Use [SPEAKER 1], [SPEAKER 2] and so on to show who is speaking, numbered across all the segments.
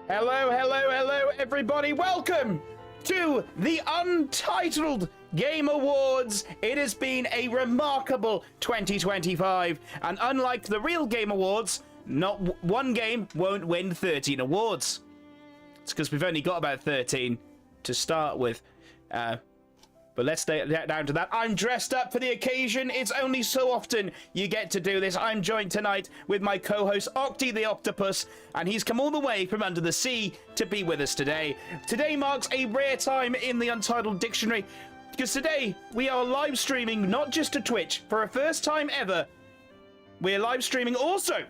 [SPEAKER 1] Hello, hello, hello, everybody. Welcome to the Untitled Game Awards. It has been a remarkable 2025, and unlike the real Game Awards, not one game won't win 13 awards. It's because we've only got about 13 to start with. But let's stay down to that. I'm dressed up for the occasion. It's only so often you get to do this. I'm joined tonight with my co-host, Octi the Octopus, and he's come all the way from under the sea to be with us today. Today marks a rare time in the Untitled Dictionary, because today we are live streaming not just to Twitch. For a first time ever, we're live streaming also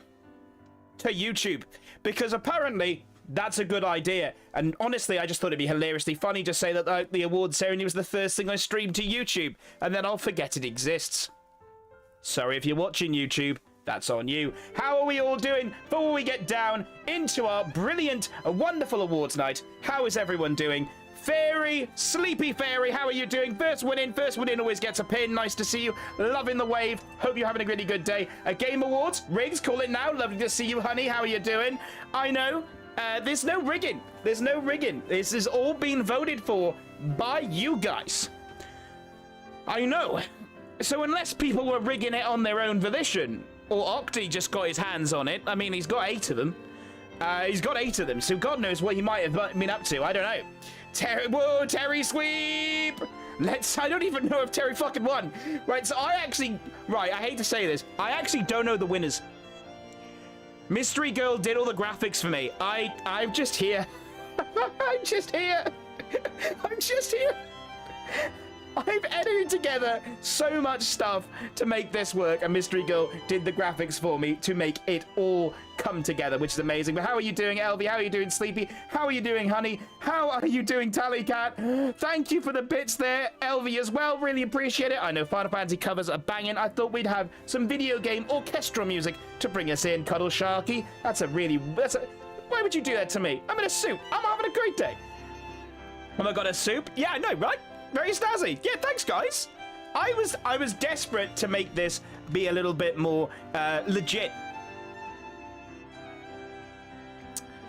[SPEAKER 1] to YouTube, because apparently that's a good idea. And honestly, I just thought it'd be hilariously funny to say that the award ceremony was the first thing I streamed to YouTube, and then I'll forget it exists. Sorry if you're watching YouTube, that's on you. How are we all doing before we get down into our brilliant, wonderful awards night? How is everyone doing? Fairy, Sleepy Fairy, how are you doing? First one in always gets a pin. Nice to see you. Loving the wave. Hope you're having a really good day. Game Awards, Riggs, call it now. Lovely to see you, honey. How are you doing? I know. There's no rigging. There's no rigging. This has all been voted for by you guys. I know. So unless people were rigging it on their own volition, or Octi just got his hands on it, I mean, he's got 8 of them. So God knows what he might have been up to. I don't know. Whoa, Terry sweep! I don't even know if Terry fucking won. Right, so I hate to say this. I actually don't know the winners. Mystery Girl did all the graphics for me. I'm just here. I'm just here. I'm just here. I've edited together so much stuff to make this work, and Mystery Girl did the graphics for me to make it all come together, which is amazing. But how are you doing, Elvie? How are you doing, Sleepy? How are you doing, honey? How are you doing, Tallycat? Thank you for the bits there, Elvie, as well. Really appreciate it. I know Final Fantasy covers are banging. I thought we'd have some video game orchestral music to bring us in, Cuddle Sharky. Why would you do that to me? I'm in a suit. I'm having a great day. Have I got a soup? Yeah, I know, right? Very snazzy. Yeah, thanks, guys. I was desperate to make this be a little bit more legit.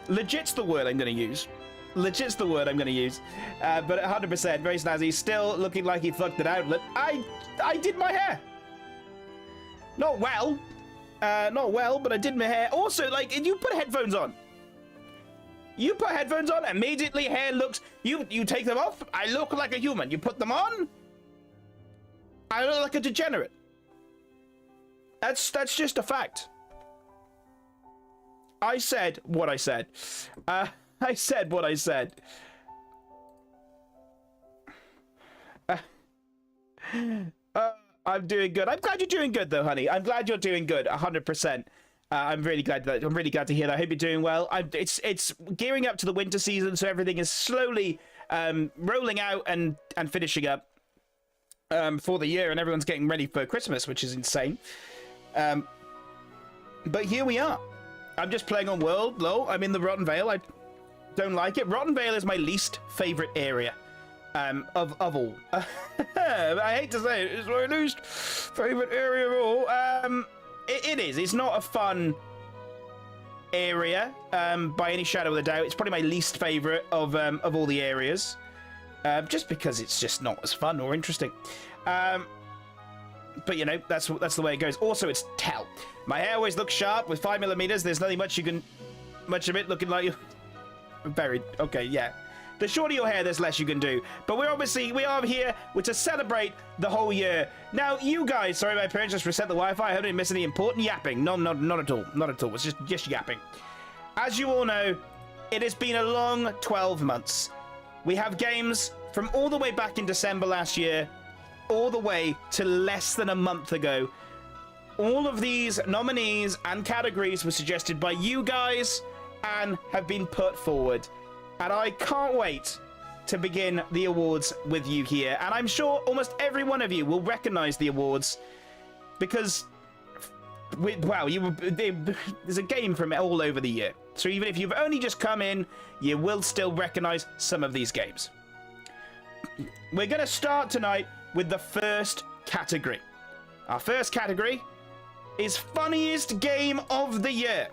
[SPEAKER 1] Legit's the word I'm going to use. Legit's the word I'm going to use. But 100%, very snazzy. Still looking like he fucked an outlet. I did my hair. Not well, but I did my hair. Also, like, you put headphones on. You put headphones on, immediately hair looks... You take them off, I look like a human. You put them on, I look like a degenerate. That's just a fact. I said what I said. I said what I said. I'm doing good. I'm glad you're doing good, though, honey. I'm glad you're doing good, 100%. I'm really glad to hear that. I hope you're doing well. It's gearing up to the winter season, so everything is slowly rolling out and finishing up for the year, and everyone's getting ready for Christmas, which is insane. But here we are. I'm just playing on World. Lol. I'm in the Rotten Vale. I don't like it. Rotten Vale is my least favorite area of all. I hate to say it. It's my least favorite area of all. It is. It's not a fun area by any shadow of a doubt. It's probably my least favorite of all the areas, just because it's just not as fun or interesting. But you know, that's the way it goes. Also, it's tell. My hair always looks sharp with 5mm. There's nothing much of it looking like you. Very okay. Yeah. The shorter your hair, there's less you can do. But we are here to celebrate the whole year. Now, you guys, sorry, my parents just reset the Wi-Fi. I hope I didn't miss any important yapping. No, not at all. Not at all. It's just yapping. As you all know, it has been a long 12 months. We have games from all the way back in December last year, all the way to less than a month ago. All of these nominees and categories were suggested by you guys and have been put forward. And I can't wait to begin the awards with you here. And I'm sure almost every one of you will recognize the awards because, there's a game from all over the year. So even if you've only just come in, you will still recognize some of these games. We're going to start tonight with the first category. Our first category is Funniest Game of the Year.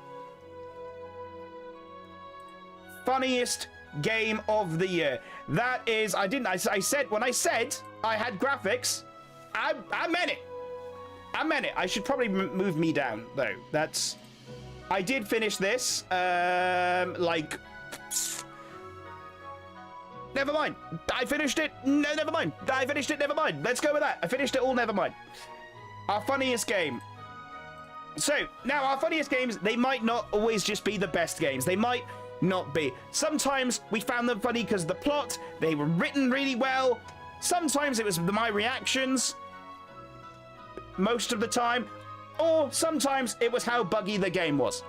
[SPEAKER 1] funniest game of the year. That is, I said, when I said I had graphics, I meant it. I meant it. I should probably move me down, though. I did finish this, like... Never mind. I finished it. No, never mind. I finished it. Never mind. Let's go with that. I finished it all. Never mind. Our funniest game. So, now our funniest games, they might not always just be the best games. They might not be. Sometimes we found them funny because of the plot. They were written really well. Sometimes it was my reactions. Most of the time. Or sometimes it was how buggy the game was.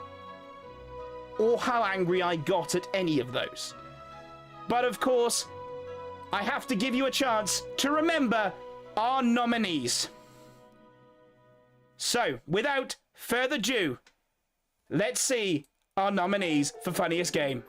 [SPEAKER 1] Or how angry I got at any of those. But of course, I have to give you a chance to remember our nominees. So, without further ado, let's see our nominees for funniest game.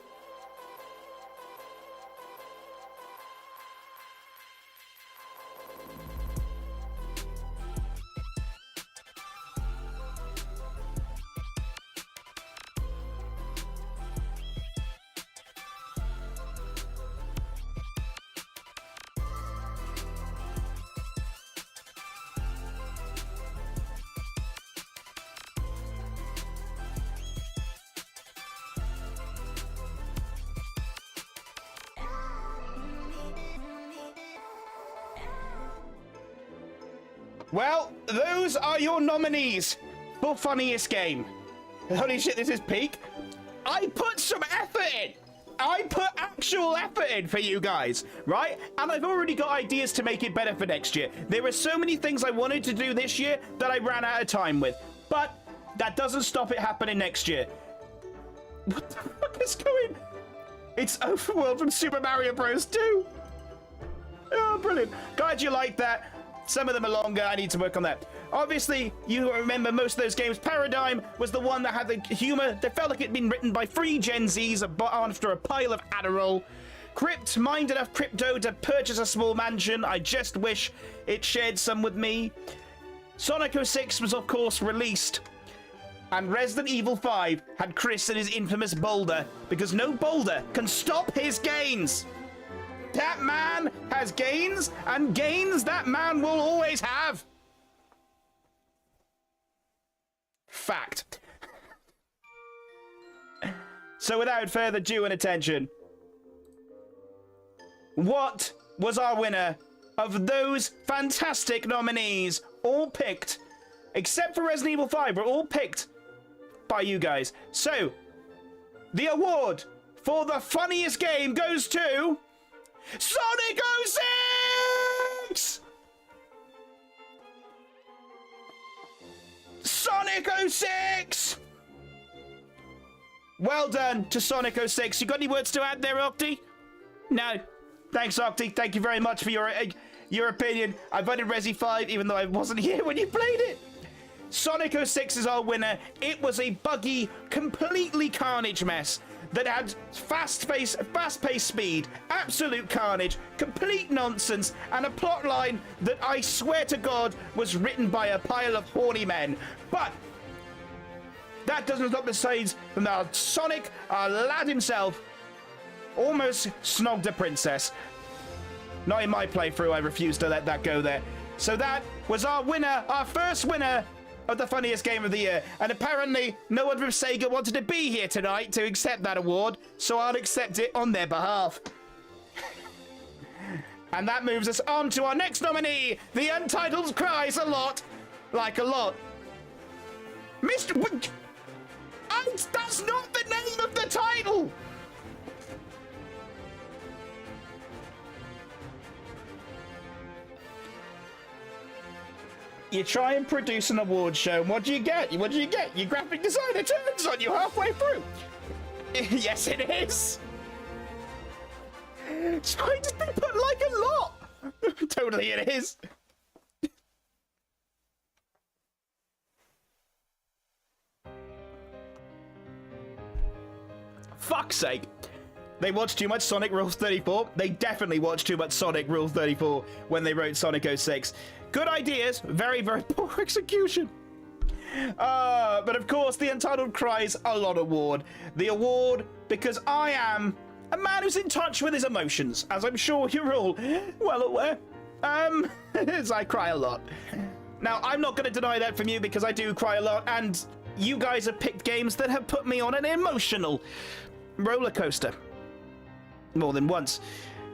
[SPEAKER 1] Well, those are your nominees for funniest game. Holy shit, this is peak. I put some effort in. I put actual effort in for you guys, right? And I've already got ideas to make it better for next year. There were so many things I wanted to do this year that I ran out of time with. But that doesn't stop it happening next year. What the fuck is going? It's Overworld from Super Mario Bros. 2. Oh, brilliant. Glad you like that. Some of them are longer. I need to work on that. Obviously, you remember most of those games. Paradigm was the one that had the humor that felt like it'd been written by 3 Gen Zs after a pile of Adderall. Crypt mined enough crypto to purchase a small mansion. I just wish it shared some with me. Sonic 06 was, of course, released. And Resident Evil 5 had Chris and his infamous boulder, because no boulder can stop his gains. That man has gains, and gains that man will always have. Fact. So without further ado and attention, what was our winner of those fantastic nominees, all picked, except for Resident Evil 5, were all picked by you guys. So, the award for the funniest game goes to... Sonic 06! Sonic 06! Well done to Sonic 06. You got any words to add there, Octi? No. Thanks, Octi. Thank you very much for your opinion. I voted Resi 5 even though I wasn't here when you played it. Sonic 06 is our winner. It was a buggy, completely carnage mess that had fast-paced speed, absolute carnage, complete nonsense, and a plot line that I swear to God was written by a pile of horny men. But that doesn't stop the sides from our Sonic, our lad himself, almost snogged a princess. Not in my playthrough, I refuse to let that go there. So that was our winner, our first winner of the funniest game of the year. And apparently, no one from Sega wanted to be here tonight to accept that award, so I'll accept it on their behalf. And that moves us on to our next nominee, the Untitled cries a lot. Like a lot. Mr. That's not the name of the title! You try and produce an award show, and what do you get? What do you get? Your graphic designer turns on you halfway through. Yes, it is. So why did they put like a lot? Totally, it is. Fuck's sake. They watched too much Sonic Rule 34. They definitely watched too much Sonic Rule 34 when they wrote Sonic 06. Good ideas, very, very poor execution. But of course, the Untitled Cries a Lot award. The award because I am a man who's in touch with his emotions, as I'm sure you're all well aware. As I cry a lot. Now, I'm not going to deny that from you because I do cry a lot, and you guys have picked games that have put me on an emotional roller coaster. More than once.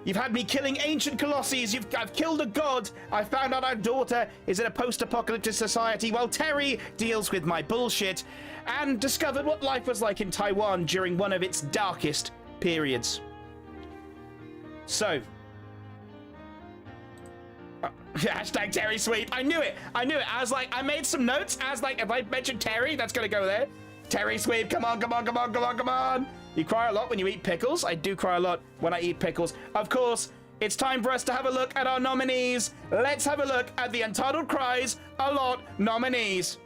[SPEAKER 1] You've had me killing ancient colossi. I've killed a god. I found out our daughter is in a post-apocalyptic society while Terry deals with my bullshit, and discovered what life was like in Taiwan during one of its darkest periods. So, hashtag Terry Sweep. I knew it. I knew it. I was like, I made some notes. I was like, if I mention Terry, that's gonna go there. Terry Sweep. Come on, come on, come on, come on, come on. You cry a lot when you eat pickles. I do cry a lot when I eat pickles. Of course, it's time for us to have a look at our nominees. Let's have a look at the Untitled Cries a Lot nominees.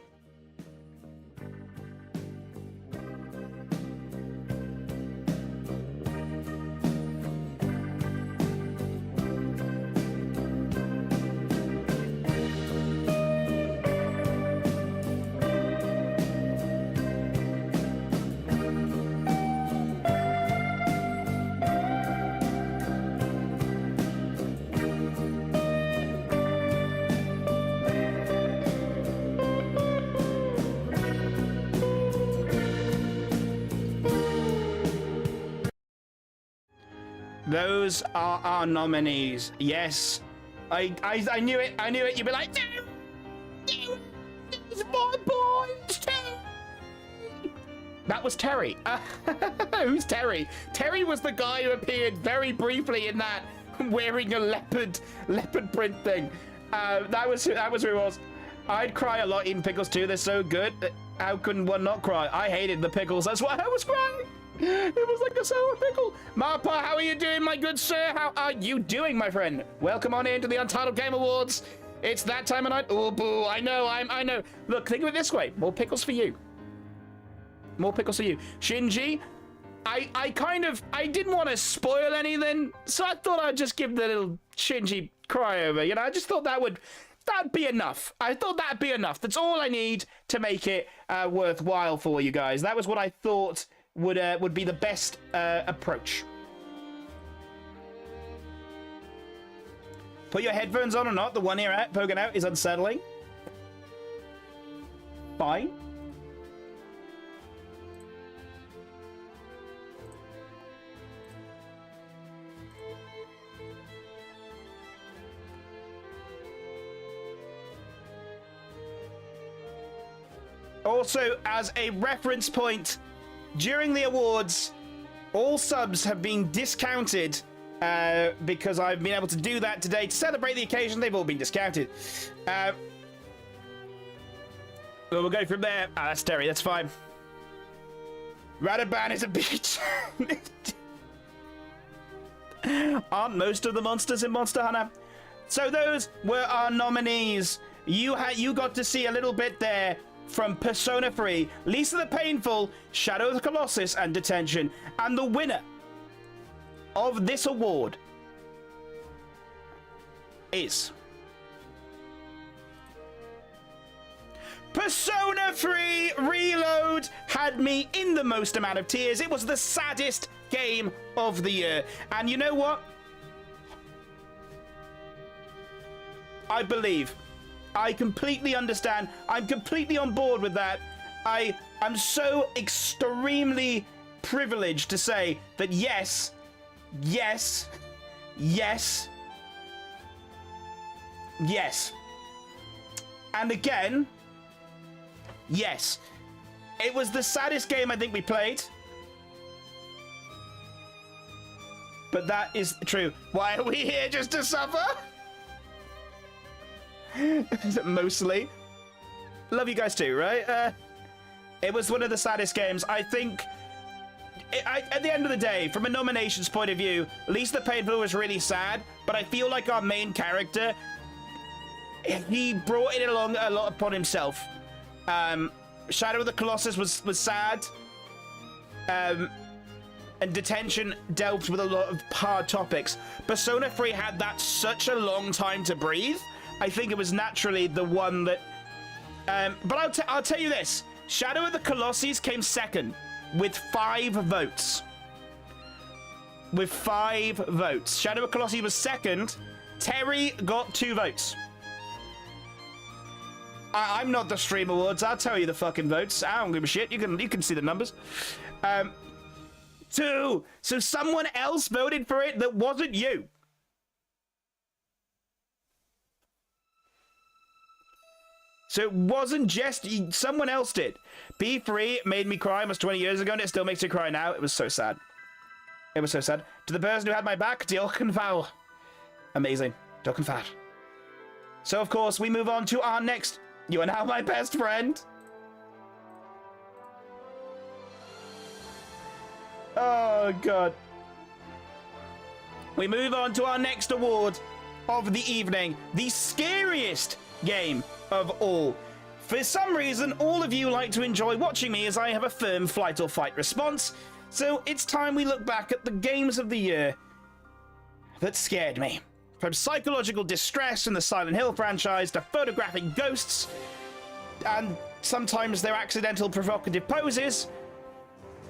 [SPEAKER 1] Those are our nominees. Yes. I knew it. I knew it. You'd be like, no, no, it's my boys, Terry. That was Terry. Who's Terry? Terry was the guy who appeared very briefly in that wearing a leopard print thing. That was who it was. I'd cry a lot eating pickles too. They're so good. How couldn't one not cry? I hated the pickles. That's why I was crying. It was like a sour pickle. Marpa, how are you doing, my good sir? How are you doing, my friend? Welcome on into the Untitled Game Awards. It's that time of night. Oh, boo. I know. I know. Look, think of it this way. More pickles for you. More pickles for you. Shinji, I didn't want to spoil anything, so I thought I'd just give the little Shinji cry over. You know, I just thought that'd be enough. I thought that'd be enough. That's all I need to make it worthwhile for you guys. That was what I thought would be the best approach. Put your headphones on or not, the one ear poking out is unsettling. Fine. Also, as a reference point, during the awards, all subs have been discounted because I've been able to do that today to celebrate the occasion. They've all been discounted. Well, we'll go from there. Ah, that's Terry. That's fine. Radaban is a beach. Aren't most of the monsters in Monster Hunter? So those were our nominees. You got to see a little bit there from Persona 3, Lisa the Painful, Shadow of the Colossus, and Detention. And the winner of this award is Persona 3 Reload. Had me in the most amount of tears. It was the saddest game of the year. And you know what? I believe. I completely understand. I'm completely on board with that. I'm so extremely privileged to say that yes, yes, yes, yes. And again, yes. It was the saddest game I think we played. But that is true. Why are we here, just to suffer? Mostly. Love you guys too, right? It was one of the saddest games. I think, at the end of the day, from a nominations point of view, Lisa the Painful was really sad, but I feel like our main character, he brought it along a lot upon himself. Shadow of the Colossus was sad. And Detention dealt with a lot of hard topics. Persona 3 had that such a long time to breathe. I think it was naturally the one that But I'll tell you this. Shadow of the Colossus came second with 5 votes. With 5 votes. Shadow of the Colossus was second. Terry got 2 votes. I'm not the Stream Awards. I'll tell you the fucking votes. I don't give a shit. You can see the numbers. 2. So someone else voted for it that wasn't you. So it wasn't just someone else did. P3 made me cry almost 20 years ago, and it still makes me cry now. It was so sad. It was so sad. To the person who had my back, diolch yn fawr. Amazing. Diolch yn fawr. So, of course, we move on to our next... You are now my best friend. Oh, God. We move on to our next award of the evening. The scariest game of all. For some reason, all of you like to enjoy watching me as I have a firm flight or fight response. So it's time we look back at the games of the year that scared me. From psychological distress in the Silent Hill franchise to photographic ghosts and sometimes their accidental provocative poses.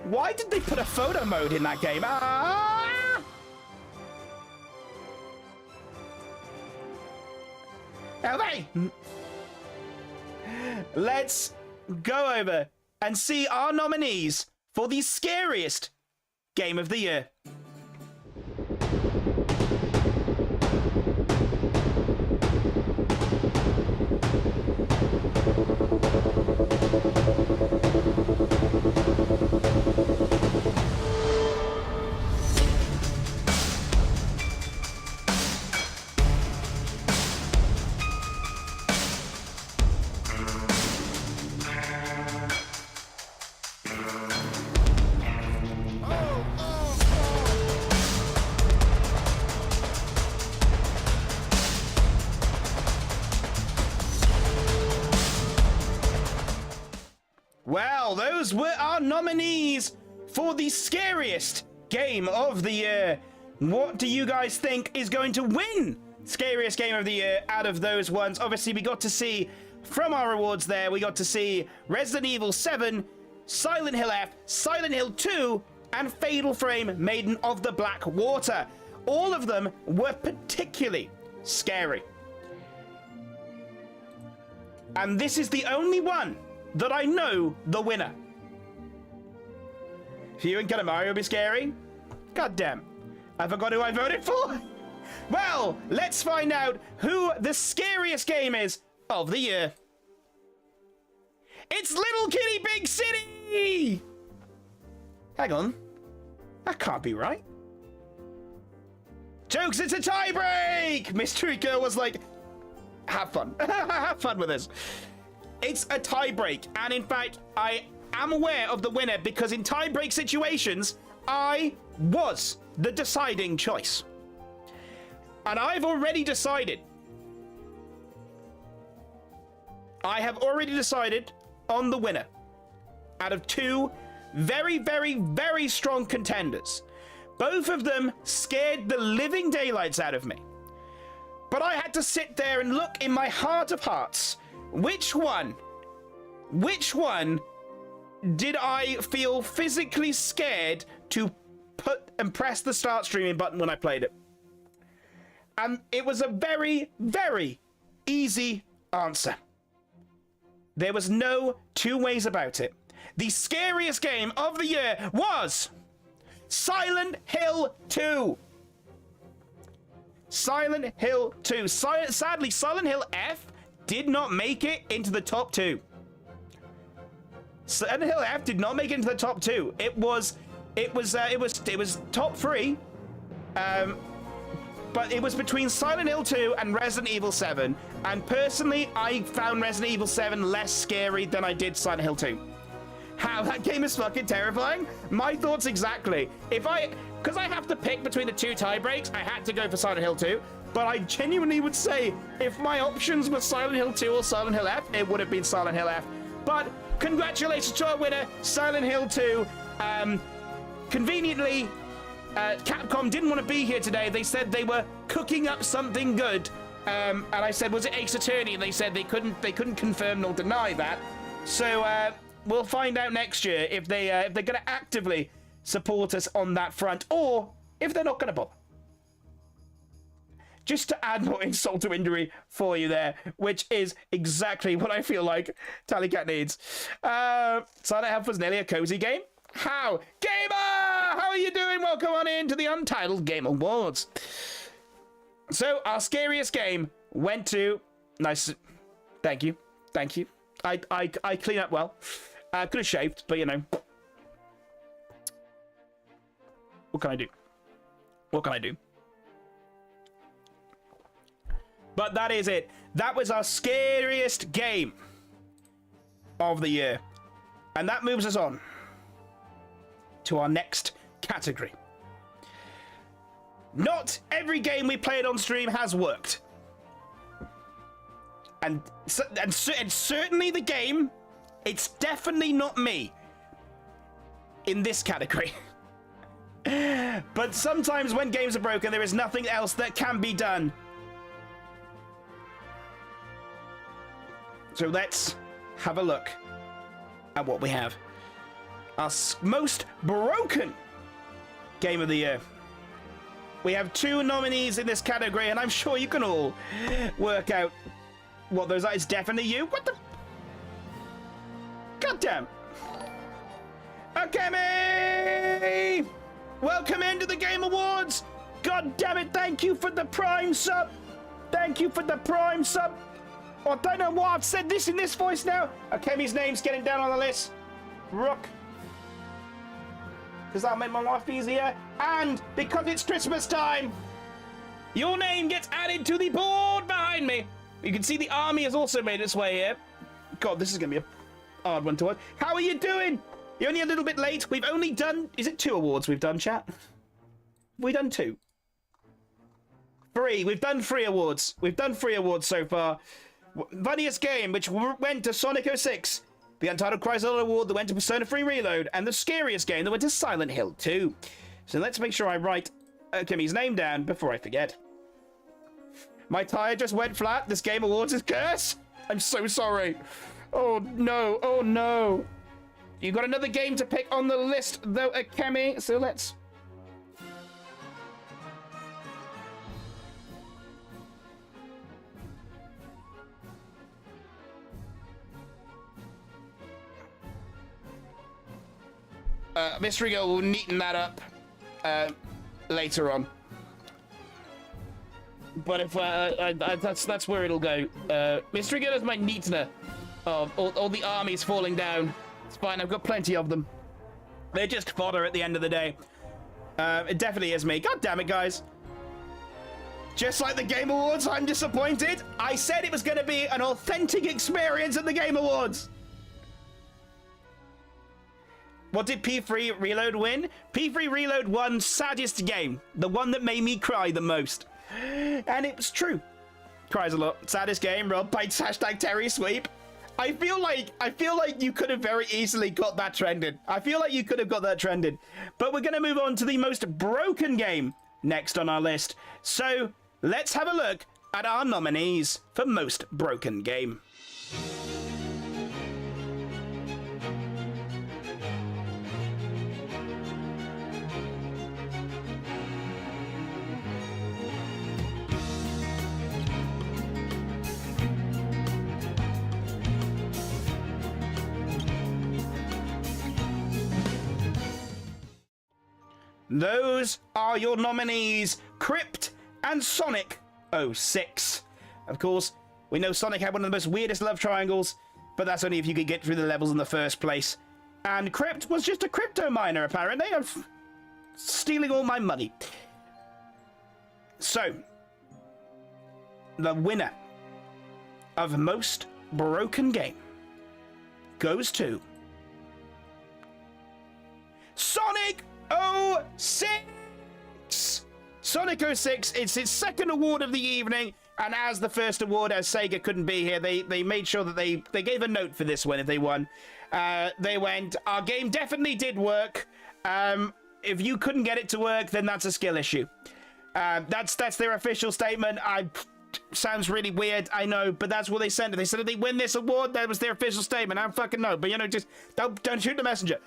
[SPEAKER 1] Why did they put a photo mode in that game? Ah! Okay. Let's go over and see our nominees for the scariest game of the year. Well, those were our nominees for the scariest game of the year. What do you guys think is going to win scariest game of the year out of those ones? Obviously, we got to see from our awards there, we got to see Resident Evil 7, Silent Hill F, Silent Hill 2, and Fatal Frame Maiden of the Black Water. All of them were particularly scary. And this is the only one that I know the winner. If you and Mario be scary? God damn. I forgot who I voted for. Well, let's find out who the scariest game is of the year. It's Little Kitty Big City! Hang on. That can't be right. Jokes, it's a tie break! Mystery Girl was like, have fun. Have fun with this. It's a tie-break, and in fact, I am aware of the winner because in tie-break situations, I was the deciding choice. And I've already decided. I have already decided on the winner out of 2 very, very, very strong contenders. Both of them scared the living daylights out of me. But I had to sit there and look in my heart of hearts. Which one did I feel physically scared to put and press the start streaming button when I played it? And it was a very, very easy answer. There was no 2 ways about it. The scariest game of the year was Silent Hill 2. Silent Hill 2. Sadly, Silent Hill F did not make it into the top 2. Silent Hill F did not make it into the top 2. It was top 3. But it was between Silent Hill 2 and Resident Evil 7. And personally, I found Resident Evil 7 less scary than I did Silent Hill 2. How that game is fucking terrifying. My thoughts exactly. Because I have to pick between the 2 tie breaks, I had to go for Silent Hill 2. But I genuinely would say, if my options were Silent Hill 2 or Silent Hill F, it would have been Silent Hill F. But congratulations to our winner, Silent Hill 2. Conveniently, Capcom didn't want to be here today. They said they were cooking up something good And I said, was it Ace Attorney? And they said they couldn't confirm nor deny that. So we'll find out next year if they're going to actively support us on that front, or if they're not going to bother. Just to add more insult to injury for you there, which is exactly what I feel like Tallycat needs. Silent Health was nearly a cozy game. How? Gamer! How are you doing? Welcome on in to the Untitled Game Awards. So, our scariest game went to... Nice. Thank you. Thank you. I clean up well. Could have shaved, but you know. What can I do? What can I do? But that is it. That was our scariest game of the year. And that moves us on to our next category. Not every game we played on stream has worked. And certainly the game, it's definitely not me in this category. But sometimes when games are broken, there is nothing else that can be done. So let's have a look at what we have. Our most broken game of the year. We have 2 nominees in this category, and I'm sure you can all work out what those are. It's definitely you. What the? Goddamn. Akemi! Welcome into the Game Awards. God damn it, thank you for the Prime sub. Thank you for the Prime sub. I don't know why I've said this in this voice now. Akemi's name's getting down on the list. Rook. Because that'll make my life easier. And because it's Christmas time, your name gets added to the board behind me. You can see the army has also made its way here. God, this is going to be a hard one to watch. How are you doing? You're only a little bit late. We've only done... Is it 2 awards we've done, chat? We've done 2. 3. We've done 3 awards. We've done 3 awards so far. Funniest game, which went to Sonic 06. The Untitled Chrysler Award that went to Persona 3 Reload. And the scariest game that went to Silent Hill 2. So let's make sure I write Kimmy's name down before I forget. My tire just went flat. This Game Awards is curse. I'm so sorry. Oh no, oh no. You got another game to pick on the list though, Akemi. So let's... Mystery Girl will neaten that up later on. But if that's where it'll go. Mystery Girl is my neatener of all the armies falling down. It's fine, I've got plenty of them. They're just fodder at the end of the day. It definitely is me. God damn it, guys. Just like the Game Awards, I'm disappointed. I said it was going to be an authentic experience at the Game Awards. What did P3 Reload win? P3 Reload won Saddest Game. The one that made me cry the most. And it was true. Cries a lot. Saddest Game, Rob Bites, hashtag Terry Sweep. I feel like you could have very easily got that trended. I feel like you could have got that trended. But we're going to move on to the most broken game next on our list. So let's have a look at our nominees for most broken game. Those are your nominees, Crypt and Sonic 06. Of course, we know Sonic had one of the most weirdest love triangles, but that's only if you could get through the levels in the first place. And Crypt was just a crypto miner, apparently, of stealing all my money. So, the winner of most broken game goes to Sonic 06! Sonic 06, it's its second award of the evening, and as the first award, as Sega couldn't be here, they made sure that they gave a note for this one if they won. They went, our game definitely did work. If you couldn't get it to work, then that's a skill issue. That's their official statement. sounds really weird, I know, but that's what they said. They said if they win this award, that was their official statement. I don't fucking know, but you know, just don't shoot the messenger.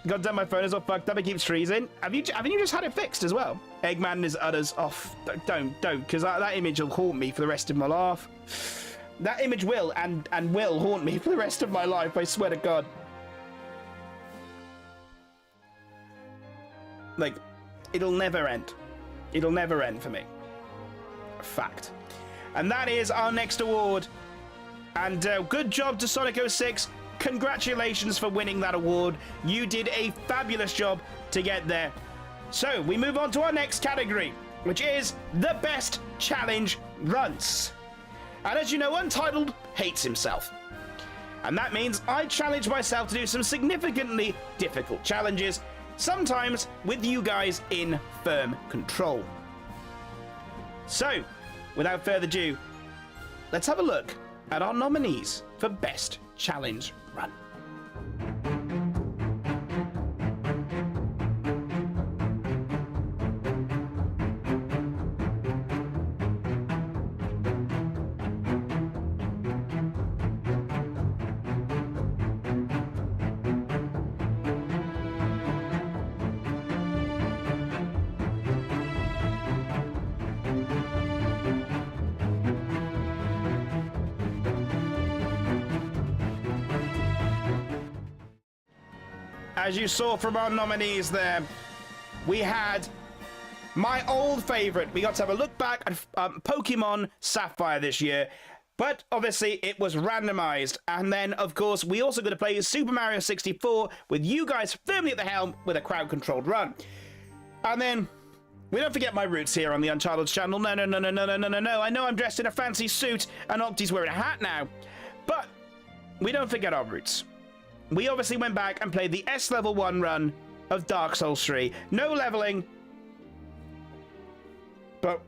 [SPEAKER 1] God damn, my phone is all fucked up. It keeps freezing. Haven't you just had it fixed as well? Eggman and his udders off. Don't, because that image will haunt me for the rest of my life. That image will and will haunt me for the rest of my life. I swear to God. Like, it'll never end. It'll never end for me. Fact. And that is our next award. And good job to Sonic 06. Congratulations for winning that award. You did a fabulous job to get there. So, we move on to our next category, which is the best challenge runs. And as you know, Untitled hates himself. And that means I challenge myself to do some significantly difficult challenges, sometimes with you guys in firm control. So, without further ado, let's have a look at our nominees for Best Challenge Run. As you saw from our nominees there, we had my old favorite. We got to have a look back at Pokemon Sapphire this year, but obviously it was randomized. And then, of course, we also got to play Super Mario 64 with you guys firmly at the helm with a crowd-controlled run. And then, we don't forget my roots here on the Untitled channel. No. I know I'm dressed in a fancy suit and Octi's wearing a hat now, but we don't forget our roots. We obviously went back and played the S level 1 run of Dark Souls 3. No leveling, but,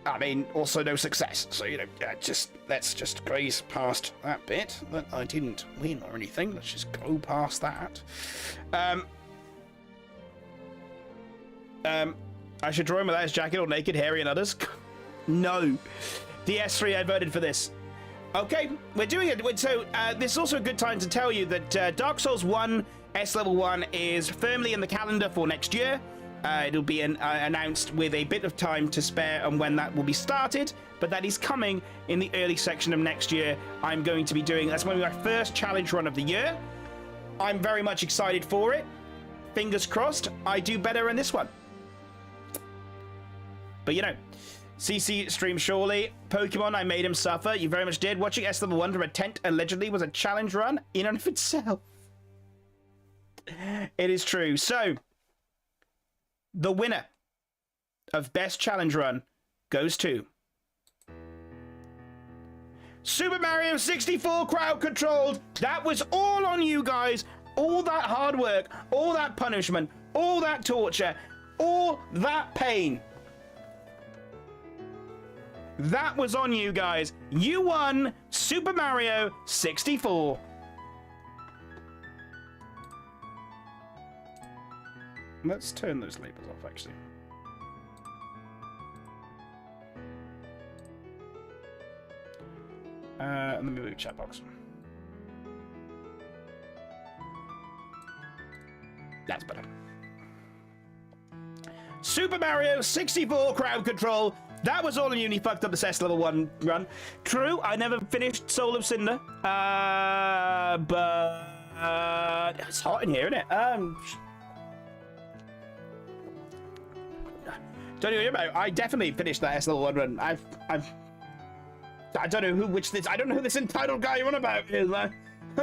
[SPEAKER 1] I mean, also no success. So, you know, let's just graze past that bit. That I didn't win or anything. Let's just go past that. I should draw him without his jacket or naked, hairy and others. No. DS3, I voted for this. Okay, we're doing it. So, this is also a good time to tell you that Dark Souls 1 S Level 1 is firmly in the calendar for next year. It'll be announced with a bit of time to spare on when that will be started, but that is coming in the early section of next year. I'm going to be doing, that's going to be my first challenge run of the year. I'm very much excited for it. Fingers crossed, I do better in this one. But you know, CC stream surely. Pokemon, I made him suffer. You very much did. Watching S Level 1 from a tent allegedly was a challenge run in and of itself. It is true. So, the winner of Best Challenge Run goes to Super Mario 64 crowd controlled. That was all on you guys. All that hard work, all that punishment, all that torture, all that pain. That was on you guys. You won Super Mario 64. Let's turn those labels off, actually. And then move chat box. That's better. Super Mario 64 crowd control. That was all in uni. Fucked up the S Level 1 run. True, I never finished Soul of Cinder. But it's hot in here, isn't it? Don't know what you're about. I definitely finished that S Level 1 run. I don't know I don't know who this entitled guy you're on about is. I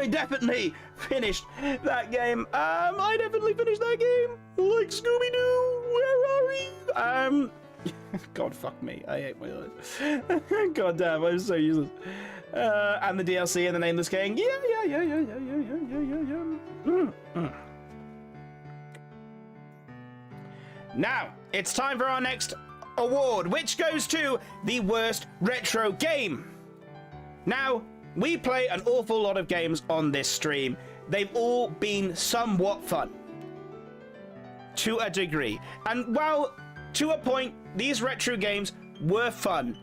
[SPEAKER 1] definitely finished that game. I definitely finished that game. Like Scooby-Doo, where are we? God, fuck me. I hate my life. God damn, I'm so useless. And the DLC and the Nameless King. Yeah. Now, it's time for our next award, which goes to the worst retro game. Now, we play an awful lot of games on this stream. They've all been somewhat fun. To a degree. And while, to a point, these retro games were fun.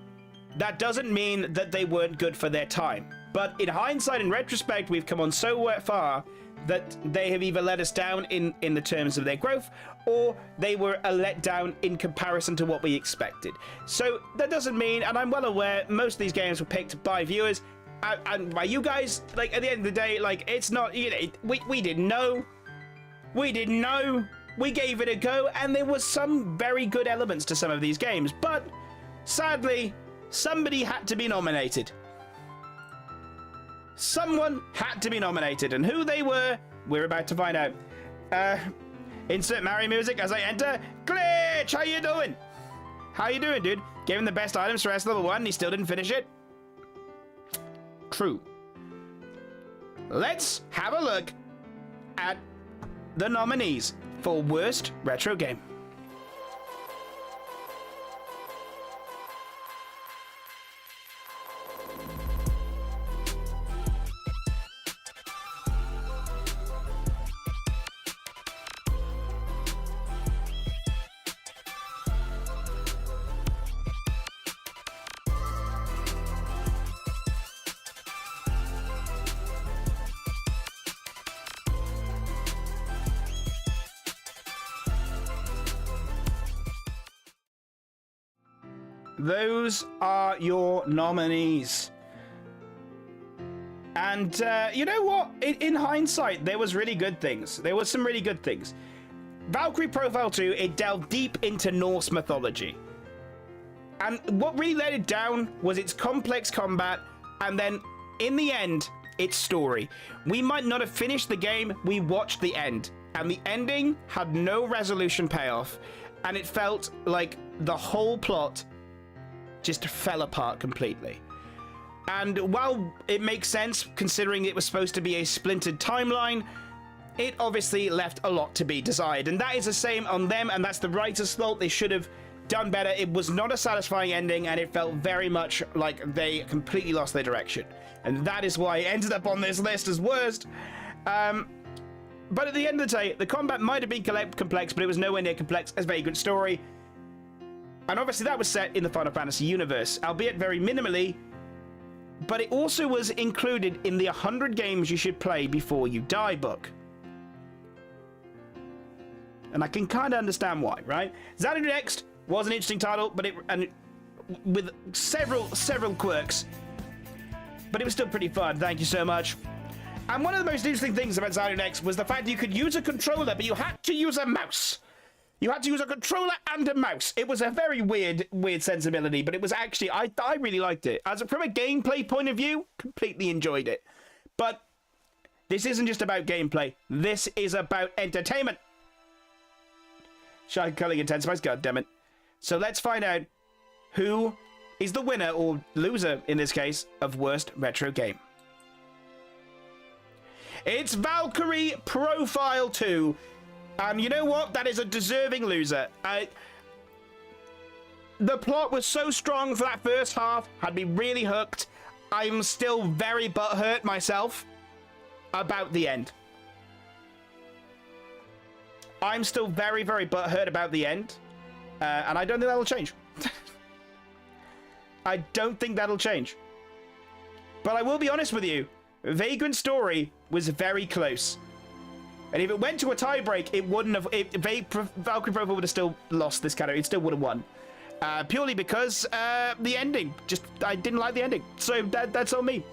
[SPEAKER 1] That doesn't mean that they weren't good for their time. But in hindsight, in retrospect, we've come on so far that they have either let us down in the terms of their growth, or they were a letdown in comparison to what we expected. So that doesn't mean, and I'm well aware, most of these games were picked by viewers, and by you guys, like, at the end of the day, like, it's not, you know, we didn't know. We didn't know. We gave it a go, and there was some very good elements to some of these games, but sadly, somebody had to be nominated. Someone had to be nominated, and who they were, we're about to find out. Insert Mario music as I enter. Glitch, how you doing? How you doing, dude? Gave him the best items for S level 1, and he still didn't finish it? True. Let's have a look at the nominees for Worst Retro Game. Those are your nominees. And you know what? In hindsight, there was really good things. There was some really good things. Valkyrie Profile 2, it delved deep into Norse mythology. And what really let it down was its complex combat, and then, in the end, its story. We might not have finished the game, we watched the end. And the ending had no resolution payoff, and it felt like the whole plot just fell apart completely. And while it makes sense, considering it was supposed to be a splintered timeline, it obviously left a lot to be desired. And that is the same on them, and that's the writer's fault. They should have done better. It was not a satisfying ending, and it felt very much like they completely lost their direction. And that is why it ended up on this list as worst. But at the end of the day, the combat might have been complex, but it was nowhere near complex as Vagrant Story. And obviously that was set in the Final Fantasy universe, albeit very minimally, but it also was included in the 100 games you should play before you die book. And I can kind of understand why, right? Xanadu Next was an interesting title, but with several quirks, but it was still pretty fun. Thank you so much. And one of the most interesting things about Xanadu Next was the fact that you could use a controller, but you had to use a mouse. You had to use a controller and a mouse. It was a very weird sensibility, but it was actually, I really liked it. From a gameplay point of view, completely enjoyed it. But this isn't just about gameplay. This is about entertainment. Shy Culling Intensifies, goddammit. So let's find out who is the winner, or loser in this case, of Worst Retro Game. It's Valkyrie Profile 2. And you know what? That is a deserving loser. The plot was so strong for that first half, had me really hooked. I'm still very butthurt myself about the end. I'm still very, very butthurt about the end. And I don't think that'll change. I don't think that'll change. But I will be honest with you. Vagrant Story was very close. And if it went to a tiebreak, it wouldn't have. Valkyrie Profile would have still lost this category. It still would have won, purely because the ending. I didn't like the ending, so that's on me.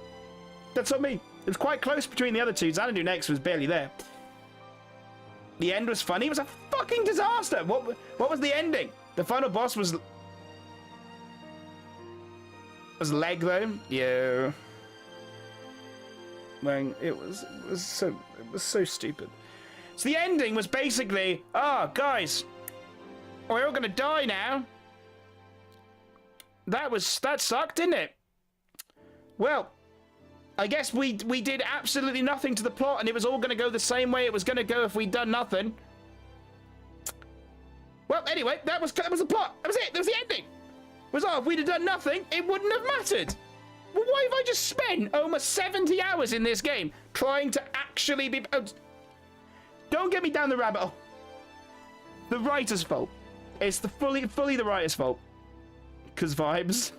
[SPEAKER 1] That's on me. It was quite close between the other two. Xanadu Next was barely there. The end was funny. It was a fucking disaster. What was the ending? The final boss was leg though. Yeah. Man, it was so stupid. So the ending was basically, oh, guys, we're all gonna die now. That sucked, didn't it? Well, I guess we did absolutely nothing to the plot, and it was all gonna go the same way it was gonna go if we'd done nothing. Well, anyway, that was the plot. That was it. That was the ending. It was, if we'd have done nothing, it wouldn't have mattered. Well, why have I just spent almost 70 hours in this game trying to actually be... Oh, don't get me down the rabbit hole. The writer's fault. It's fully the writer's fault. Cause vibes.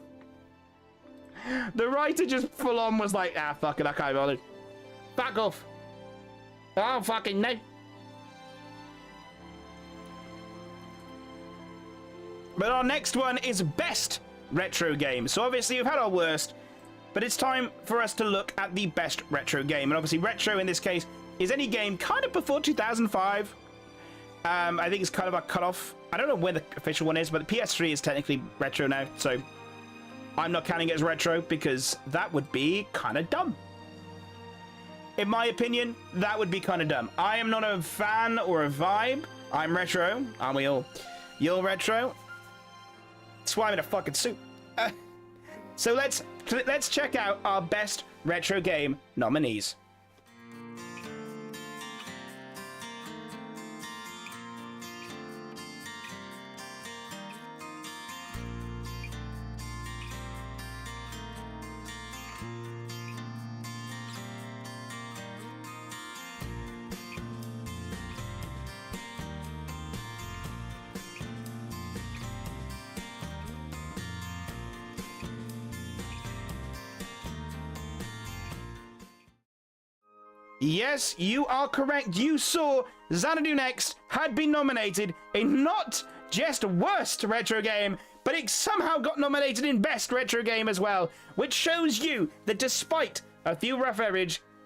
[SPEAKER 1] The writer just full on was like, ah, fuck it, I can't bother. Back off. Oh, fucking no. But our next one is best retro game. So obviously we've had our worst, but it's time for us to look at the best retro game. And obviously retro in this case is any game kind of before 2005. I think it's kind of our cutoff. I don't know where the official one is, but the PS3 is technically retro now. So I'm not counting it as retro because that would be kind of dumb. In my opinion, that would be kind of dumb. I am not a fan or a vibe. I'm retro. Aren't we all? You're retro. That's why I'm in a fucking suit. So let's check out our best retro game nominees. Yes, you are correct. You saw Xanadu Next had been nominated in not just worst retro game, but it somehow got nominated in best retro game as well, which shows you that despite a few rough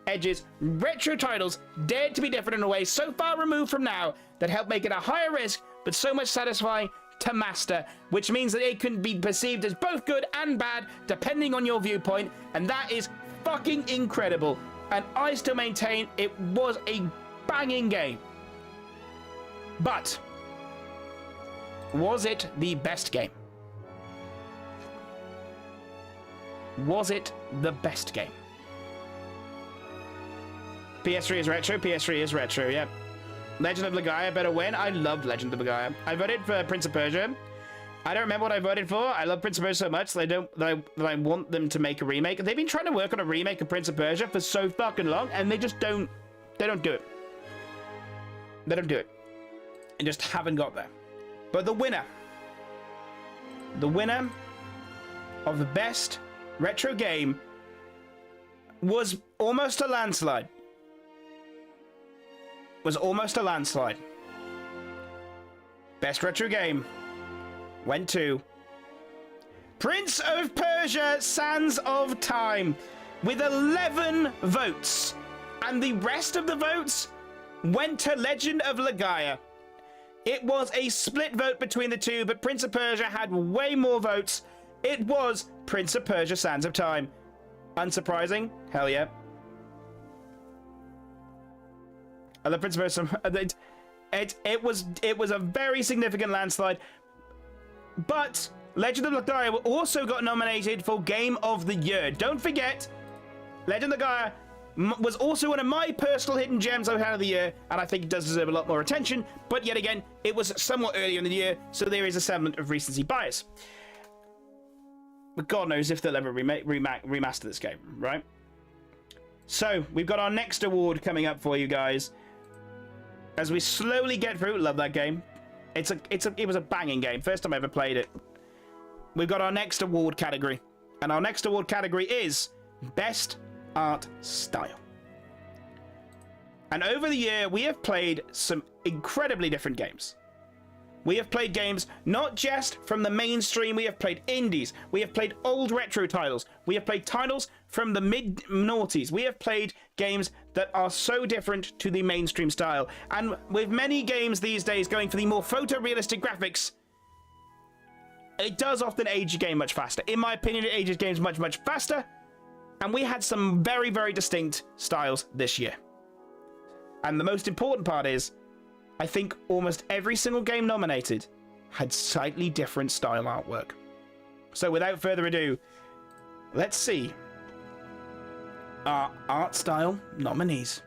[SPEAKER 1] edges, retro titles dared to be different in a way so far removed from now that help make it a higher risk, but so much satisfying to master, which means that it can be perceived as both good and bad depending on your viewpoint, and that is fucking incredible. And I still maintain it was a banging game. But was it the best game? Was it the best game? PS3 is retro. PS3 is retro, yep. Legend of Legaia better win. I loved Legend of Legaia. I voted for Prince of Persia. I don't remember what I voted for. I love Prince of Persia so much that I want them to make a remake. They've been trying to work on a remake of Prince of Persia for so fucking long, and they just don't. They don't do it. They don't do it. They just haven't got there. But the winner of the best retro game was almost a landslide. Best retro game went to Prince of Persia: Sands of Time with 11 votes. And the rest of the votes went to Legend of Legaia. It was a split vote between the two, but Prince of Persia had way more votes. It was Prince of Persia: Sands of Time. Unsurprising? Hell yeah. I love Prince of Persia. It was a very significant landslide. But Legend of Legaia also got nominated for Game of the Year. Don't forget, Legend of Legaia was also one of my personal hidden gems I've had of the year, and I think it does deserve a lot more attention. But yet again, it was somewhat earlier in the year, so there is a semblance of recency bias. But God knows if they'll ever remaster this game, right? So we've got our next award coming up for you guys. As we slowly get through, love that game. It was a banging game. First time I ever played it. We've got our next award category. And our next award category is Best Art Style. And over the year, we have played some incredibly different games. We have played games not just from the mainstream, we have played indies, we have played old retro titles, we have played titles from the mid-noughties, we have played games that are so different to the mainstream style. And with many games these days going for the more photorealistic graphics, it does often age a game much faster. In my opinion, it ages games much, much faster. And we had some very, very distinct styles this year. And the most important part is, I think almost every single game nominated had slightly different style artwork. So without further ado, let's see our art style nominees.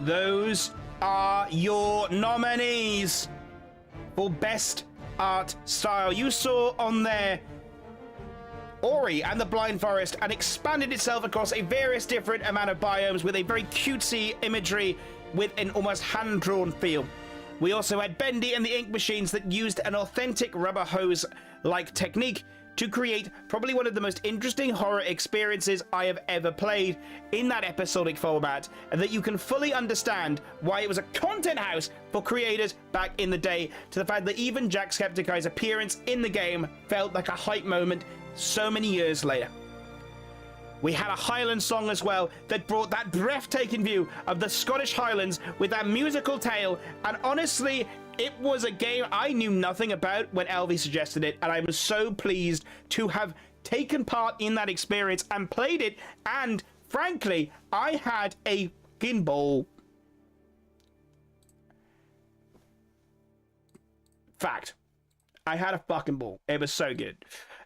[SPEAKER 1] those are your nominees for Best Art Style. You saw on there Ori and the Blind Forest, and expanded itself across a various different amount of biomes with a very cutesy imagery with an almost hand-drawn feel. We also had Bendy and the Ink Machines that used an authentic rubber hose-like technique to create probably one of the most interesting horror experiences I have ever played in that episodic format, and that you can fully understand why it was a content house for creators back in the day, to the fact that even Jacksepticeye's appearance in the game felt like a hype moment so many years later. We had a Highland song as well that brought that breathtaking view of the Scottish Highlands with that musical tale, and honestly, it was a game I knew nothing about when Elvie suggested it, and I was so pleased to have taken part in that experience and played it, and frankly, I had a fucking ball. Fact. I had a fucking ball. It was so good.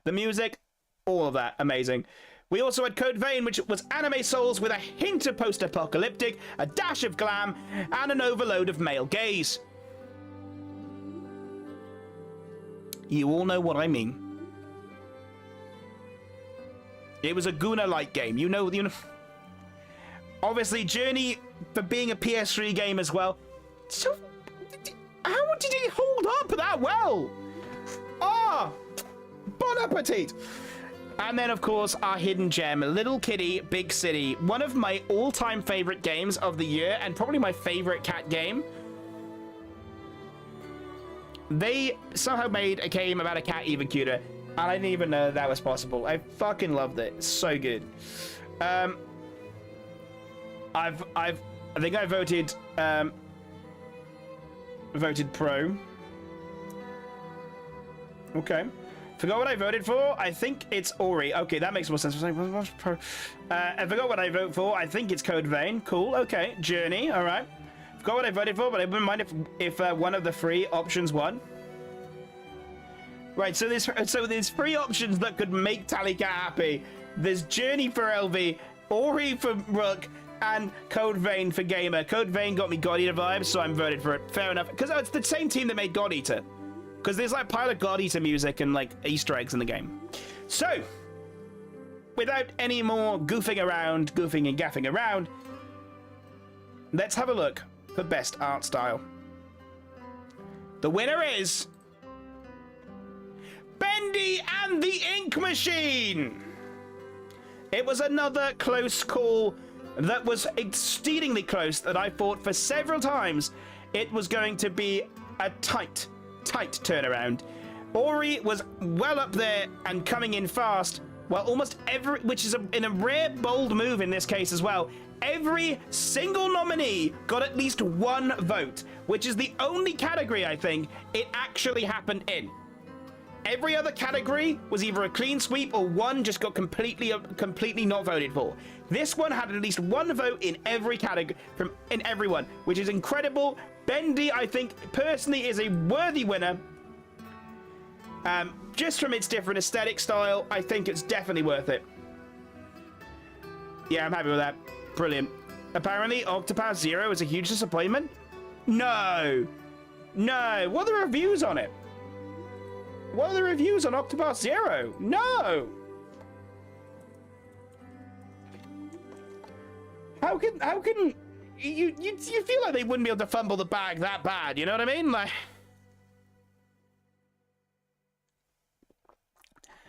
[SPEAKER 1] The music, all of that, amazing. We also had Code Vein, which was anime souls with a hint of post-apocalyptic, a dash of glam, and an overload of male gaze. You all know what I mean. It was a Guna-like game. You know. Obviously, Journey, for being a PS3 game as well. So, how did it hold up that well? Ah, bon appetit. And then, of course, our hidden gem, Little Kitty, Big City. One of my all-time favorite games of the year, and probably my favorite cat game. They somehow made a game about a cat even cuter, and I didn't even know that was possible. I fucking loved it. It's so good. I think I voted pro. Okay. Forgot what I voted for. I think it's Ori. Okay, that makes more sense. I forgot what I voted for. I think it's Code Vein. Cool. Okay. Journey. All right. Forgot what I voted for, but I wouldn't mind if one of the three options won. Right. So there's three options that could make Talika happy. There's Journey for LV, Ori for Rook, and Code Vein for Gamer. Code Vein got me God Eater vibes, so I'm voted for it. Fair enough. Because it's the same team that made God Eater. Because there's like a pile of God Eater music and like Easter eggs in the game. So, without any more goofing and gaffing around, let's have a look for Best Art Style. The winner is Bendy and the Ink Machine. It was another close call that was exceedingly close, that I thought for several times it was going to be a tight turnaround. Ori was well up there and coming in fast, while almost every, which is in a rare bold move in this case as well, every single nominee got at least one vote, which is the only category I think it actually happened in. Every other category was either a clean sweep or one just got completely not voted for. This one had at least one vote in every category, in everyone, which is incredible. Bendy, I think, personally is a worthy winner. Just from its different aesthetic style, I think it's definitely worth it. Yeah, I'm happy with that. Brilliant. Apparently, Octopath Zero is a huge disappointment. No. No. What are the reviews on it? What are the reviews on Octopath Zero? No. How can you feel like they wouldn't be able to fumble the bag that bad? You know what I mean? Like,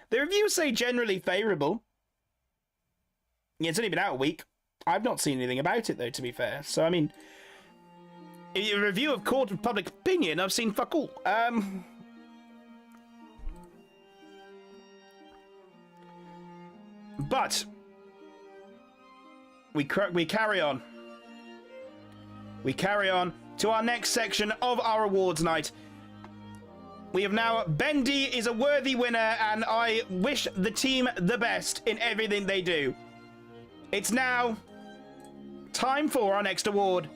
[SPEAKER 1] the reviews say generally favorable. Yeah, it's only been out a week. I've not seen anything about it though, to be fair. So I mean, a review of Court of Public Opinion, I've seen fuck all. But we carry on. We carry on to our next section of our awards night. We have now Bendy is a worthy winner, and I wish the team the best in everything they do. It's now time for our next award.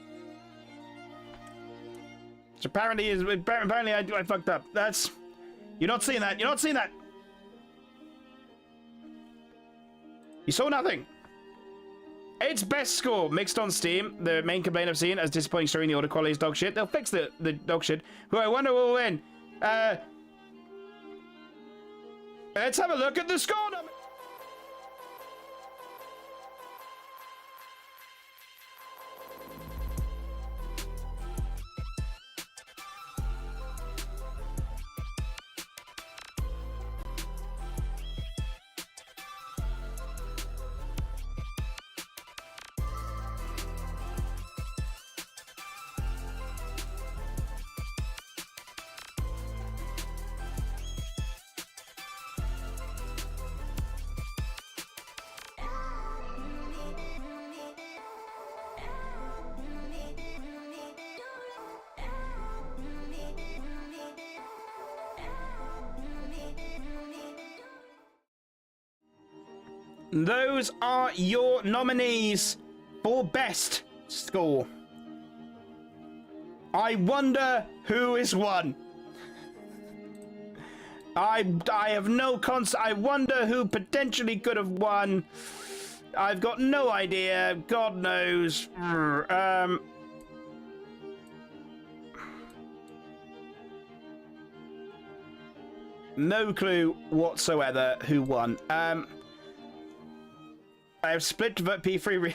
[SPEAKER 1] Which apparently I fucked up. That's, you're not seeing that. You're not seeing that. You saw nothing. It's best score mixed on Steam. The main complaint I've seen as disappointing story in the audio quality is dog shit. They'll fix the dog shit. Who I wonder will win. Let's have a look at the score number. Those are your nominees for best score. I wonder who is won. I have no concept. I wonder who potentially could have won. I've got no idea. God knows. No clue whatsoever who won. I have split vote P3.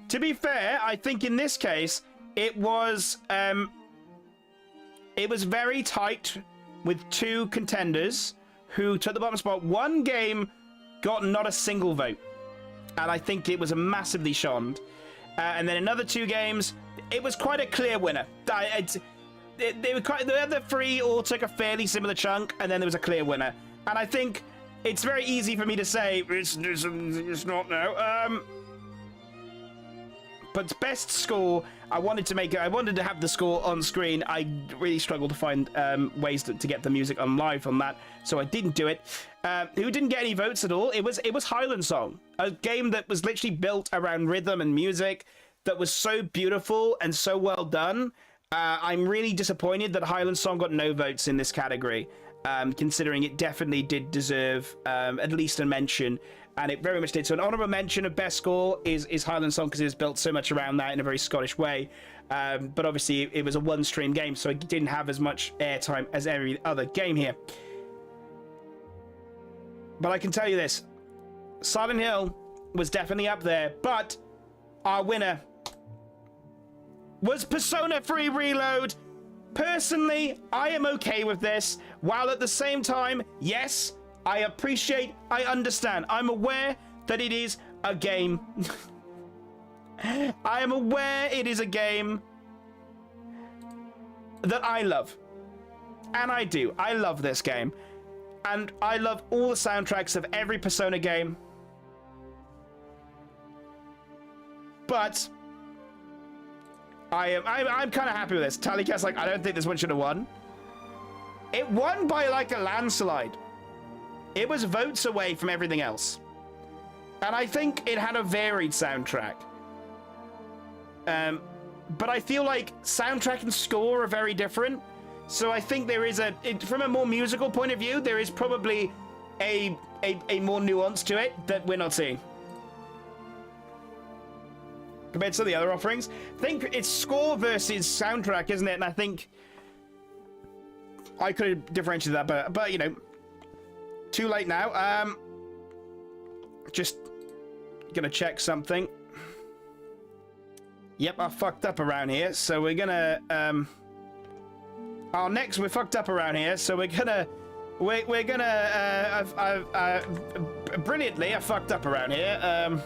[SPEAKER 1] To be fair, I think in this case it was very tight with two contenders who took the bottom spot. One game got not a single vote, and I think it was a massively shond. And then another two games, it was quite a clear winner. The other three all took a fairly similar chunk, and then there was a clear winner. And I think it's very easy for me to say it's not now. But best score, I wanted to have the score on screen. I really struggled to find ways to get the music on live on that, so I didn't do it. Who didn't get any votes at all? It was Highland Song, a game that was literally built around rhythm and music that was so beautiful and so well done. I'm really disappointed that Highland Song got no votes in this category. Considering it definitely did deserve at least a mention, and it very much did. So an honourable mention of best score is Highland Song, because it was built so much around that in a very Scottish way. But obviously it was a one-stream game, so it didn't have as much airtime as every other game here. But I can tell you this, Silent Hill was definitely up there, but our winner was Persona 3 Reload. Personally, I am okay with this, while at the same time, yes, I appreciate, I understand. I'm aware that it is a game. I am aware it is a game that I love. And I do. I love this game. And I love all the soundtracks of every Persona game. But I'm kind of happy with this. Tallycast, like, I don't think this one should have won. It won by like a landslide. It was votes away from everything else. And I think it had a varied soundtrack. But I feel like soundtrack and score are very different. So I think there is from a more musical point of view, there is probably a more nuance to it that we're not seeing compared to the other offerings. I think it's score versus soundtrack, isn't it? And I think I could have differentiated that, but you know, too late now. Just gonna check something. Yep, I fucked up around here, so we're gonna we're fucked up around here, so we're gonna brilliantly I fucked up around here.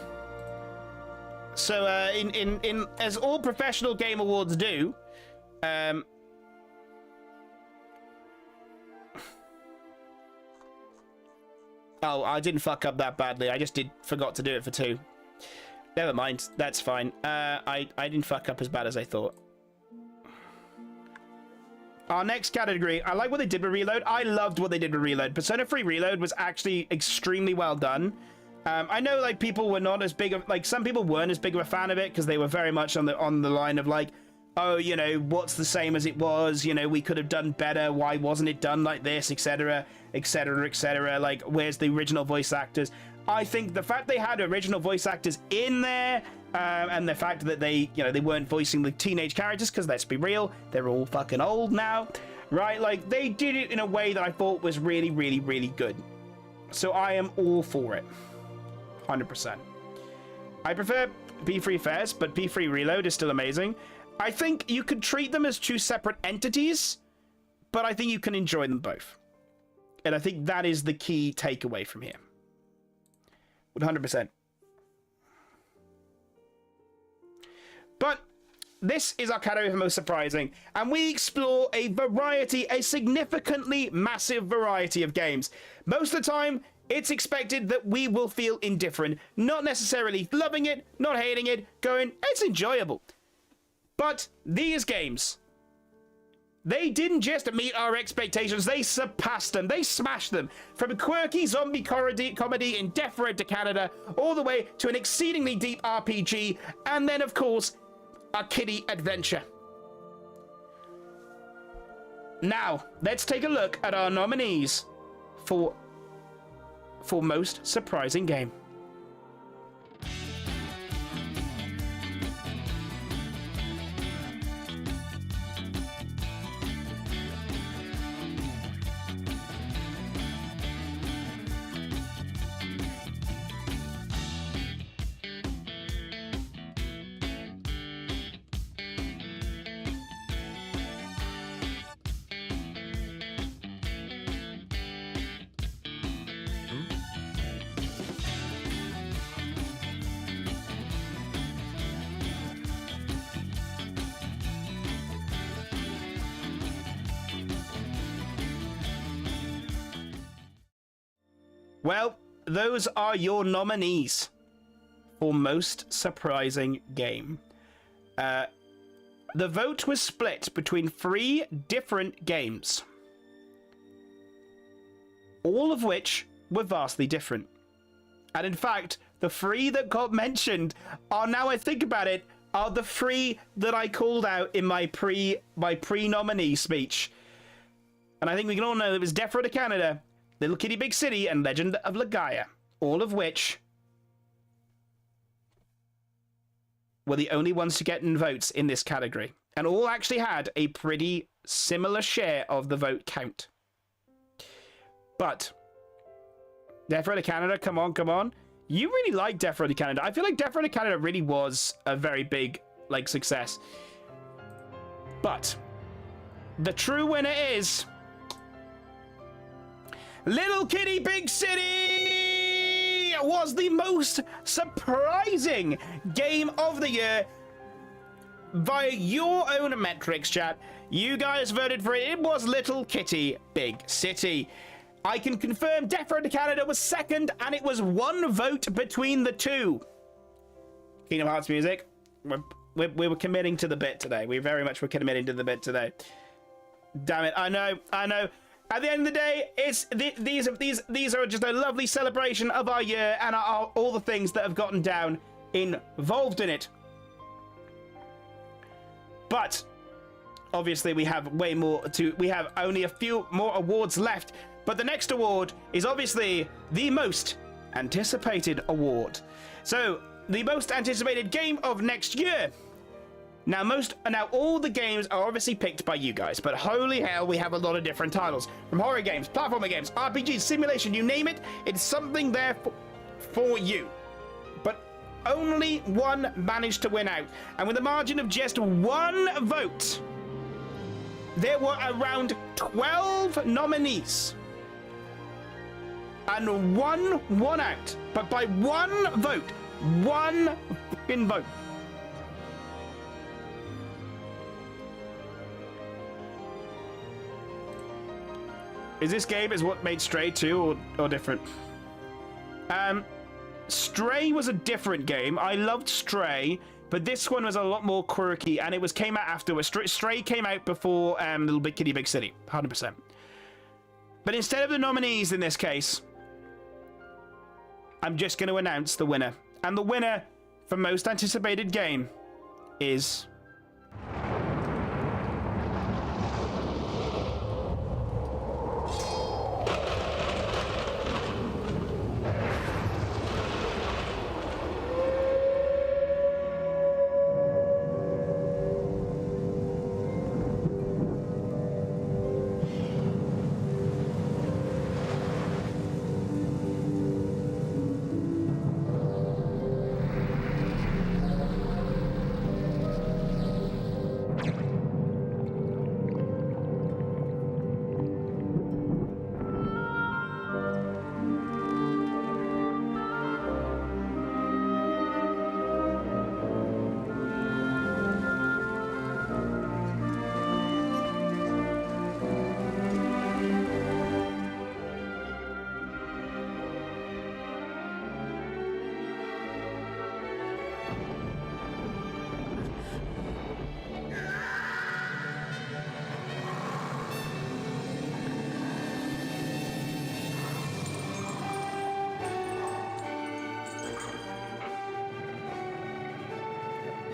[SPEAKER 1] So in as all professional game awards do, oh, I didn't fuck up that badly. I just forgot to do it for 2. Never mind, that's fine. I didn't fuck up as bad as I thought. Our next category, I like what they did with Reload. I loved what they did with Reload. Persona 3 Reload was actually extremely well done. I know, like, people were not as big of, like, some people weren't as big of a fan of it because they were very much on the line of, like, oh, you know, what's the same as it was? You know, we could have done better. Why wasn't it done like this, etc., etc., etc. Like, where's the original voice actors? I think the fact they had original voice actors in there, and the fact that they, they weren't voicing the teenage characters, because let's be real, they're all fucking old now, right? Like, they did it in a way that I thought was really, really, really good. So I am all for it. 100%. I prefer P3 Fairs, but P3 Reload is still amazing. I think you could treat them as two separate entities, but I think you can enjoy them both. And I think that is the key takeaway from here. 100%. But this is our category for most surprising, and we explore a significantly massive variety of games. Most of the time, it's expected that we will feel indifferent, not necessarily loving it, not hating it, going, it's enjoyable. But these games, they didn't just meet our expectations, they surpassed them, they smashed them. From a quirky zombie comedy in Death Road to Canada, all the way to an exceedingly deep RPG, and then, of course, a kiddie adventure. Now, let's take a look at our nominees for most surprising game. Well, those are your nominees for most surprising game. The vote was split between 3 different games, all of which were vastly different. And in fact, the 3 that got mentioned are, now I think about it, are the 3 that I called out in my pre-nominee speech. And I think we can all know it was Death Road to Canada, Little Kitty Big City, and Legend of Legaia, all of which were the only ones to get in votes in this category, and all actually had a pretty similar share of the vote count. But Death Road to Canada, come on, come on. You really like Death Road to Canada. I feel like Death Road to Canada really was a very big, success. But the true winner is Little Kitty Big City was the most surprising game of the year via your own metrics, chat. You guys voted for it. It was Little Kitty Big City. I can confirm Death Road to Canada was second, and it was 1 vote between the 2. Kingdom Hearts music. We were committing to the bit today. We very much were committing to the bit today. Damn it! I know. At the end of the day, these are just a lovely celebration of our year and all the things that have gotten down involved in it. But obviously, we have way more to. We have only a few more awards left. But the next award is obviously the most anticipated award. So the most anticipated game of next year. Now all the games are obviously picked by you guys, but holy hell, we have a lot of different titles. From horror games, platformer games, RPGs, simulation, you name it, it's something there for you. But only 1 managed to win out. And with a margin of just 1 vote, there were around 12 nominees. And 1 won out. But by 1 vote. 1 fucking vote. Is this game what made Stray 2 or different? Stray was a different game. I loved Stray, but this one was a lot more quirky, and it came out afterwards. Stray came out before Little Big Kitty Big City, 100%. But instead of the nominees in this case, I'm just going to announce the winner. And the winner for most anticipated game is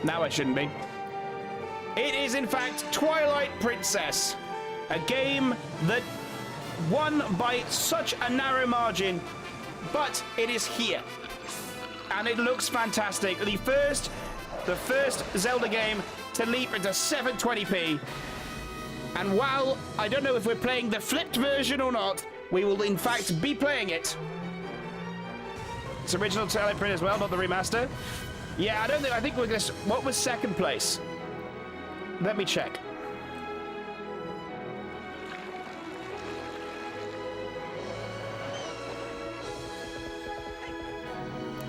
[SPEAKER 1] Now I shouldn't be. It is, in fact, Twilight Princess. A game that won by such a narrow margin, but it is here. And it looks fantastic. The first Zelda game to leap into 720p. And while I don't know if we're playing the flipped version or not, we will in fact be playing it. It's original Twilight print as well, not the remaster. Yeah, I think we're gonna... What was second place? Let me check.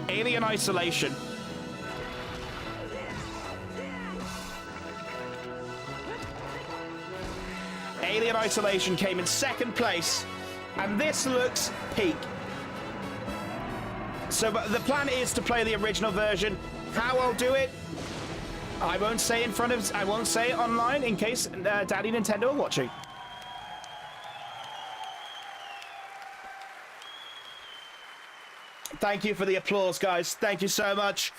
[SPEAKER 1] Alien Isolation. Alien Isolation came in second place, and this looks peak. So the plan is to play the original version. How I'll do it, I won't say I won't say it online in case Daddy Nintendo are watching. Thank you for the applause, guys. Thank you so much.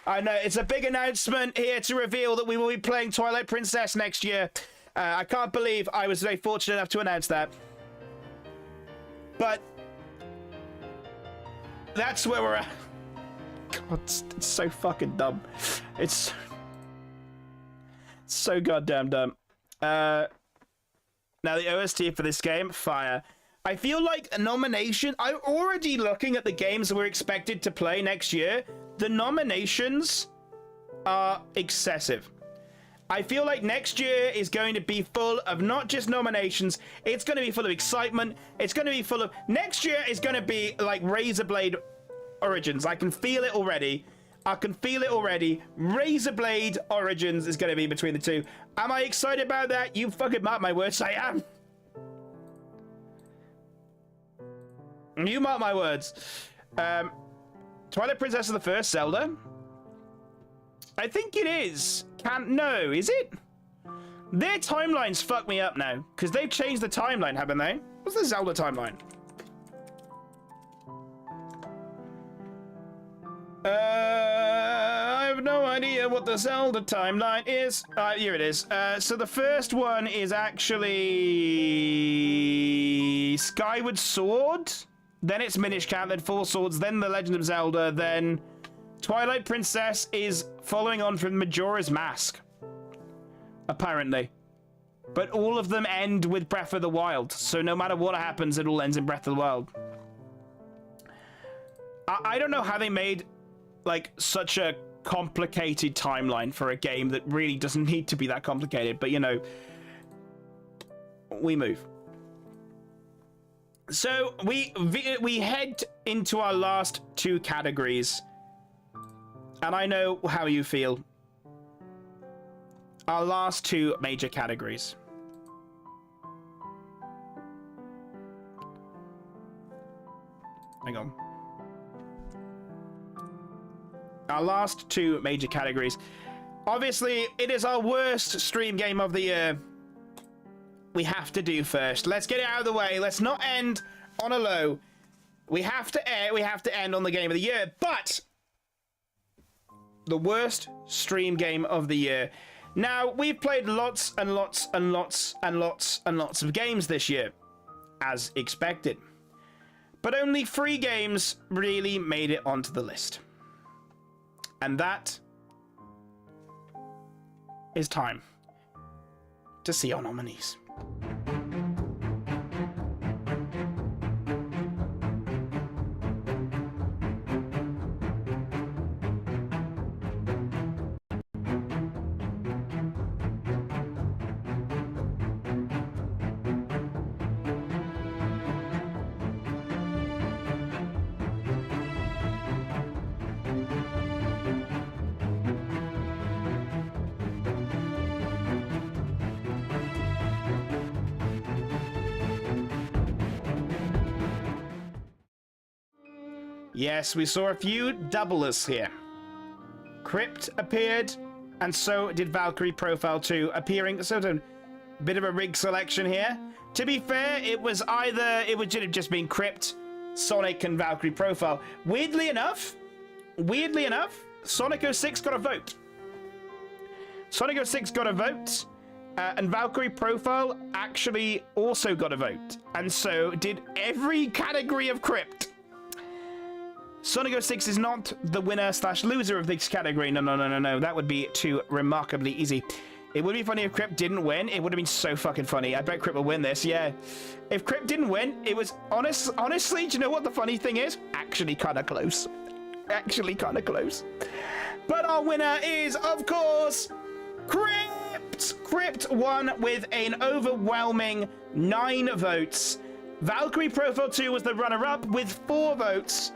[SPEAKER 1] I know it's a big announcement here to reveal that we will be playing Twilight Princess next year. I can't believe I was very fortunate enough to announce that. But that's where we're at. God, it's so fucking dumb. It's so goddamn dumb. Now the OST for this game, fire. I feel like a nomination... I'm already looking at the games that we're expected to play next year. The nominations are excessive. I feel like next year is going to be full of not just nominations, it's going to be full of excitement. It's going to be full of... Next year is going to be like Razorblade Origins. I can feel it already. I can feel it already. Razorblade Origins is going to be between the two. Am I excited about that? You fucking mark my words, I am. You mark my words. Twilight Princess is the first Zelda. I think it is. No, is it? Their timelines fuck me up now, because they've changed the timeline, haven't they? What's the Zelda timeline? I have no idea what the Zelda timeline is. Here it is. So the first one is actually Skyward Sword. Then it's Minish Cap, then Four Swords, then The Legend of Zelda, then Twilight Princess is following on from Majora's Mask. Apparently. But all of them end with Breath of the Wild, so no matter what happens, it all ends in Breath of the Wild. I don't know how they made, like, such a complicated timeline for a game that really doesn't need to be that complicated, but, you know, we move. So we head into our last two categories, and I know how you feel. Our last two major categories. Hang on. Our last two major categories. Obviously, it is our worst stream game of the year. We have to do first. Let's get it out of the way. Let's not end on a low. We have to end on the game of the year. But the worst stream game of the year. Now, we've played lots and lots and lots and lots and lots of games this year, as expected. But only 3 games really made it onto the list. And that is time to see our nominees. Yes, we saw a few doublers here. Crypt appeared, and so did Valkyrie Profile 2, appearing sort of bit of a rig selection here. To be fair, it would have just been Crypt, Sonic, and Valkyrie Profile. Weirdly enough, Sonic 06 got a vote. Sonic 06 got a vote, and Valkyrie Profile actually also got a vote, and so did every category of Crypt. Sonic 06 is not the winner / loser of this category. No. That would be too remarkably easy. It would be funny if Crypt didn't win. It would have been so fucking funny. I bet Crypt will win this, yeah. If Crypt didn't win, it was honestly, do you know what the funny thing is? Actually kind of close. Actually kind of close. But our winner is, of course, Crypt! Crypt won with an overwhelming 9 votes. Valkyrie Profile 2 was the runner-up with 4 votes.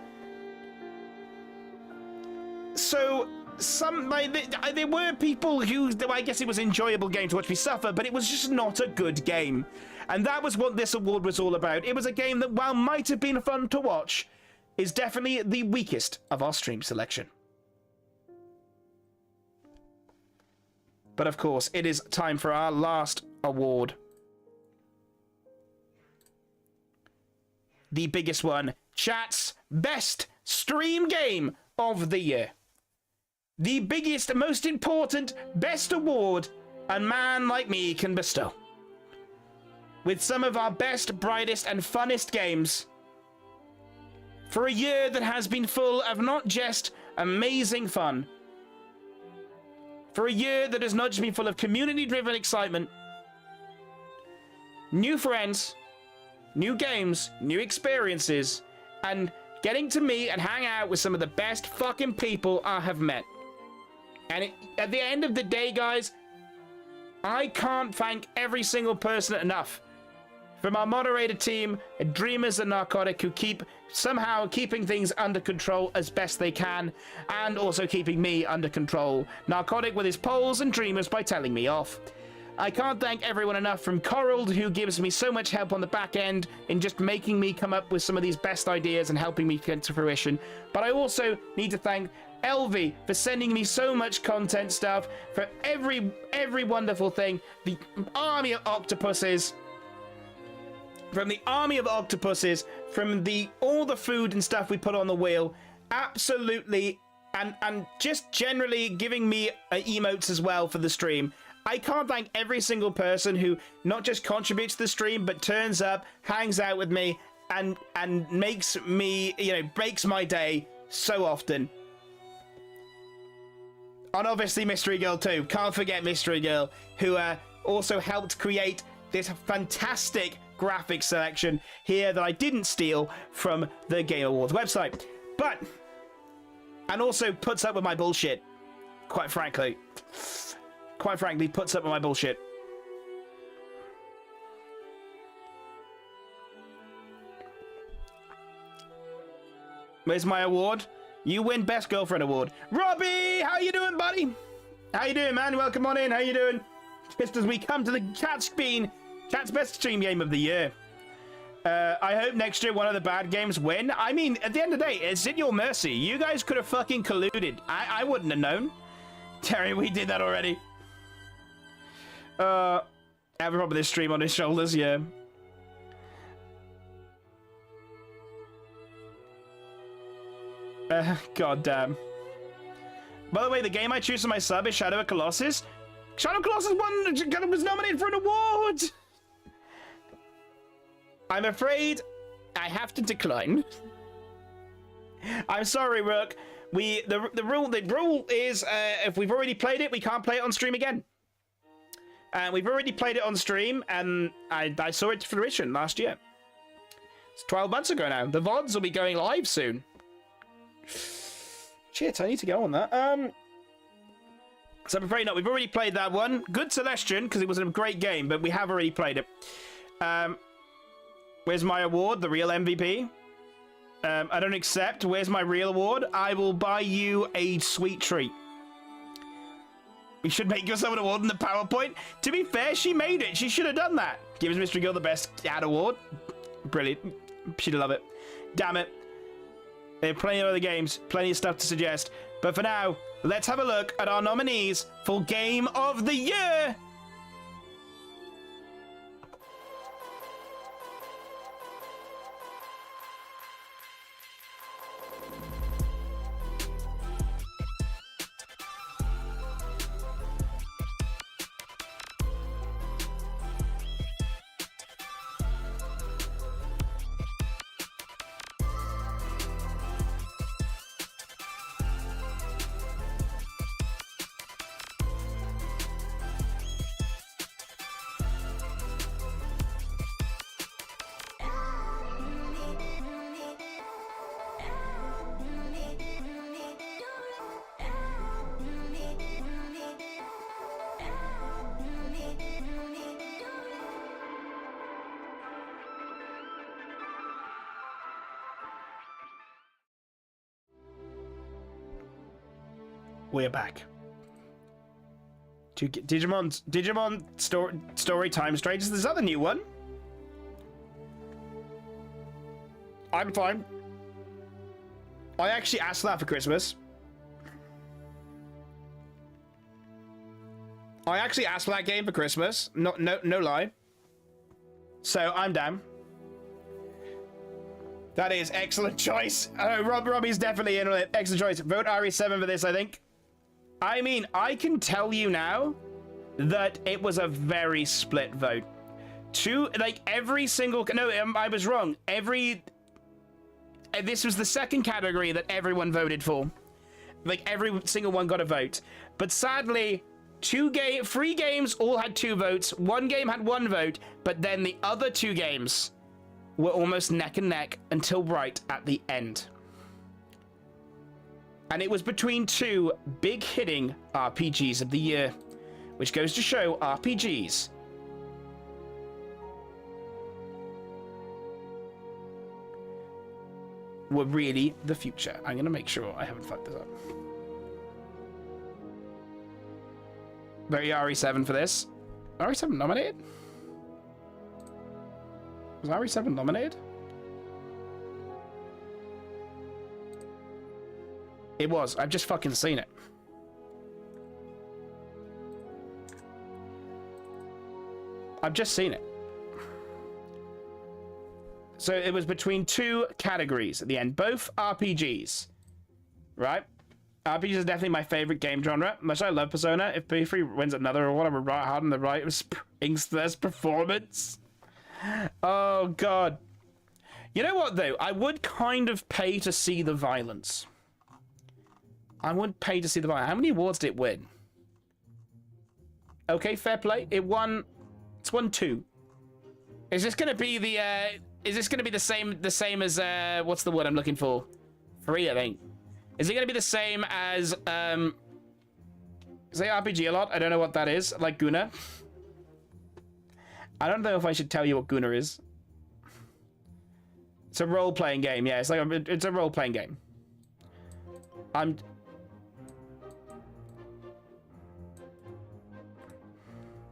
[SPEAKER 1] So, there were people who, I guess it was an enjoyable game to watch me suffer, but it was just not a good game. And that was what this award was all about. It was a game that, while might have been fun to watch, is definitely the weakest of our stream selection. But of course, it is time for our last award. The biggest one, chat's best stream game of the year. The biggest, most important, best award a man like me can bestow. With some of our best, brightest, and funnest games. For a year that has been full of not just amazing fun. For a year that has not just been full of community-driven excitement. New friends, new games, new experiences, and getting to meet and hang out with some of the best fucking people I have met. And at the end of the day, guys, I can't thank every single person enough. From our moderator team, Dreamers and Narcotic, who keep somehow keeping things under control as best they can, and also keeping me under control. Narcotic with his polls, and Dreamers by telling me off. I can't thank everyone enough, from Coral, who gives me so much help on the back end in just making me come up with some of these best ideas and helping me get to fruition. But I also need to thank Elvie for sending me so much content stuff, for every wonderful thing. The army of octopuses. From the army of octopuses, from all the food and stuff we put on the wheel, absolutely, and just generally giving me emotes as well for the stream. I can't thank every single person who not just contributes to the stream, but turns up, hangs out with me, and makes me, breaks my day so often. And obviously Mystery Girl too. Can't forget Mystery Girl, who also helped create this fantastic graphic selection here that I didn't steal from the Game Awards website. And also puts up with my bullshit, quite frankly. Quite frankly, puts up with my bullshit. Where's my award? You win Best Girlfriend Award. Robbie, how you doing, buddy? How you doing, man? Welcome on in. How you doing? Just as we come to the Cat's best stream game of the year. I hope next year one of the bad games win. I mean, at the end of the day, it's at your mercy. You guys could have fucking colluded. I wouldn't have known. Terry, we did that already. Have a problem with this stream on his shoulders, yeah. God damn. By the way, the game I choose for my sub is Shadow of Colossus. Shadow of Colossus was nominated for an award! I'm afraid I have to decline. I'm sorry, Rook. The rule is if we've already played it, we can't play it on stream again. And we've already played it on stream, and I saw it to fruition last year. It's 12 months ago now. The VODs will be going live soon. Shit, I need to go on that. So I'm afraid not. We've already played that one. Good Celestian, because it was a great game, but we have already played it. Where's my award? The real MVP? I don't accept. Where's my real award? I will buy you a sweet treat. You should make yourself an award in the PowerPoint. To be fair, she made it. She should have done that. Gives Mystery Girl the best ad award. Brilliant. She'd love it. Damn it. There are plenty of other games, plenty of stuff to suggest. But for now, let's have a look at our nominees for Game of the Year. we're back. Digimon Story Time Strange. Is that the new one? I'm fine. I actually asked for that for Christmas. I actually asked for that game for Christmas. No lie. So I'm down. That is excellent choice. Robbie's definitely in on it. Excellent choice. Vote RE7 for this, I think. I mean, I can tell you now that it was a very split vote. Every single... No, I was wrong. This was the second category that everyone voted for. Like, every single one got a vote. But sadly, 3 games all had 2 votes. 1 game had 1 vote. But then the other 2 games were almost neck and neck until right at the end. And it was between 2 big hitting RPGs of the year, which goes to show RPGs were really the future. I'm gonna make sure I haven't fucked this up. Very RE7 for this. RE7 nominated? Was RE7 nominated? It was. I've just fucking seen it. I've just seen it. So it was between 2 categories at the end. Both RPGs. Right? RPGs is definitely my favorite game genre. Much I love Persona. If P3 wins another award, I'm right hard on the right. It was Inkster's performance. Oh, God. You know what, though? I would kind of pay to see the violence. I would pay to see the violence. How many awards did it win? Okay, fair play. It's won 2. Is this gonna be the is this gonna be the same as what's the word I'm looking for? 3, I think. Is it gonna be the same as say RPG a lot? I don't know what that is. Like Guna. I don't know if I should tell you what Guna is. It's a role-playing game. Yeah, it's a role-playing game.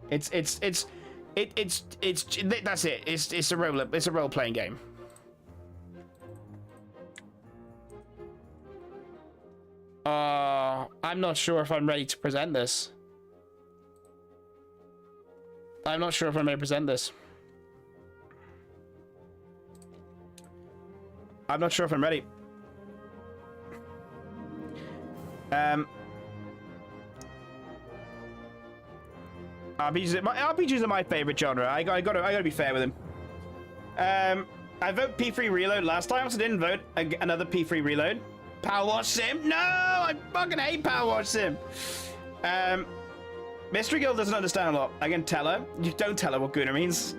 [SPEAKER 1] It's that's it. It's a role-playing game. I'm not sure if I'm ready to present this. I'm not sure if I'm ready to present this. I'm not sure if I'm ready. RPGs are my favorite genre. I gotta be fair with him. I vote P3 Reload last time, so I didn't vote another P3 Reload. Power Wash Sim? No! I fucking hate Power Wash Sim! Mystery Girl doesn't understand a lot. I can tell her. You don't tell her what Guna means.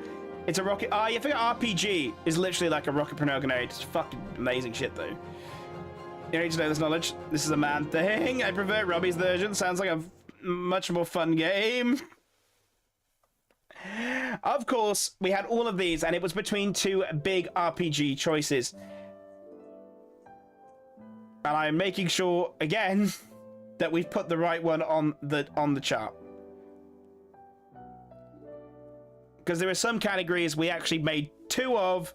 [SPEAKER 1] It's a rocket... you figure RPG is literally like a rocketpreneur grenade. It's fucking amazing shit, though. You need to know this knowledge. This is a man thing. I prefer Robbie's version. Sounds like a much more fun game. Of course, we had all of these, and it was between 2 big RPG choices. And I'm making sure, again, that we've put the right one on the chart. Because there are some categories we actually made 2 of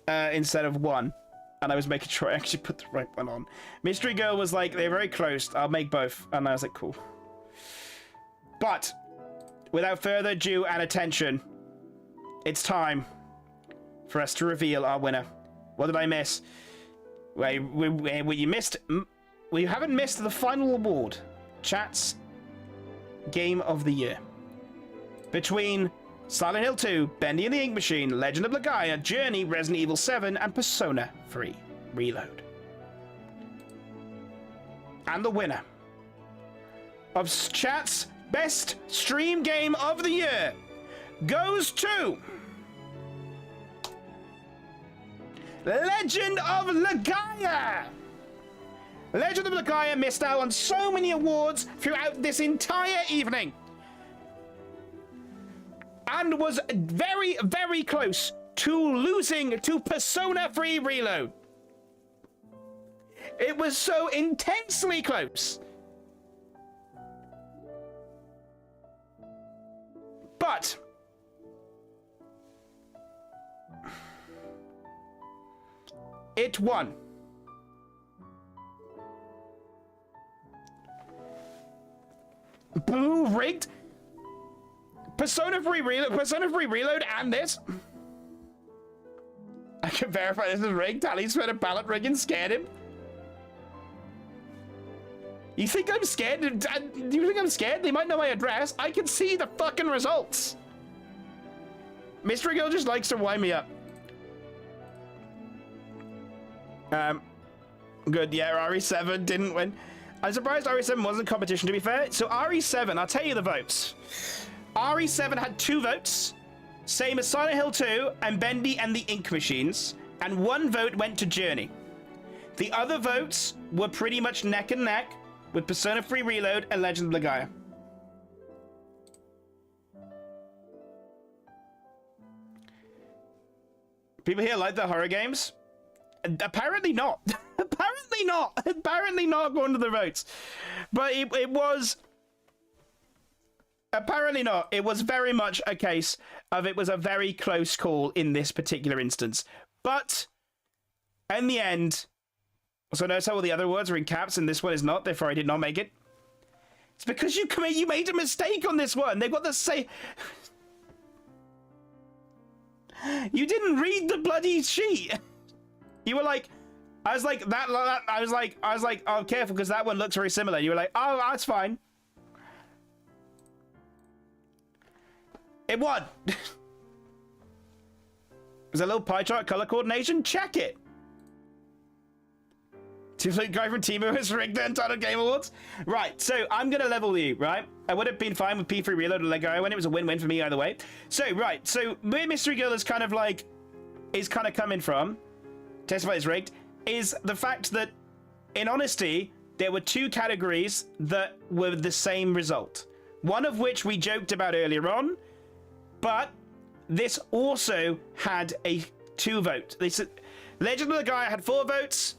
[SPEAKER 1] instead of 1. And I was making sure I actually put the right one on. Mystery Girl was like, they're very close. I'll make both. And I was like, cool. But without further ado and attention, it's time for us to reveal our winner. What did I miss? You missed... Well, you haven't missed the final award. Chat's Game of the Year. Between Silent Hill 2, Bendy and the Ink Machine, Legend of Legaia, Journey, Resident Evil 7, and Persona 3 Reload. And the winner of Chat's Best Stream Game of the Year goes to... Legend of Legaia! Legend of Legaia missed out on so many awards throughout this entire evening. And was very, very close to losing to Persona 3 Reload. It was so intensely close But it won. Boo, rigged. Persona 3 Reload and this. I can verify this is rigged. Talisman and ballot rigging scared him. You think I'm scared? Do you think I'm scared? They might know my address. I can see the fucking results. Mystery Girl just likes to wind me up. Good, yeah, RE7 didn't win. I'm surprised RE7 wasn't competition, to be fair. So RE7, I'll tell you the votes. RE7 had 2 votes, same as Silent Hill 2 and Bendy and the Ink Machines, and 1 vote went to Journey. The other votes were pretty much neck and neck with Persona 3 Reload and Legend of Legaia. People here like the horror games? Apparently not. Apparently not. Apparently not according to the votes. But it was... Apparently not. It was very much a case of it was a very close call in this particular instance. But in the end... So notice how all the other words are in caps and this one is not, therefore I did not make it. It's because you made a mistake on this one. They've got the same... You didn't read the bloody sheet. You were like... I was like, oh, careful, because that one looks very similar. You were like, oh, that's fine. It won. There's a little pie chart, color coordination. Check it. Two-flute guy from Timo has rigged the Untitled Game Awards. Right, so I'm going to level you, right? I would have been fine with P3 Reload and Legaia when it was a win-win for me either way. So, right, so where Mystery Girl is kind of like, is kind of coming from, Testify is rigged, is the fact that, in honesty, there were 2 categories that were the same result. One of which we joked about earlier on, but this also had a 2 vote. Legend of Legaia had 4 votes,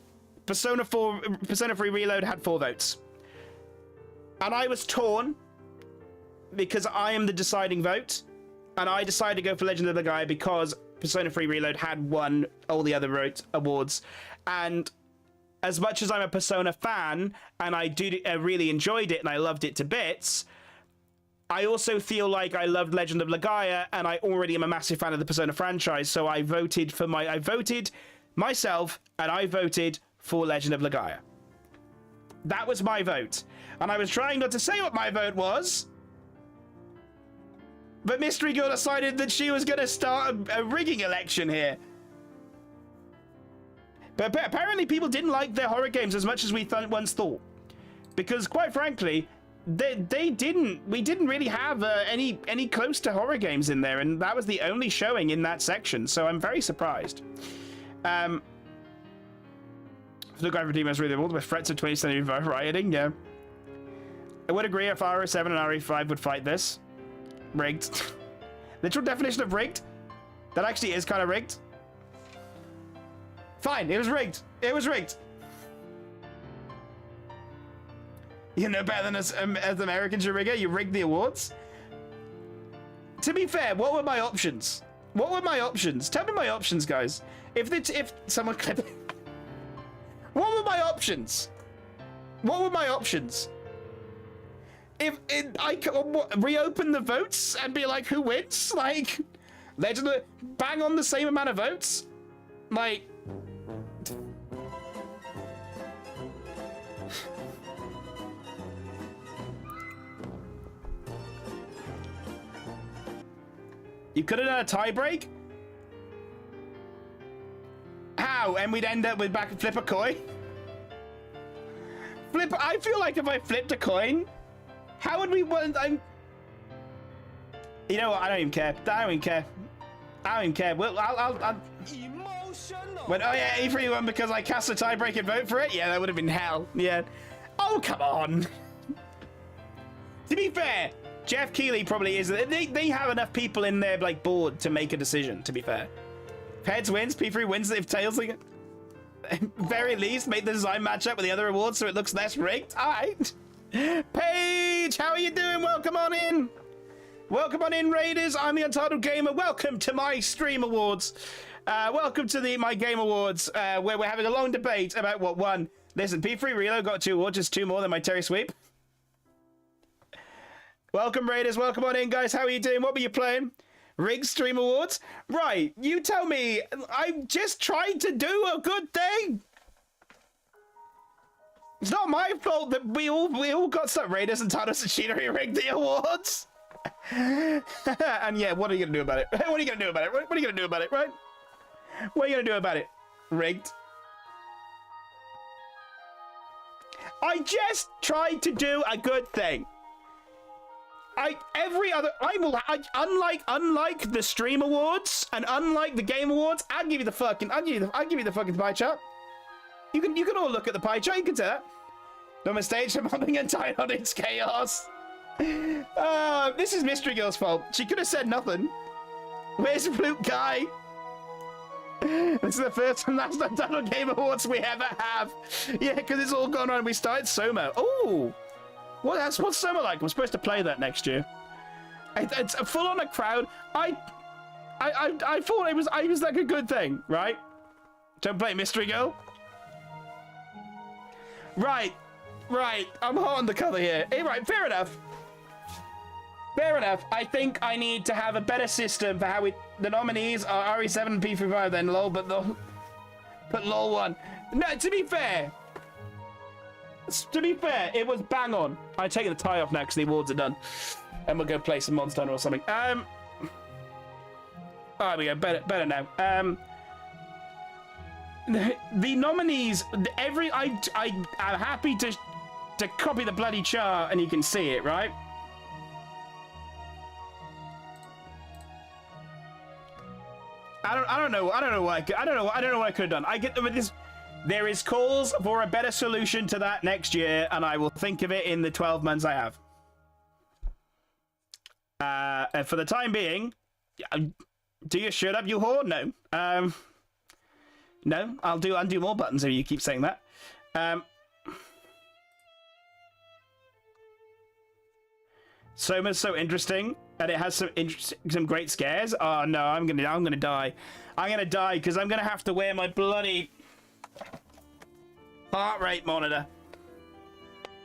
[SPEAKER 1] Persona 3 Reload had 4 votes. And I was torn because I am the deciding vote, and I decided to go for Legend of Legaia because Persona 3 Reload had won all the other awards. And as much as I'm a Persona fan, and I really enjoyed it and I loved it to bits, I also feel like I loved Legend of Legaia, and I already am a massive fan of the Persona franchise, so I voted myself, and I voted for Legend of Legaia. That was my vote. And I was trying not to say what my vote was, but Mystery Girl decided that she was going to start a rigging election here. But apparently people didn't like their horror games as much as we once thought. Because quite frankly, we didn't really have any close to horror games in there, and that was the only showing in that section, so I'm very surprised. The guy for Team has really all the threats of 20th century rioting, yeah. I would agree if RE7 and RE5 would fight this. Rigged. Literal definition of rigged? That actually is kind of rigged. Fine, it was rigged. It was rigged. You know better than as Americans, you rigger. You rigged the awards. To be fair, what were my options? What were my options? Tell me my options, guys. If someone clip it. What were my options? What were my options? If I could reopen the votes and be like, who wins? Like, Legend of bang on the same amount of votes? Like, you could have done a tie break? How? And we'd end up with back and flip a coin? I feel like if I flipped a coin, how would we want? You know what? I don't even care. I don't even care. I don't even care. Well, I'll emotional. When, oh yeah, E3 won because I cast a tiebreak and vote for it. Yeah, that would have been hell. Yeah. Oh come on. To be fair, Jeff Keighley probably is. They have enough people in their like board to make a decision. To be fair, if heads wins, P3 wins. If tails, like, very least make the design match up with the other awards so it looks less rigged. All right. Paige, how are you doing? Welcome on in. Welcome on in, Raiders. I'm the Untitled Gamer. Welcome to my stream awards. Welcome to my game awards, where we're having a long debate about what won. Listen, P3 Reload got 2 awards, just 2 more than my Terry Sweep. Welcome, Raiders. Welcome on in, guys. How are you doing? What were you playing? Rig Stream Awards? Right, you tell me. I'm just trying to do a good thing. It's not my fault that we all got stuck. Raiders and Thanos Machinery rigged the awards. And yeah, what are you gonna do about it? What are you gonna do about it? What are you gonna do about it, right? What are you gonna do about it? Rigged. I just tried to do a good thing. Unlike the stream awards and unlike the game awards, I'll give you the fucking pie chart. You can all look at the pie chart. You can say that. No mistake from having Untitled. It's chaos. This is Mystery Girl's fault. She could have said nothing. Where's Flute Guy? This is the first and last Untitled Game Awards we ever have. Yeah, because it's all gone on. We started Soma. Oh, what's Soma like? I'm supposed to play that next year. It's a full on a crowd. I thought it was like a good thing, right? Don't play Mystery Girl. Right. I'm hot on the color here. Hey, right, fair enough. Fair enough. I think I need to have a better system for how the nominees are RE7 and P35 then LOL, but LOL 1. No, to be fair, it was bang on. I'm taking the tie off now because the awards are done. And we'll go play some Monster Hunter or something. Alright, we go. Better now. The nominees, I'm happy to copy the bloody chart and you can see it, right? I don't know what I could have done. I get this. There is calls for a better solution to that next year, and I will think of it in the 12 months I have. And for the time being, do you shut up, you whore? No. No, I'll undo more buttons if you keep saying that. Soma's so interesting, and it has some great scares. Oh no, I'm gonna die. I'm gonna die because I'm gonna have to wear my bloody heart rate monitor.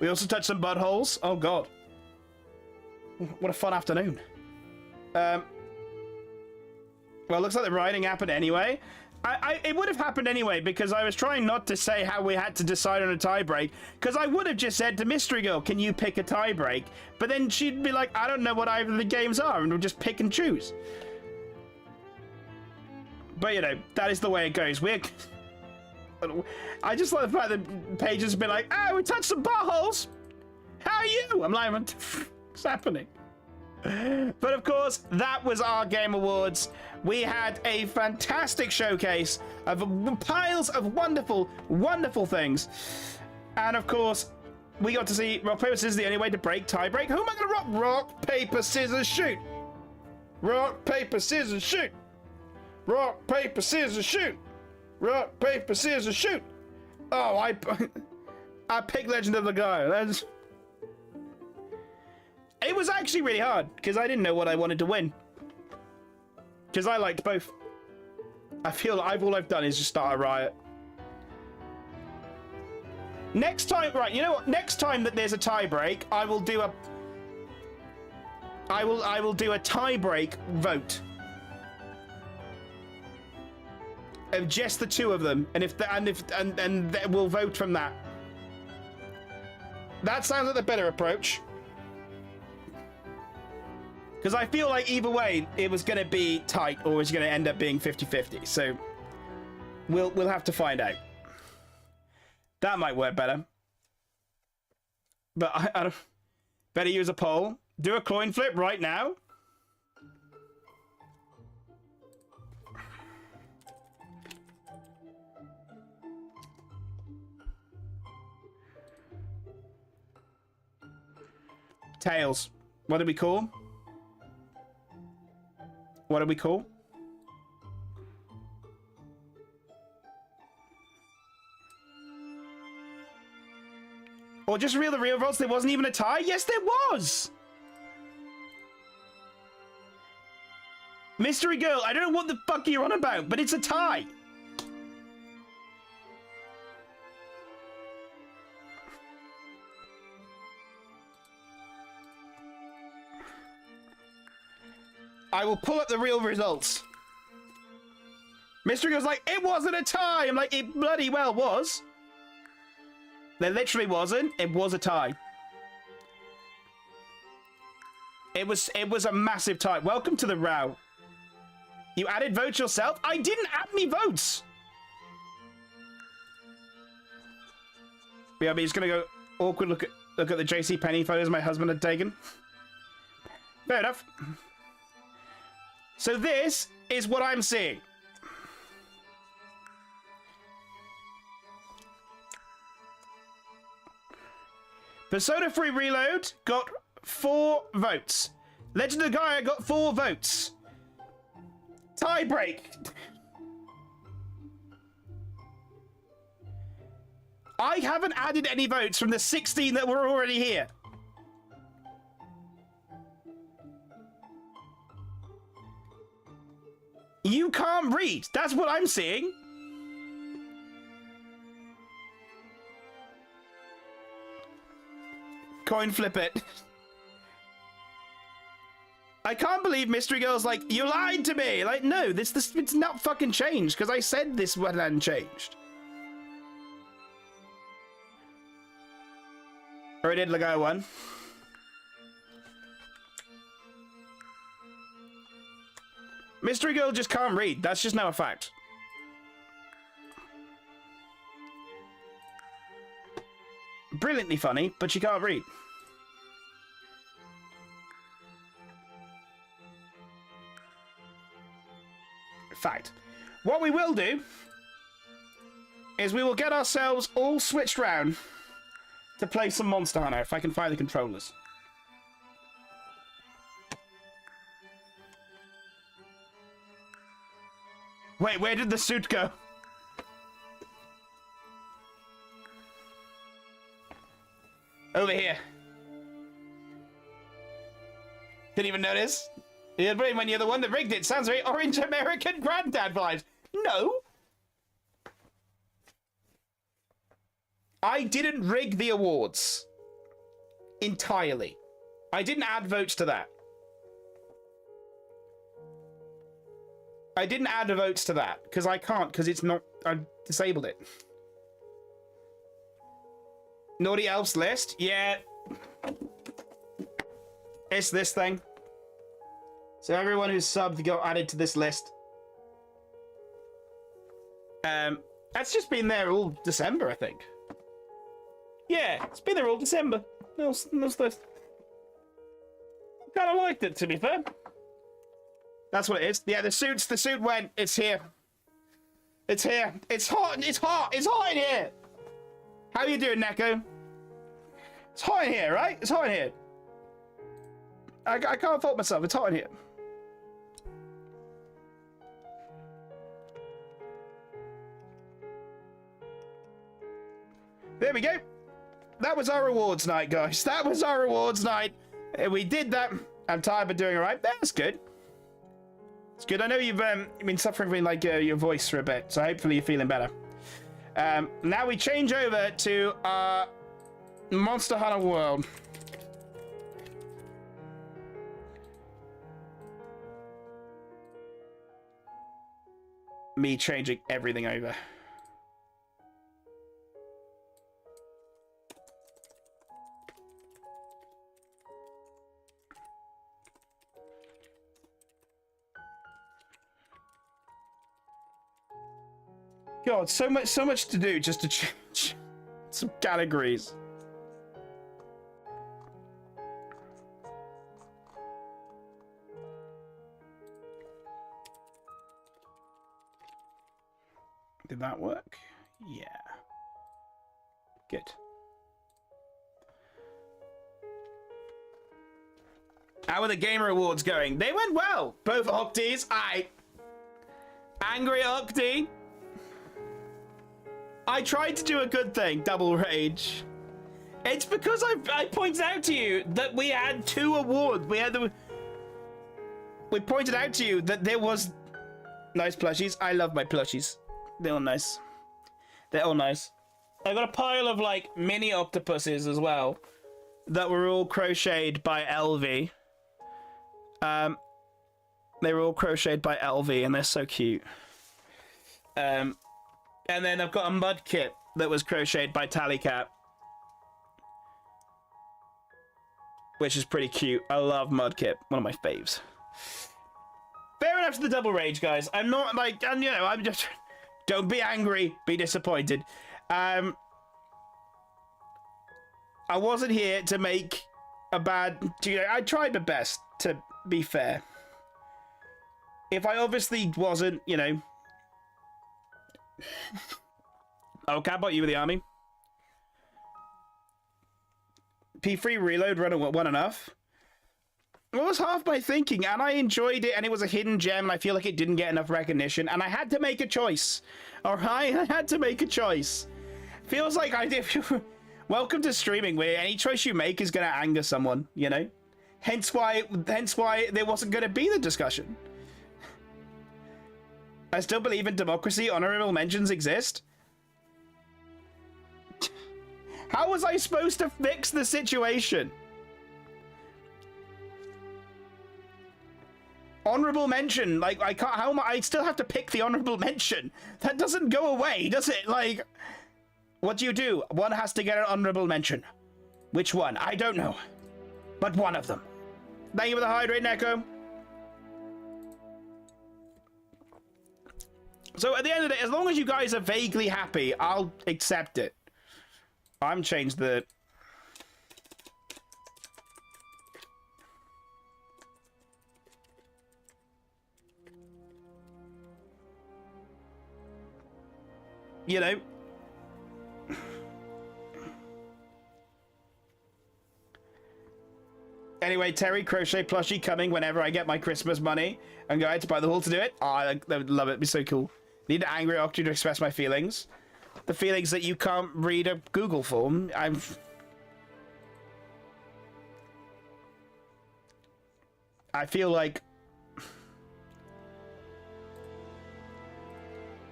[SPEAKER 1] We also touched some buttholes. Oh god, what a fun afternoon. Well, it looks like the writing happened anyway. It would have happened anyway because I was trying not to say how we had to decide on a tie break, because I would have just said to Mystery Girl, can you pick a tie break? But then she'd be like, I don't know what either of the games are, and we'll just pick and choose. But you know, that is the way it goes. I just like the fact that Paige has been like, oh, we touched some buttholes. How are you? I'm like, what's happening? But of course, that was our Game Awards. We had a fantastic showcase of piles of wonderful, wonderful things. And of course, we got to see rock, paper, scissors, the only way to break, tie break. Who am I going to rock? Rock, paper, scissors, shoot. Rock, paper, scissors, shoot. Rock, paper, scissors, shoot. Rock, paper, scissors, shoot. Oh, I picked Legend of the Guy. It was actually really hard because I didn't know what I wanted to win. Because I liked both. I feel like all I've done is just start a riot. Next time, right? You know what? Next time that there's a tie break, I will do a. I will do a tie break vote of just the two of them, and we'll vote from that. That sounds like the better approach. Because I feel like either way, it was going to be tight, or it's going to end up being 50-50. So we'll have to find out. That might work better. But I don't. Better use a poll. Do a coin flip right now. Tails. What did we call? What do we call? Or just reveal the real votes. There wasn't even a tie? Yes, there was! Mystery Girl, I don't know what the fuck you're on about, but it's a tie. I will pull up the real results. Mystery Girl's like, it wasn't a tie. I'm like, it bloody well was. There literally wasn't. It was a tie. It was a massive tie. Welcome to the row. You added votes yourself? I didn't add any votes. Yeah, but he's gonna go awkward look at the JC Penney photos my husband had taken. Fair enough. So this is what I'm seeing. Persona 3 Reload got 4 votes. Legend of Gaia got 4 votes. Tie break. I haven't added any votes from the 16 that were already here. You can't read. That's what I'm seeing. Coin flip it. I can't believe Mystery Girl's like, you lied to me. Like, no, it's not fucking changed because I said this one hadn't changed. Or I did Lego one. Mystery Girl just can't read. That's just now a fact. Brilliantly funny, but she can't read. Fact. What we will do is we will get ourselves all switched round to play some Monster Hunter, if I can find the controllers. Wait, where did the suit go? Over here. Didn't even notice. Yeah, but when you're the one that rigged it, sounds very Orange American Granddad vibes. No. I didn't rig the awards. Entirely. I didn't add votes to that. I didn't add the votes to that, because I can't, because it's not... I disabled it. Naughty Elves list? Yeah. It's this thing. So everyone who's subbed got added to this list. That's just been there all December, I think. Yeah, it's been there all December. No stuff. Kind of liked it, to be fair. That's what it is. Yeah, the suit went. It's here. It's here. It's hot. It's hot. It's hot in here. How you doing, Neko? It's hot in here, right? It's hot in here. I can't fault myself. It's hot in here. There we go. That was our rewards night, guys. That was our rewards night. We did that. I'm tired of doing all right. That's good. It's good. I know you've been suffering from like your voice for a bit, so hopefully you're feeling better. Now we change over to Monster Hunter World. Me changing everything over. God, so much to do just to change some categories. Did that work? Yeah. Good. How are the Gamer Awards going? They went well. Both Octies. Angry Octi. I tried to do a good thing, Double Rage. It's because I pointed out to you that we had 2 awards. We we pointed out to you that there was nice plushies. I love my plushies. They're all nice. They're all nice. I got a pile of like mini octopuses as well that were all crocheted by LV. They were all crocheted by LV and they're so cute. And then I've got a mud kit that was crocheted by Tallycat, which is pretty cute. I love Mudkip, one of my faves. Fair enough to the double rage, guys. I'm not like, and you know, I'm just, don't be angry, be disappointed. I wasn't here to make a bad, you know, I tried my best to be fair. If I obviously wasn't, you know. Oh, Cat bought you with the army. P3 reload run one enough. It was half my thinking, and I enjoyed it, and it was a hidden gem, and I feel like it didn't get enough recognition, and I had to make a choice. Alright, I had to make a choice. Feels like I did. Welcome to streaming, where any choice you make is gonna anger someone, you know? Hence why there wasn't gonna be the discussion. I still believe in democracy. Honorable mentions exist. How was I supposed to fix the situation? Honorable mention, like I can't. How am I still have to pick the honorable mention? That doesn't go away, does it? Like, what do? One has to get an honorable mention. Which one? I don't know, but one of them. Thank you for the hydrate, Neko. So at the end of the day, as long as you guys are vaguely happy, I'll accept it. I'm changed the... You know. Anyway, Terry crochet plushie coming whenever I get my Christmas money. I'm going to buy the hall to do it. Oh, I would love it. It'd be so cool. Need an angry octopus to express my feelings. The feelings that you can't read a Google form. I feel like...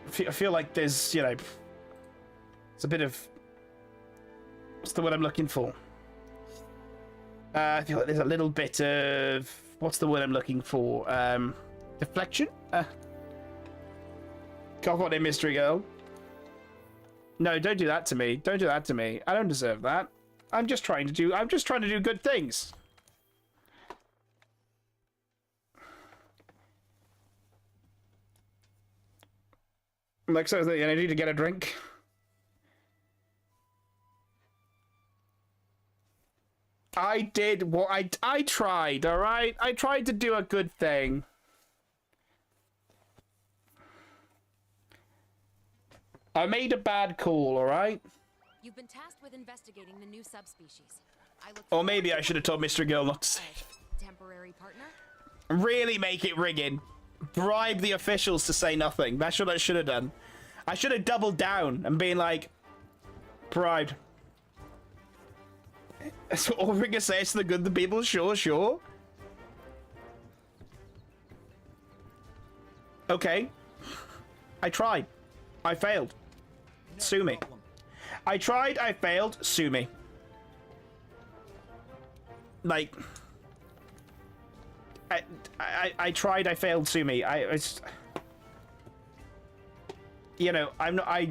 [SPEAKER 1] I feel like there's, you know... It's a bit of... What's the word I'm looking for? I feel like there's a little bit of... What's the word I'm looking for? Deflection? Cough on it, mystery girl. No, don't do that to me. Don't do that to me. I don't deserve that. I'm just trying to do good things. Like, so is the energy to get a drink? I did what I tried, alright? I tried to do a good thing. I made a bad call, alright?
[SPEAKER 2] You've been tasked with investigating the new subspecies.
[SPEAKER 1] Or maybe I should have told Mr. Girl not to say.
[SPEAKER 2] Temporary partner?
[SPEAKER 1] Really make it rigging. Bribe the officials to say nothing. That's what I should have done. I should have doubled down and been like, bribed. That's what all Rigger says to the good the people. Sure, sure. Okay. I tried. I failed. Sue me. I tried, I failed, sue me. Like... I tried, I failed, sue me. You know, I'm not...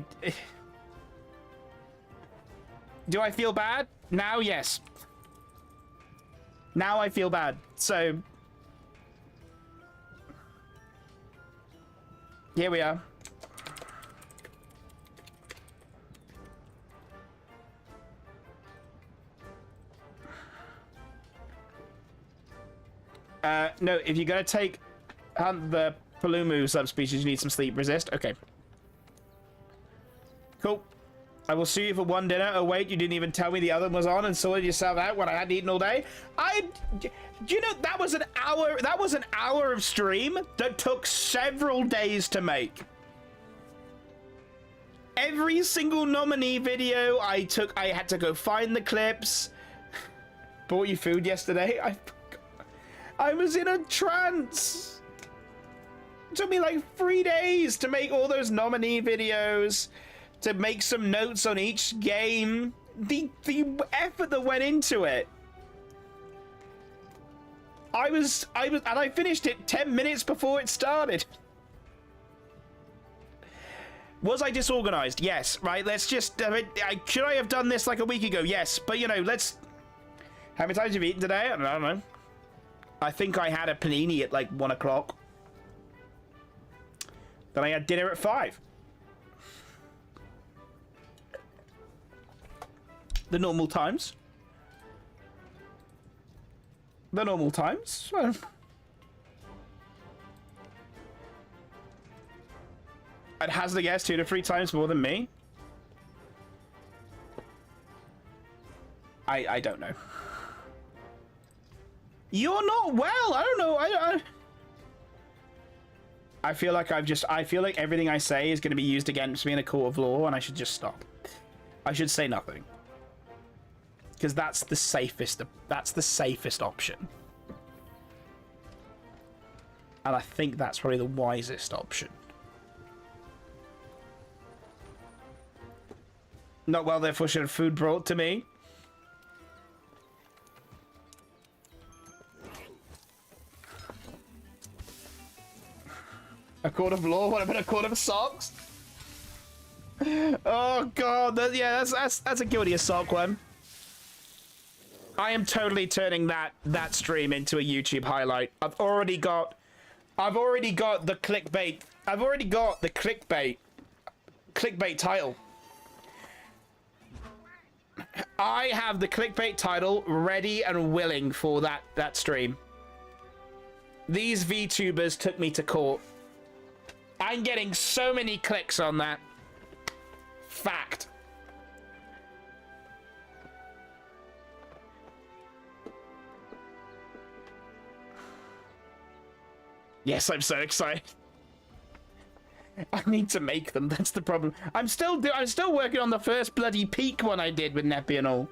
[SPEAKER 1] Do I feel bad? Now, yes. Now I feel bad. So... Here we are. No, if you're gonna take the Palumu subspecies, you need some sleep resist. Okay. Cool. I will sue you for one dinner. Oh wait, you didn't even tell me the other one was on and sorted yourself out when I hadn't eaten all day. Do you know that was an hour? That was an hour of stream that took several days to make. Every single nominee video I had to go find the clips. Bought you food yesterday. I was in a trance. It took me like 3 days to make all those nominee videos, to make some notes on each game. The effort that went into it. And I finished it 10 minutes before it started. Was I disorganized? Yes. Right, let's just... should I have done this like a week ago? Yes. But, you know, let's... How many times have you eaten today? I don't know. I think I had a panini at like 1 o'clock. Then I had dinner at 5. The normal times. The normal times. Well... I'd hazard a guess 2 to 3 times more than me. I don't know. You're not well. I don't know. I feel like I feel like everything I say is going to be used against me in a court of law, and I should just stop. I should say nothing. Because that's the safest option. And I think that's probably the wisest option. Not well, therefore should have food brought to me. A court of law? What about a court of socks? Oh god, that's a guilty as sock one. I am totally turning that stream into a YouTube highlight. I've already got the clickbait. I've already got the clickbait title. I have the clickbait title ready and willing for that stream. These VTubers took me to court. I'm getting so many clicks on that. Fact. Yes, I'm so excited. I need to make them. That's the problem. I'm still working on the first bloody peak one I did with Neppy and all.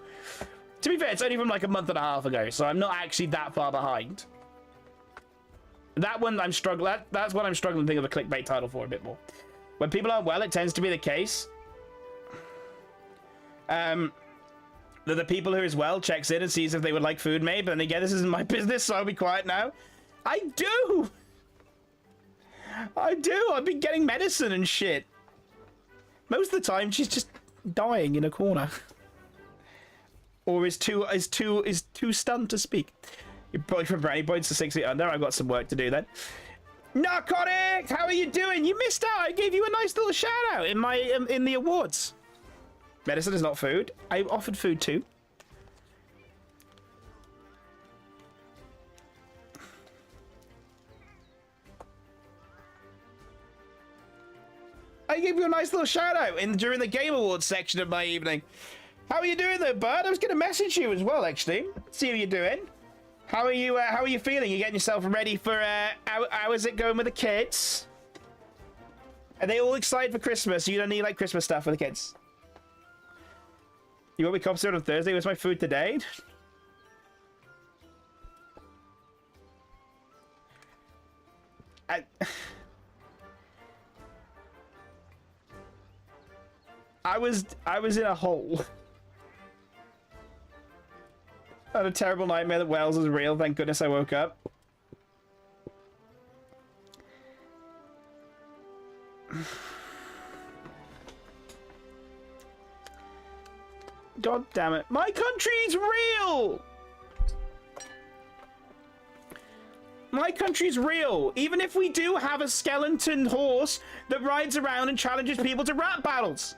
[SPEAKER 1] To be fair, it's only from like a month and a half ago, so I'm not actually that far behind. That one I'm struggling. That's what I'm struggling to think of a clickbait title for a bit more. When people aren't well, it tends to be the case. That the people who is well checks in and sees if they would like food made, but then again, this isn't my business, so I'll be quiet now. I do. I've been getting medicine and shit. Most of the time, she's just dying in a corner, or is too stunned to speak. You're probably from brownie points to 6 feet under. I've got some work to do then. Narcotics, how are you doing? You missed out. I gave you a nice little shout out in my in the awards. Medicine is not food. I offered food too. I gave you a nice little shout out during the Game Awards section of my evening. How are you doing there, bud? I was going to message you as well, actually. See how you're doing. How are you feeling? You getting yourself ready for how is it going with the kids? Are they all excited for Christmas? You don't need like Christmas stuff for the kids. You want me to on Thursday? What's my food today? I was in a hole. I had a terrible nightmare that Wales is real. Thank goodness I woke up. God damn it. My country's real! My country's real. Even if we do have a skeleton horse that rides around and challenges people to rap battles.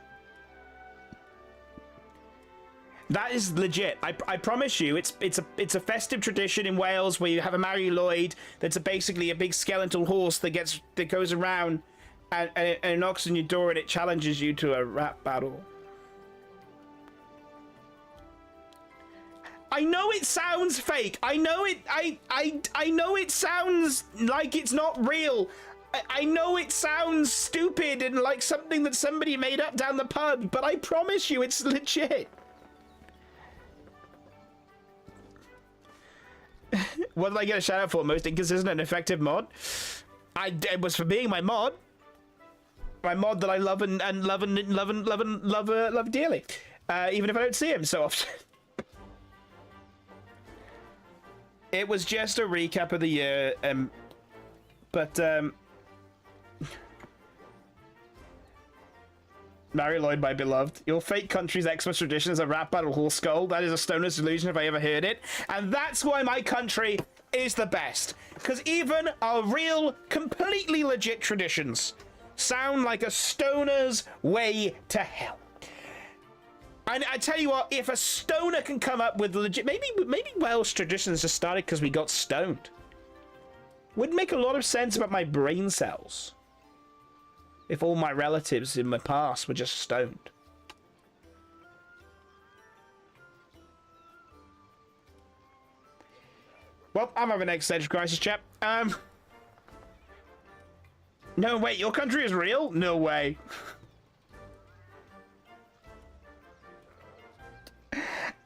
[SPEAKER 1] That is legit. I promise you, it's a festive tradition in Wales where you have a Mary Lloyd that's basically a big skeletal horse that goes around and it knocks on your door and it challenges you to a rap battle. I know it sounds fake. I know it. I know it sounds like it's not real. I know it sounds stupid and like something that somebody made up down the pub, but I promise you, it's legit. What did I get a shout out for? Most inconsistent and effective mod? It was for being my mod. My mod that I love and love dearly. Even if I don't see him so often. It was just a recap of the year, Mary Lloyd, my beloved. Your fake country's Xmas tradition is a rap battle horse skull. That is a stoner's delusion if I ever heard it. And that's why my country is the best. Because even our real, completely legit traditions sound like a stoner's way to hell. And I tell you what, if a stoner can come up with legit... Maybe Welsh traditions just started because we got stoned. Would make a lot of sense about my brain cells. If all my relatives in my past were just stoned. Well, I'm having an existential crisis, chap. No, wait, your country is real? No way.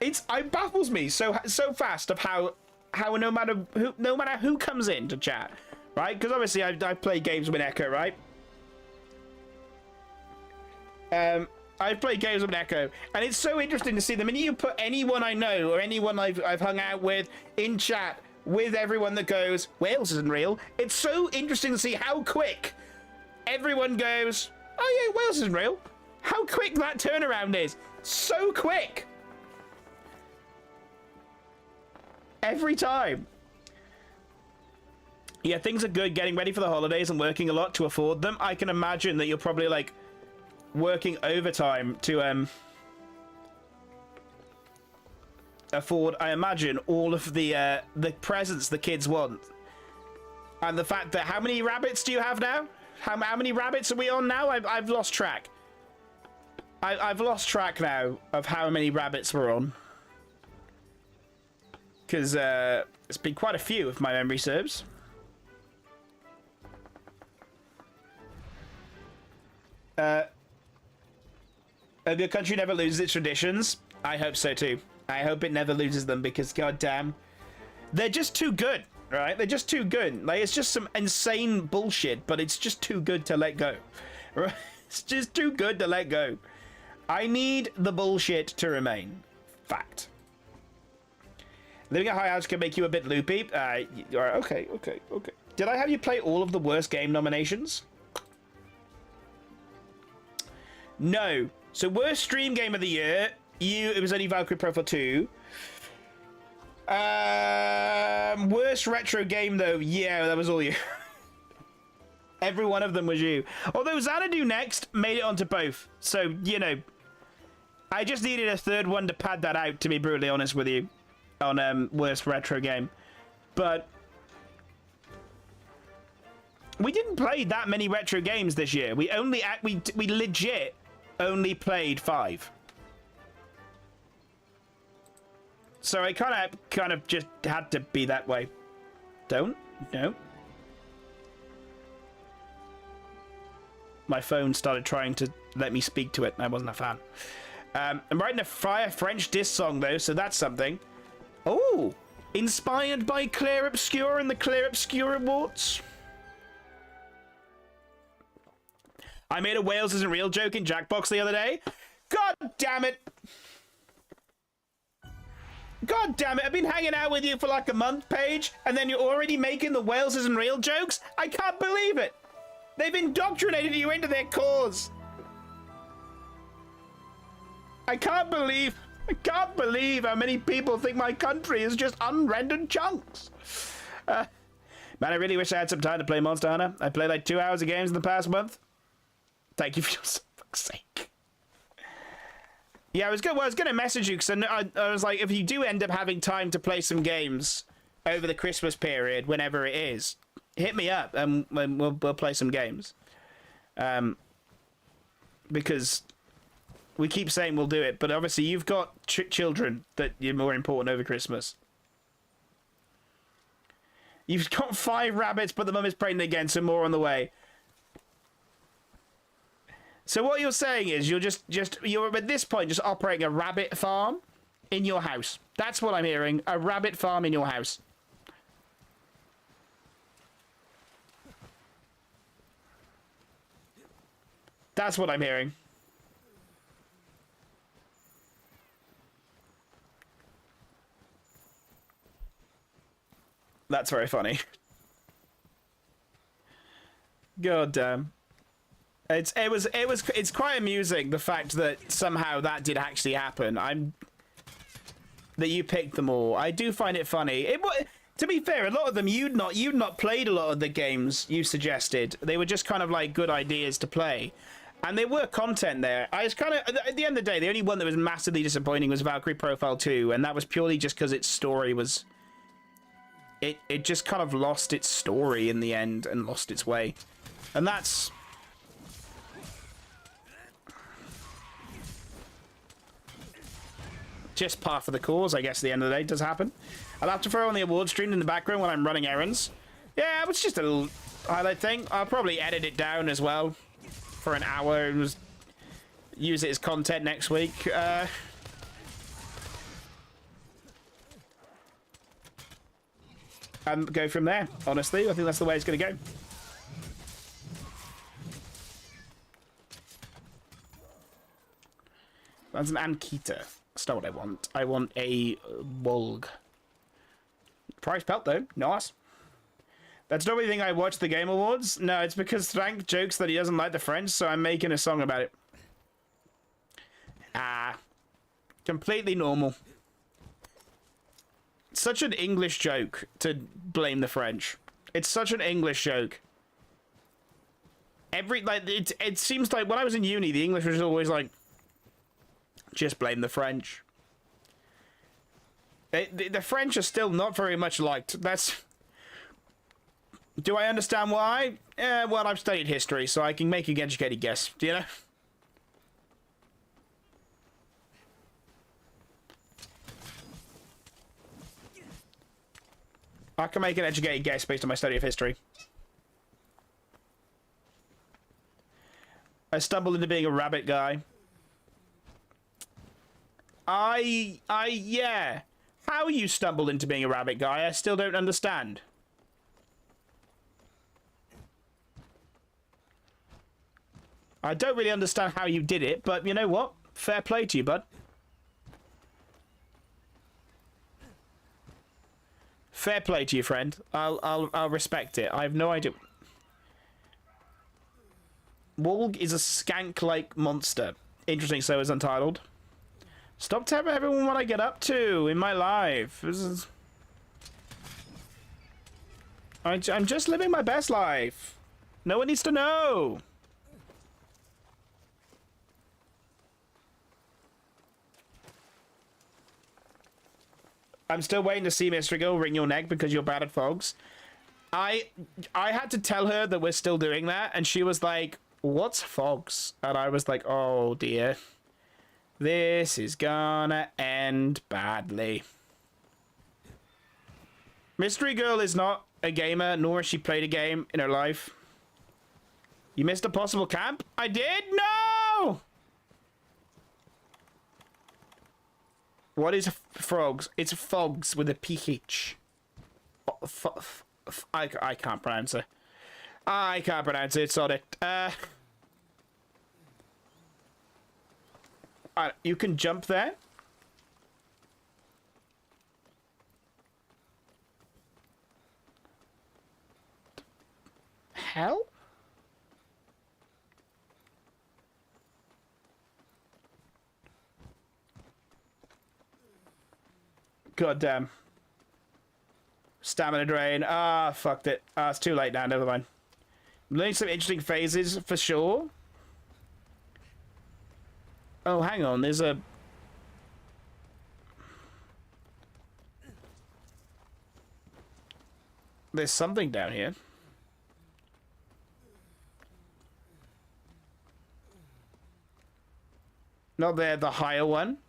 [SPEAKER 1] It baffles me so fast of how no matter who comes in to chat, right? Because obviously I play games with Echo, right? I've played games with Echo, and it's so interesting to see the minute you put anyone I know or anyone I've hung out with in chat with everyone that goes, Wales isn't real. It's so interesting to see how quick everyone goes, oh yeah, Wales isn't real. How quick that turnaround is. So quick. Every time. Yeah, things are good. Getting ready for the holidays and working a lot to afford them. I can imagine that you're probably like working overtime to afford, I imagine, all of the presents the kids want. And the fact that, how many rabbits do you have now? How many rabbits are we on now? I've lost track. I've lost track now of how many rabbits we're on. Because it's been quite a few, if my memory serves. Hope your country never loses its traditions. I hope so too. I hope it never loses them because, goddamn, they're just too good, right? They're just too good. Like, it's just some insane bullshit, but it's just too good to let go. Right? It's just too good to let go. I need the bullshit to remain. Fact. Living at high house can make you a bit loopy. Okay. Did I have you play all of the worst game nominations? No. So worst stream game of the year, it was only Valkyrie Profile 2. Worst retro game though, yeah, that was all you. Every one of them was you. Although Xanadu Next made it onto both. So, you know, I just needed a third one to pad that out, to be brutally honest with you, on worst retro game. But we didn't play that many retro games this year. We legit only played 5. So I kind of just had to be that way. No. My phone started trying to let me speak to it, and I wasn't a fan. I'm writing a fire French diss song though, so that's something. Oh, inspired by Claire Obscure and the Claire Obscure Awards. I made a Wales isn't real joke in Jackbox the other day. God damn it. God damn it. I've been hanging out with you for like a month, Paige, and then you're already making the Wales isn't real jokes? I can't believe it. They've indoctrinated you into their cause. I can't believe how many people think my country is just unrendered chunks. Man, I really wish I had some time to play Monster Hunter. I played like 2 hours of games in the past month. Thank you for your fuck's sake. Yeah, I was going to message you because I was like, if you do end up having time to play some games over the Christmas period, whenever it is, hit me up and we'll play some games. Because we keep saying we'll do it, but obviously you've got children that you're more important over Christmas. You've got 5 rabbits, but the mum is pregnant again, so more on the way. So what you're saying is you're you're at this point just operating a rabbit farm in your house. That's what I'm hearing. A rabbit farm in your house. That's what I'm hearing. That's very funny. God damn. It's quite amusing, the fact that somehow that did actually happen. That you picked them all. I do find it funny. To be fair, a lot of them you'd not played a lot of the games you suggested. They were just kind of like good ideas to play. And there were content there. I was kind of, at the end of the day, the only one that was massively disappointing was Valkyrie Profile 2, and that was purely just because its story was... It just kind of lost its story in the end and lost its way. And that's... just par for the course, I guess, at the end of the day. It does happen. I'll have to throw on the award stream in the background when I'm running errands. Yeah, it was just a little highlight thing. I'll probably edit it down as well for an hour and just use it as content next week. And go from there, honestly. I think that's the way it's going to go. That's an Ankita. That's not what I want. I want a Volg. Price belt, though. Nice. That's not really the thing I watch the Game Awards. No, it's because Frank jokes that he doesn't like the French, so I'm making a song about it. Ah. Completely normal. Such an English joke to blame the French. It's such an English joke. It seems like when I was in uni, the English was always like, just blame the French. The French are still not very much liked. That's... Do I understand why? Well, I've studied history, so I can make an educated guess. Do you know? I can make an educated guess based on my study of history. I stumbled into being a rabbit guy. Yeah. How you stumbled into being a rabbit guy, I still don't understand. I don't really understand how you did it, but you know what? Fair play to you, bud. Fair play to you, friend. I'll respect it. I have no idea. Wolg is a skank-like monster. Interesting, so is Untitled. Stop telling everyone what I get up to in my life. I'm just living my best life. No one needs to know. I'm still waiting to see Mystery Girl wring your neck because you're bad at fogs. I had to tell her that we're still doing that, and she was like, "What's fogs?" And I was like, "Oh dear. This is gonna end badly." Mystery Girl is not a gamer, nor has she played a game in her life. You missed a possible camp? I did? No! What is frogs? It's fogs with a PH. I can't pronounce it. I can't pronounce it, sorry. You can jump there. Hell? God damn. Stamina drain. Ah, fucked it. Ah, it's too late now. Never mind. I'm learning some interesting phases for sure. Oh, hang on. There's something down here. Not there, the higher one.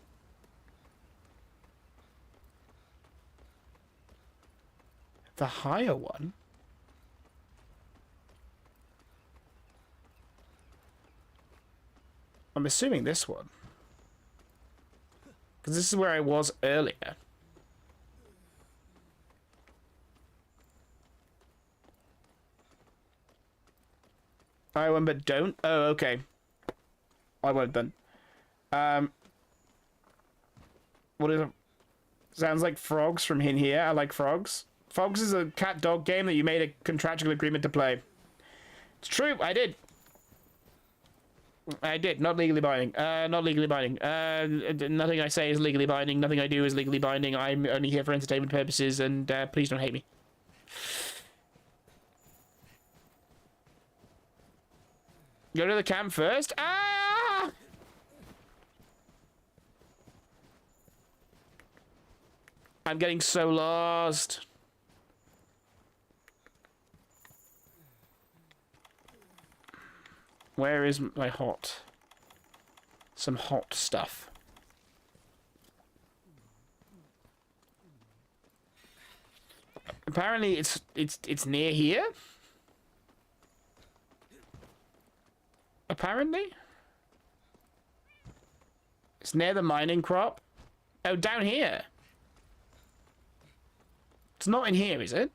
[SPEAKER 1] The higher one? I'm assuming this one. Because this is where I was earlier. I remember don't. Oh, okay. I won't then. What is it? Sounds like frogs from in here. I like frogs. Frogs is a cat-dog game that you made a contractual agreement to play. It's true, I did. I did. Not legally binding. Not legally binding. Nothing I say is legally binding. Nothing I do is legally binding. I'm only here for entertainment purposes, and please don't hate me. Go to the camp first. Ah! I'm getting so lost. Where is my hot? Some hot stuff. Apparently it's near here. Apparently. It's near the mining crop. Oh, down here. It's not in here, is it?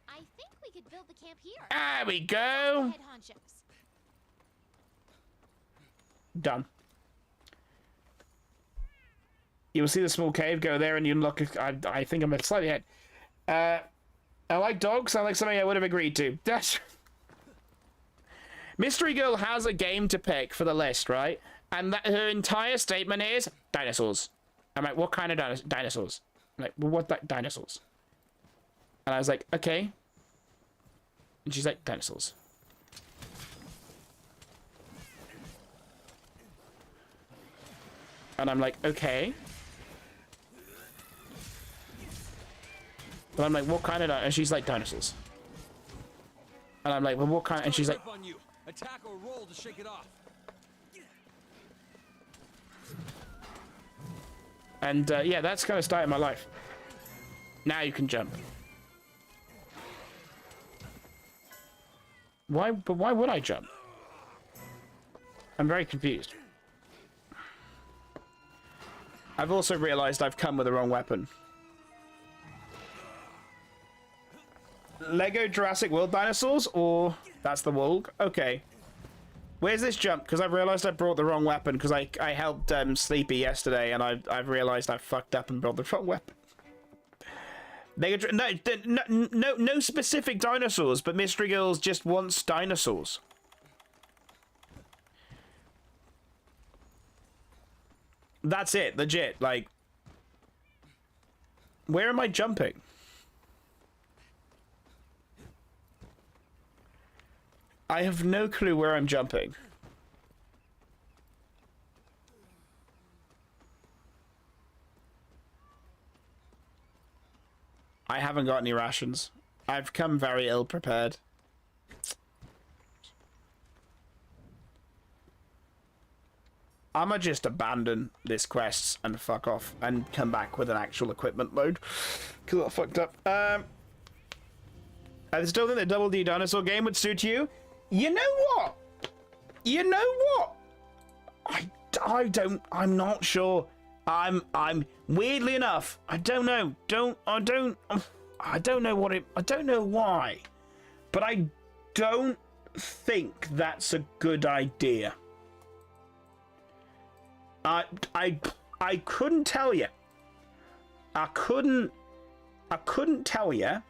[SPEAKER 2] I think we could build the camp here.
[SPEAKER 1] There we go.
[SPEAKER 2] Head honchos.
[SPEAKER 1] Done. You'll see the small cave. Go there and you unlock. I think I'm slightly ahead. I like dogs. Sound like something I would have agreed to. That's. Mystery Girl has a game to pick for the list, right? And that her entire statement is dinosaurs. I'm like, what kind of dinosaurs? I'm like, well, what dinosaurs? And I was like, okay. And she's like, dinosaurs. And I'm like, okay. But I'm like, what kind of dinosaurs? And she's like, dinosaurs. And I'm like, well, what kind? And she's like,
[SPEAKER 3] attack or roll to shake it off.
[SPEAKER 1] and yeah, that's kind of started my life. Now you can jump. Why? But why would I jump? I'm very confused. I've also realized I've come with the wrong weapon. Lego Jurassic World dinosaurs, or that's the Wulg? Okay. Where's this jump? Because I've realized I brought the wrong weapon because I helped Sleepy yesterday, and I've realized I fucked up and brought the wrong weapon. No specific dinosaurs, but Mystery Girls just wants dinosaurs. That's it, legit. Like, where am I jumping? I have no clue where I'm jumping. I haven't got any rations. I've come very ill prepared. I'ma just abandon this quest and fuck off and come back with an actual equipment load. Cause I fucked up. I still think the Double D dinosaur game would suit you. You know what? You know what? I'm not sure. I'm weirdly enough, I don't know. I don't know what it, I don't know why. But I don't think that's a good idea. I couldn't tell you. I couldn't tell you.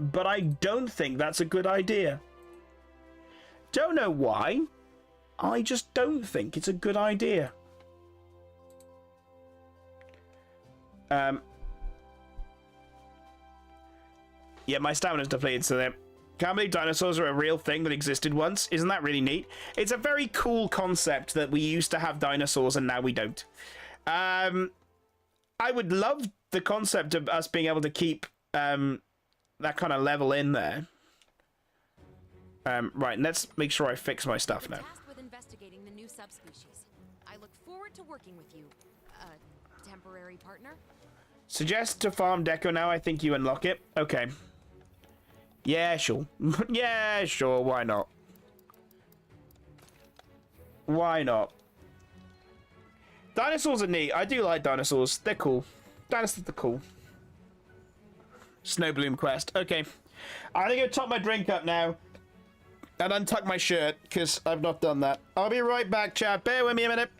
[SPEAKER 1] But I don't think that's a good idea. Don't know why. I just don't think it's a good idea. Yeah, my stamina's depleted, so there. Can't believe dinosaurs are a real thing that existed once. Isn't that really neat? It's a very cool concept that we used to have dinosaurs and now we don't. I would love the concept of us being able to keep that kind of level in there. Right, let's make sure I fix my stuff now.
[SPEAKER 2] Tasked with investigating the new subspecies. I look forward to working with you, temporary partner.
[SPEAKER 1] Suggest to farm deco now. I think you unlock it. Okay. Yeah, sure. Yeah, sure. Why not? Why not? Dinosaurs are neat. I do like dinosaurs. They're cool. Dinosaurs are cool. Snowbloom quest. Okay. I'm gonna go top my drink up now and untuck my shirt because I've not done that. I'll be right back, chat. Bear with me a minute.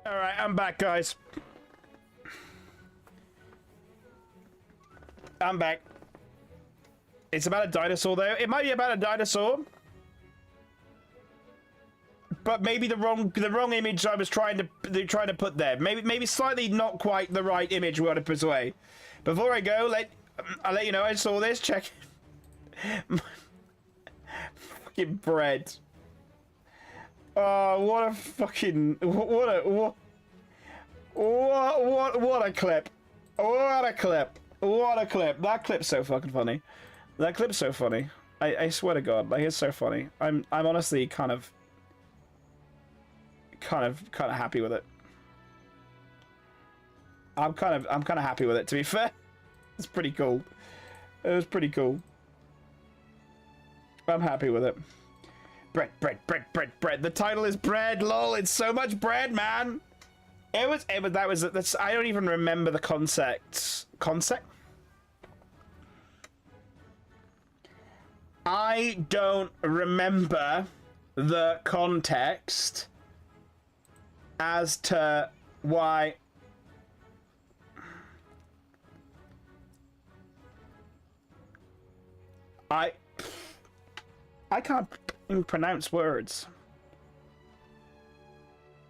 [SPEAKER 1] All right, I'm back, guys. I'm back. It's about a dinosaur, though. It might be about a dinosaur, but maybe the wrong image I was trying to put there. Maybe slightly not quite the right image we want to put away. Before I go, I'll let you know I saw this. Check. Fucking bread. Oh, what a fucking what a clip! What a clip! What a clip! That clip's so fucking funny. That clip's so funny. I swear to God, like, it's so funny. I'm honestly kind of happy with it. I'm kind of happy with it, to be fair. It's pretty cool. It was pretty cool. I'm happy with it. Bread. The title is bread, lol. It's so much bread, man. That's, I don't even remember the concept. I don't remember the context as to why I can't even pronounce words.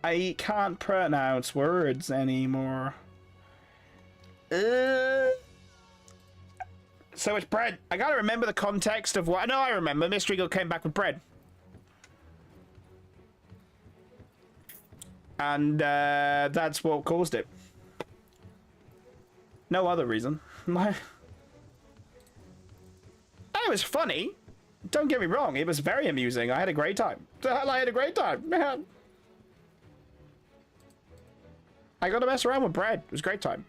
[SPEAKER 1] I can't pronounce words anymore. So it's bread. I gotta remember the context of what. No, I remember. Mystery Girl came back with bread. And that's what caused it. No other reason. It was funny. Don't get me wrong. It was very amusing. I had a great time. I had a great time, man. I got to mess around with bread. It was a great time.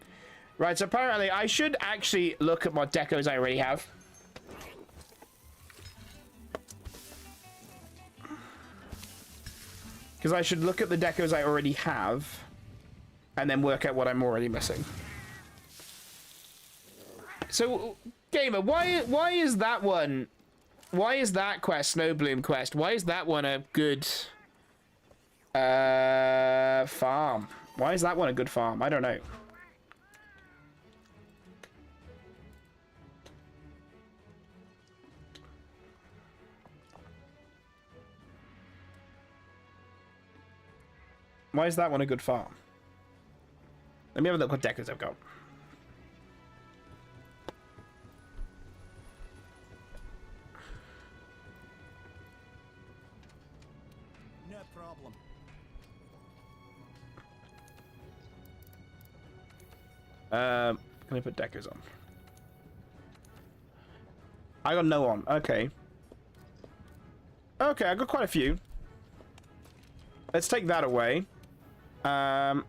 [SPEAKER 1] Right, so apparently I should actually look at what decos I already have. Because I should look at the decos I already have and then work out what I'm already missing. So, Gamer, why is that one... Why is that quest, Snowbloom quest, why is that one a good... farm? Why is that one a good farm? I don't know. Why is that one a good farm? Let me have a look what decos I've got.
[SPEAKER 3] No problem.
[SPEAKER 1] Can I put decos on? I got no on. Okay. Okay, I got quite a few. Let's take that away. Can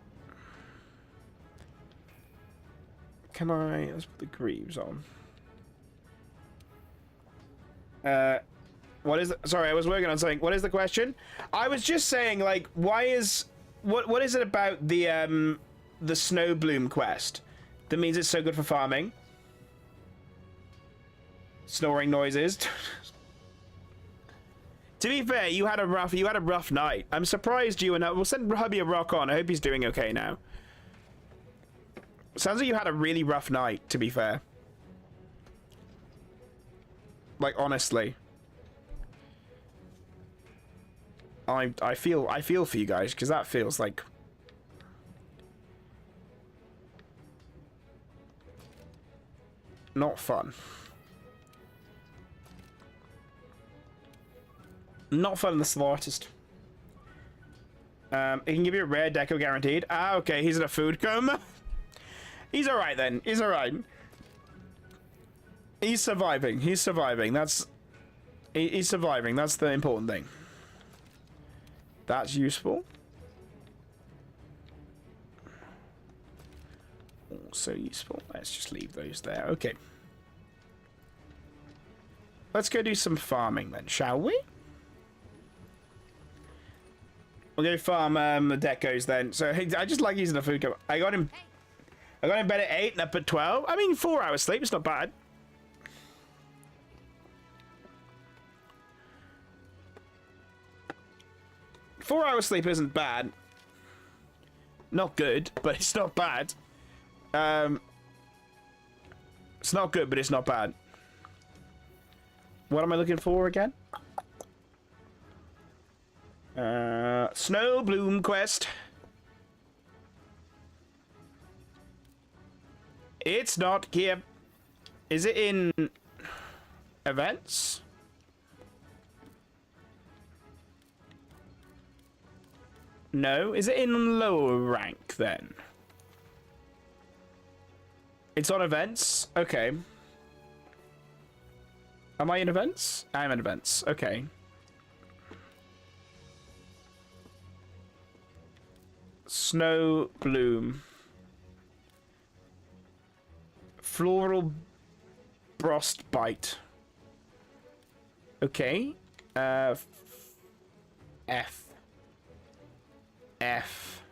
[SPEAKER 1] I... Let's put the greaves on. What is... Sorry, I was working on something. What is the question? I was just saying, like, why is... What is it about the Snowbloom quest that means it's so good for farming? Snoring noises. To be fair, you had a rough night. I'm surprised you and we'll send hubby a rock on. I hope he's doing okay now. Sounds like you had a really rough night, to be fair. Like, honestly. I feel for you guys, because that feels like... not fun. Not fun in the slightest. He can give you a rare deco guaranteed. Ah, okay, he's in a food coma. He's alright then. He's alright. He's surviving. He's surviving. He's surviving. That's the important thing. That's useful. Also useful. Let's just leave those there. Okay. Let's go do some farming then, shall we? We'll go farm the decos then. So I just like using the food cover. I got him bed at 8 and up at 12. I mean, 4 hours sleep. It's not bad. Four hours sleep isn't bad. Not good, but it's not bad. It's not good, but it's not bad. What am I looking for again? Snowbloom quest. It's not here. Is it in events? No. Is it in lower rank then? It's on events? Okay. Am I in events? I'm in events. Okay. Snowbloom. Floral frostbite. Okay. F. F.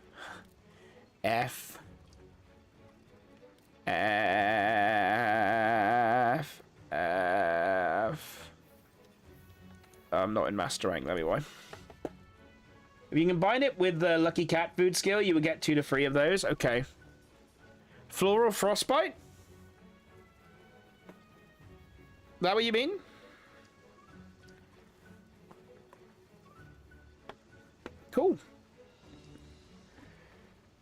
[SPEAKER 1] F. F. F. I'm not in master rank, let me why. If you combine it with the lucky cat food skill, you would get 2 to 3 of those. Okay. Floral frostbite? That what you mean? Cool.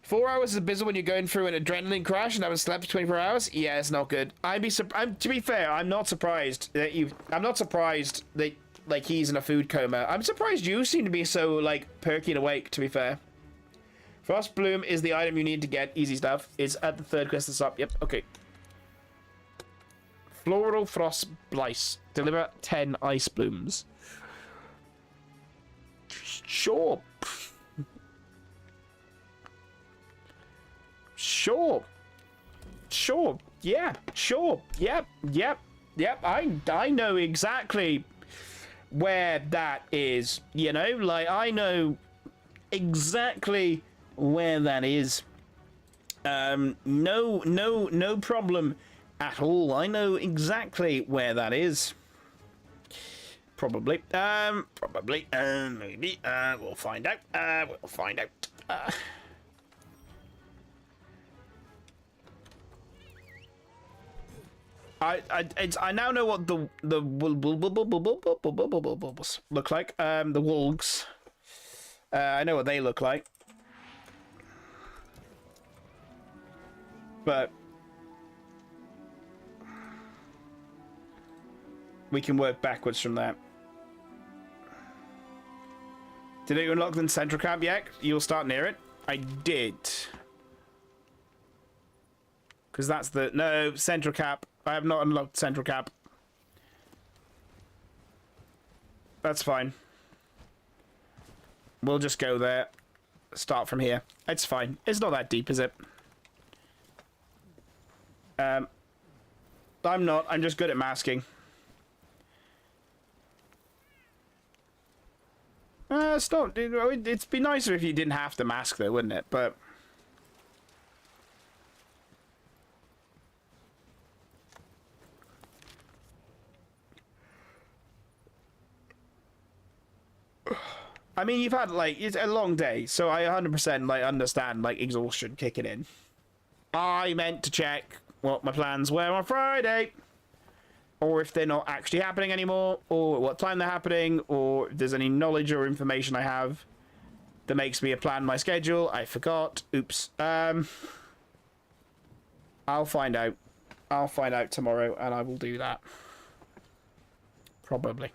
[SPEAKER 1] 4 hours is abysmal when you're going through an adrenaline crash and haven't slept for 24 hours. Yeah, it's not good. To be fair, I'm not surprised that I'm not surprised that like he's in a food coma. I'm surprised you seem to be so like perky and awake. To be fair, Frost Bloom is the item you need to get. Easy stuff. It's at the 3rd quest that's up. Yep. Okay. Floral Frost Blice. Deliver 10 ice blooms. Sure. Sure. Sure. Yeah. Sure. Yep. Yep. Yep. I know exactly where that is. You know, like I know exactly where that is. No problem at all. I know exactly where that is. Probably. Maybe. We'll find out. We'll find out. I now know what the look like. The wolves. I know what they look like. But we can work backwards from that. Did you unlock the central camp yet? You'll start near it. I did. Because that's the... No, central cap. I have not unlocked central cap. That's fine. We'll just go there. Start from here. It's fine. It's not that deep, is it? I'm not. I'm just good at masking. It's not... It'd be nicer if you didn't have to mask, though, wouldn't it? But... I mean, you've had, like, it's a long day, so I 100%, like, understand, like, exhaustion kicking in. I meant to check what my plans were on Friday. Or if they're not actually happening anymore, or what time they're happening, or if there's any knowledge or information I have that makes me plan my schedule. I forgot. Oops. I'll find out. I'll find out tomorrow, and I will do that. Probably.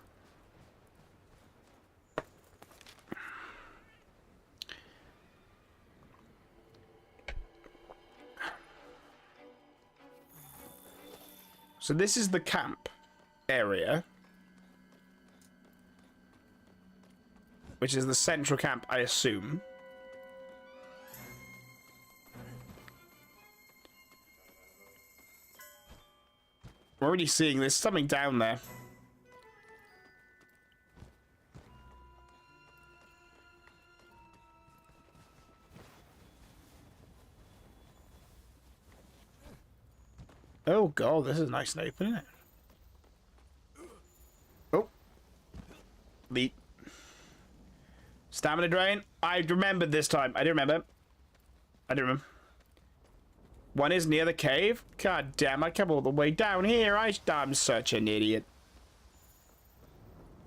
[SPEAKER 1] So this is the camp area, which is the central camp, I assume. We're already seeing there's something down there. Oh god, this is nice and open, isn't it? Oh. Leap. Stamina drain. I remembered this time. I do remember. One is near the cave. God damn, I come all the way down here. I'm such an idiot.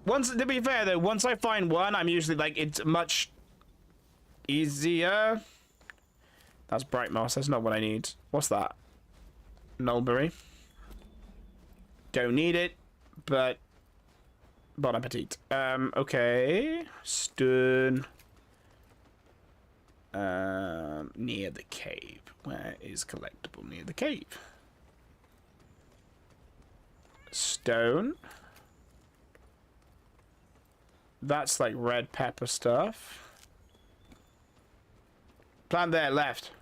[SPEAKER 1] To be fair though, once I find one, I'm usually like, it's much easier. That's bright moss. That's not what I need. What's that? Mulberry. Don't need it, but bon appetit. Okay. Stern. Near the cave. Where is collectible near the cave? Stone. That's like red pepper stuff. Plant there, left.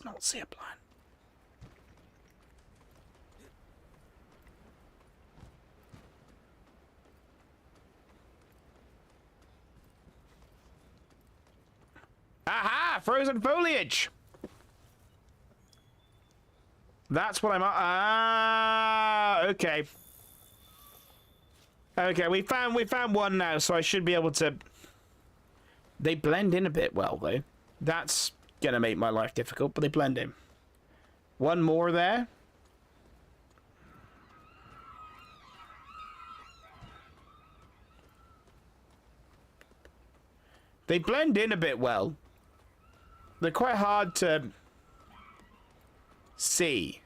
[SPEAKER 1] Let's not zip line. Aha! Frozen foliage! That's what I'm... Ah, okay. Okay, we found one now, so I should be able to... They blend in a bit well, though. That's gonna make my life difficult, but they blend in. One more there. They blend in a bit well. They're quite hard to see.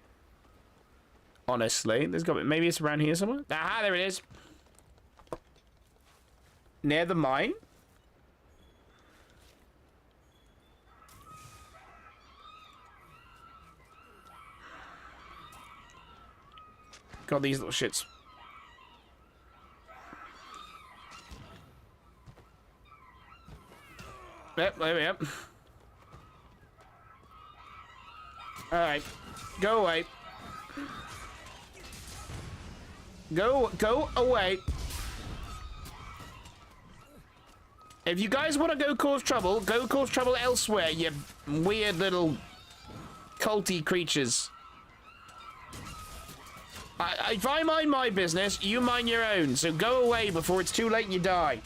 [SPEAKER 1] Honestly, there's got to be, maybe it's around here somewhere. Aha, there it is. Near the mine. Got these little shits. Yep, there we go. Alright. Go away. Go away. If you guys want to go cause trouble elsewhere, you weird little culty creatures. If I mind my business, you mind your own, so go away before it's too late and you die.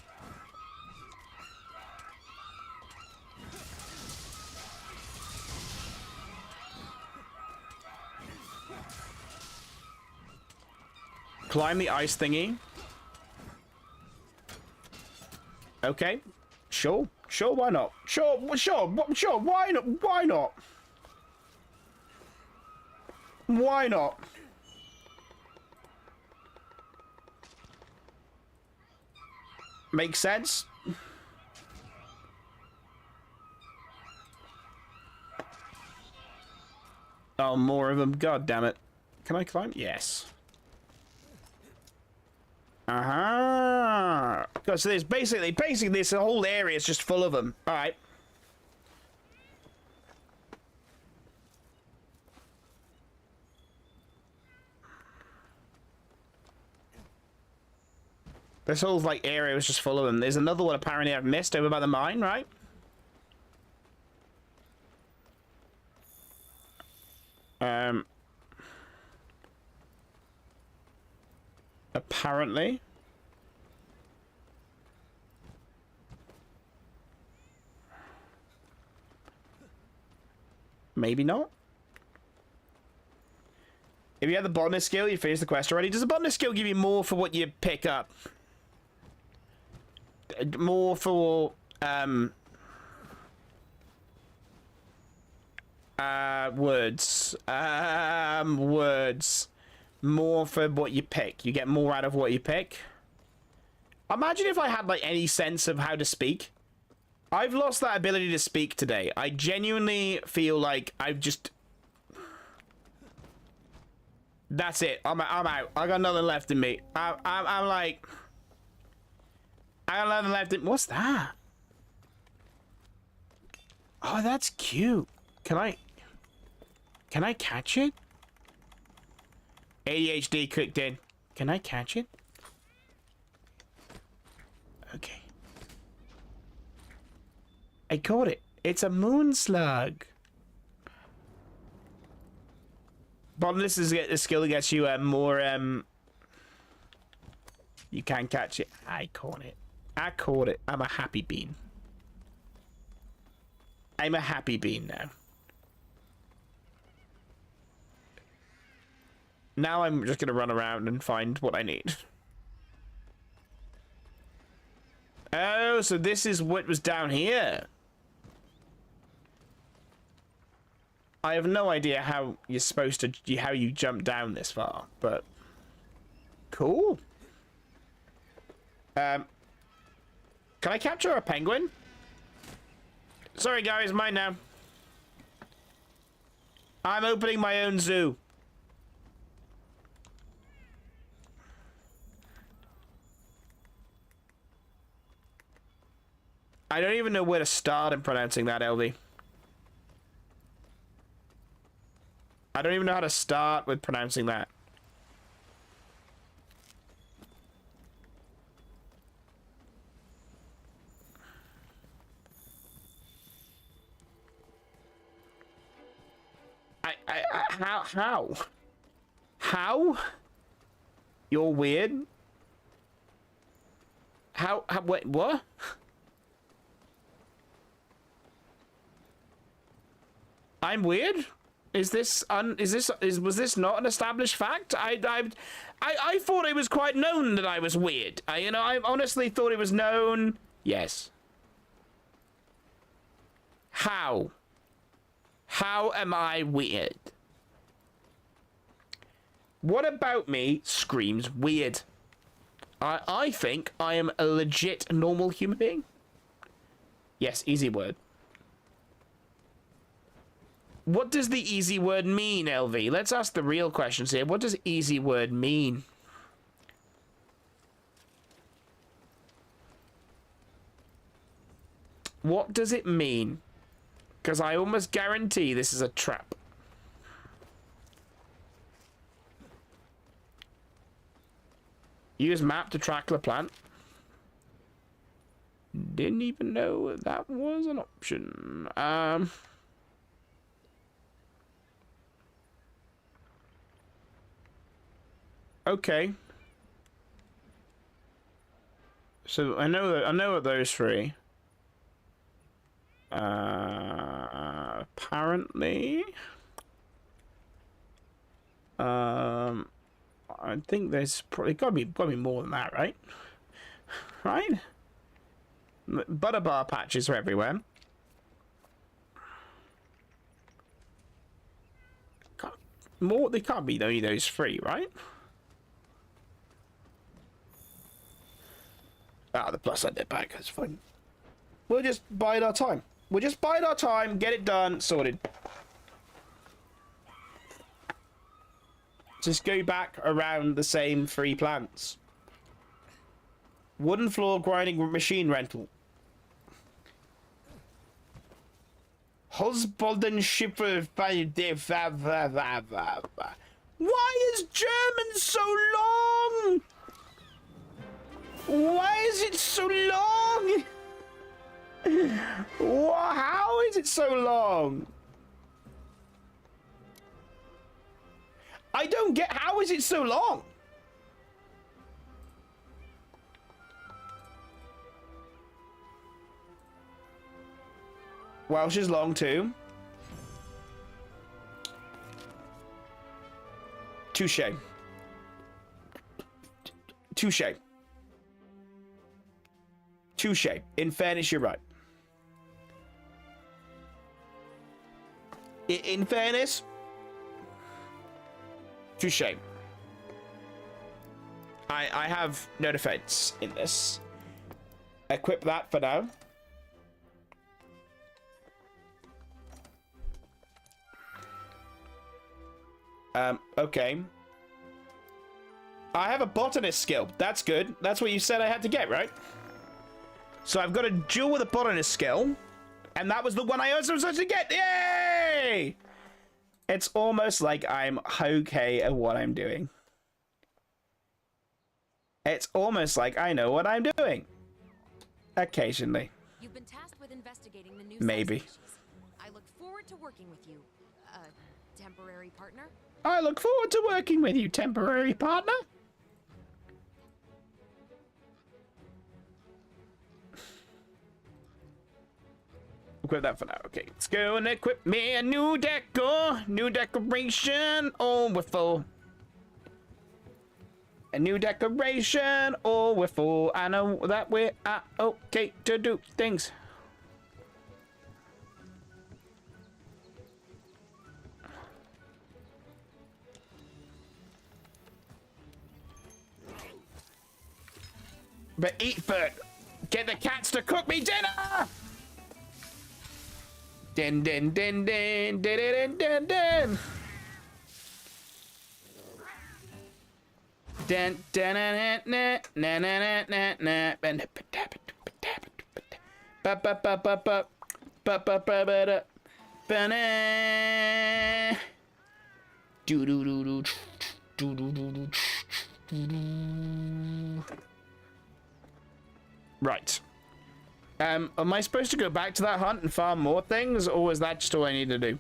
[SPEAKER 1] Climb the ice thingy. Okay. Sure, why not? Sure, why not? Why not? Why not? Makes sense. Oh, more of them. God damn it. Can I climb? Yes. Uh-huh. So there's basically this whole area is just full of them. All right. This whole like area was just full of them. There's another one apparently I've missed over by the mine, right? Apparently. Maybe not. If you have the botanist skill, you finished the quest already. Does the botanist skill give you more for what you pick up? More for, words. Words. More for what you pick. You get more out of what you pick. Imagine if I had, like, any sense of how to speak. I've lost that ability to speak today. I genuinely feel like I've just... That's it. I'm out. I got nothing left in me. I'm like... I got nothing left in... What's that? Oh, that's cute. Can I catch it? ADHD kicked in. Can I catch it? Okay. I caught it. It's a moon slug. Botanist is a skill that gets you more, you can catch it. I caught it. I caught it. I'm a happy bean. I'm a happy bean now. Now I'm just gonna run around and find what I need. Oh, so this is what was down here. I have no idea how you're supposed to, how you jump down this far, but cool. Can I capture a penguin? Sorry guys, mine now. I'm opening my own zoo. I don't even know where to start in pronouncing that, LV. I don't even know how to start with pronouncing that. How? You're weird? Wait, what? I'm weird? Was this not an established fact? I thought it was quite known that I was weird. I honestly thought it was known. Yes. How? How am I weird? What about me screams weird? I think I am a legit normal human being. Yes, easy word. What does the easy word mean, LV? Let's ask the real questions here. What does easy word mean? What does it mean? Because I almost guarantee this is a trap. Use map to track the plant. Didn't even know that was an option. Okay. So I know those three. Apparently. I think there's probably gotta be more than that, right? Right? Butter bar patches are everywhere. They can't be only those three, right? Ah, the plus side back, that's fine. We'll just bide our time. We'll just bide our time, get it done, sorted. Just go back around the same three plants. Wooden floor grinding machine rental. Husbanden Schiffer. Why is German so long? Why is it so long? How is it so long? I don't get, how is it so long? Welsh is long too. Touche. Touche. Touche. In fairness, you're right. In fairness, touche. I have no defense in this. Equip that for now. Okay. I have a botanist skill. That's good. That's what you said I had to get, right? So I've got a duel with a botanist skill. And that was the one I also was supposed to get. Yay! It's almost like I'm okay at what I'm doing. It's almost like I know what I'm doing. Occasionally.
[SPEAKER 2] You've been tasked with investigating the new
[SPEAKER 1] Maybe.
[SPEAKER 2] subspecies. I look forward to working with you, temporary partner.
[SPEAKER 1] I look forward to working with you, temporary partner. Equip that for now. Okay, let's go and equip me a new decoration. Oh, we're full. A new decoration. Oh, we're full. I know that we're okay to do things. But eat food. Get the cats to cook me dinner. Din din din din din din din din. Din din na na na na na na. Ba ba ba ba ba ba ba ba ba ba. Right. Am I supposed to go back to that hunt and farm more things, or is that just all I need to do?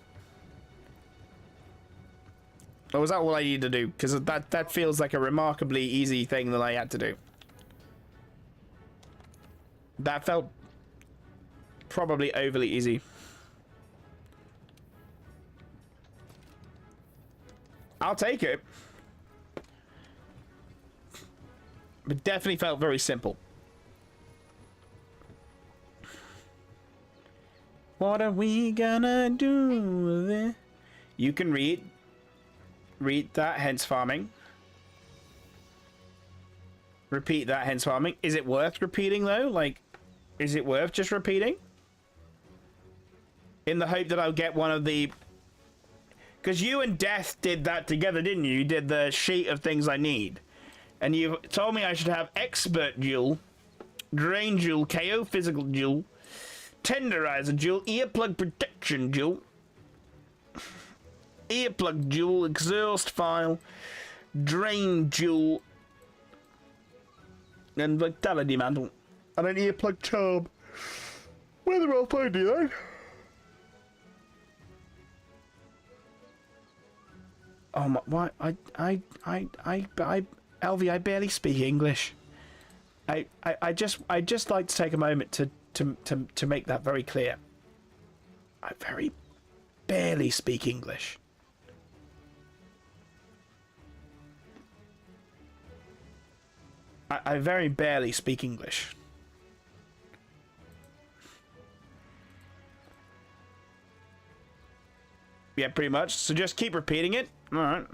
[SPEAKER 1] Or was that all I need to do? Because that feels like a remarkably easy thing that I had to do. That felt probably overly easy. I'll take it. It definitely felt very simple. What are we gonna do with it? You can read that, hence farming. Repeat that, hence farming. Is it worth repeating though? Like, is it worth just repeating? In the hope that I'll get one of the... Because you and Death did that together, didn't you? You did the sheet of things I need. And you told me I should have Expert Jewel, Drain Jewel, KO Physical Jewel, Tenderizer Jewel, Earplug Protection Jewel, Earplug Jewel, Exhaust File, Drain Jewel, and Vitality Mantle, and an Earplug Charm. Whether I'll find you that? Oh my! Why? Elvie, I barely speak English. I just like to take a moment to make that very clear. I very barely speak English. I very barely speak English. Yeah, pretty much. So just keep repeating it. Alright.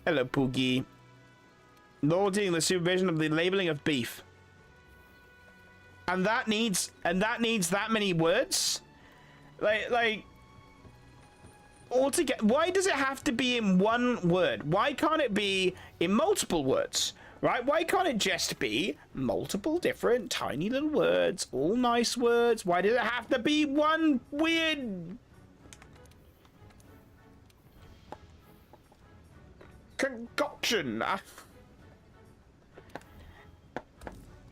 [SPEAKER 1] Hello, Poogie. Auditing the supervision of the labeling of beef. And that needs that many words? Like altogether, why does it have to be in one word? Why can't it be in multiple words? Right? Why can't it just be multiple different tiny little words, all nice words? Why does it have to be one weird concoction?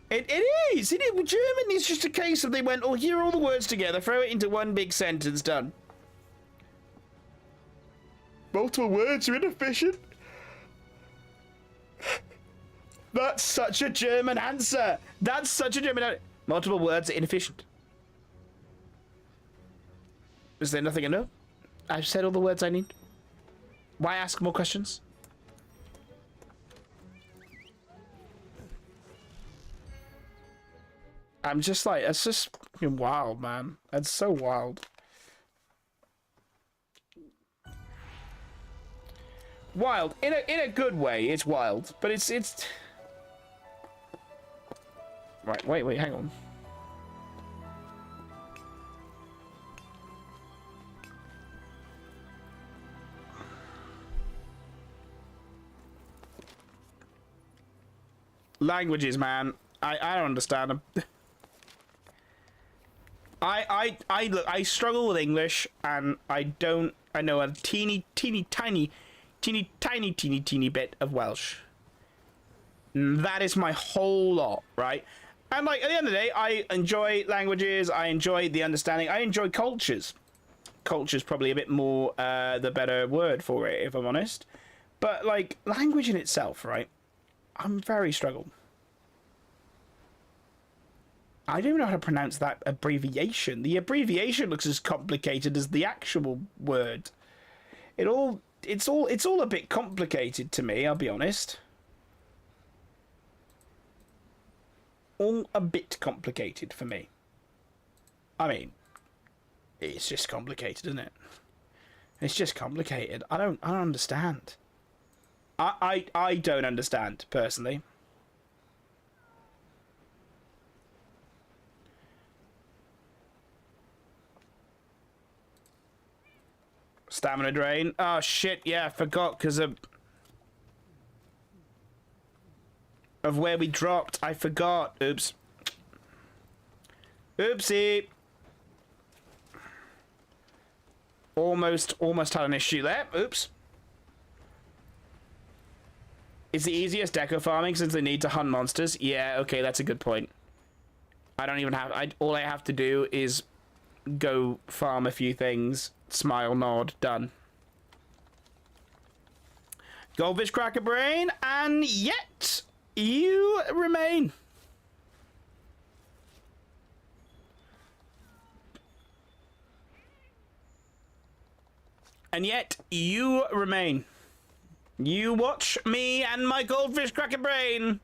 [SPEAKER 1] It is. German is just a case of they went, oh, here are all the words together, throw it into one big sentence, done. Multiple words are inefficient. That's such a German answer. That's such a German answer. Multiple words are inefficient. Is there nothing I know? I've said all the words I need. Why ask more questions? I'm just like, it's just fucking wild, man. It's so wild. Wild in a good way. It's wild, but it's right. Wait, hang on. Languages, man. I don't understand them. I struggle with English, and I know a teeny tiny bit of Welsh. That is my whole lot, right? And like at the end of the day, I enjoy languages, I enjoy the understanding, I enjoy cultures. Culture's probably a bit more the better word for it, if I'm honest. But like language in itself, right? I'm very struggled. I don't know how to pronounce that abbreviation. The abbreviation looks as complicated as the actual word. It's all a bit complicated to me, I'll be honest. All a bit complicated for me. I mean, it's just complicated, isn't it? It's just complicated. I don't understand. I don't understand, personally. Stamina drain. Oh shit, yeah, I forgot because of where we dropped. I forgot. Oops. Oopsie. Almost had an issue there. Oops. It's the easiest deco farming since they need to hunt monsters. Yeah, okay, that's a good point. I don't even have... all I have to do is go farm a few things. Smile, nod, done. Goldfish cracker brain, and yet you remain. And yet you remain. You watch me and my goldfish cracker brain.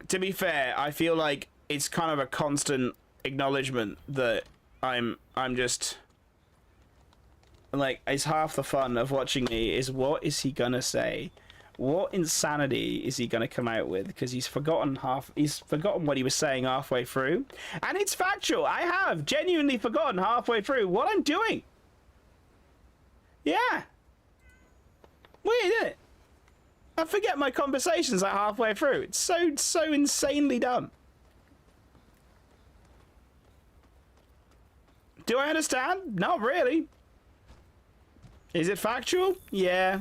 [SPEAKER 1] To be fair, I feel like it's kind of a constant acknowledgement that I'm just like, it's half the fun of watching me is what is he gonna say? What insanity is he gonna come out with? Because he's forgotten what he was saying halfway through. And it's factual. I have genuinely forgotten halfway through what I'm doing. Yeah. Weird, isn't it? I forget my conversations like halfway through. It's so insanely dumb. Do I understand? Not really. Is it factual? Yeah.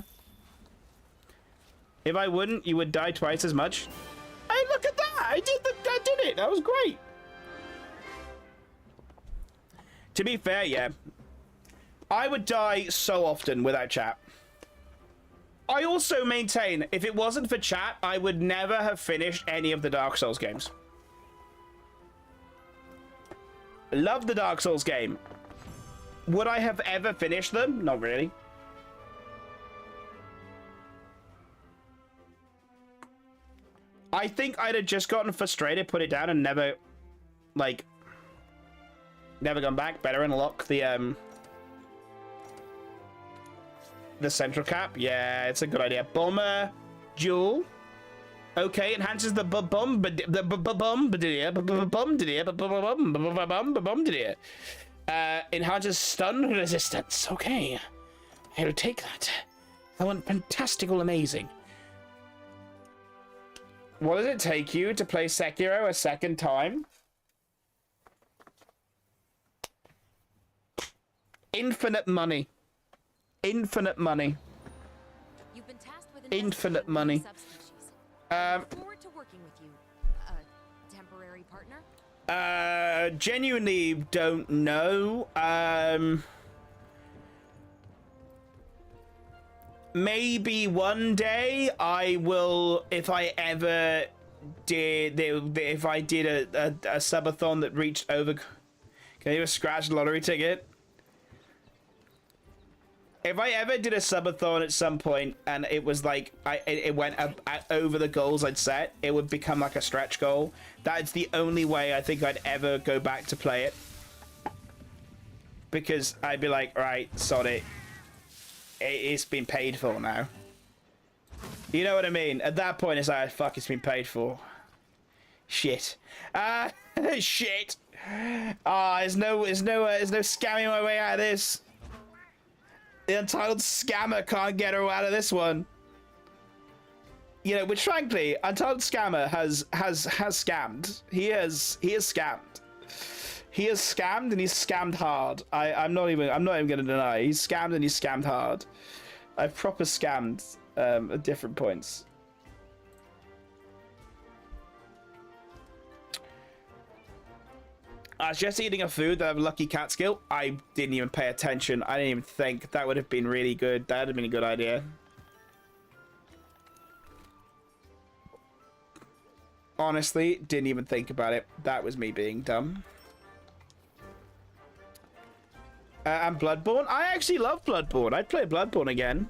[SPEAKER 1] If I wouldn't, you would die twice as much. Hey, look at that! I did it! That was great! To be fair, yeah. I would die so often without chat. I also maintain, if it wasn't for chat, I would never have finished any of the Dark Souls games. Love the Dark Souls game. Would I have ever finished them? Not really. I think I'd have just gotten frustrated, put it down, and never, like, never gone back. Better unlock the central cap. Yeah, it's a good idea. Bomber jewel. Okay, enhances the enhances stun resistance. Okay, I'll take that. I want fantastical amazing. What does it take you to play Sekiro a second time? Infinite money. Infinite money.
[SPEAKER 2] You've been tasked with
[SPEAKER 1] Infinite money.
[SPEAKER 2] Forward to working with you, temporary partner.
[SPEAKER 1] Genuinely don't know. Maybe one day I will, if I ever did, if I did a subathon that reached over. Can you scratch lottery ticket? If I ever did a subathon at some point and it was like it went over the goals I'd set, it would become like a stretch goal. That's the only way I think I'd ever go back to play it, because I'd be like, right, sod it. It's been paid for now. You know what I mean? At that point, it's like, fuck, it's been paid for. Shit. Shit. There's no scamming my way out of this. The Untitled scammer can't get her out of this one. You know, which frankly, Untitled scammer has scammed. He has scammed. He has scammed, and he's scammed hard. I'm not even gonna deny. He's scammed and he's scammed hard. I've proper scammed at different points. I was just eating a food that I have a lucky cat skill. I didn't even pay attention. I didn't even think. That would have been really good. That would have been a good idea. Honestly, didn't even think about it. That was me being dumb. And Bloodborne. I actually love Bloodborne. I'd play Bloodborne again.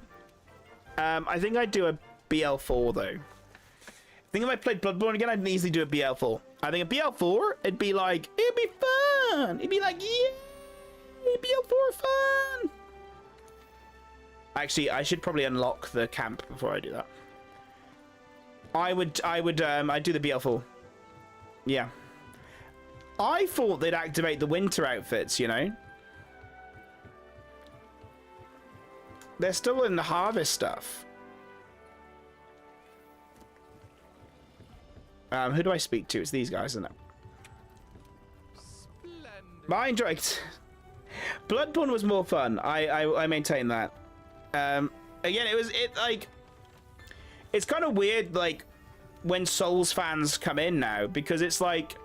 [SPEAKER 1] I think I'd do a BL4 though. I think if I played Bloodborne again, I'd easily do a BL4. I think a BL4, it'd be like, it'd be fun. It'd be like, yeah, BL4 fun. Actually, I should probably unlock the camp before I do that. I'd do the BL4. Yeah. I thought they'd activate the winter outfits, you know. They're still in the harvest stuff. Who do I speak to? It's these guys, isn't it?
[SPEAKER 3] Splendid.
[SPEAKER 1] But I enjoyed it. Bloodborne was more fun. I maintain that. Again, it's kind of weird, like, when Souls fans come in now, because it's like,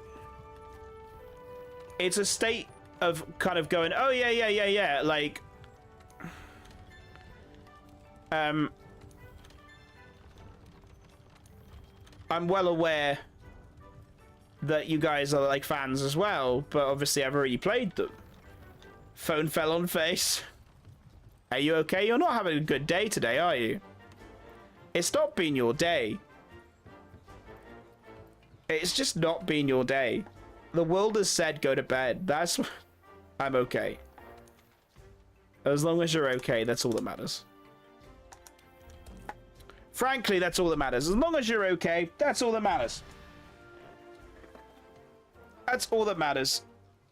[SPEAKER 1] it's a state of kind of going, oh yeah, like, I'm well aware that you guys are like fans as well, but obviously I've already played them. Phone fell on face. Are you okay? You're not having a good day today, are you? It's not been your day. It's just not been your day. The world has said go to bed. That's... I'm okay. As long as you're okay, that's all that matters. Frankly, that's all that matters. As long as you're okay, that's all that matters. That's all that matters.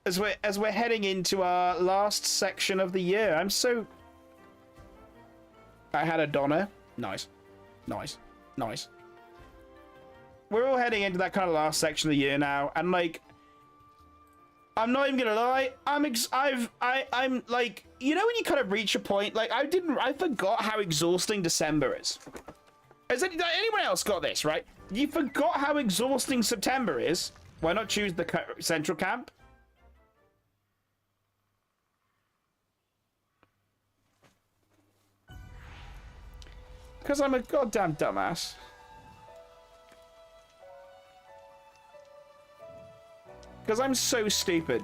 [SPEAKER 1] As we're heading into our last section of the year, I'm so... I had a Donna. Nice. Nice. Nice. We're all heading into that kind of last section of the year now, and like, I'm not even gonna lie, I'm like, you know when you kind of reach a point, like, I forgot how exhausting December is. Has anyone else got this, right? You forgot how exhausting September is. Why not choose the central camp? Because I'm a goddamn dumbass. Because I'm so stupid.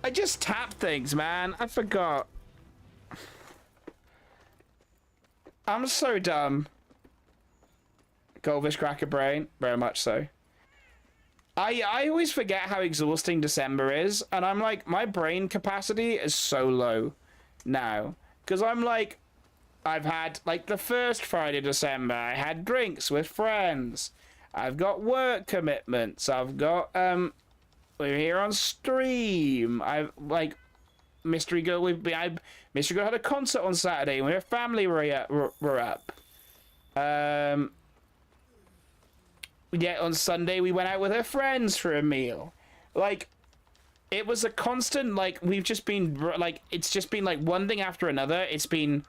[SPEAKER 1] I just tap things, man. I forgot. I'm so dumb. Goldfish cracker brain. Very much so. I always forget how exhausting December is. And I'm like, my brain capacity is so low now. Because I'm like, I've had, like, the first Friday of December, I had drinks with friends. I've got work commitments. I've got, we're here on stream. I've, like, Mystery Girl, Mystery Girl had a concert on Saturday. We're a family, we're up. Yeah, on Sunday, we went out with her friends for a meal. Like, it was a constant, like, we've just been, like, it's just been, like, one thing after another. It's been...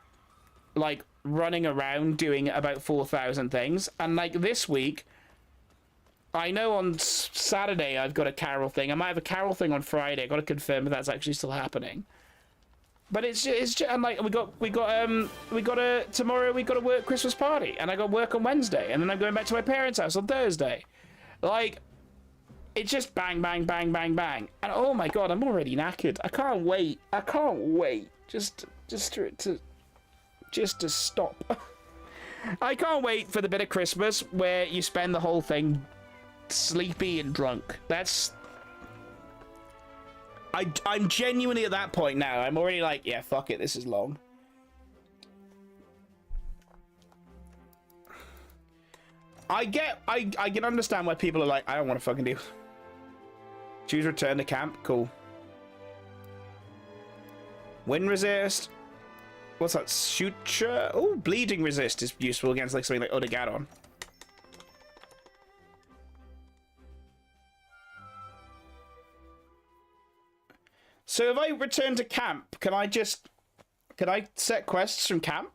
[SPEAKER 1] like running around doing about 4,000 things, and like this week I know on Saturday I've got a carol thing. I might have a carol thing on Friday. I got to confirm if that's actually still happening, but it's just and like tomorrow we got a work Christmas party, and I got work on Wednesday, and then I'm going back to my parents' house on Thursday. Like, it's just bang bang bang bang bang, and oh my god, I'm already knackered. I can't wait just to stop. I can't wait for the bit of Christmas where you spend the whole thing sleepy and drunk. That's... I'm genuinely at that point now. I'm already like, yeah, fuck it, this is long. I can understand why people are like, I don't want to fucking do. Choose return to camp. Cool. Wind resist. What's that? Suture? Oh, bleeding resist is useful against like something like Odegadon. So if I return to camp, can I set quests from camp?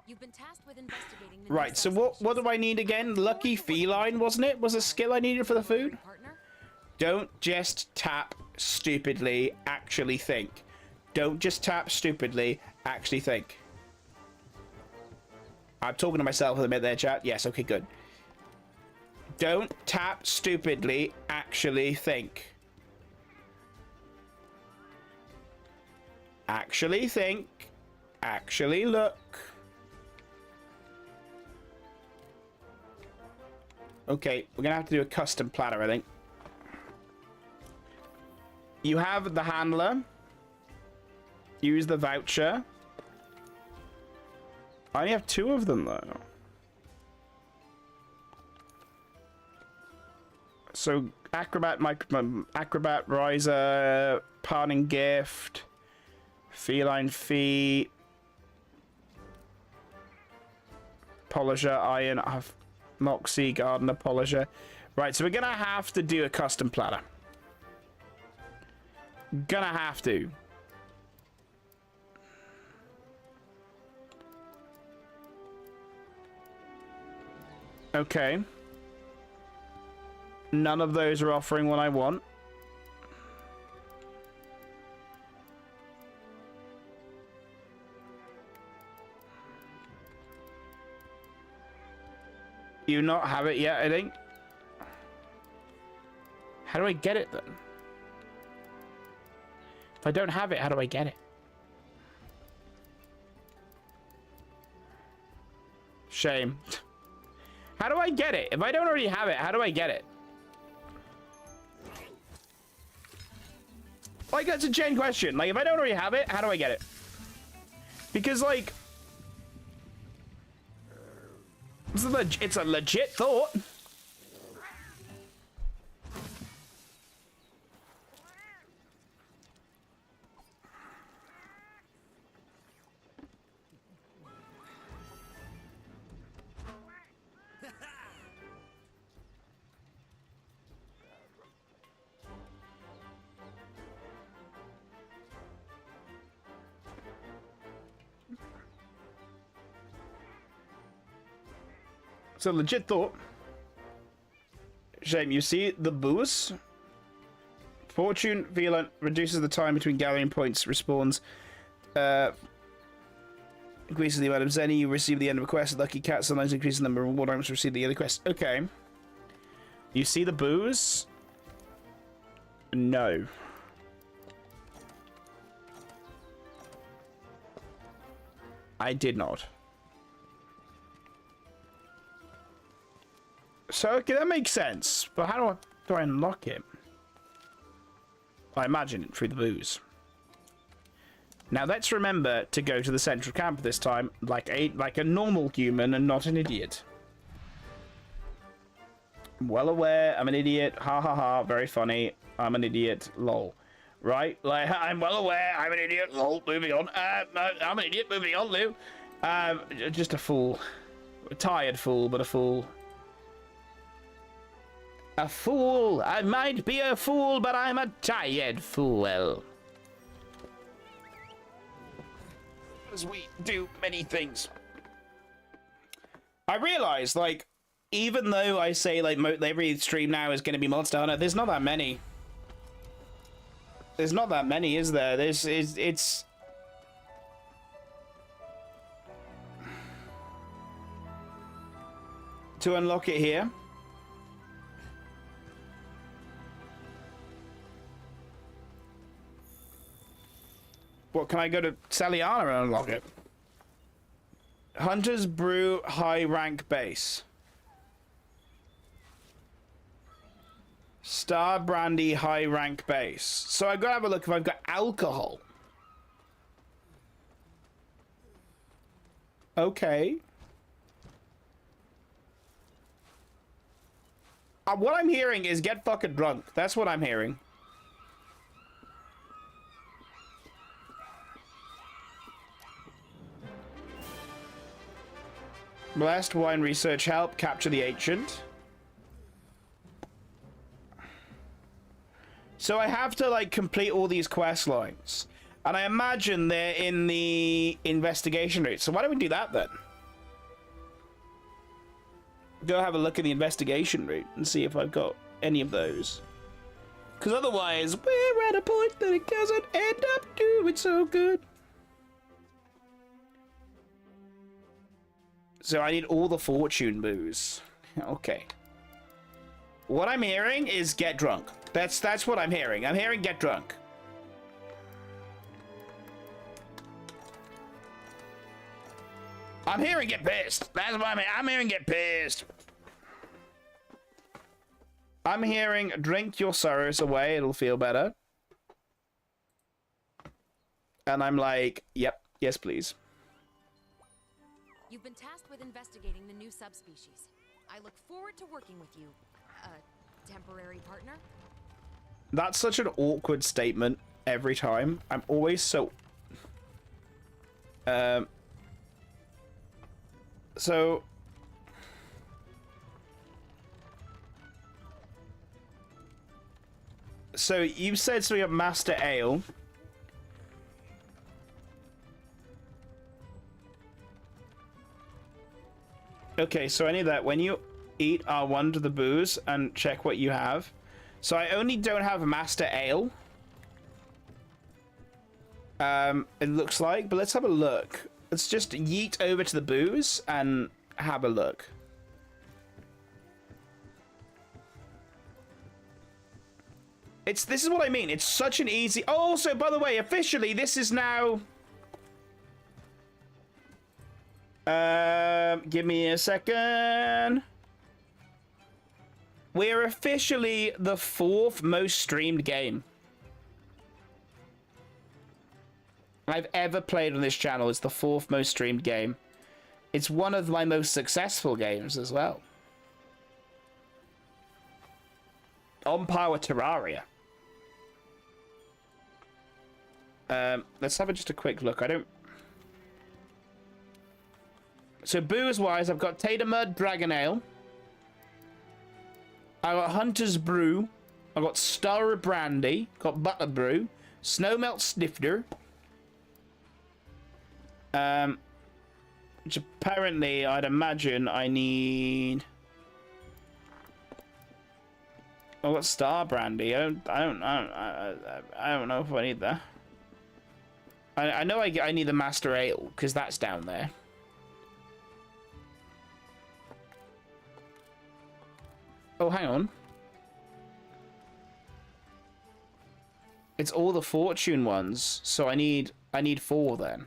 [SPEAKER 2] You've been tasked with investigating the
[SPEAKER 1] Right, so what do I need again? Lucky feline, wasn't it? Was a skill I needed for the food? Don't just tap stupidly, actually think. Don't just tap stupidly, actually think. I'm talking to myself a bit there, chat. Yes, okay, good. Don't tap stupidly, actually think. Actually think. Actually look. Okay, we're gonna have to do a custom platter, I think. You have the handler. Use the voucher. I only have 2 of them, though. So, acrobat riser, parting gift, feline feet, polisher, iron, moxie, gardener, polisher. Right, so we're gonna have to do a custom platter. Gonna have to. Okay. None of those are offering what I want. You not have it yet, I think. How do I get it then? If I don't have it, how do I get it? Shame. How do I get it? If I don't already have it, how do I get it? Like, that's a genuine question. Like, if I don't already have it, how do I get it? Because, like... It's a legit thought. It's a legit thought. Shame. You see the boost? Fortune Violent reduces the time between gathering points, respawns. Increases the amount of zenny you receive at the end of a quest. Lucky cat sometimes increases the number of reward items received at the end of the quest. Okay. You see the booze? No. I did not. So, okay, that makes sense. But how do I unlock it? I imagine it through the booze. Now, let's remember to go to the central camp this time like a normal human and not an idiot. I'm well aware I'm an idiot. Ha ha ha. Very funny. I'm an idiot. Lol. Right? Like, I'm well aware I'm an idiot. Lol. Moving on. I'm an idiot. Moving on, Lou. Just a fool. A tired fool, but a fool. A fool! I might be a fool, but I'm a tired fool. As we do many things. I realize, like, even though I say, like, every stream now is going to be Monster Hunter, there's not that many. There's not that many, is there? It's... To unlock it here. What, can I go to Saliana and unlock it? Hunter's Brew High Rank Base. Star Brandy High Rank Base. So I've got to have a look if I've got alcohol. Okay. What I'm hearing is get fucking drunk. That's what I'm hearing. Blessed wine research help capture the ancient. So I have to like complete all these quest lines, and I imagine they're in the investigation route. So why don't we do that then? Go have a look at the investigation route and see if I've got any of those. Because otherwise, we're at a point that it doesn't end up doing so good. So I need all the fortune booze. Okay. What I'm hearing is get drunk. That's what I'm hearing. I'm hearing get drunk. I'm hearing get pissed. That's what I'm hearing get pissed. I'm hearing drink your sorrows away. It'll feel better. And I'm like, yep, yes please.
[SPEAKER 2] You've been tasked with investigating the new subspecies. I look forward to working with you, temporary partner?
[SPEAKER 1] That's such an awkward statement every time. I'm always so... So... So, you said something about Master Ale. Okay, so I need that. When you eat R1 to the booze and check what you have. So I only don't have Master Ale. It looks like, but let's have a look. Let's just yeet over to the booze and have a look. This is what I mean. It's such an easy... Oh, also, by the way, officially, this is now... Give me a second. We're officially the 4th most streamed game I've ever played on this channel. It's the 4th most streamed game. It's one of my most successful games as well. On par with Terraria. Let's have just a quick look. I don't... So booze-wise, I've got Tater Mud Dragon Ale. I got Hunter's Brew. I got Star of Brandy. Got Butler Brew. Snowmelt Snifter. Which apparently, I'd imagine I need... I've got Star Brandy. I don't know if I need that. I know I need the Master Ale, because that's down there. Oh, hang on. It's all the fortune ones, so I need 4 then.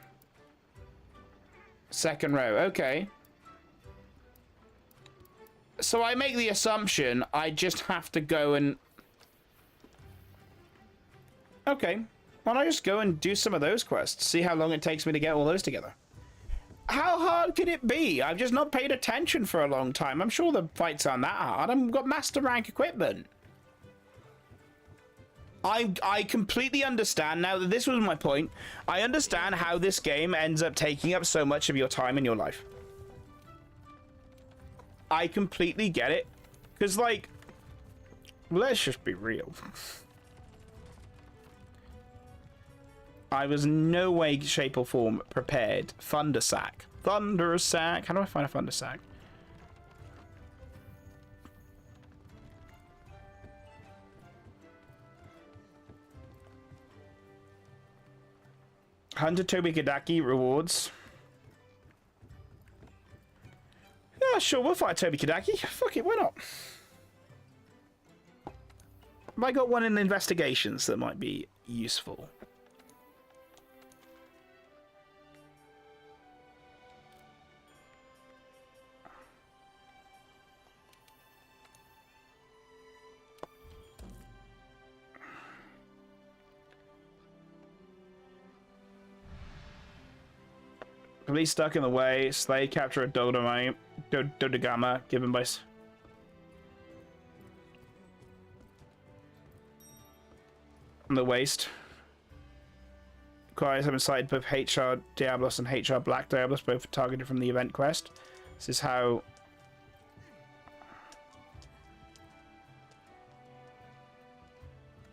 [SPEAKER 1] Second row, okay. So I make the assumption I just have to go and... Okay. Why don't I just go and do some of those quests? See how long it takes me to get all those together. How hard can it be? I've just not paid attention for a long time. I'm sure the fights aren't that hard. I've got master rank equipment. I completely understand now that this was my point. I understand how this game ends up taking up so much of your time in your life. I completely get it. Because, like, let's just be real. I was in no way, shape, or form prepared. Thundersack. Thundersack. How do I find a Thundersack? Hunter Toby Kadaki rewards. Yeah, sure, we'll fight Toby Kadaki. Fuck it, why not? Have I got one in investigations that might be useful? Police stuck in the way. Slay capture a Dodogama given by... On the waist. Inquiries have been cited both HR Diablos and HR Black Diablos, both targeted from the event quest. This is how...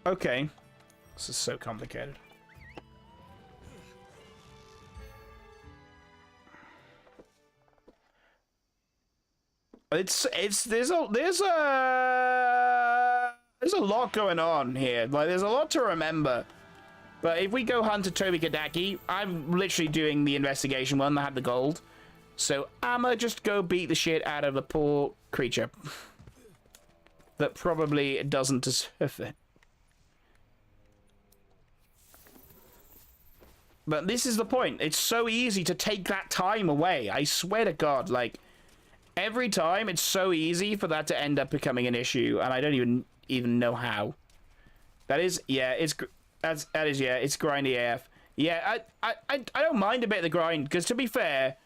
[SPEAKER 1] Okay. This is so complicated. There's a lot going on here. Like, there's a lot to remember. But if we go Hunter Toby Kadaki, I'm literally doing the investigation one that had the gold. So I'ma just go beat the shit out of the poor creature that probably doesn't deserve it. But this is the point. It's so easy to take that time away. I swear to God, like... Every time, it's so easy for that to end up becoming an issue, and I don't even know how. That is, yeah, it's grindy AF. Yeah, I don't mind a bit of the grind, because to be fair,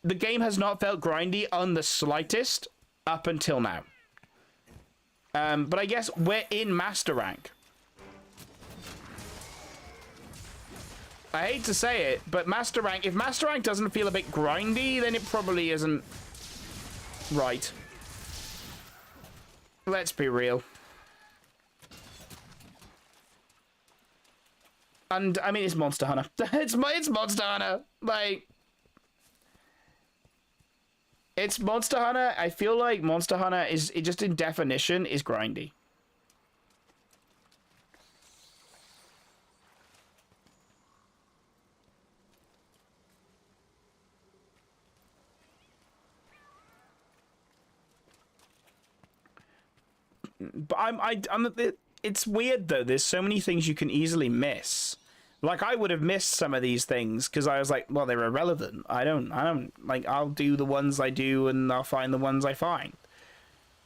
[SPEAKER 1] the game has not felt grindy on the slightest up until now. But I guess we're in Master Rank. I hate to say it, but Master Rank, if Master Rank doesn't feel a bit grindy, then it probably isn't right. Let's be real. And, I mean, it's Monster Hunter. it's Monster Hunter. Like, it's Monster Hunter. I feel like Monster Hunter is, it just in definition, is grindy. But it's weird though. There's so many things you can easily miss. Like I would have missed some of these things because I was like, well, they're irrelevant. I don't like. I'll do the ones I do, and I'll find the ones I find.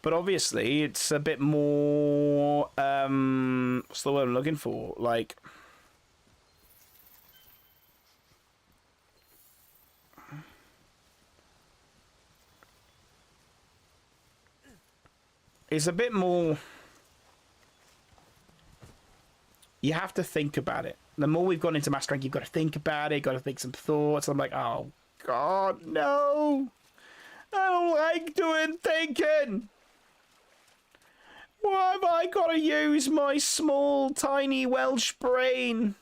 [SPEAKER 1] But obviously, it's a bit more. What's the word I'm looking for? Like. It's a bit more. You have to think about it. The more we've gone into Master Rank, you've got to think about it, got to think some thoughts. I'm like, oh, God, no. I don't like doing thinking. Why have I got to use my small, tiny Welsh brain?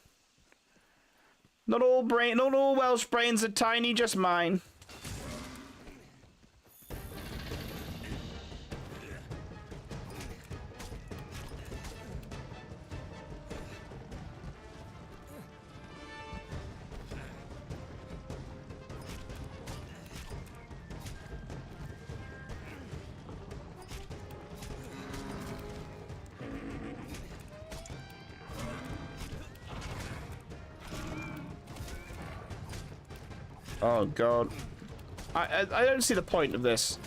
[SPEAKER 1] Not all Welsh brains are tiny, just mine. Oh God, I don't see the point of this.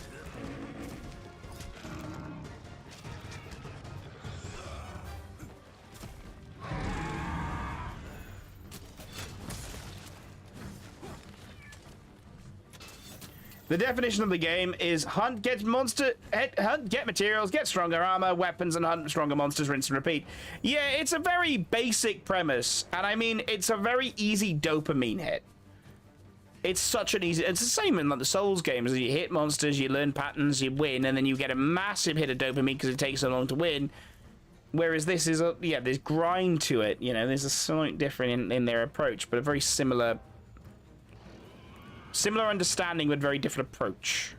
[SPEAKER 1] The definition of the game is hunt, get materials, get stronger armor, weapons, and hunt stronger monsters, rinse and repeat. Yeah, it's a very basic premise, and I mean, it's a very easy dopamine hit. It's such an easy... It's the same in like the Souls games. You hit monsters, you learn patterns, you win, and then you get a massive hit of dopamine because it takes so long to win. Whereas this is a... Yeah, there's grind to it. You know, there's a slight difference in their approach, but a very similar... Similar understanding, but very different approach.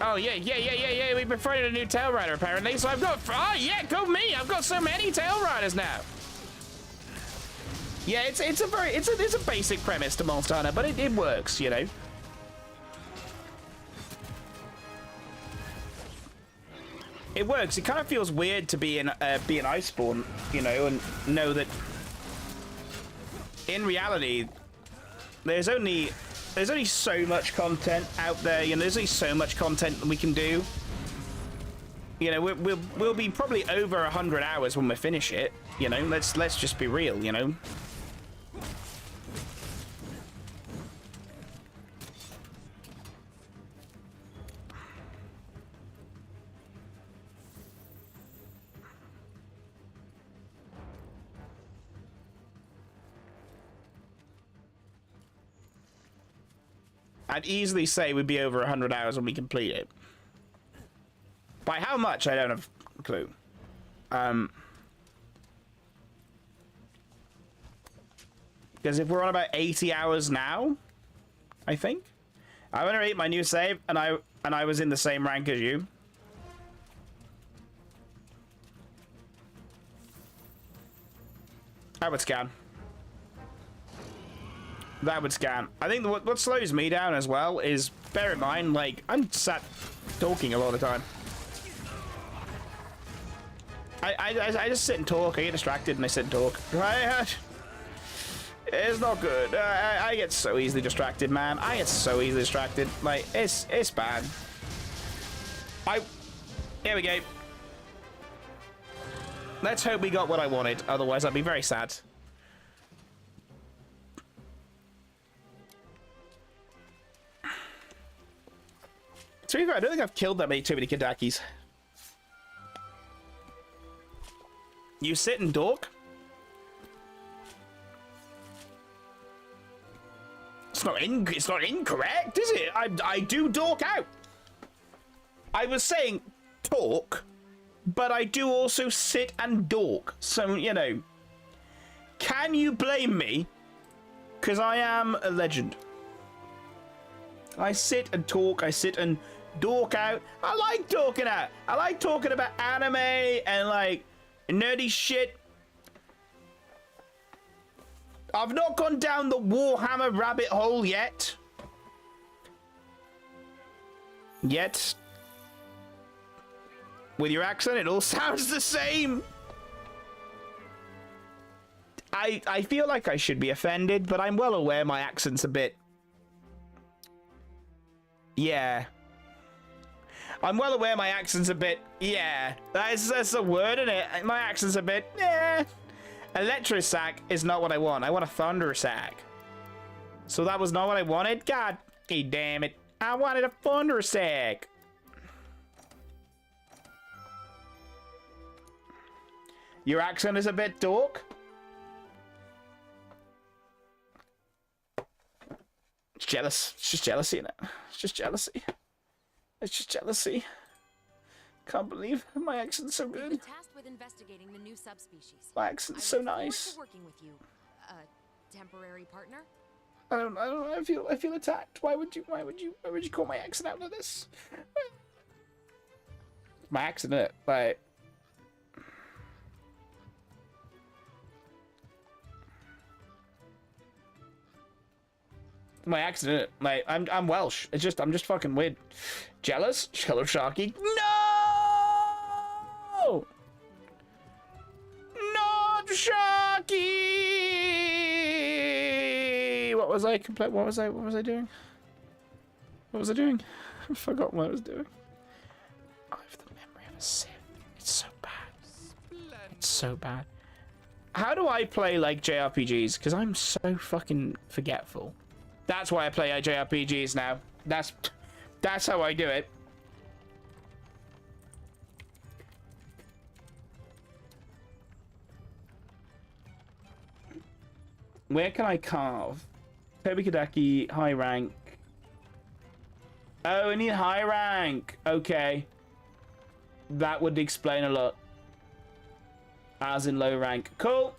[SPEAKER 1] Oh, yeah. We've befriended a new Tail Rider, apparently. So I've got... Oh, yeah, go me. I've got so many Tail Riders now. Yeah, it's a basic premise to Monster Hunter, but it works, you know. It works. It kind of feels weird to be an Iceborne, you know, and know that in reality, there's only so much content out there. You know, there's only so much content that we can do. You know, we'll be probably over 100 hours when we finish it. You know, let's just be real. You know. I'd easily say we'd be over 100 hours when we complete it. By how much, I don't have a clue. Because if we're on about 80 hours now, I think. I want to rate my new save, and I was in the same rank as you. I would scan. That would scan. I think what slows me down as well is, bear in mind, like, I'm sat talking a lot of the time. I just sit and talk. I get distracted and I sit and talk. Right? It's not good. I get so easily distracted, man. I get so easily distracted. Like, it's bad. Here we go. Let's hope we got what I wanted. Otherwise, I'd be very sad. To be fair, I don't think I've killed that many too many Kadakis. You sit and dork? It's not incorrect, is it? I do dork out. I was saying talk, but I do also sit and dork. So, you know, can you blame me? Because I am a legend. I sit and talk, I sit and dork out. I like talking out. I like talking about anime and like nerdy shit. I've not gone down the Warhammer rabbit hole yet. With your accent, it all sounds the same. I feel like I should be offended, but I'm well aware my accent's a bit... Yeah. I'm well aware my accent's a bit... Yeah. That's a word, isn't it? My accent's a bit... Yeah. Electrosac is not what I want. I want a Thundersac. So that was not what I wanted? God damn it. I wanted a Thundersac. Your accent is a bit dork. It's jealous. It's just jealousy, isn't it? It's just jealousy. It's just jealousy. Can't believe my accent's so good.
[SPEAKER 2] You've been tasked with investigating the new subspecies.
[SPEAKER 1] My accent's so nice.
[SPEAKER 2] I look forward to working with you, temporary partner.
[SPEAKER 1] I don't know. I feel attacked. Why would you call my accent out like this? My accent, isn't it? Like, my accent, isn't it? Like, I'm Welsh. It's just I'm just fucking weird. Jealous? Hello, Sharky. No! Not Sharky! What was I doing? What was I doing? I forgot what I was doing. I have the memory of a sieve. It's so bad. It's so bad. How do I play like JRPGs? Because I'm so fucking forgetful. That's why I play JRPGs now. That's how I do it. Where can I carve? Toby Kadaki, high rank. Oh, I need high rank. Okay. That would explain a lot. As in low rank. Cool.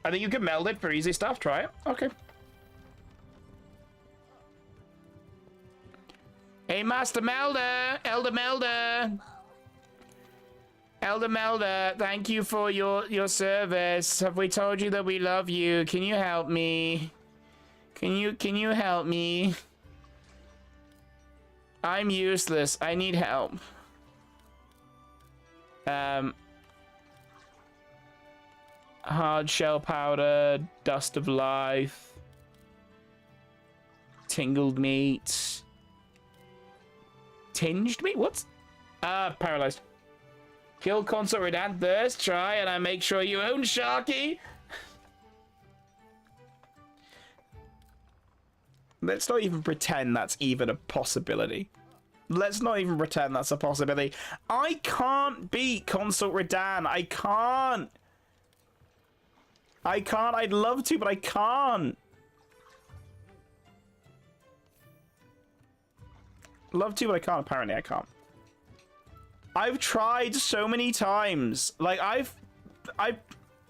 [SPEAKER 1] I think you can meld it for easy stuff. Try it. Okay. Hey, Master Melder. Elder Melder. Elder Melder, thank you for your service. Have we told you that we love you? Can you help me? Can you help me? I'm useless. I need help. Hard shell powder, dust of life, tingled meat, tinged meat. What's paralyzed? Kill Consort Redan Thirst, try, and I make sure you own Sharky. Let's not even pretend that's even a possibility. Let's not even pretend that's a possibility. I can't beat Consort Redan. I can't. I'd love to, but I can't. Love to, but I can't. Apparently, I can't. I've tried so many times. Like,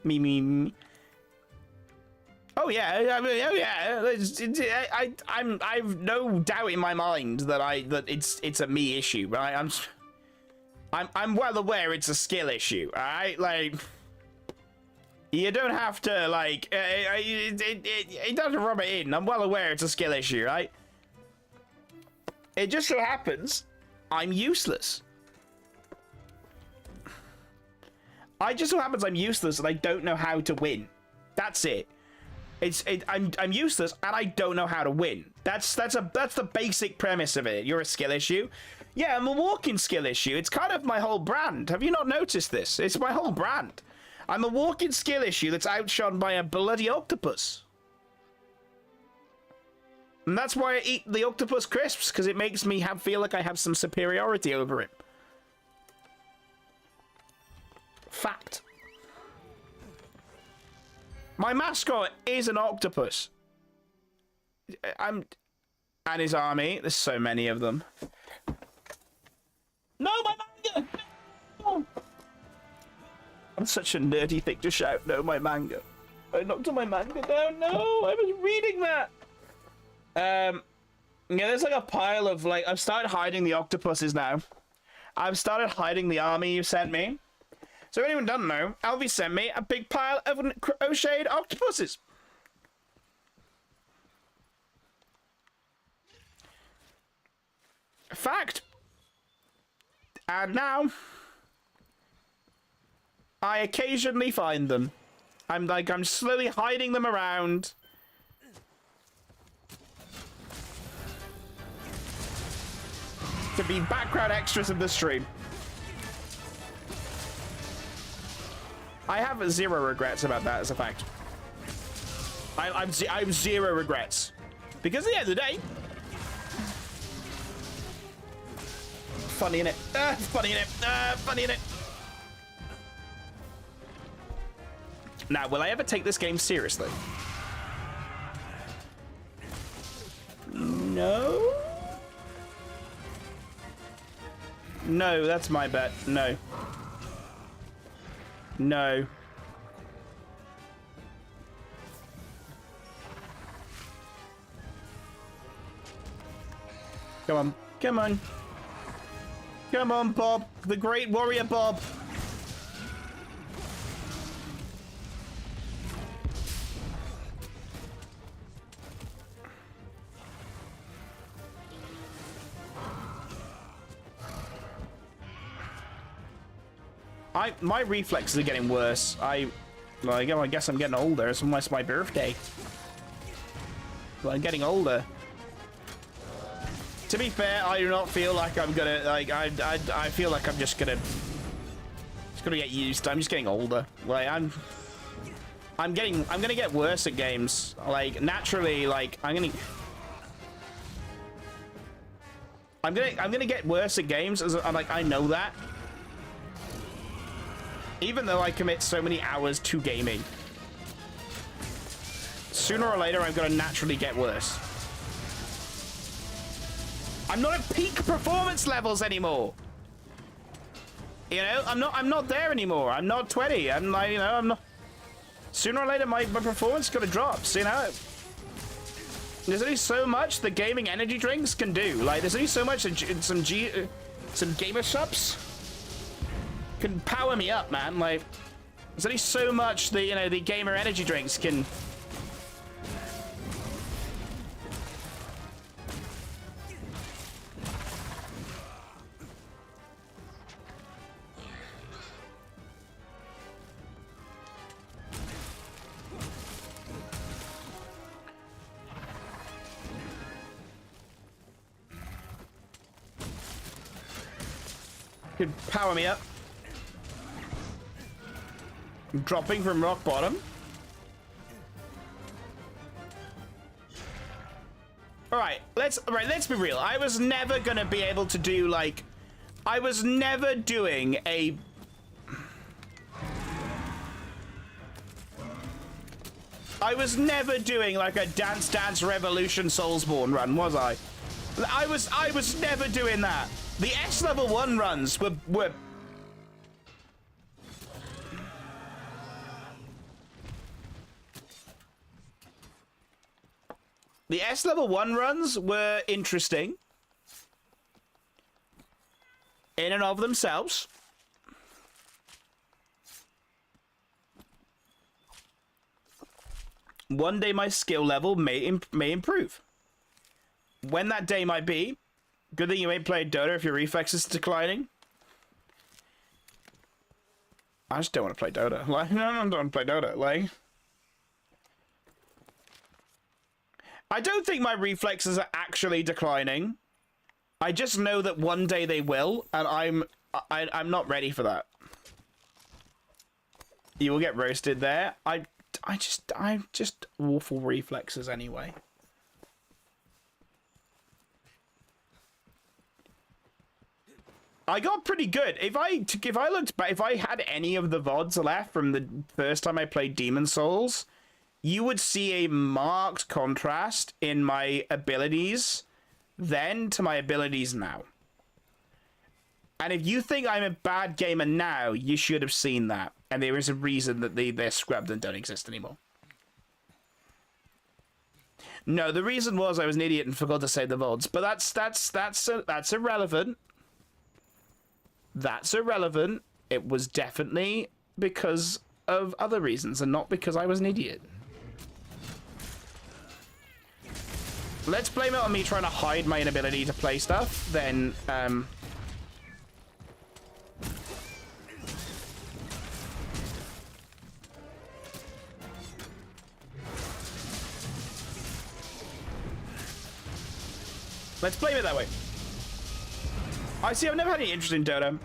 [SPEAKER 1] me. Oh yeah, oh yeah. I've no doubt in my mind that it's a me issue, but I'm well aware it's a skill issue. All right, like, You don't have to, like, it doesn't rub it in. I'm well aware it's a skill issue, right? It just so happens I'm useless. I just so happens I'm useless and I don't know how to win. That's it. I'm useless and I don't know how to win. That's the basic premise of it. You're a skill issue. Yeah, I'm a walking skill issue. It's kind of my whole brand. Have you not noticed this? It's my whole brand. I'm a walking skill issue that's outshone by a bloody octopus. And that's why I eat the octopus crisps, because it makes me feel like I have some superiority over it. Fact. My mascot is an octopus. And his army. There's so many of them. No, my manga! No! I'm such a nerdy thing to shout, no, my manga. I knocked on my manga down. No, I was reading that. Yeah, there's like a pile of, like, I've started hiding the octopuses now. I've started hiding the army you sent me. So if anyone doesn't know, Alvy sent me a big pile of crocheted octopuses. Fact. And now I occasionally find them. I'm slowly hiding them around. To be background extras of the stream. I have zero regrets about that as a fact. I have zero regrets. Because at the end of the day, funny in it. Funny in it. Funny in it. Now, will I ever take this game seriously? No? No, that's my bet. No. No. Come on. Come on. Come on, Bob. The great warrior Bob. My reflexes are getting worse. I guess I'm getting older. It's almost my birthday. But I'm getting older. To be fair, I do not feel like I'm gonna, like, I feel like I'm just gonna get used. I'm just getting older. Like, I'm gonna get worse at games. Like, naturally, like, I'm gonna get worse at games, as like, I know that. Even though I commit so many hours to gaming. Sooner or later, I'm gonna naturally get worse. I'm not at peak performance levels anymore. You know, I'm not there anymore. I'm not 20. I'm like, you know, I'm not. Sooner or later, my performance is gonna drop. So, you know, there's only so much the gaming energy drinks can do. Like, there's only so much some gamer shops can power me up, man. Like, there's only so much the gamer energy drinks can. Could power me up. I'm dropping from rock bottom. Alright, let's be real. I was never gonna be able to do, like, I was never doing a like a Dance Dance Revolution Soulsborne run, was I? I was never doing that. The S level 1 runs were the S level 1 runs were interesting in and of themselves. One day my skill level may improve. When that day might be, good thing you ain't played Dota if your reflex is declining. I just don't want to play Dota. Like, no, I don't want to play Dota. Like, I don't think my reflexes are actually declining. I just know that one day they will, and I'm not ready for that. You will get roasted there. I'm just awful reflexes anyway. I got pretty good. If I looked back, if I had any of the VODs left from the first time I played Demon Souls, you would see a marked contrast in my abilities then to my abilities now. And if you think I'm a bad gamer now, you should have seen that. And there is a reason that they're scrubbed and don't exist anymore. No, the reason was I was an idiot and forgot to save the VODs. But that's irrelevant. That's irrelevant. It was definitely because of other reasons and not because I was an idiot. Let's blame it on me trying to hide my inability to play stuff, then, let's blame it that way. I see, I've never had any interest in Dota.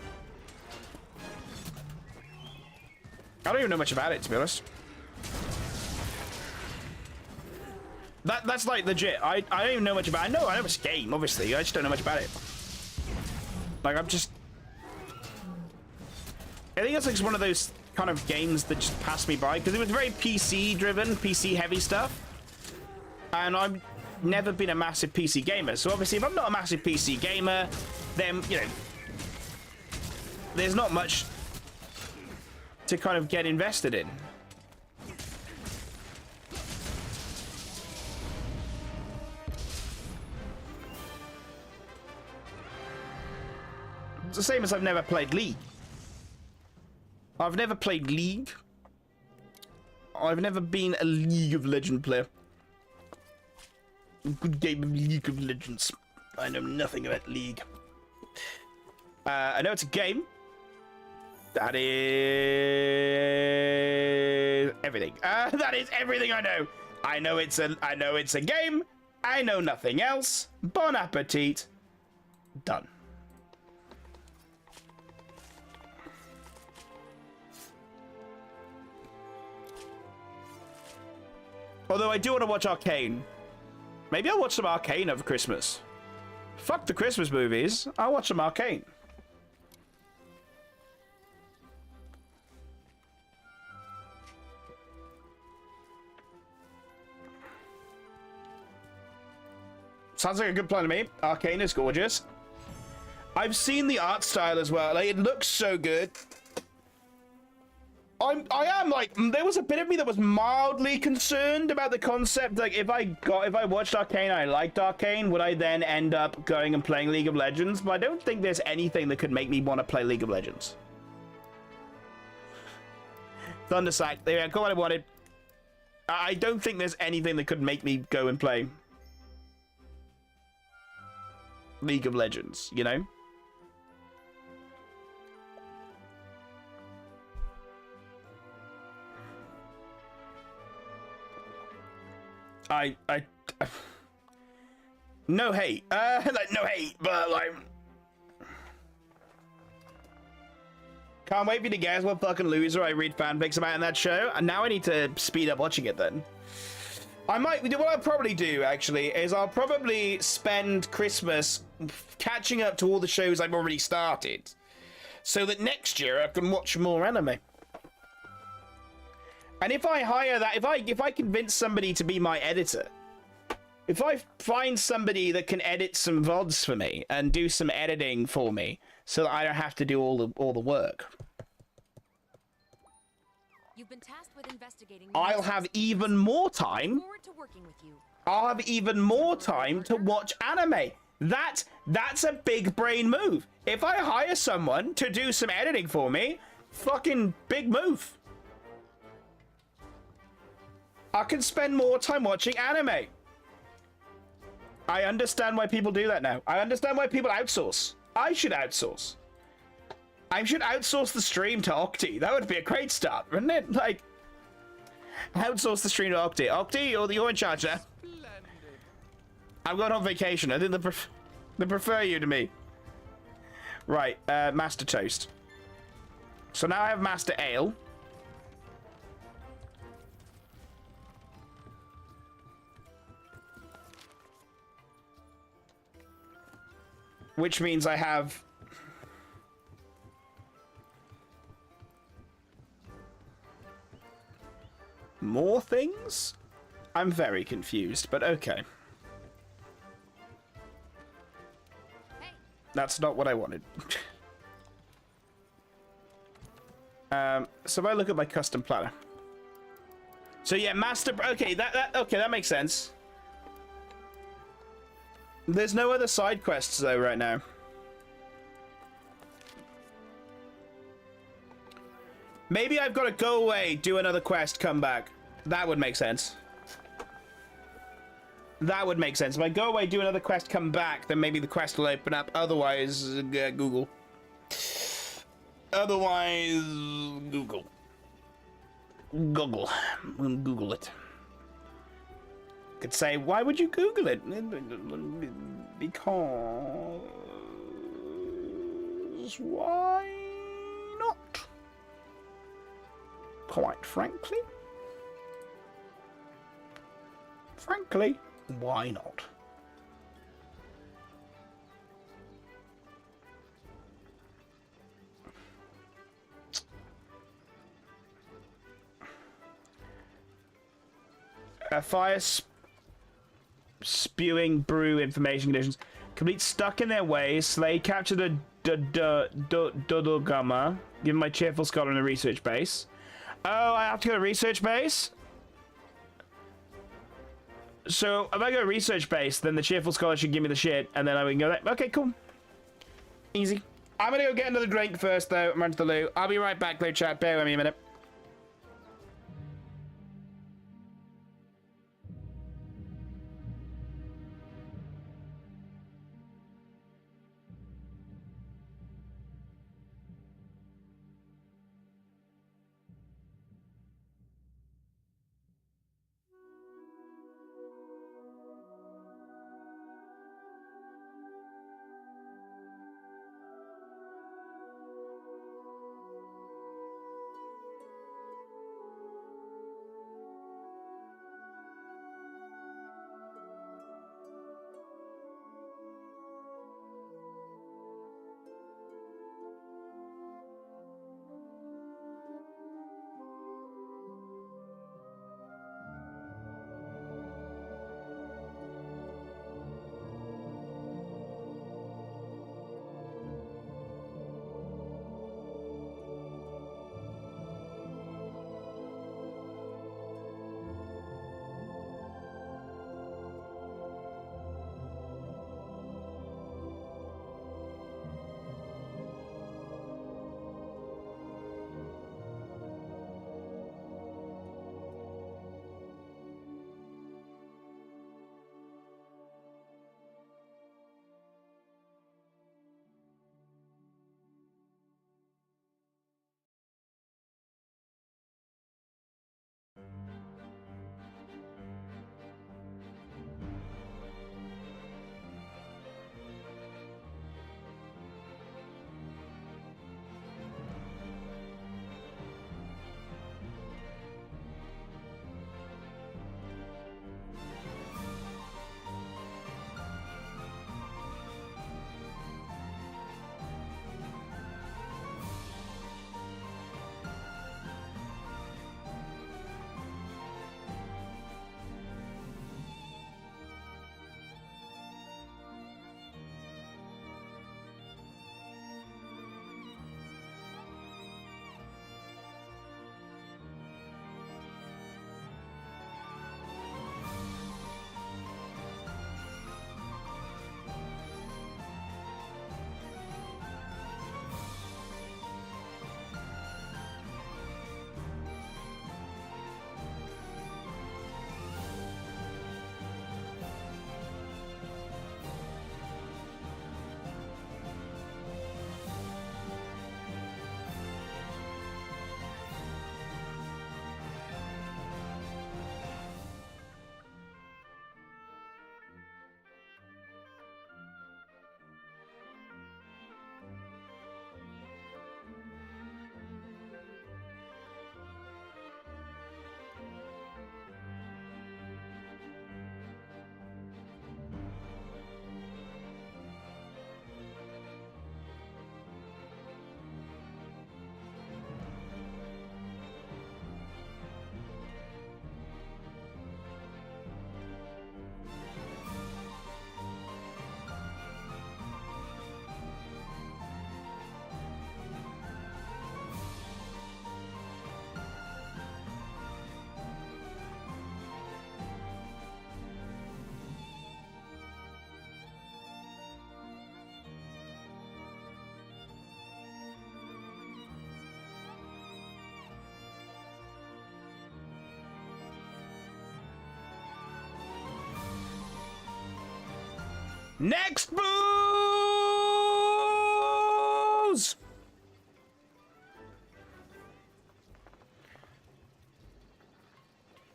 [SPEAKER 1] I don't even know much about it, to be honest. That's like legit. I don't even know much about it. I know it's a game, obviously. I just don't know much about it. Like, I think it's like one of those kind of games that just passed me by because it was very PC driven, PC heavy stuff. And I've never been a massive PC gamer. So obviously if I'm not a massive PC gamer, then, you know, there's not much to kind of get invested in. It's the same as I've never played League. I've never played League. I've never been a League of Legends player. A good game of League of Legends. I know nothing about League. I know it's a game. That is everything. That is everything I know. I know it's a game. I know nothing else. Bon appetit. Done. Although I do want to watch Arcane. Maybe I'll watch some Arcane over Christmas. Fuck the Christmas movies. I'll watch some Arcane. Sounds like a good plan to me. Arcane is gorgeous. I've seen the art style as well. Like, it looks so good. I am like, there was a bit of me that was mildly concerned about the concept. Like, if I watched Arcane and I liked Arcane, would I then end up going and playing League of Legends? But I don't think there's anything that could make me want to play League of Legends. Thundersack, there, I got what I wanted. I don't think there's anything that could make me go and play League of Legends, you know? No hate. Like, no hate, but like, can't wait for you to guess what fucking loser I read fanfics about in that show, and now I need to speed up watching it then. What I'll probably do, actually, is I'll probably spend Christmas catching up to all the shows I've already started, so that next year I can watch more anime. And if I hire that, if I convince somebody to be my editor, if I find somebody that can edit some VODs for me and do some editing for me, so that I don't have to do all the work,
[SPEAKER 2] You've been tasked with investigating.
[SPEAKER 1] I'll have even more time. I'll have even more time to watch anime. That's a big brain move. If I hire someone to do some editing for me, fucking big move. I can spend more time watching anime. I understand why people do that now. I understand why people outsource. I should outsource. I should outsource the stream to Octi. That would be a great start, wouldn't it? Like, outsource the stream to Octi. Octi, you're in charge now. I'm going on vacation. I think they prefer you to me. Right, Master Toast. So now I have Master Ale. Which means I have... more things? I'm very confused, but okay.
[SPEAKER 2] Hey.
[SPEAKER 1] That's not what I wanted. So if I look at my custom planner. So yeah, Master... Okay, that makes sense. There's no other side quests, though, right now. Maybe I've got to go away, do another quest, come back. That would make sense. That would make sense. If I go away, do another quest, come back, then maybe the quest will open up. Otherwise, Google. Otherwise, Google. Google. Google it. Could say, why would you Google it? Because... why not? Quite frankly. Frankly, why not? A fire spewing brew information conditions. Complete stuck in their way. Slay capture the Dodogama. Give my cheerful scholar in a research base. Oh, I have to go to research base? So, if I go research base, then the cheerful scholar should give me the shit, and then I can go there. Okay, cool. Easy. I'm gonna go get another drink first, though, and run to the loo. I'll be right back, though, chat. Bear with me a minute. Next booze!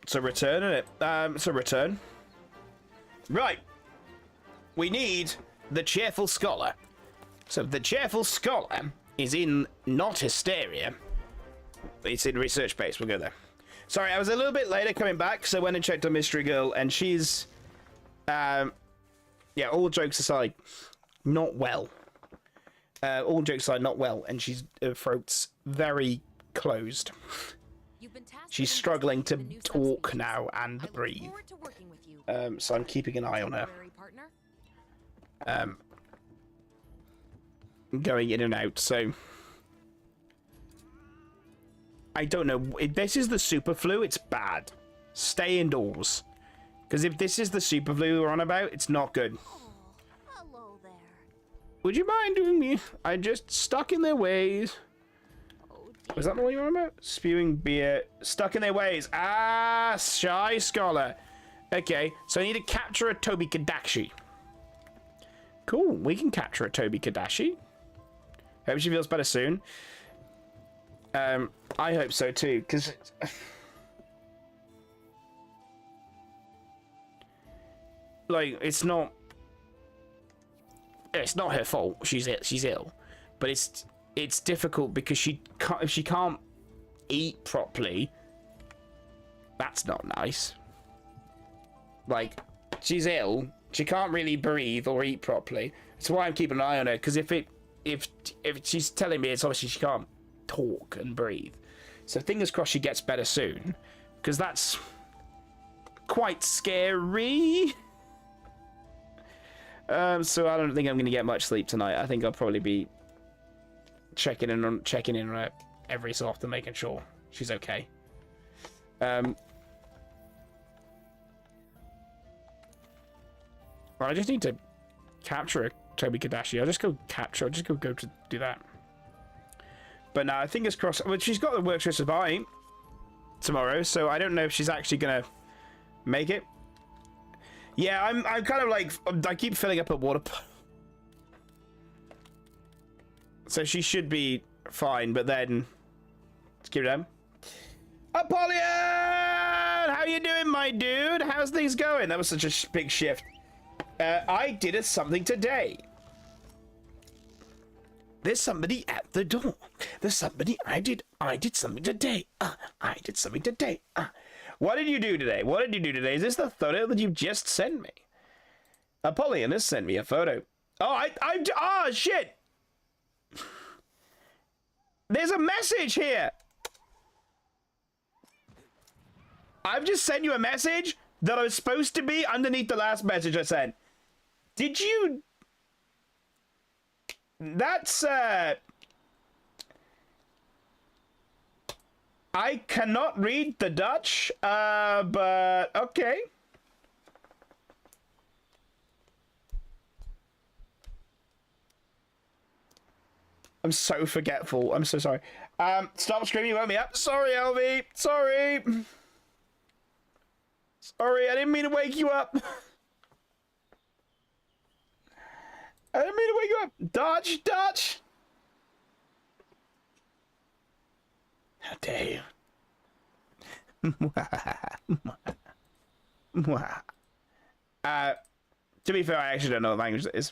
[SPEAKER 1] It's a return, isn't it? It's a return. Right. We need the Cheerful Scholar. So the Cheerful Scholar is in not Hysteria. It's in Research Base. We'll go there. Sorry, I was a little bit later coming back, so I went and checked on Mystery Girl, and she's... yeah, all jokes aside, not well. All jokes aside, not well, and her throat's very closed. She's struggling to talk now and breathe. So I'm keeping an eye on her. Going in and out, so... I don't know. If this is the super flu, it's bad. Stay indoors. Because if this is the super flu we're on about, it's not good.
[SPEAKER 4] Oh, hello there.
[SPEAKER 1] Would you mind doing me? I just stuck in their ways.
[SPEAKER 4] Oh,
[SPEAKER 1] Was that the one you were on about? Spewing beer. Stuck in their ways. Ah, Shy Scholar. Okay, so I need to capture a Toby Kadashi. Cool, we can capture a Toby Kadashi. Hope she feels better soon. I hope so too, because like it's not her fault. She's ill, but it's difficult because if she can't eat properly. That's not nice. Like, she's ill. She can't really breathe or eat properly. That's why I'm keeping an eye on her, because if she's telling me, it's obviously she can't talk and breathe. So fingers crossed she gets better soon, because that's quite scary. So I don't think I'm going to get much sleep tonight. I think I'll probably be checking in on her every so often, making sure she's okay. I just need to capture a Toby Kadashi. I'll just go capture. I'll just go to do that. But now, fingers crossed. Well, she's got the work trip by tomorrow, so I don't know if she's actually gonna make it. Yeah, I'm kind of like, I keep filling up her water. So she should be fine, but then let's give it down. Apollyon! How you doing, my dude? How's things going? That was such a big shift. I did something today. There's somebody at the door. There's somebody. I did something today. I did something today. What did you do today? What did you do today? Is this the photo that you just sent me? Apollyon has sent me a photo. Oh, oh, shit. There's a message here. I've just sent you a message that I was supposed to be underneath the last message I sent. Did you... That's, I cannot read the Dutch, but okay. I'm so forgetful. I'm so sorry. Stop screaming, you woke me up. Sorry, LV. Sorry. Sorry, I didn't mean to wake you up. I didn't mean to wake you up. Dutch. How dare you? To be fair, I actually don't know what language that is.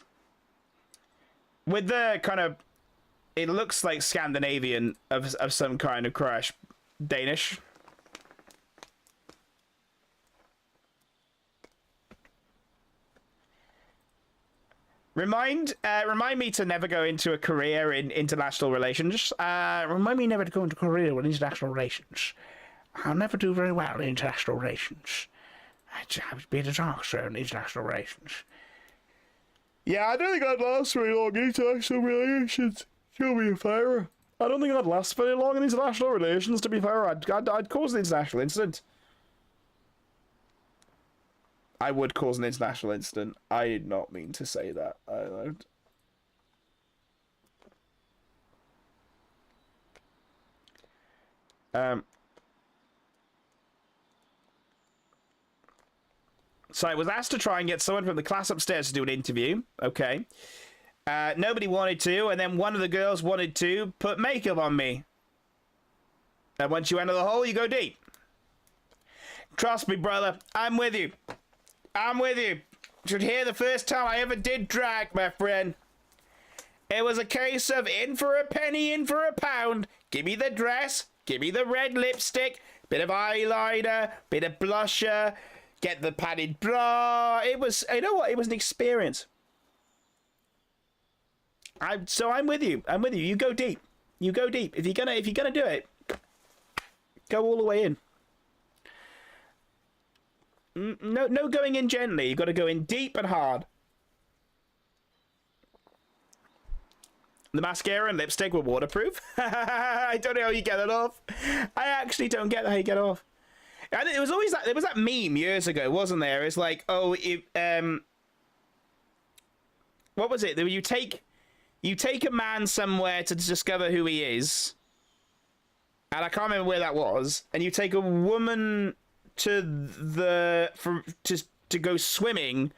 [SPEAKER 1] With the kind of, it looks like Scandinavian of some kind of crash. Danish. Remind me to never go into a career in international relations. Remind me never to go into a career in international relations. I'll never do very well in international relations. I would be a disaster in international relations. Yeah, I don't think I'd last very long in international relations. To be fair, I don't think I'd last very long in international relations. To be fair, I'd cause an international incident. I would cause an international incident. I did not mean to say that. I don't. So I was asked to try and get someone from the class upstairs to do an interview. Okay. Nobody wanted to, and then one of the girls wanted to put makeup on me. And once you enter the hole, you go deep. Trust me, brother. I'm with you. I'm with you. Should hear the first time I ever did drag, my friend. It was a case of in for a penny, in for a pound. Give me the dress, give me the red lipstick, bit of eyeliner, bit of blusher, get the padded bra. It was, you know what? It was an experience. So I'm with you. I'm with you. You go deep. You go deep. If you're gonna do it, go all the way in. No going in gently. You got to go in deep and hard. The mascara and lipstick were waterproof. I don't know how you get it off. I actually don't get how you get it off. And it was always that. There was that meme years ago, wasn't there? It's like, oh, what was it? You take a man somewhere to discover who he is, and I can't remember where that was. And you take a woman to go swimming,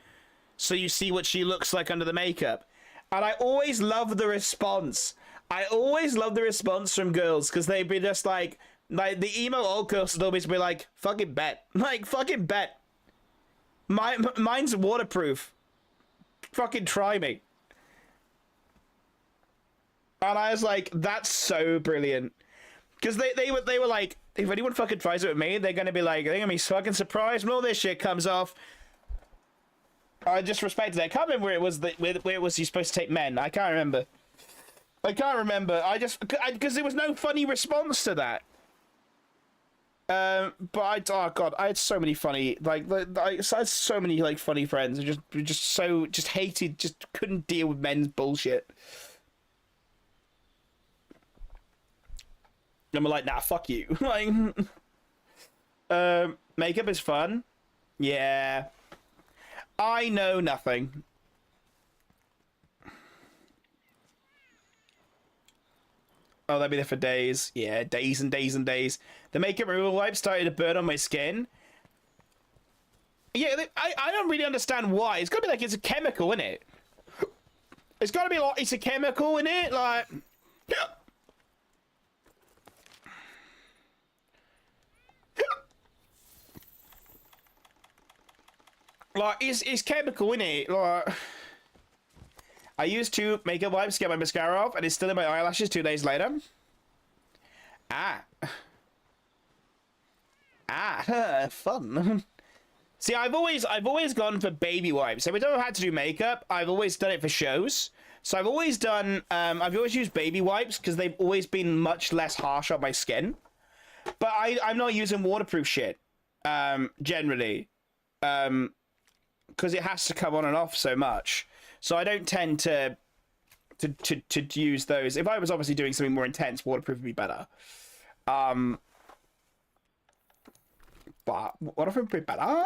[SPEAKER 1] so you see what she looks like under the makeup. And I always love the response. I always love the response from girls, because they'd be just like the emo old girls would always be like, fucking bet. Like, fucking bet. Mine's waterproof. Fucking try me. And I was like, that's so brilliant. Because they were like, if anyone fucking tries it with me, they're gonna be fucking surprised when all this shit comes off. I just respected that. I can't remember where it was where it was you're supposed to take men. I can't remember. Because there was no funny response to that. But oh god, I had so many funny I had so many funny friends who just hated, just couldn't deal with men's bullshit. And we're like, nah, fuck you. Makeup is fun. Yeah. I know nothing. Oh, they'll be there for days. Yeah, days and days and days. The makeup removal wipe started to burn on my skin. Yeah, I don't really understand why. It's gotta be like, it's a chemical, isn't it? It's gotta be like, it's a chemical, in it, like... Like, it's chemical, innit? Like, I used 2 makeup wipes to get my mascara off, and it's still in my eyelashes 2 days later. Fun. See, I've always gone for baby wipes. Every time I've had to do makeup, I've always done it for shows. So I've always done, I've always used baby wipes because they've always been much less harsh on my skin. But I'm not using waterproof shit, generally. Because it has to come on and off so much, so I don't tend to use those. If I was obviously doing something more intense, waterproof would be better. But waterproof would be better.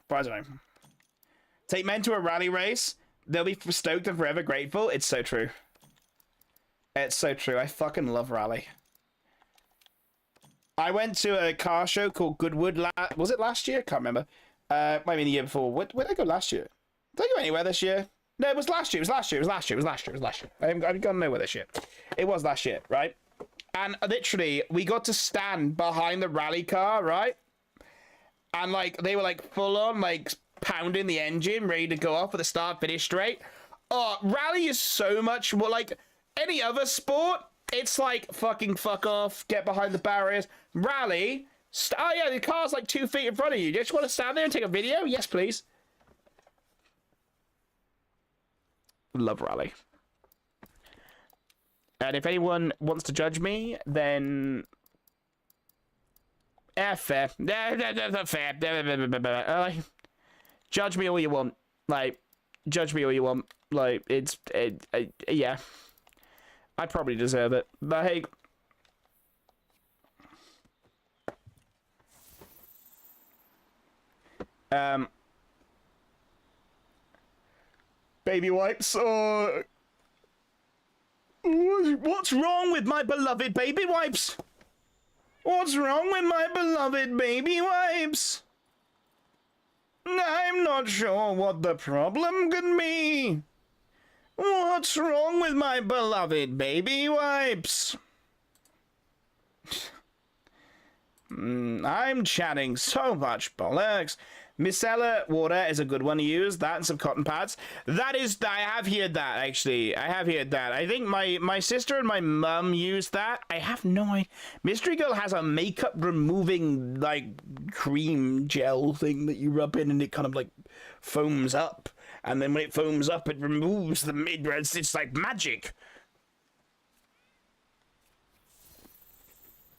[SPEAKER 1] But I don't know. Take men to a rally race. They'll be stoked and forever grateful. It's so true. It's so true. I fucking love rally. I went to a car show called Goodwood. Was it last year? Can't remember. Might be the year before. Where did I go last year? Did I go anywhere this year? No, it was last year. It was last year. I've gone nowhere this year. It was last year, right? And literally, we got to stand behind the rally car, right? And they were full on pounding the engine, ready to go off with the start finish straight. Oh, rally is so much more like any other sport. It's fucking fuck off, get behind the barriers. Rally, oh yeah, the car's 2 feet in front of you. You just want to stand there and take a video? Yes, please. Love rally. And if anyone wants to judge me, then... fair. Fair. Judge me all you want. Judge me all you want. Yeah. I probably deserve it, but hey. Baby wipes. What's wrong with my beloved baby wipes? What's wrong with my beloved baby wipes? I'm not sure what the problem could be. What's wrong with my beloved baby wipes? I'm chatting so much bollocks. Micellar water is a good one to use. That and some cotton pads. That is, I have heard that, actually. I have heard that. I think my sister and my mum used that. I have no idea. Mystery Girl has a makeup removing, like, cream gel thing that you rub in and it kind of, like, foams up. And then when it foams up, it removes the mid-reds. It's like magic.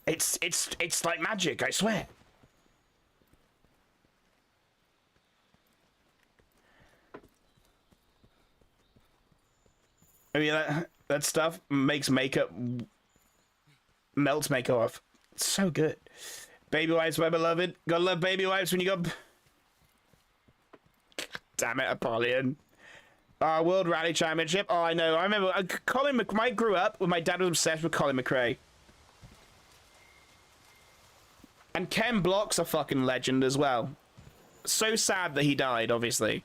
[SPEAKER 1] It's like magic, I swear. I mean, that stuff makes makeup, melts makeup off. It's so good. Baby wipes, my beloved. Gotta love baby wipes when you got... Damn it, Apollyon. World Rally Championship. Oh, I know. I remember Colin McRae grew up when my dad was obsessed with Colin McRae. And Ken Block's a fucking legend as well. So sad that he died, obviously.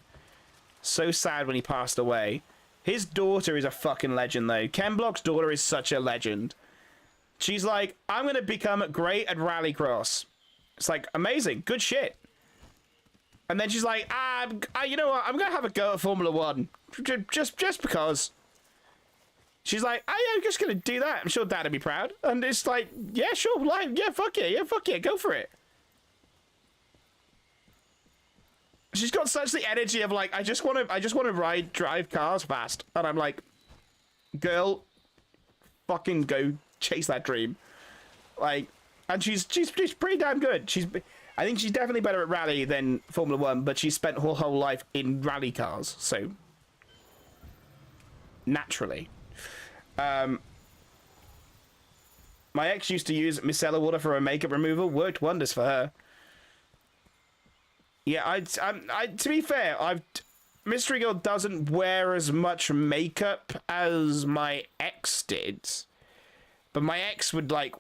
[SPEAKER 1] So sad when he passed away. His daughter is a fucking legend, though. Ken Block's daughter is such a legend. She's like, I'm going to become great at rallycross. It's like, amazing. Good shit. And then she's like, you know what? I'm going to have a go at Formula 1. Just because. She's like, I'm just going to do that. I'm sure Dad would be proud. And it's like, yeah, sure. Like, yeah, fuck it. Yeah, fuck it. Go for it. She's got such the energy of like, I just want to drive cars fast. And I'm like, girl, fucking go chase that dream. Like, and she's pretty damn good. I think she's definitely better at rally than Formula 1, but she spent her whole life in rally cars. So, naturally. My ex used to use micellar water for her makeup removal. Worked wonders for her. Yeah, to be fair, Mystery Girl doesn't wear as much makeup as my ex did. But my ex would, like,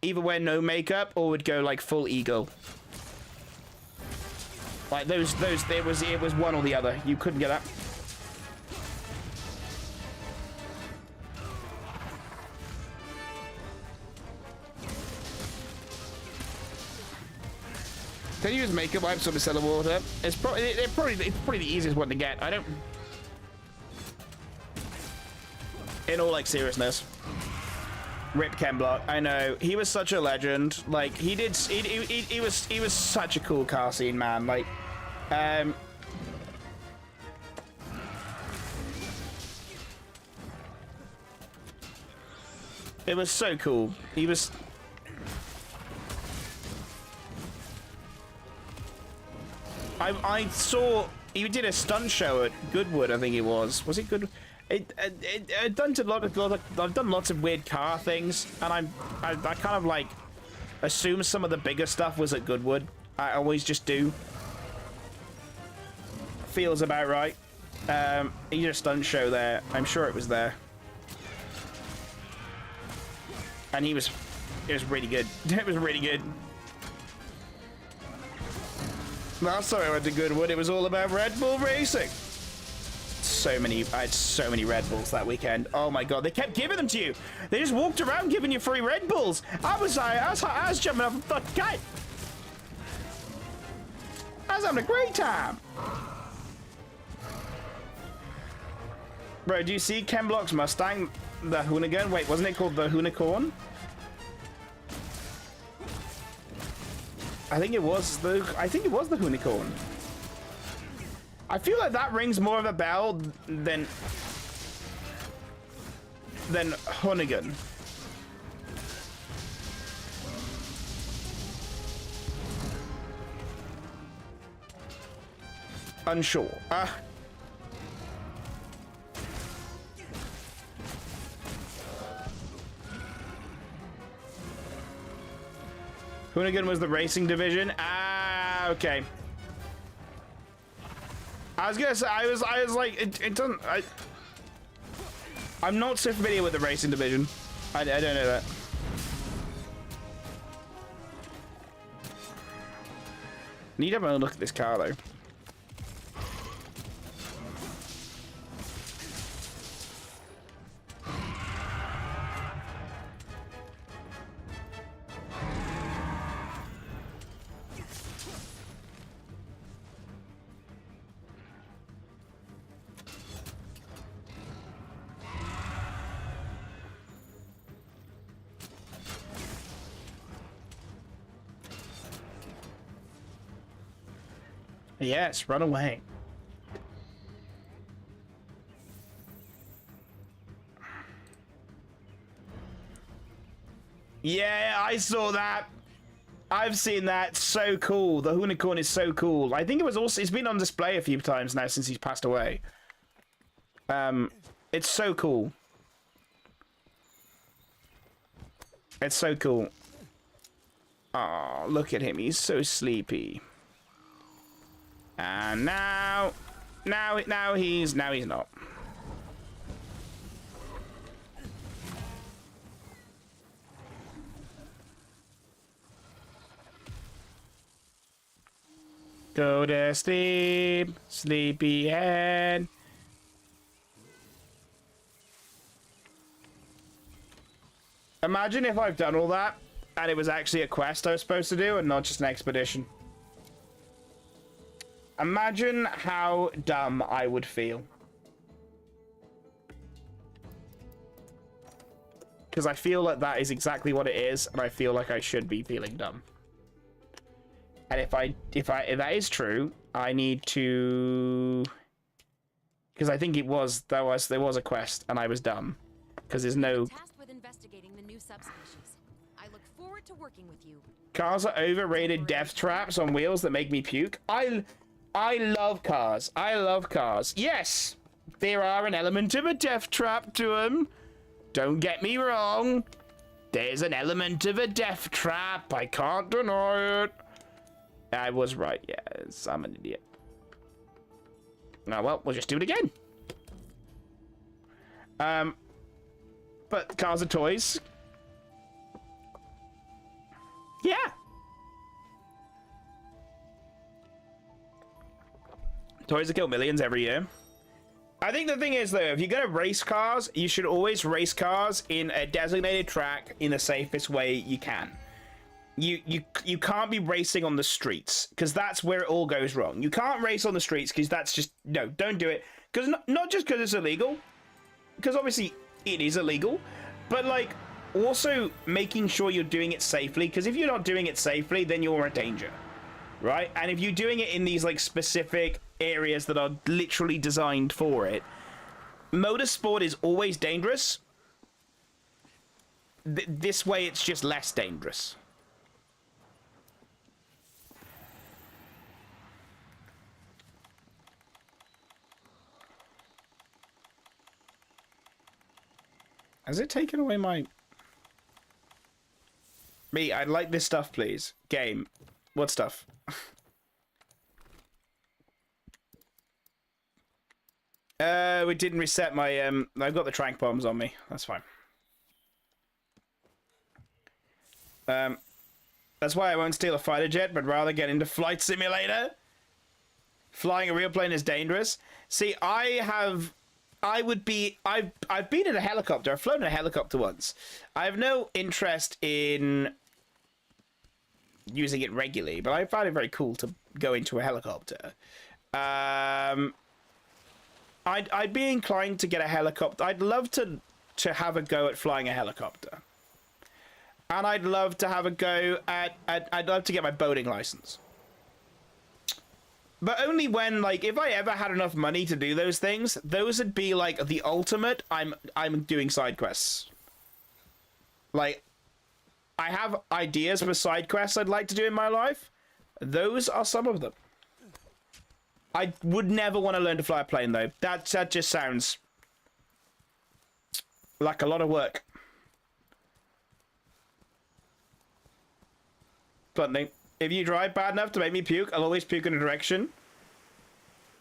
[SPEAKER 1] either wear no makeup or would go, like, full eagle. Like, it was one or the other. You couldn't get that. Can you use makeup wipes or micellar water? It's probably the easiest one to get. I don't. In all like seriousness, rip Ken Block. I know he was such a legend. Like he was such a cool car scene man. Like, it was so cool. He was. I saw he did a stunt show at Goodwood. I think it was. Was it Good? I've done lots of weird car things, and I kind of like assume some of the bigger stuff was at Goodwood. I always just do. Feels about right. He did a stunt show there. I'm sure it was there, and it was really good. It was really good. Last time I went to Goodwood, it was all about Red Bull racing. I had so many Red Bulls that weekend. Oh my god, they kept giving them to you. They just walked around giving you free Red Bulls. I was jumping off a fucking kite. I was having a great time. Bro, do you see Ken Block's Mustang, the Hoonigan? Wait, wasn't it called the Hoonicorn? I think it was the Hoonicorn. I feel like that rings more of a bell than Hoonigan. Unsure. Hoonigan was the racing division. Ah, okay. I was gonna say, I was like, it doesn't. I'm not so familiar with the racing division. I don't know that. Need to have a look at this car, though. Yes, run away. Yeah, I saw that. I've seen that. So cool. The unicorn is so cool. I think it was also, it's been on display a few times now since he's passed away. It's so cool. It's so cool. Oh, look at him. He's so sleepy. And now he's not. Go to sleep, sleepyhead. Imagine if I've done all that and it was actually a quest I was supposed to do and not just an expedition. Imagine how dumb I would feel. Because I feel like that is exactly what it is, and I feel like I should be feeling dumb. And if that is true, I need to, because I think there was a quest and I was dumb because there's no.
[SPEAKER 2] Tasked with investigating the new subspecies. I look forward to working with you.
[SPEAKER 1] Cars are overrated death traps on wheels that make me puke. I love cars. I love cars. Yes, there are an element of a death trap to them. Don't get me wrong. There's an element of a death trap. I can't deny it. I was right. Yes, I'm an idiot. Oh, well, we'll just do it again. But cars are toys. Yeah. Toys that kill millions every year. I think the thing is, though, if you're going to race cars, you should always race cars in a designated track in the safest way you can. You can't be racing on the streets, because that's where it all goes wrong. You can't race on the streets, because that's just... No, don't do it. Because not just because it's illegal, because obviously it is illegal, but, like, also making sure you're doing it safely, because if you're not doing it safely, then you're a danger. Right? And if you're doing it in these, like, specific areas that are literally designed for it, motorsport is always dangerous. This way, it's just less dangerous. Has it taken away my... Me, I'd like this stuff, please. Game. What stuff? We didn't reset my, I've got the trank bombs on me. That's fine. That's why I won't steal a fighter jet, but rather get into Flight Simulator. Flying a real plane is dangerous. See, I've been in a helicopter. I've flown in a helicopter once. I have no interest in using it regularly, but I find it very cool to go into a helicopter. I'd be inclined to get a helicopter. I'd love to have a go at flying a helicopter. And I'd love to have a go at I'd love to get my boating license. But only when, like, if I ever had enough money to do those things, those would be, like, the ultimate, I'm doing side quests. Like, I have ideas for side quests I'd like to do in my life. Those are some of them. I would never want to learn to fly a plane, though. That just sounds like a lot of work. Bluntly, if you drive bad enough to make me puke, I'll always puke in a direction.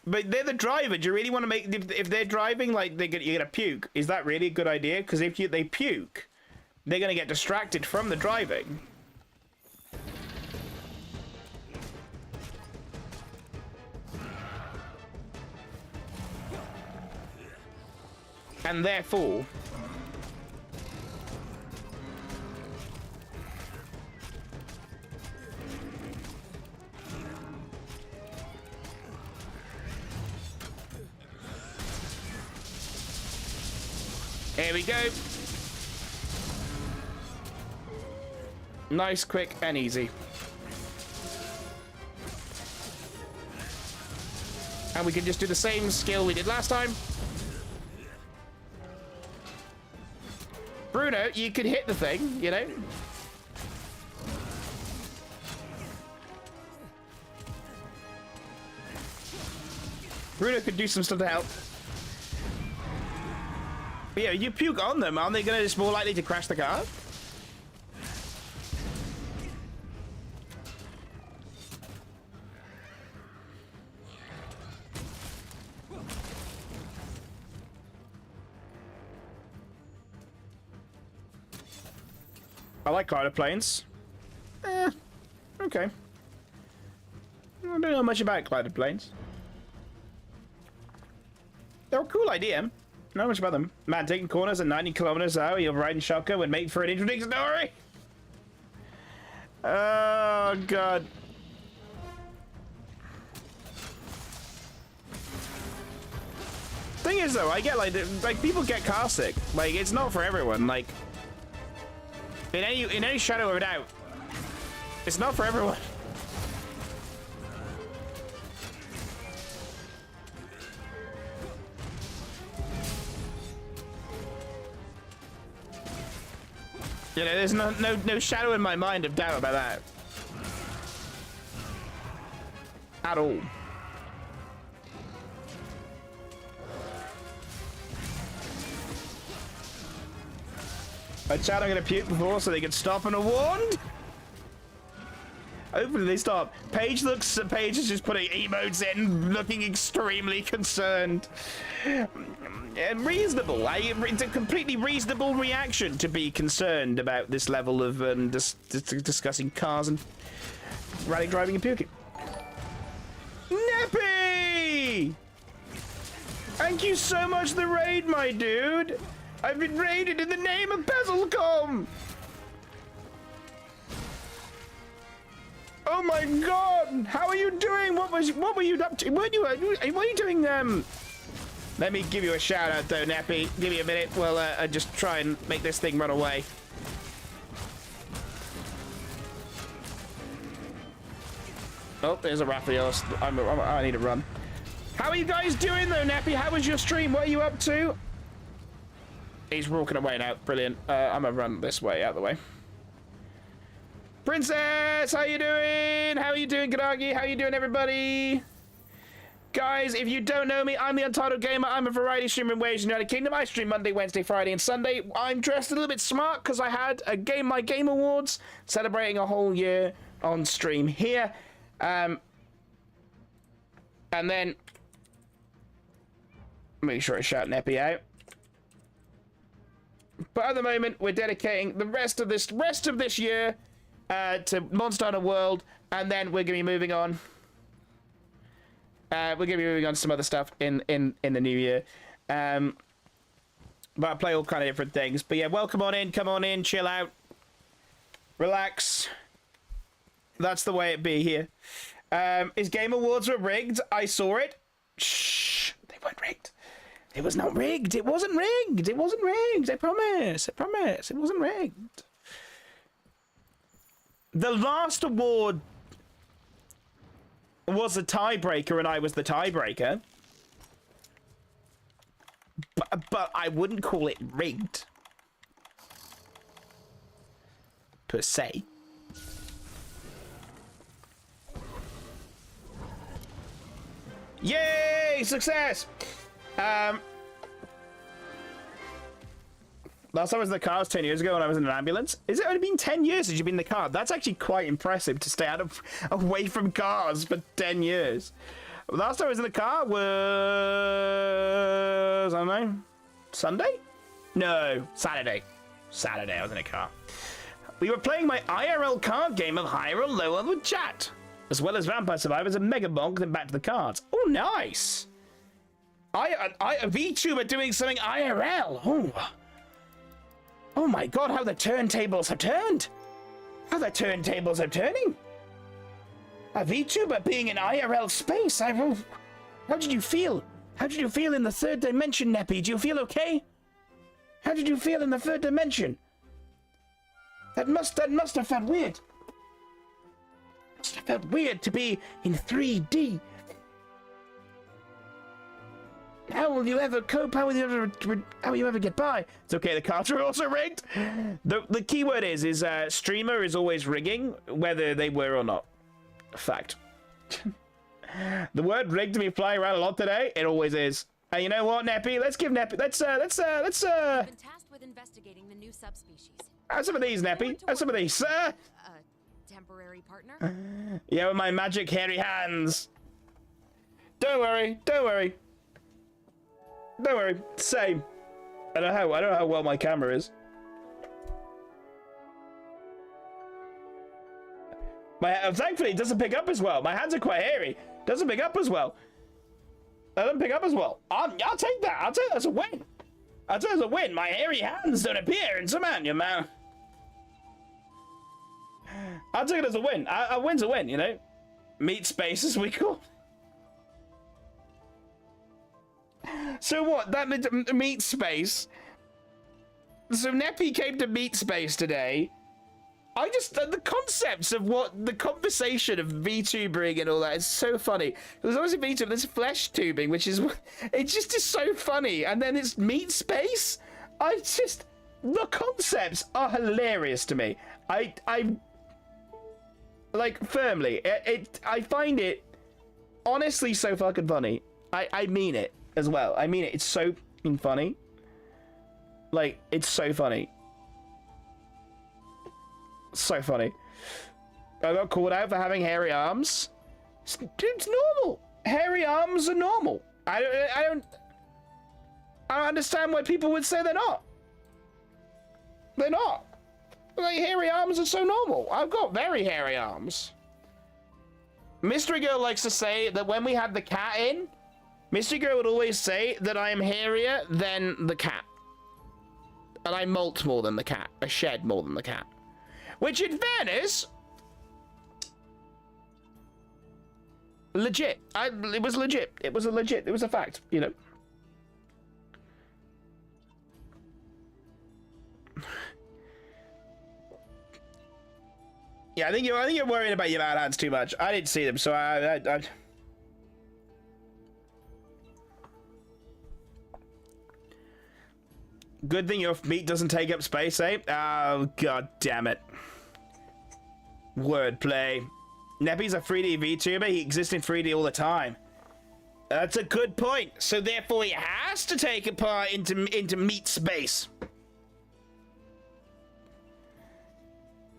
[SPEAKER 1] But they're the driver. Do you really want to make... If they're driving, like, you're going to puke, is that really a good idea? Because if they puke, they're going to get distracted from the driving. And therefore... Here we go. Nice, quick, and easy. And we can just do the same skill we did last time. Bruno, you could hit the thing, you know? Bruno could do some stuff to help. But yeah, you puke on them, aren't they gonna just more likely to crash the car? I like glider planes. Okay. I don't know much about glider planes. They're a cool idea. Not much about them. Man, taking corners at 90 kilometers an hour, you're riding shotgun would make for an interesting story. Oh, God. Thing is, though, I get, like people get car sick. Like, it's not for everyone. Like, in any shadow of a doubt, it's not for everyone. You know, there's no shadow in my mind of doubt about that. At all. I chat I'm gonna puke before so they can stop and are warned. Hopefully they stop. Paige is just putting emotes in, looking extremely concerned. Reasonable. It's a completely reasonable reaction to be concerned about this level of discussing cars and rally driving and puking. Neppy! Thank you so much for the raid, my dude. I've been raided in the name of Bezelcom. Oh my God! How are you doing? What were you up to? What are you doing? Let me give you a shout out though, Nappy. Give me a minute. Well, I just try and make this thing run away. Oh, there's a Raphael. I need to run. How are you guys doing though, Nappy? How was your stream? What are you up to? He's walking away now. Brilliant. I'm gonna run this way, out of the way. Princess, how you doing? How are you doing, Kadagi? How you doing, everybody? Guys, if you don't know me, I'm the Untitled Gamer. I'm a variety streamer in Wales, United Kingdom. I stream Monday, Wednesday, Friday, and Sunday. I'm dressed a little bit smart because I had my Game Awards, celebrating a whole year on stream here. And then make sure I shout Neppy out. But at the moment, we're dedicating the rest of this year to Monster Hunter World, and then we're gonna be moving on. We're gonna be moving on to some other stuff in the new year. But I play all kind of different things. But yeah, welcome on in, come on in, chill out, relax. That's the way it be here. His Game Awards were rigged. I saw it. Shh, they weren't rigged. It was not rigged. It wasn't rigged. It wasn't rigged. I promise. I promise. It wasn't rigged. The last award was a tiebreaker, and I was the tiebreaker. But I wouldn't call it rigged. Per se. Yay! Success! Last time I was in the car was 10 years ago when I was in an ambulance. Is it only been 10 years since you've been in the car? That's actually quite impressive to stay away from cars for 10 years. Last time I was in the car was, I don't know, Sunday? No, Saturday. Saturday I was in a car. We were playing my IRL card game of higher or lower with chat, as well as Vampire Survivors and Mega Bonk, then back to the cards. Oh, nice. A VTuber doing something IRL. Oh my god, how the turntables have turned. How the turntables are turning. A VTuber being in IRL space. How did you feel? How did you feel in the third dimension, Neppy? Do you feel okay? How did you feel in the third dimension? That must have felt weird. Must have felt weird to be in 3D. How will you ever cope? How will you ever get by? It's okay, the cards are also rigged. The key word is streamer is always rigging, whether they were or not. Fact. The word rigged to be flying around a lot today. It always is. And you know what, Neppy? Let's give Neppy. Let's
[SPEAKER 2] You've been tasked with investigating the new subspecies.
[SPEAKER 1] Have some of these, Neppy. Have some of these.
[SPEAKER 2] Temporary partner?
[SPEAKER 1] Yeah, with my magic hairy hands. Don't worry. Don't worry. Don't worry. Same. I don't know how well my camera is. Thankfully, it doesn't pick up as well. My hands are quite hairy. Doesn't pick up as well. That doesn't pick up as well. I'll take that. I'll take that as a win. I'll take it as a win. My hairy hands don't appear in some man, you man. I'll take it as a win. A win's a win, you know. Meat space, as we call. So what? That meat space. So Neppy came to meat space today. I just the concepts of what the conversation of VTubering and all that is so funny. There's always a VTuber, there's flesh tubing, which is it just is so funny, and then it's meat space. The concepts are hilarious to me. I like firmly. I find it honestly so fucking funny. I mean it as well. I mean it. It's so fucking funny. Like it's so funny. So funny. I got called out for having hairy arms. It's normal. Hairy arms are normal. I don't understand why people would say they're not. They're not. Like, hairy arms are so normal. I've got very hairy arms. Mystery Girl likes to say that when we had the cat in, Mystery Girl would always say that I am hairier than the cat. And I molt more than the cat. I shed more than the cat. Which, in fairness, legit. It was legit. It was a fact, you know. Yeah, I think you're worrying about your mad hands too much. I didn't see them, so I... Good thing your meat doesn't take up space, eh? Oh, god damn it. Wordplay. Neppy's a 3D VTuber. He exists in 3D all the time. That's a good point. So therefore, he has to take a part into meat space.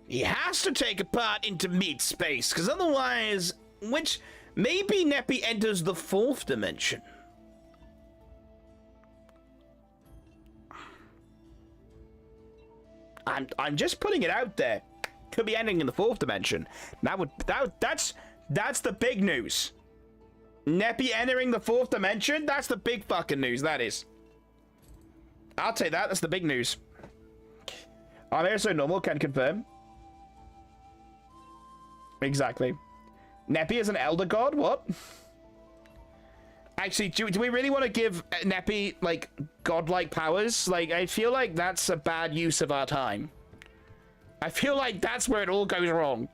[SPEAKER 1] He has to take a part into meat space, because otherwise, which maybe Neppy enters the 4th dimension. I'm just putting it out there. Could be ending in the 4th dimension. That's the big news. Neppy entering the 4th dimension. That's the big fucking news. That is. I'll take that. That's the big news. I'm here so normal. Can confirm. Exactly. Neppy is an elder god. What? Actually, do we really want to give Neppy, like, godlike powers? Like, I feel like that's a bad use of our time. I feel like that's where it all goes wrong.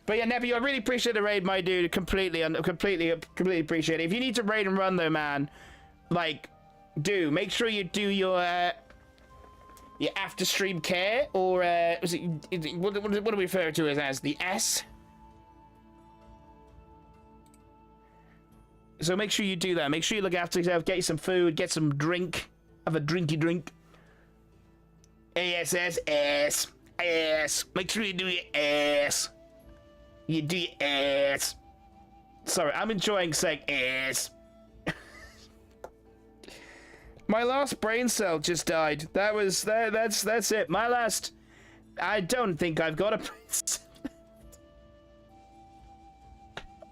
[SPEAKER 1] But yeah, Neppy, I really appreciate the raid, my dude. Completely appreciate it. If you need to raid and run, though, man, like, make sure you do your after-stream care, or, what do we refer to as the S? So make sure you do that. Make sure you look after yourself. Get you some food. Get some drink. Have a drinky drink. ASS. Ass. Ass. Make sure you do your ass. You do your ass. Sorry, I'm enjoying saying ass. My last brain cell just died. That's it. My last... I don't think I've got a brain cell.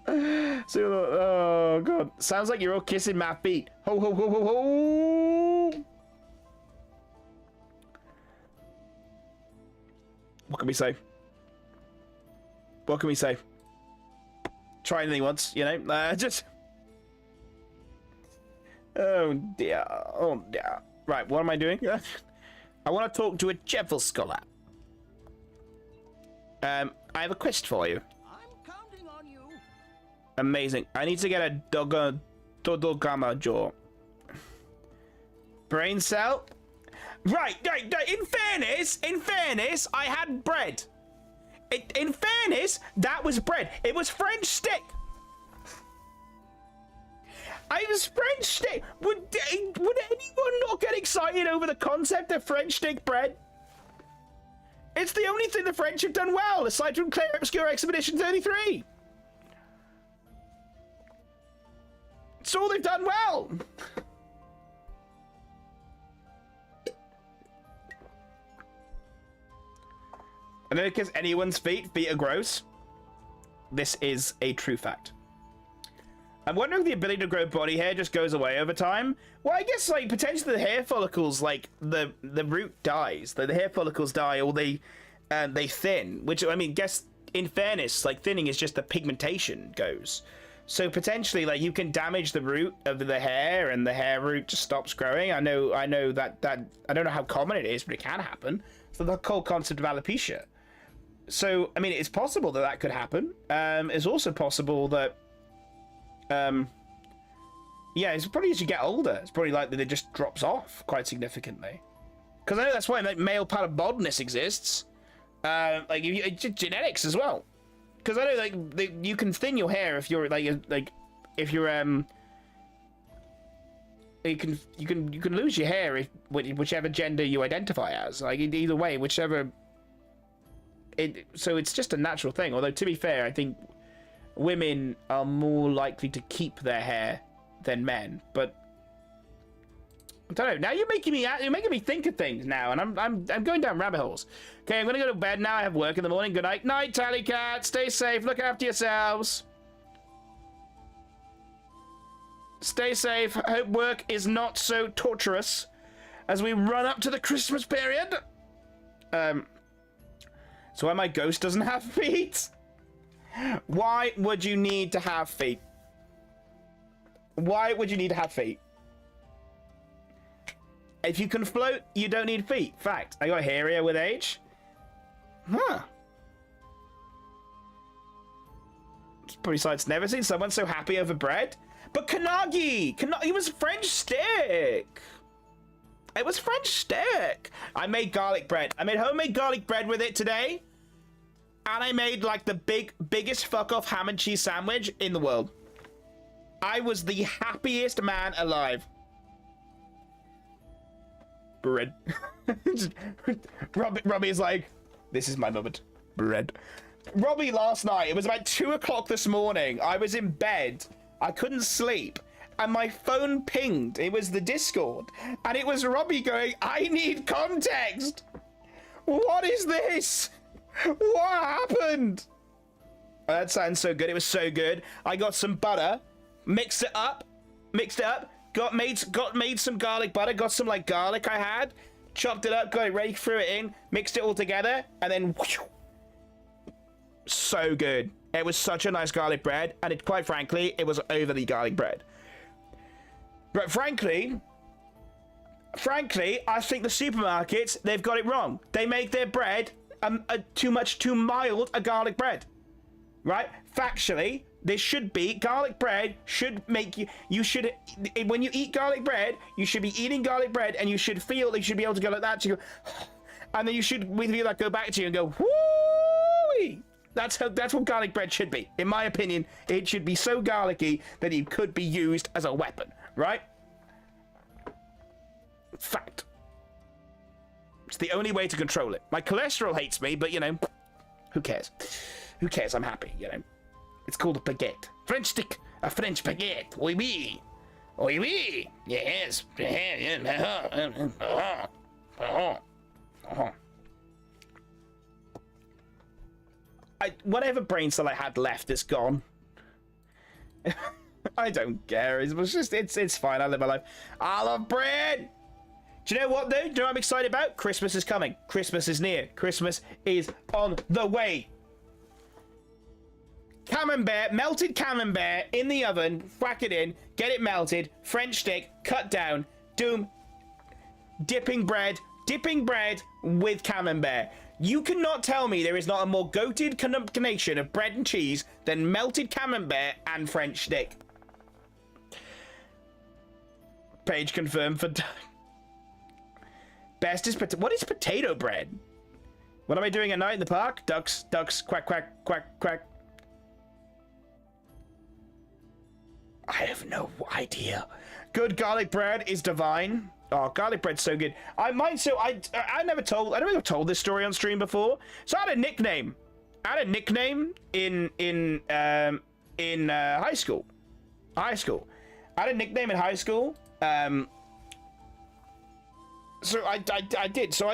[SPEAKER 1] So, oh god, sounds like you're all kissing my feet. Ho ho ho ho ho. What can we say? What can we say? Try anything once, you know? Just. Oh dear. Oh dear. Right, what am I doing? I want to talk to a cheerful scholar. I have a quest for you.
[SPEAKER 3] I'm counting on you.
[SPEAKER 1] Amazing. I need to get a Dodogama jaw. Brain cell. Right. In fairness, I had bread. In fairness, that was bread. It was French stick. I was French stick. Would anyone not get excited over the concept of French stick bread? It's the only thing the French have done well, aside from Clear Obscure Expedition 33. It's all they've done well. I don't kiss anyone's feet. Feet are gross. This is a true fact. I'm wondering if the ability to grow body hair just goes away over time. Well, I guess, like, potentially the hair follicles, like, the root dies. The hair follicles die, or they thin. Which, I mean, guess, in fairness, like, thinning is just the pigmentation goes. So, potentially, like, you can damage the root of the hair, and the hair root just stops growing. I know that I don't know how common it is, but it can happen. So, the whole concept of alopecia. So, I mean, it's possible that could happen. It's also possible that yeah, it's probably as you get older, it's probably likely that it just drops off quite significantly. Because I know that's why, like, male pattern baldness exists. Like, it's genetics as well. Because I know, like, you can thin your hair if you're if you're you can lose your hair if whichever gender you identify as. Like, either way, whichever. So it's just a natural thing. Although, to be fair, I think women are more likely to keep their hair than men, but I don't know. Now you're making me think of things now, and I'm going down rabbit holes. Okay, I'm gonna go to bed now. I have work in the morning. Good night, Tally Cat. Stay safe. Look after yourselves. Stay safe. Hope work is not so torturous as we run up to the Christmas period. So why my ghost doesn't have feet? Why would you need to have feet? Why would you need to have feet? If you can float, you don't need feet. Fact. I got hairier with age. Huh. It's pretty sights never seen someone so happy over bread. But Kanagi! Kanagi was French stick! It was French stick! I made garlic bread. I made homemade garlic bread with it today. And I made, like, the biggest fuck-off ham and cheese sandwich in the world. I was the happiest man alive. Bread. Robbie's like, this is my moment. Bread. Robbie last night, it was about 2 o'clock this morning. I was in bed. I couldn't sleep. And my phone pinged. It was the Discord. And it was Robbie going, I need context. What is this? What happened? Oh, that sounds so good. It was so good. I got some butter, mixed it up, got made some garlic butter, got some, like, garlic I had, chopped it up, got it ready, threw it in, mixed it all together, and then whoosh, so good. It was such a nice garlic bread, and it, quite frankly, it was overly garlic bread. But frankly, I think the supermarkets, they've got it wrong. They make their bread too mild a garlic bread, right? Factually, there should be garlic bread should make you should, when you eat garlic bread, you should be eating garlic bread, and you should feel that you should be able to go like that to go, and then you should with you like go back to you and go whoo. That's what garlic bread should be. In my opinion, it should be so garlicky that it could be used as a weapon, right? Fact. It's the only way to control it. My cholesterol hates me, but, you know, who cares? Who cares? I'm happy, you know. It's called a baguette. French stick. A French baguette. Oui, oui. Oui, oui. Yes. Whatever brain cell I had left is gone. I don't care. It's fine. I live my life. I love bread. Do you know what, though? Do you know what I'm excited about? Christmas is coming. Christmas is near. Christmas is on the way. Camembert, melted camembert in the oven. Whack it in. Get it melted. French stick. Cut down. Doom. Dipping bread with camembert. You cannot tell me there is not a more goated combination of bread and cheese than melted camembert and French stick. Page confirmed for... Best is... What is potato bread? What am I doing at night in the park? Ducks, quack, quack, quack, quack. I have no idea. Good garlic bread is divine. Oh, garlic bread's so good. I never told this story on stream before. So I had a nickname. In high school. I had a nickname in high school. So I did. So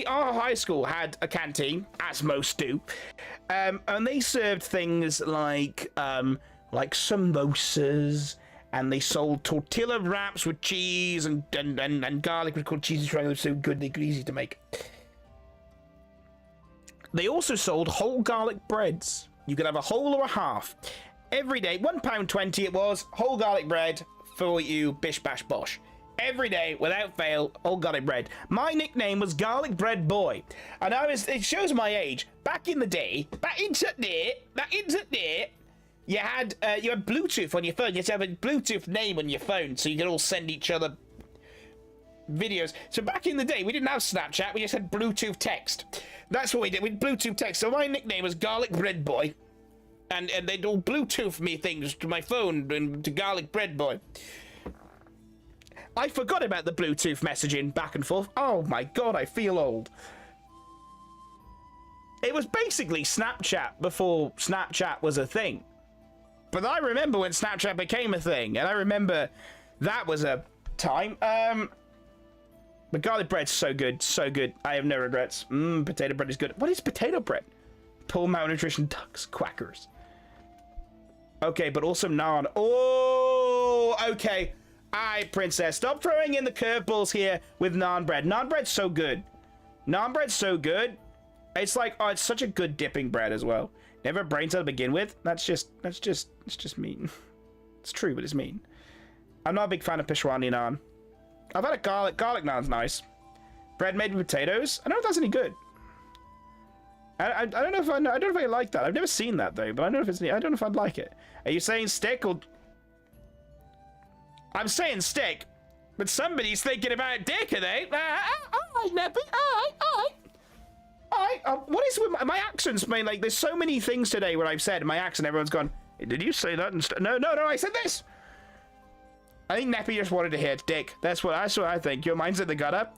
[SPEAKER 1] our high school had a canteen, as most do, and they served things like samosas. And they sold tortilla wraps with cheese and garlic was called cheesy triangle. They were so good, they're easy to make. They also sold whole garlic breads. You could have a whole or a half. Every day, £1.20 it was, whole garlic bread for you, bish bash bosh. Every day, without fail, whole garlic bread. My nickname was Garlic Bread Boy. And it shows my age. Back in the day, you had Bluetooth on your phone. You had to have a Bluetooth name on your phone so you could all send each other videos. So back in the day, we didn't have Snapchat. We just had Bluetooth text. That's what we did with Bluetooth text. So my nickname was Garlic Bread Boy. And they'd all Bluetooth me things to my phone and to Garlic Bread Boy. I forgot about the Bluetooth messaging back and forth. Oh my god, I feel old. It was basically Snapchat before Snapchat was a thing. But I remember when Snapchat became a thing, and I remember that was a time. But garlic bread's so good, so good. I have no regrets. Potato bread is good. What is potato bread? Poor malnutrition ducks, quackers. Okay, but also naan. Oh, okay. Alright, princess. Stop throwing in the curveballs here with naan bread. Naan bread's so good. Naan bread's so good. It's like, oh, it's such a good dipping bread as well. Never brain cell to begin with. It's just mean. It's true, but it's mean. I'm not a big fan of Peshwani naan. I've had a garlic naan's nice. Bread made with potatoes. I don't know if that's any good. I don't know if I like that. I've never seen that though, but I don't know if I'd like it. Are you saying stick or? I'm saying stick, but somebody's thinking about dick, are they? Alright, Nappy. Alright. What is with my accents, man? Like, there's so many things today where I've said my accent, everyone's gone, did you say that? No, I said this. I think Nappy just wanted to hear dick. That's what I think. Your mind's at the gutter.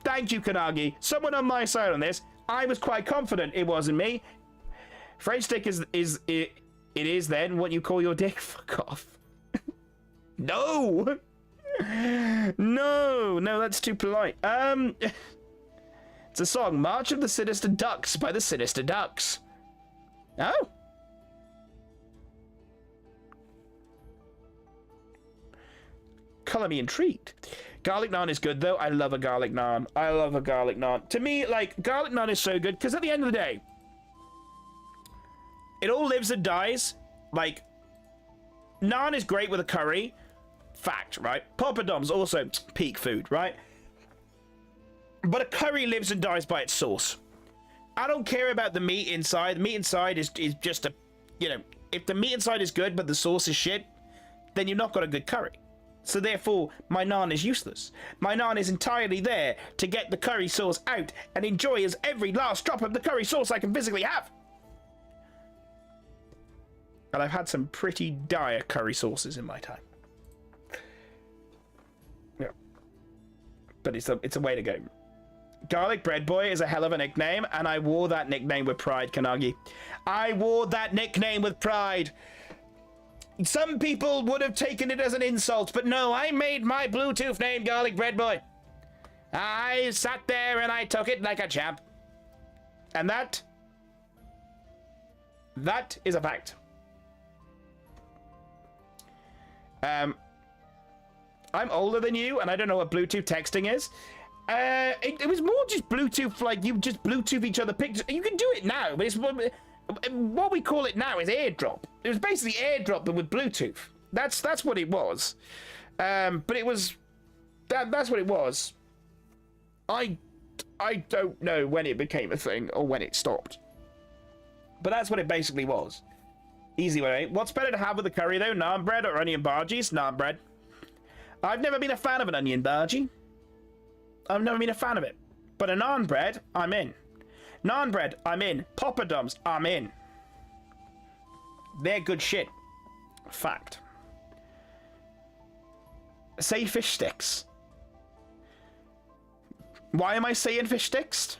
[SPEAKER 1] Thank you, Kanagi. Someone on my side on this. I was quite confident it wasn't me. French stick it is then what you call your dick. Fuck off. No, that's too polite. It's a song, March of the Sinister Ducks by the Sinister Ducks. Oh. Color me intrigued. Garlic naan is good, though. I love a garlic naan. To me, like, garlic naan is so good, because at the end of the day, it all lives and dies. Like, naan is great with a curry. Fact, right? Poppadoms, also peak food, right? But a curry lives and dies by its sauce. I don't care about the meat inside. The meat inside is just a, if the meat inside is good but the sauce is shit, then you've not got a good curry. So therefore, my naan is useless. My naan is entirely there to get the curry sauce out and enjoy as every last drop of the curry sauce I can physically have. And I've had some pretty dire curry sauces in my time. Yeah. But it's a way to go. Garlic Bread Boy is a hell of a nickname, and I wore that nickname with pride, Kanagi. I wore that nickname with pride. Some people would have taken it as an insult, but no, I made my Bluetooth name Garlic Bread Boy. I sat there and I took it like a champ. And that is a fact. I'm older than you, and I don't know what Bluetooth texting is. It was more just Bluetooth, like you just Bluetooth each other pictures. You can do it now, but it's what we call it now is airdrop. It was basically airdrop, but with Bluetooth. That's what it was. But it was that's what it was. I don't know when it became a thing or when it stopped. But that's what it basically was. Easy way. What's better to have with the curry though? Naan bread or onion bhajis? Naan bread. I've never been a fan of an onion bhaji. I've never been a fan of it. But a naan bread, I'm in. Naan bread, I'm in. Poppadoms, I'm in. They're good shit. Fact. Say fish sticks. Why am I saying fish sticks?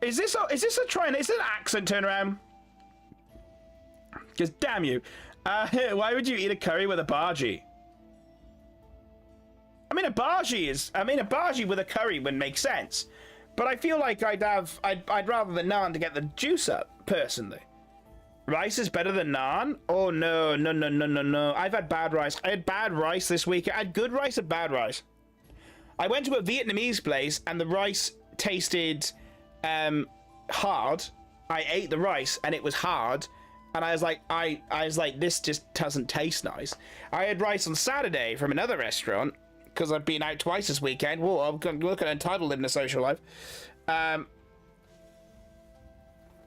[SPEAKER 1] Is this a trying? Is this an accent turnaround? Because damn you. Why would you eat a curry with a bhaji? I mean, a bhaji with a curry would make sense. But I feel like I'd rather the naan to get the juice up, personally. Rice is better than naan? Oh, no. I've had bad rice. I had bad rice this week. I had good rice and bad rice. I went to a Vietnamese place, and the rice tasted hard. I ate the rice, and it was hard. And I was like, I was like, this just doesn't taste nice. I had rice on Saturday from another restaurant, because I've been out twice this weekend. Whoa, I'm going to look at Untitled in the social life. And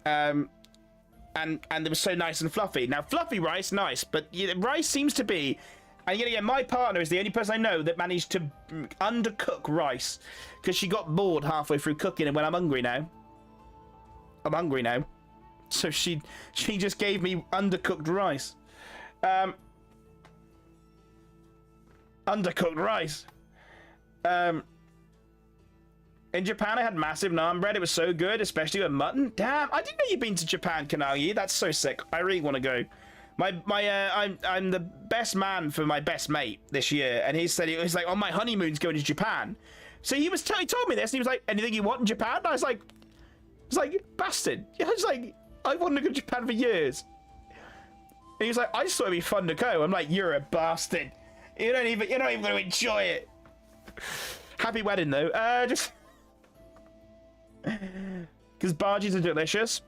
[SPEAKER 1] it was so nice and fluffy. Now, fluffy rice, nice, but rice seems to be... And yet again, my partner is the only person I know that managed to undercook rice, because she got bored halfway through cooking and went, I'm hungry now. I'm hungry now. So she just gave me undercooked rice. Undercooked rice. In Japan, I had massive naan bread. It was so good, especially with mutton. Damn, I didn't know you'd been to Japan, Kanagi. That's so sick. I really want to go. I'm the best man for my best mate this year, and he said he was like, on my honeymoon's going to Japan. So he told me this, and he was like, anything you want in Japan? And I was like, bastard. I was like, I wanted to go to Japan for years. And he was like, I just thought it'd be fun to go. I'm like, you're a bastard. You're not even going to enjoy it. Happy wedding though. Just because bhajis are delicious.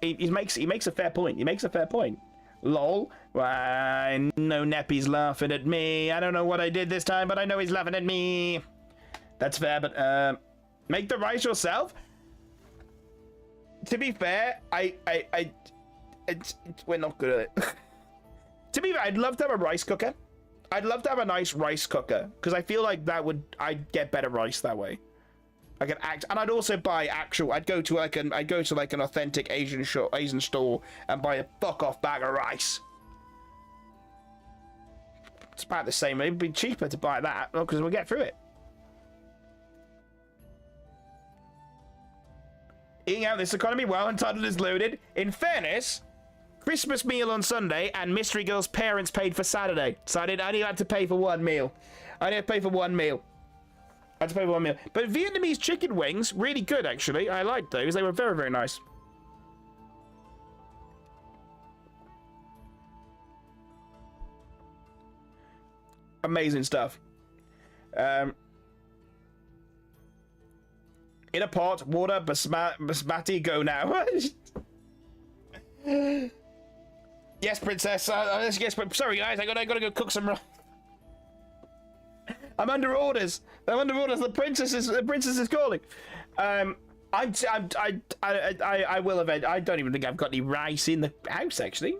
[SPEAKER 1] He makes a fair point. He makes a fair point. Lol. Why, no Neppy's laughing at me. I don't know what I did this time, but I know he's laughing at me. That's fair, but make the rice yourself. To be fair, we're not good at it. To be fair, I'd love to have a rice cooker. I'd love to have a nice rice cooker, because I feel like I'd get better rice that way. I could and I'd also buy I'd go to like an authentic Asian store and buy a fuck off bag of rice. It's about the same. It'd be cheaper to buy that, because we'll get through it. Eating out this economy, well, Untitled is loaded. In fairness, Christmas meal on Sunday, and Mystery Girl's parents paid for Saturday. So I only had to pay for one meal. I had to pay for one meal. But Vietnamese chicken wings, really good, actually. I liked those. They were very, very nice. Amazing stuff. In a pot, water, basmati, go now. Yes, princess. Yes, sorry, guys. I gotta go cook some. I'm under orders. The princess is calling. I will event. I don't even think I've got any rice in the house, actually.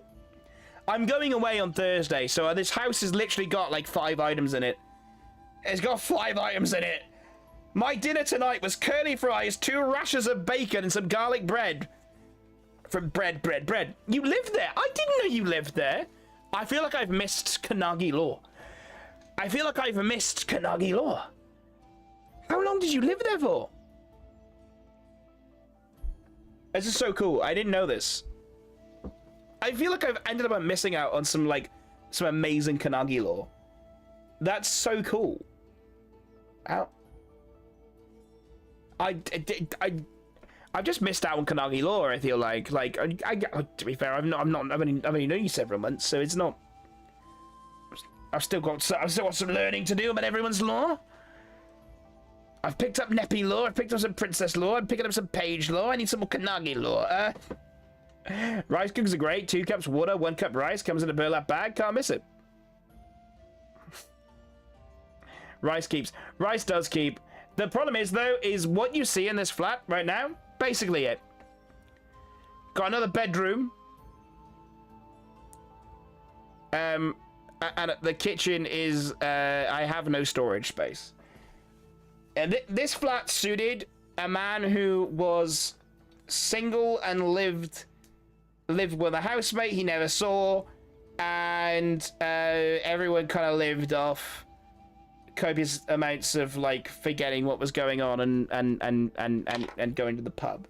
[SPEAKER 1] I'm going away on Thursday, so this house has literally got like 5 items in it. It's got 5 items in it. My dinner tonight was curly fries, 2 rashers of bacon, and some garlic bread. From bread. You live there? I didn't know you lived there. I feel like I've missed Kanagi law. How long did you live there for? This is so cool. I didn't know this. I feel like I've ended up missing out on some amazing Kanagi lore. That's so cool. How? I've just missed out on Kanagi lore. I feel like to be fair, I've only known you several months, so it's not. I've still got some learning to do about everyone's lore. I've picked up Neppy lore, I've picked up some princess lore, I'm picking up some page lore, I need some more Kanagi lore. Rice cookies are great, 2 cups water, 1 cup rice, comes in a burlap bag, can't miss it. Rice keeps. Rice does keep. The problem is, though, is what you see in this flat right now, basically it. Got another bedroom. And the kitchen is, I have no storage space. And this flat suited a man who was single and lived with a housemate he never saw, and everyone kind of lived off copious amounts of like forgetting what was going on and going to the pub.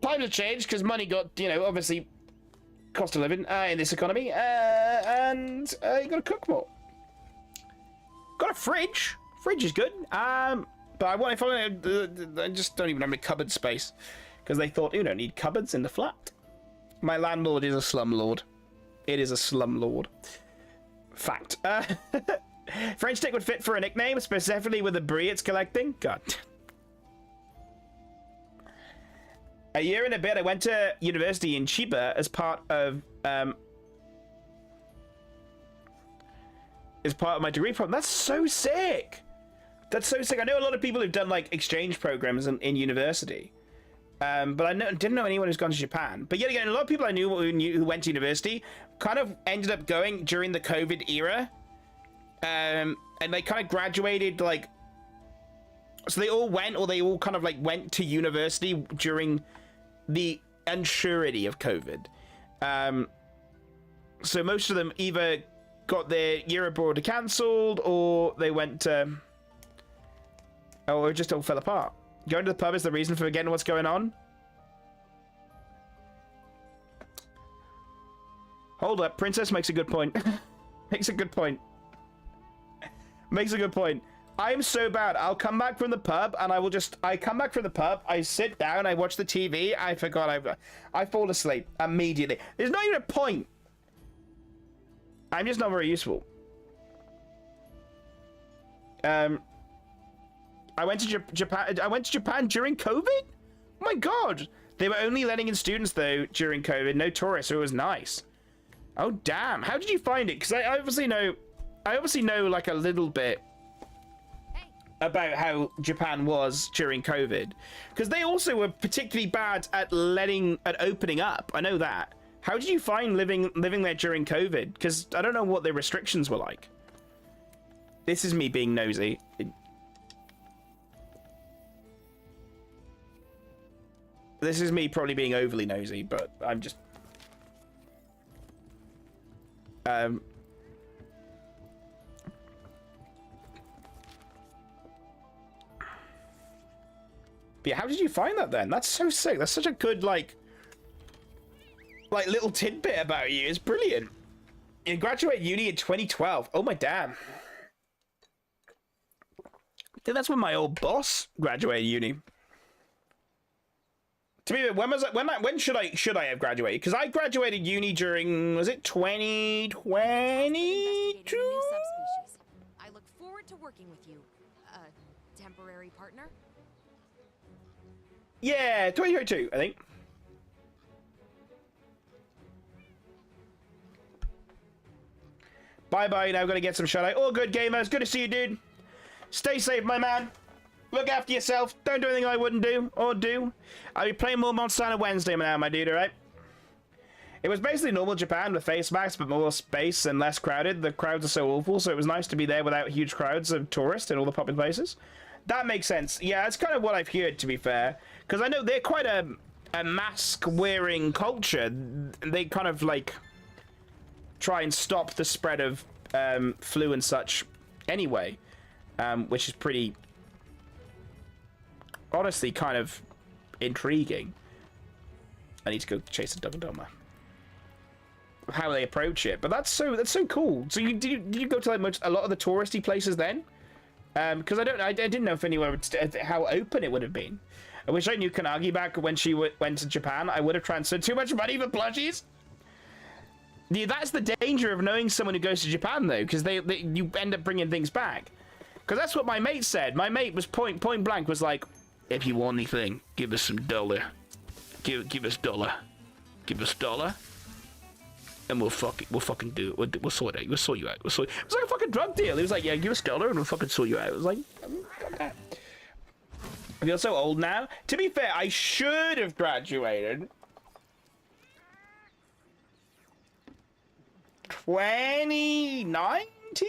[SPEAKER 1] Times have changed because money got, you know, obviously cost of living in this economy, and you got to cook more. Got a fridge. Fridge is good. But I just don't even have any cupboard space because they thought you don't need cupboards in the flat. My landlord is a slumlord. It is a slumlord. Fact. French stick would fit for a nickname, specifically with the brie it's collecting. God. A year and a bit, I went to university in Chiba as part of my degree program. That's so sick. That's so sick. I know a lot of people who've done like exchange programs in university, but I didn't know anyone who's gone to Japan. But yet again, a lot of people I knew who went to university kind of ended up going during the COVID era, and they kind of graduated like. So they all went, or they all kind of like went to university during the unsurety of COVID. So most of them either got their year abroad cancelled, or they went or it just all fell apart. Going to the pub is the reason for forgetting what's going on. Hold up, Princess makes a good point. Makes a good point. Makes a good point. I'm so bad. I'll come back from the pub and I come back from the pub, I sit down, I watch the TV, I forgot, I fall asleep immediately. There's not even a point. I'm just not very useful. I went to Japan during COVID? Oh my god. They were only letting in students though during COVID, no tourists, so it was nice. Oh damn. How did you find it? Because I obviously know like a little bit about how Japan was during COVID, because they also were particularly bad at opening up. I know that. How did you find living there during COVID? Because I don't know what the restrictions were like. This is me being nosy. This is me probably being overly nosy, but I'm just But yeah, how did you find that then? That's so sick. That's such a good like little tidbit about you. It's brilliant. You graduated uni in 2012. Oh my damn. I think that's when my old boss graduated uni. To be fair, when should I have graduated? Because I graduated uni during, was it 2022?
[SPEAKER 2] I look forward to working with you, temporary partner.
[SPEAKER 1] Yeah, 2022, I think. Bye-bye, now I've got to get some shut-eye. All good, gamers. Good to see you, dude. Stay safe, my man. Look after yourself. Don't do anything I wouldn't do, or do. I'll be playing more Monster Hunter Wednesday now, my dude, alright? It was basically normal Japan with face masks, but more space and less crowded. The crowds are so awful, so it was nice to be there without huge crowds of tourists in all the popular places. That makes sense. Yeah, it's kind of what I've heard, to be fair. Because I know they're quite a mask-wearing culture. They kind of, like, try and stop the spread of flu and such anyway. Which is pretty, honestly, kind of intriguing. I need to go chase a Doma. How they approach it. But that's so cool. So did you go to like a lot of the touristy places then? Because I didn't know if anywhere how open it would have been. I wish I knew Kanagi back when she went to Japan. I would have transferred too much money for plushies. Yeah, that's the danger of knowing someone who goes to Japan, though, because you end up bringing things back. Because that's what my mate said. My mate was point blank was like, if you want anything, give us some dollar. Give us dollar. Give us dollar. And we'll fucking do it. We'll sort it out. We'll sort you out. It was like a fucking drug deal. He was like, yeah, give us dollar and we'll fucking sort you out. It was like, okay. I feel so old now. To be fair, I should have graduated 2019?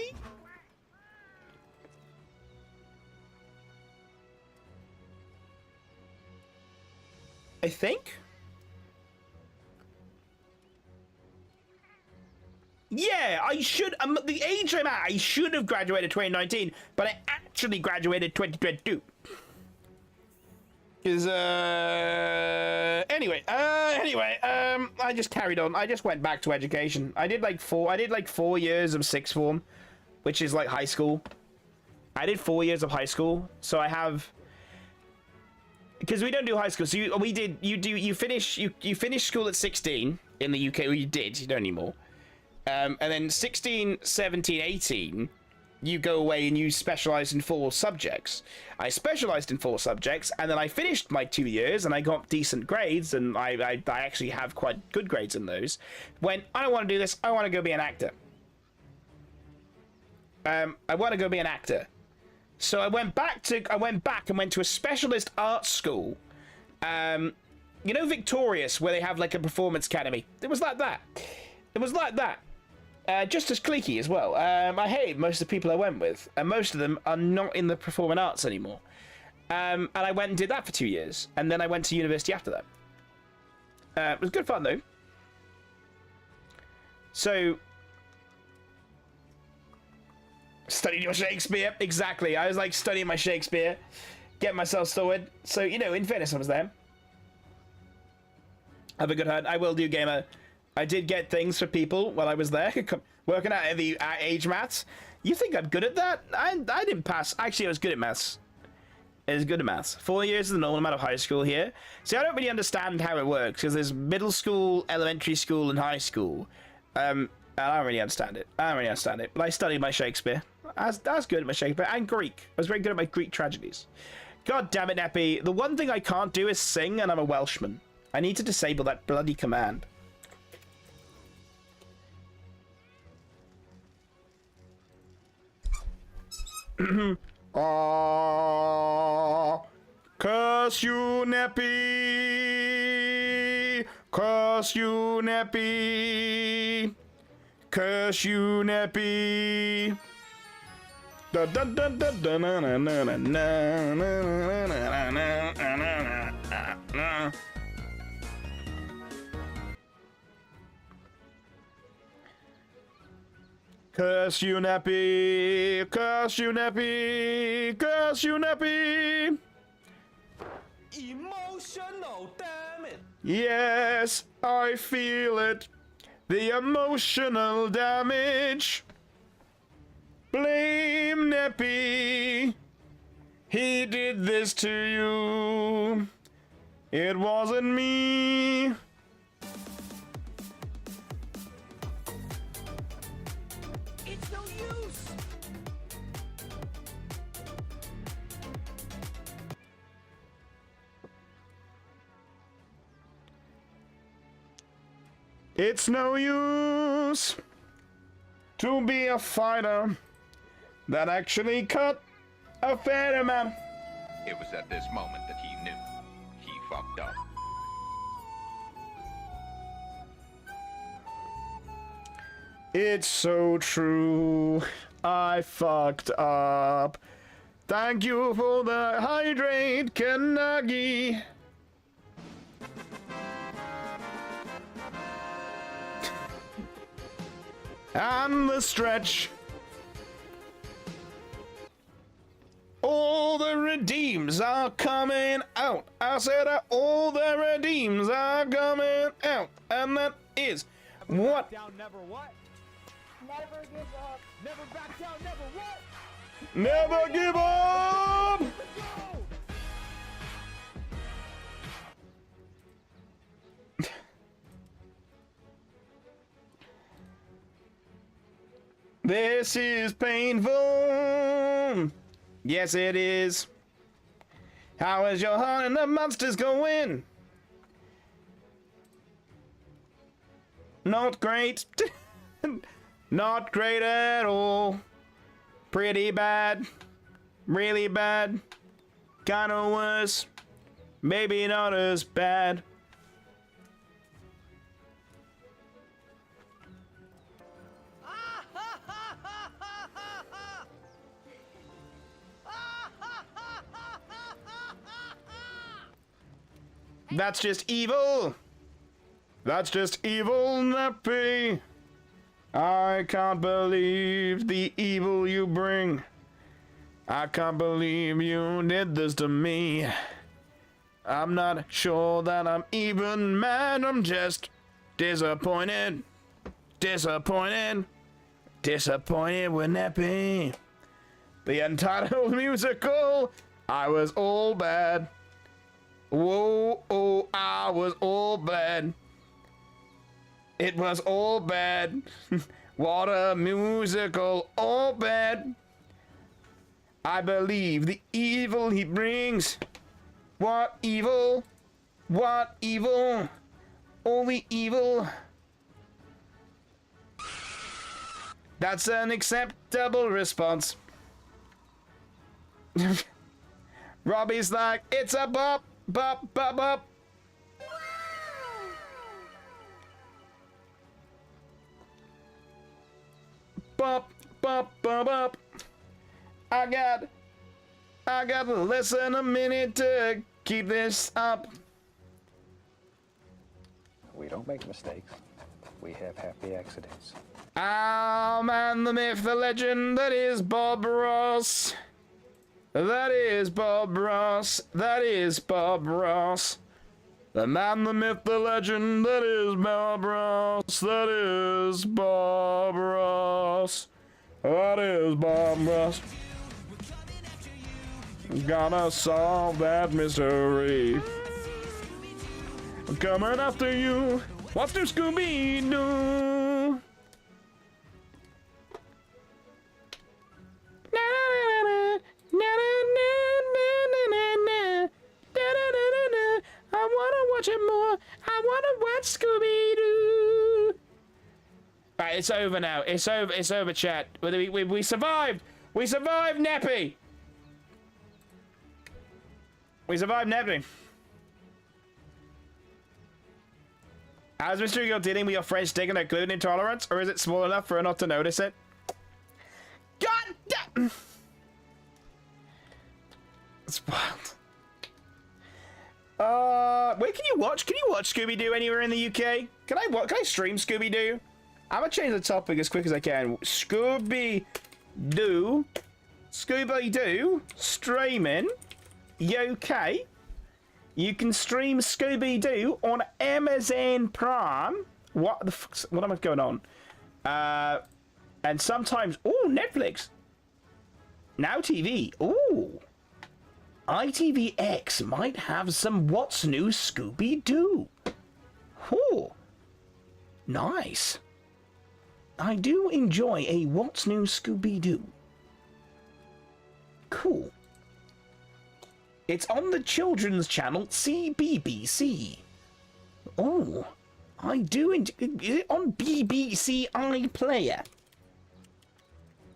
[SPEAKER 1] I think. Yeah, I should. The age I'm at, I should have graduated 2019, but I actually graduated 2022. Anyway, I just carried on. I just went back to education. I did like 4 years of sixth form, which is like high school. I did 4 years of high school, so I have. Because we don't do high school, so you finish school at 16 in the UK, or you did, you don't anymore. And then 16, 17, 18, you go away and you specialize in 4 subjects. I specialized in 4 subjects, and then I finished my 2 years, and I got decent grades, and I actually have quite good grades in those. When I don't want to do this, I want to go be an actor. I want to go be an actor. So I went back and went to a specialist art school. You know Victorious, where they have like a performance academy? It was like that. It was like that. Just as cliquey as well. I hated most of the people I went with, and most of them are not in the performing arts anymore. And I went and did that for 2 years, and then I went to university after that. It was good fun though. So, studying your Shakespeare, exactly. I was like studying my Shakespeare, getting myself sorted. So you know, in fairness, I was there. Have a good hunt. I will do, gamer. I did get things for people while I was there, working at the age maths. You think I'm good at that? I didn't pass. Actually, I was good at maths. I was good at maths. 4 years is the normal amount of high school here. See, I don't really understand how it works, because there's middle school, elementary school, and high school. And I don't really understand it. But I studied my Shakespeare. I was good at my Shakespeare. And Greek. I was very good at my Greek tragedies. God damn it, Neppy. The one thing I can't do is sing, and I'm a Welshman. I need to disable that bloody command. Curse you, Neppy. Curse you, Neppy. Curse you, Neppy. Da da da da da na na na na na na na. Curse you, Neppy. Curse you, Neppy. Curse you, Neppy.
[SPEAKER 3] Emotional, damn it!
[SPEAKER 1] Yes, I feel it. The emotional damage. Blame Neppy. He did this to you. It wasn't me.
[SPEAKER 3] It's no use!
[SPEAKER 1] It's no use to be a fighter that actually cut a fair amount.
[SPEAKER 5] It was at this moment that he knew he fucked up.
[SPEAKER 1] It's so true. I fucked up. Thank you for the hydrate, Kenagi. And the stretch. All the redeems are coming out. I said all the redeems are coming out. And that is what?
[SPEAKER 3] Down, never what? Never give up. Never back down, never what?
[SPEAKER 1] Never give up!
[SPEAKER 3] Go!
[SPEAKER 1] This is painful. Yes, it is. How is your heart and the monsters going? Not great. Not great at all. Pretty bad. Really bad. Kinda worse. Maybe not as bad. That's just evil. That's just evil, Nappy. I can't believe the evil you bring. I can't believe you did this to me. I'm not sure that I'm even mad. I'm just disappointed. Disappointed. Disappointed with Nappy. The Untitled musical. I was all bad. Whoa, oh, I was all bad. It was all bad. What a musical, all bad. I believe the evil he brings. What evil? What evil? All the evil. That's an acceptable response. Robbie's like, it's a bop, bop, bop, bop. Bop, bop, bop, bop. I got less than a minute to keep this up.
[SPEAKER 6] We don't make mistakes. We have happy accidents.
[SPEAKER 1] Oh man, the myth, the legend, that is Bob Ross. That is Bob Ross. That is Bob Ross. The man, the myth, the legend, that is Bob Ross. That is Bob Ross. That is Bob Ross. Gonna solve that mystery. I'm coming after you. What's new, Scooby-Doo? I wanna watch it more. I wanna watch Scooby-Doo. Right, it's over now. It's over. It's over, chat. We survived. We survived, Nappy. We survived, Nappy. How's Mr. Eagle dealing with your French stick and their gluten intolerance, or is it small enough for her not to notice it? God damn! It's wild. Wait, can you watch Scooby-Doo anywhere in the UK? Can I stream Scooby-Doo? I'm gonna change the topic as quick as I can. Scooby-Doo streaming UK. You can stream Scooby-Doo on Amazon Prime. What am I going on? And sometimes, Netflix. Now TV. Ooh. ITVX might have some What's New Scooby-Doo. Ooh. Nice. I do enjoy a What's New Scooby-Doo. Cool. It's on the children's channel CBBC. Oh, I do is it on BBC iPlayer?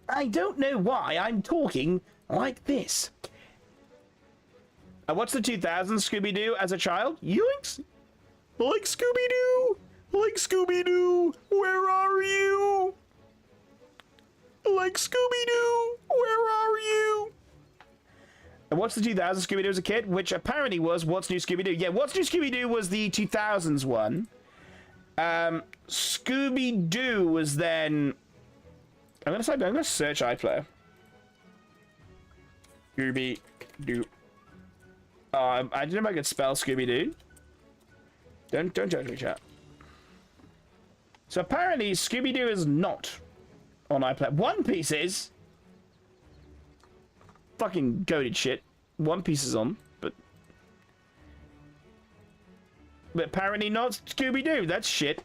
[SPEAKER 1] I don't know why I'm talking like this. I watched the 2000s Scooby-Doo as a child. Yoinks! Like Scooby-Doo! Like Scooby-Doo! Where are you? Like Scooby-Doo! Where are you? I watched the 2000s Scooby-Doo as a kid, which apparently was What's New Scooby-Doo. Yeah, What's New Scooby-Doo was the 2000s one. Scooby-Doo was then... I'm gonna search iPlayer. Scooby-Doo. I didn't know if I could spell Scooby-Doo. Don't judge me, chat. So apparently Scooby-Doo is not on iPlayer. One Piece is. Fucking goated shit. One Piece is on, but apparently not Scooby-Doo. That's shit.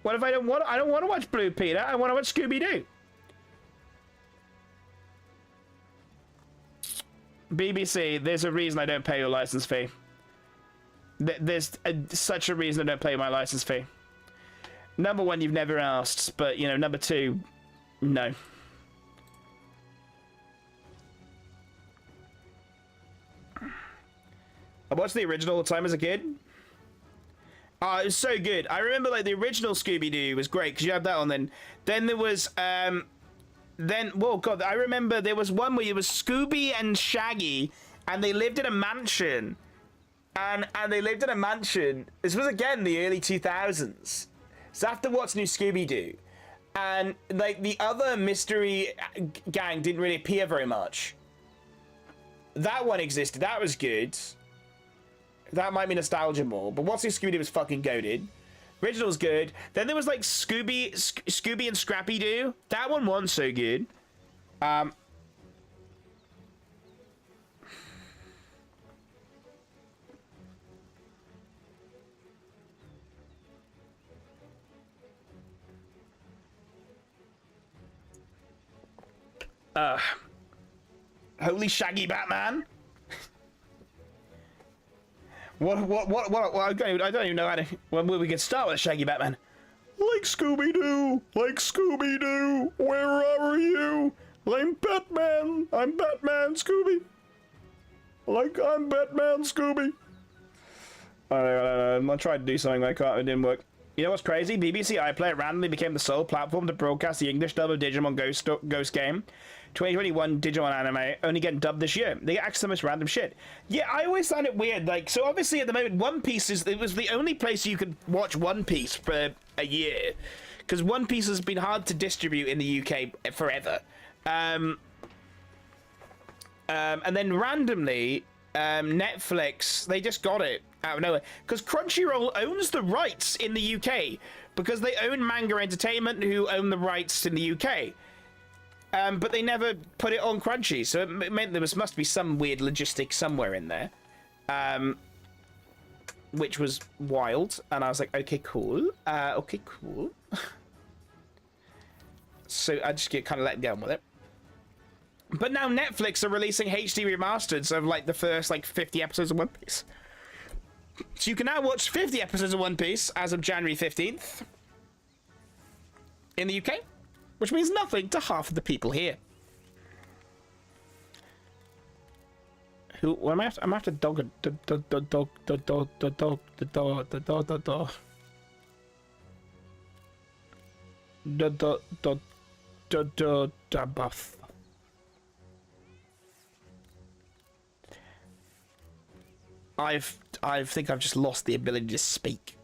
[SPEAKER 1] What if I don't want to watch Blue Peter? I want to watch Scooby-Doo. BBC, there's a reason I don't pay your license fee. There's such a reason I don't pay my license fee. Number one, you've never asked, but, you know, number two, no. I watched the original all the time as a kid. Oh, it was so good. I remember, like, the original Scooby-Doo was great, because you had that on then. Then there was, well, God, I remember there was one where it was Scooby and Shaggy, and they lived in a mansion. And they lived in a mansion. This was, again, the early 2000s. So after What's New Scooby-Doo. And, like, the other mystery gang didn't really appear very much. That one existed. That was good. That might be nostalgia more. But What's New Scooby-Doo was fucking goated. Original was good. Then there was, like, Scooby and Scrappy-Doo. That one wasn't so good. Holy Shaggy Batman. What, I don't even know how to, when we can start with Shaggy Batman. Like Scooby-Doo, where are you? I'm Batman, Scooby. Like, I'm Batman, Scooby. I tried to do something, it didn't work. You know what's crazy? BBC iPlayer randomly became the sole platform to broadcast the English dub of Digimon Ghost Game. 2021 Digimon anime, only getting dubbed this year. They get access to the most random shit. Yeah, I always found it weird. Like, so obviously at the moment, One Piece it was the only place you could watch One Piece for a year. Because One Piece has been hard to distribute in the UK forever. And then randomly, Netflix, they just got it out of nowhere. Because Crunchyroll owns the rights in the UK. Because they own Manga Entertainment, who own the rights in the UK. But they never put it on Crunchy, so it meant there must be some weird logistics somewhere in there. Which was wild, and I was like, okay, cool. Okay, cool. So I just kind of let go with it. But now Netflix are releasing HD remasters of, like, the first, like, 50 episodes of One Piece. So you can now watch 50 episodes of One Piece as of January 15th. In the UK. Which means nothing to half of the people here. Who? What am I after? I'm after dog. I think I've just lost the ability to speak.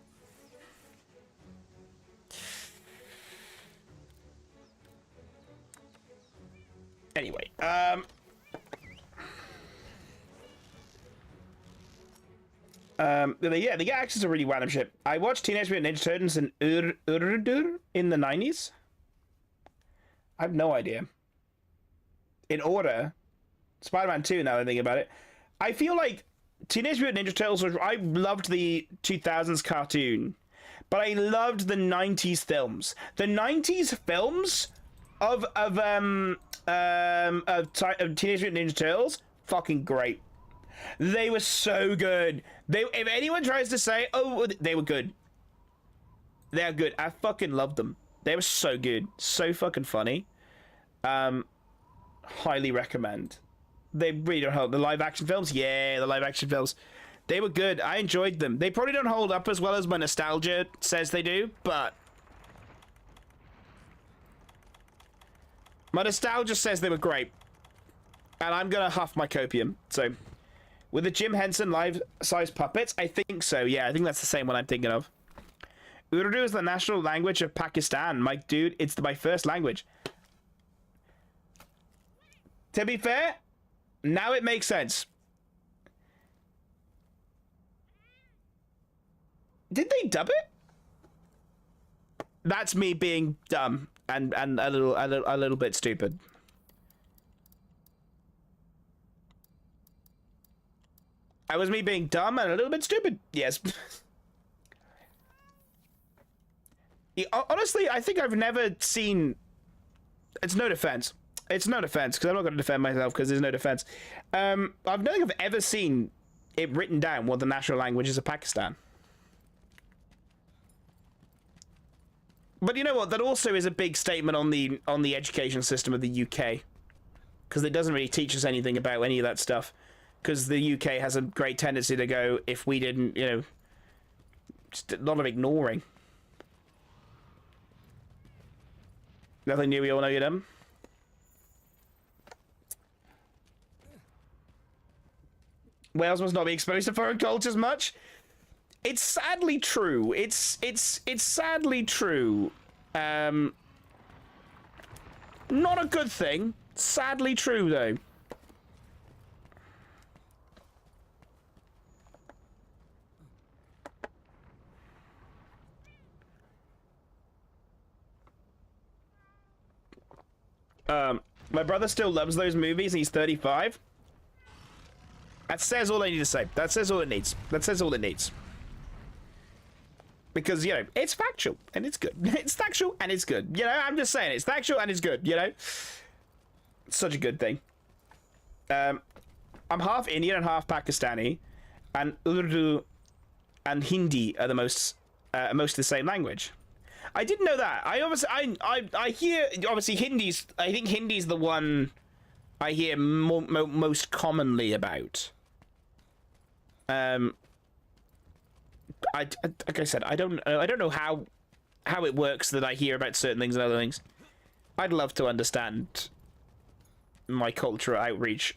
[SPEAKER 1] Anyway, yeah, they get access to really random shit. I watched Teenage Mutant Ninja Turtles in Urdu in the 90s. I have no idea. In order, Spider-Man 2, now that I think about it. I feel like Teenage Mutant Ninja Turtles I loved the 2000s cartoon, but I loved the 90s films. The 90s films of Teenage Mutant Ninja Turtles, fucking great. They were so good. If anyone tries to say, oh, they were good, they're good. I fucking loved them. They were so good, so fucking funny. Highly recommend. They really don't hold the live action films. Yeah, the live action films, they were good. I enjoyed them. They probably don't hold up as well as my nostalgia says they do, but my nostalgia says they were great. And I'm gonna huff my copium. So, with the Jim Henson life-size puppets, I think so. Yeah, I think that's the same one I'm thinking of. Urdu is the national language of Pakistan. My dude, it's my first language. To be fair, now it makes sense. Did they dub it? That's me being dumb and a little bit stupid. That was me being dumb and a little bit stupid. Yes. Honestly, I think I've never seen... It's no defense. It's no defense, because I'm not going to defend myself, because there's no defense. I don't think I've ever seen it written down what the national language is of Pakistan. But you know what? That also is a big statement on the education system of the UK. Because it doesn't really teach us anything about any of that stuff. Because the UK has a great tendency to go, if we didn't, you know... Just a lot of ignoring. Nothing new, we all know you're dumb. Wales must not be exposed to foreign cultures much. It's sadly true. It's sadly true. Not a good thing. Sadly true, though. My brother still loves those movies. He's 35. That says all I need to say. That says all it needs. That says all it needs. Because, you know, it's factual and it's good. It's factual and it's good. You know, I'm just saying it's factual and it's good, you know? It's such a good thing. I'm half Indian and half Pakistani, and Urdu and Hindi are the most the same language. I didn't know that. I hear obviously Hindi's. I think Hindi's the one I hear most commonly about. Like I said, I don't know how it works that I hear about certain things and other things. I'd love to understand my cultural outreach.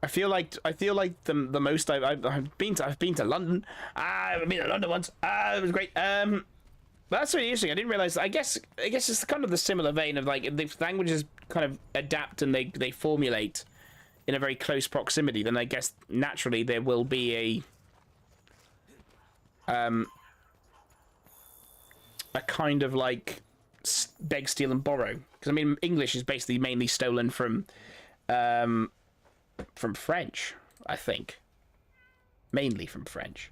[SPEAKER 1] I feel like the most I've been to London. I've been to London once. It was great. That's really interesting. I didn't realize. I guess it's kind of the similar vein of like the languages kind of adapt and they formulate in a very close proximity. Then I guess naturally there will be a kind of like beg, steal, and borrow. Because I mean, English is basically mainly stolen from French, I think. Mainly from French.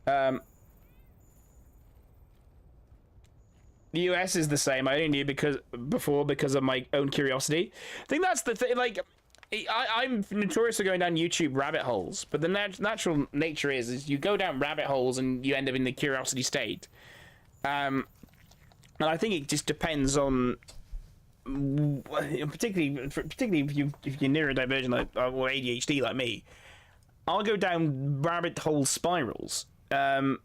[SPEAKER 1] The US is the same. I only knew because of my own curiosity. I think that's the thing. Like, I'm notorious for going down YouTube rabbit holes, but the natural nature is you go down rabbit holes and you end up in the curiosity state. And I think it just depends on, particularly if you're neurodivergent like, or ADHD like me. I'll go down rabbit hole spirals, and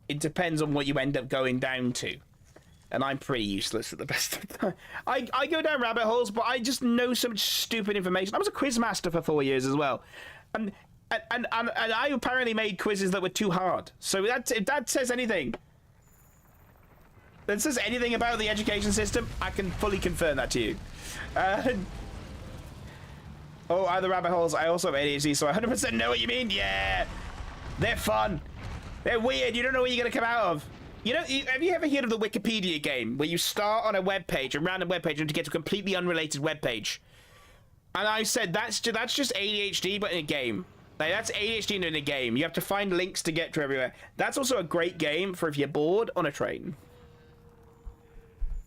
[SPEAKER 1] it depends on what you end up going down to. And I'm pretty useless at the best of time. I go down rabbit holes, but I just know so much stupid information. I was a quiz master for 4 years as well. And I apparently made quizzes that were too hard. So if that says anything, about the education system, I can fully confirm that to you. Oh, other rabbit holes. I also have ADHD, so I 100% know what you mean. Yeah, they're fun. They're weird. You don't know what you're gonna come out of. You know, have you ever heard of the Wikipedia game, where you start on a web page, a random web page, and to get to a completely unrelated web page? And I said that's just ADHD, but in a game. Like, that's ADHD in a game. You have to find links to get to everywhere. That's also a great game for if you're bored on a train.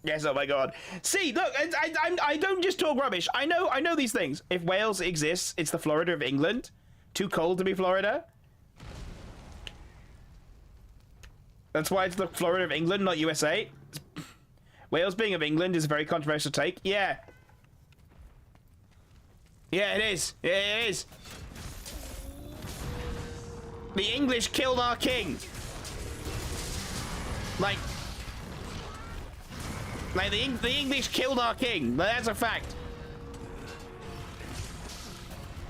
[SPEAKER 1] Yes, oh my god. See, look, I don't just talk rubbish. I know these things. If Wales exists, it's the Florida of England. Too cold to be Florida. That's why it's the Florida of England, not USA. Wales being of England is a very controversial take. Yeah. Yeah, it is. Yeah, it is. The English killed our king. Like the English killed our king. That's a fact.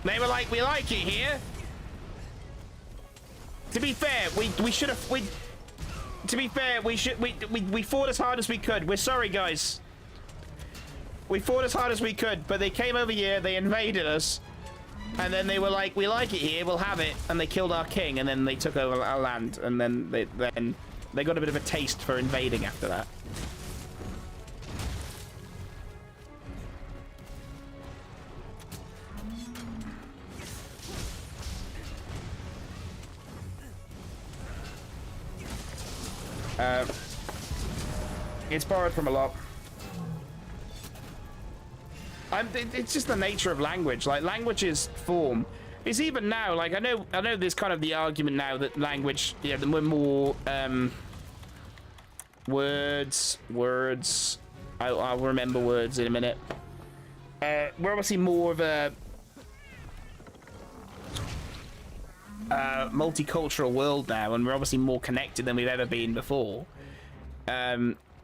[SPEAKER 1] They were like, we like it here. To be fair, we should have. To be fair, we fought as hard as we could. We're sorry, guys. We fought as hard as we could, but they came over here, they invaded us, and then they were like, we like it here, we'll have it, and they killed our king, and then they took over our land, and then they got a bit of a taste for invading after that. It's borrowed from a lot. It's just the nature of language. Like, languages form. It's even now, like, I know there's kind of the argument now that language, yeah, we're more, words. I'll remember words in a minute. We're obviously more of a multicultural world now, and we're obviously more connected than we've ever been before.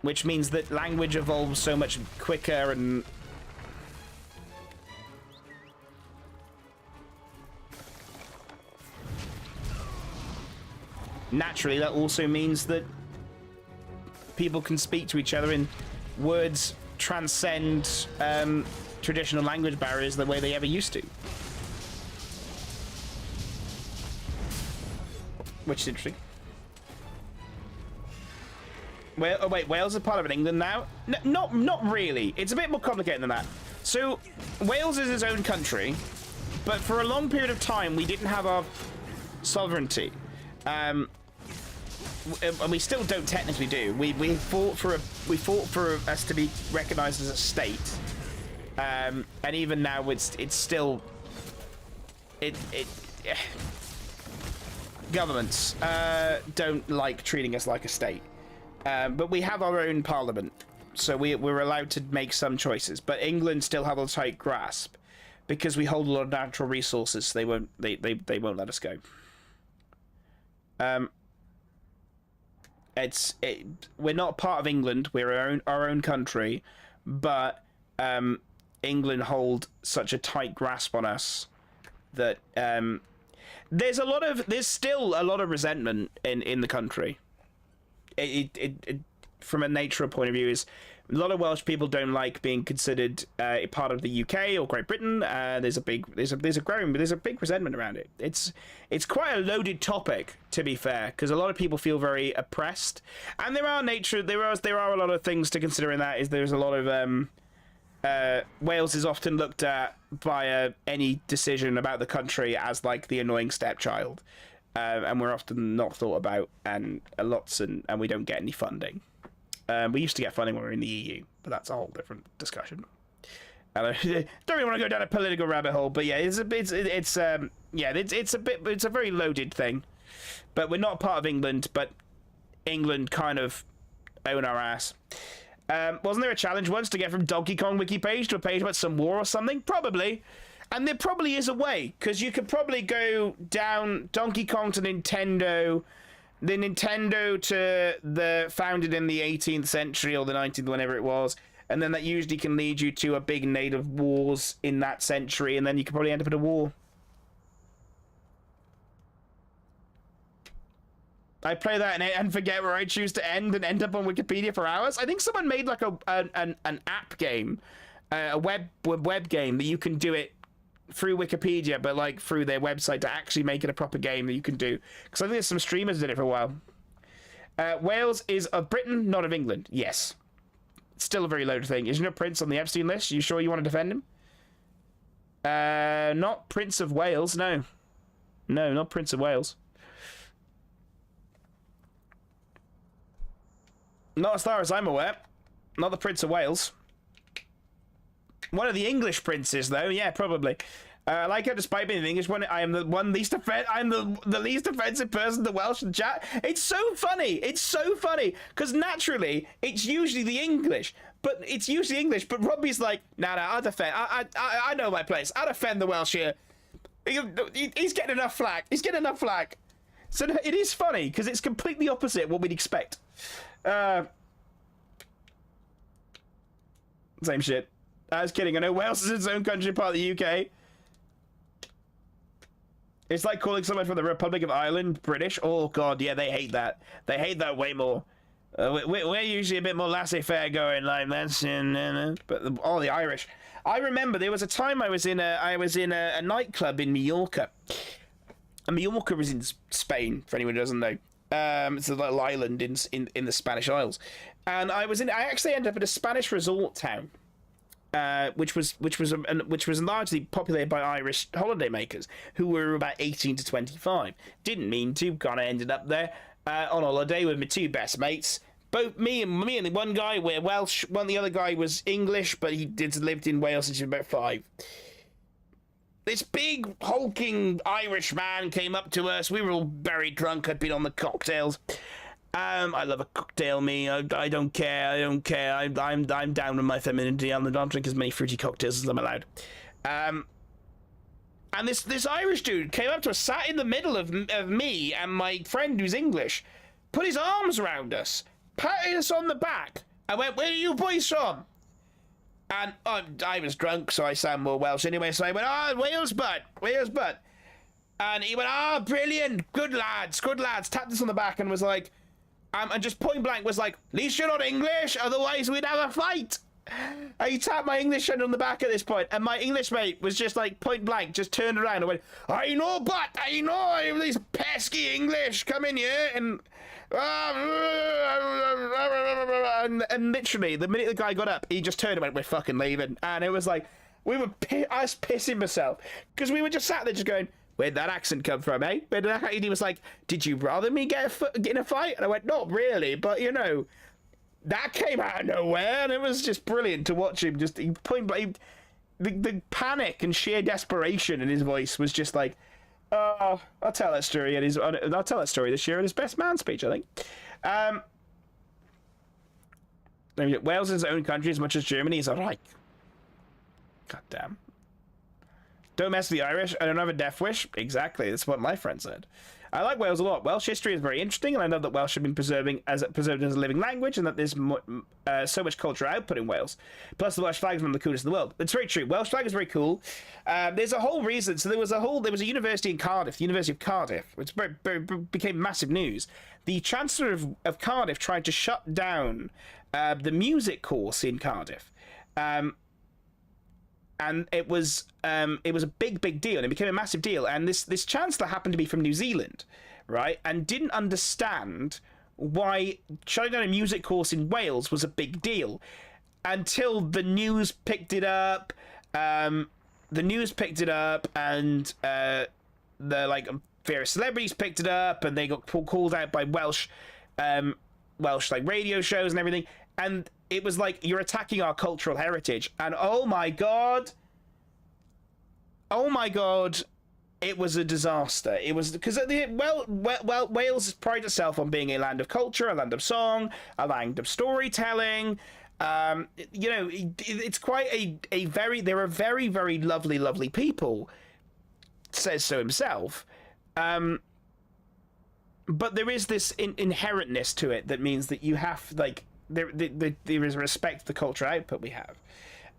[SPEAKER 1] Which means that language evolves so much quicker and... Naturally, that also means that people can speak to each other in words transcend traditional language barriers the way they ever used to. Which is interesting. Well, oh wait, Wales is part of England now? Not really. It's a bit more complicated than that. So, Wales is its own country, but for a long period of time, we didn't have our sovereignty. And we still don't technically do. We fought for us to be recognised as a state, and even now it's still governments don't like treating us like a state. But we have our own parliament, so we're allowed to make some choices. But England still have a tight grasp because we hold a lot of natural resources. So they won't let us go. We're not part of England. We're our own country, but England hold such a tight grasp on us that there's still a lot of resentment in the country. It from a nature point of view is a lot of Welsh people don't like being considered a part of the UK or Great Britain. There's a big resentment around it. It's quite a loaded topic, to be fair, because a lot of people feel very oppressed, and there are a lot of things to consider in that. There's a lot of Wales is often looked at by any decision about the country as like the annoying stepchild. And we're often not thought about, and we don't get any funding. We used to get funding when we were in the EU, but that's a whole different discussion. I don't really want to go down a political rabbit hole, but yeah, it's a very loaded thing. But we're not part of England, but England kind of own our ass. Wasn't there a challenge once to get from Donkey Kong wiki page to a page about some war or something? Probably. And there probably is a way, because you could probably go down Donkey Kong to Nintendo, the Nintendo to the founded in the 18th century or the 19th, whenever it was, and then that usually can lead you to a big native wars in that century, and then you could probably end up in a war. I play that and forget where I choose to end and end up on Wikipedia for hours. I think someone made like an app game, a web game that you can do it through Wikipedia, but like through their website to actually make it a proper game that you can do. Because I think there's some streamers did it for a while. Wales is of Britain, not of England. Yes. It's still a very loaded thing. Isn't your Prince on the Epstein list? You sure you want to defend him? Not Prince of Wales, no. No, not Prince of Wales. Not as far as I'm aware. Not the Prince of Wales. One of the English princes, though. Yeah, probably. I like how, despite being the English one, I am the least offensive person in the Welsh chat. It's so funny. It's so funny because naturally it's usually the English, but Robbie's like, nah, I'll defend. I know my place. I'll defend the Welsh here. He's getting enough flack. So it is funny because it's completely opposite what we'd expect. Same shit. I was kidding. I know Wales is its own country, part of the UK. It's like calling someone from the Republic of Ireland British. Oh, God, yeah, they hate that. They hate that way more. We're usually a bit more laissez-faire going like that. But the Irish. I remember there was a time I was in a nightclub in Mallorca. And Mallorca is in Spain, for anyone who doesn't know. It's a little island in the Spanish Isles. And I actually ended up in a Spanish resort town. Which was largely populated by Irish holidaymakers who were about 18 to 25. Didn't mean to, kind of ended up there. on holiday with my two best mates. Both me and the one guy were Welsh. The other guy was English, but he lived in Wales since he was about 5. This big hulking Irish man came up to us. We were all very drunk. I'd been on the cocktails. I love a cocktail, me. I don't care. I don't care. I'm down with my femininity. I'll drink as many fruity cocktails as I'm allowed. And this Irish dude came up to us, sat in the middle of me and my friend who's English, put his arms around us, patted us on the back. I went, "Where are you boys from?" And I was drunk, so I sound more Welsh anyway. So I went, Wales, bud, Wales, bud. And he went, brilliant, good lads, tapped us on the back and was like, and just point blank was like, "At least you're not English, otherwise we'd have a fight." And he tapped my English friend on the back at this point, and my English mate was just like, point blank, just turned around and went, I know, these pesky English come in here and literally, the minute the guy got up, he just turned and went, "We're fucking leaving." And it was like, I was pissing myself, because we were just sat there just going, "Where'd that accent come from, eh?" But he was like, "Did you rather me get in a fight?" And I went, "Not really, but you know, that came out of nowhere." And it was just brilliant to watch him. Just the panic and sheer desperation in his voice was just like, I'll tell that story this year in his best man speech, I think. Wales is its own country as much as Germany is a Reich. God damn. Don't mess with the Irish. I don't have a death wish. Exactly. That's what my friend said. I like Wales a lot. Welsh history is very interesting, and I know that Welsh have been preserved as a living language, and that there's so much cultural output in Wales. Plus, the Welsh flag is one of the coolest in the world. It's very true. Welsh flag is very cool. There's a whole reason. So there was a university in Cardiff, the University of Cardiff, which became massive news. The Chancellor of Cardiff tried to shut down the music course in Cardiff. And it was a big deal, and it became a massive deal. And this chancellor happened to be from New Zealand, right? And didn't understand why shutting down a music course in Wales was a big deal until the news picked it up. And the various celebrities picked it up, and they got called out by Welsh like radio shows and everything. And it was like, you're attacking our cultural heritage. And oh my god, it was a disaster. It was because Wales prides itself on being a land of culture, a land of song, a land of storytelling. It's quite they're a very, very lovely people. Says so himself. But there is this inherentness to it that means that you have, like, there is respect for the cultural output we have.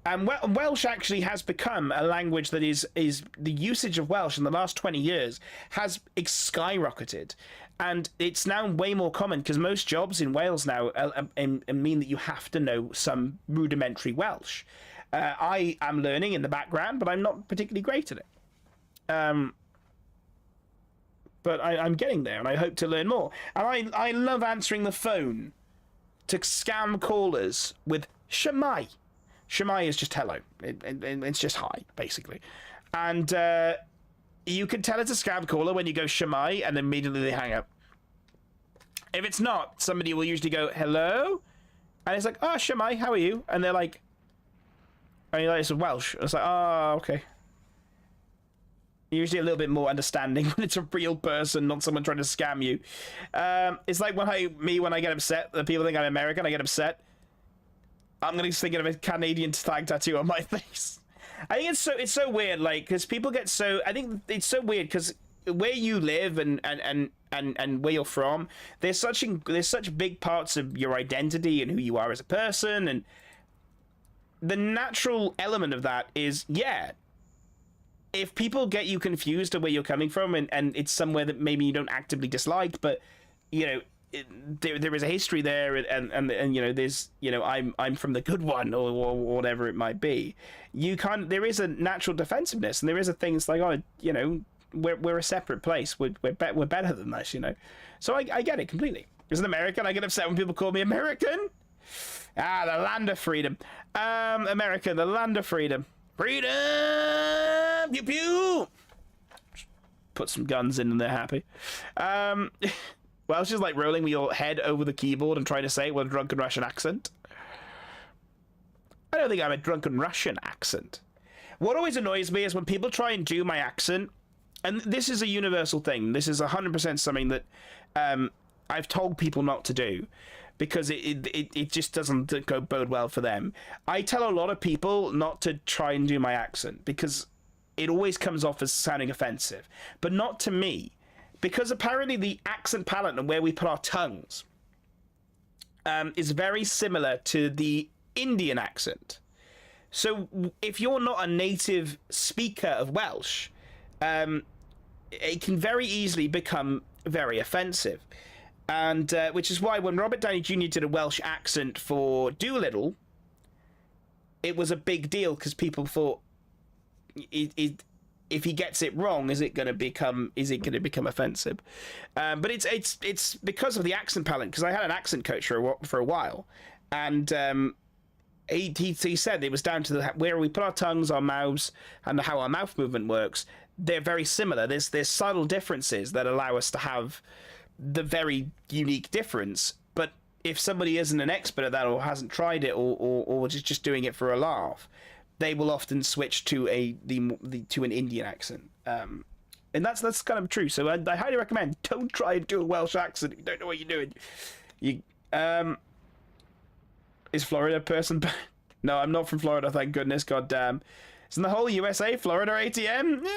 [SPEAKER 1] And Welsh actually has become a language that is the usage of Welsh in the last 20 years has skyrocketed. And it's now way more common because most jobs in Wales now mean that you have to know some rudimentary Welsh. I am learning in the background, but I'm not particularly great at it. But I'm getting there, and I hope to learn more. And I love answering the phone to scam callers with Shemai. Shemai is just hello. It's just hi, basically. And you can tell it's a scam caller when you go Shemai, and immediately they hang up. If it's not, somebody will usually go, hello? And it's like, oh, Shemai, how are you? And they're like, it's Welsh. It's like, oh, okay. Usually a little bit more understanding when it's a real person, not someone trying to scam you. It's like when I get upset, the people think I'm American, I get upset. I'm gonna think of a Canadian flag tattoo on my face. I think it's so weird, like, because people get so. I think it's so weird because where you live and where you're from, there's such big parts of your identity and who you are as a person, and the natural element of that is, yeah. If people get you confused of where you're coming from, and it's somewhere that maybe you don't actively dislike, but you know there is a history there, and you know there's I'm from the good one or whatever it might be. There is a natural defensiveness, and there is a thing. It's like, oh, we're a separate place. We're better than this, So I get it completely. As an American, I get upset when people call me American. The land of freedom. America, the land of freedom. Freedom! Pew pew! Put some guns in and they're happy. Welsh is like rolling with your head over the keyboard and trying to say it with a drunken Russian accent. I don't think I have a drunken Russian accent. What always annoys me is when people try and do my accent, and this is a universal thing. This is 100% something that I've told people not to do because it just doesn't go bode well for them. I tell a lot of people not to try and do my accent because it always comes off as sounding offensive, but not to me, because apparently the accent palette and where we put our tongues is very similar to the Indian accent. So if you're not a native speaker of Welsh, it can very easily become very offensive. And which is why when Robert Downey Jr. did a Welsh accent for Dolittle, it was a big deal because people thought, if he gets it wrong, is it going to become offensive? But it's because of the accent palette. Because I had an accent coach for a while, and he said it was down to where we put our tongues, our mouths, and how our mouth movement works. They're very similar. There's subtle differences that allow us to have the very unique difference. But if somebody isn't an expert at that or hasn't tried it or just doing it for a laugh, they will often switch to an Indian accent. And that's kind of true. So I highly recommend, don't try and do a Welsh accent if you don't know what you're doing. Is Florida a person? No, I'm not from Florida, thank goodness. God damn. Isn't the whole USA Florida ATM?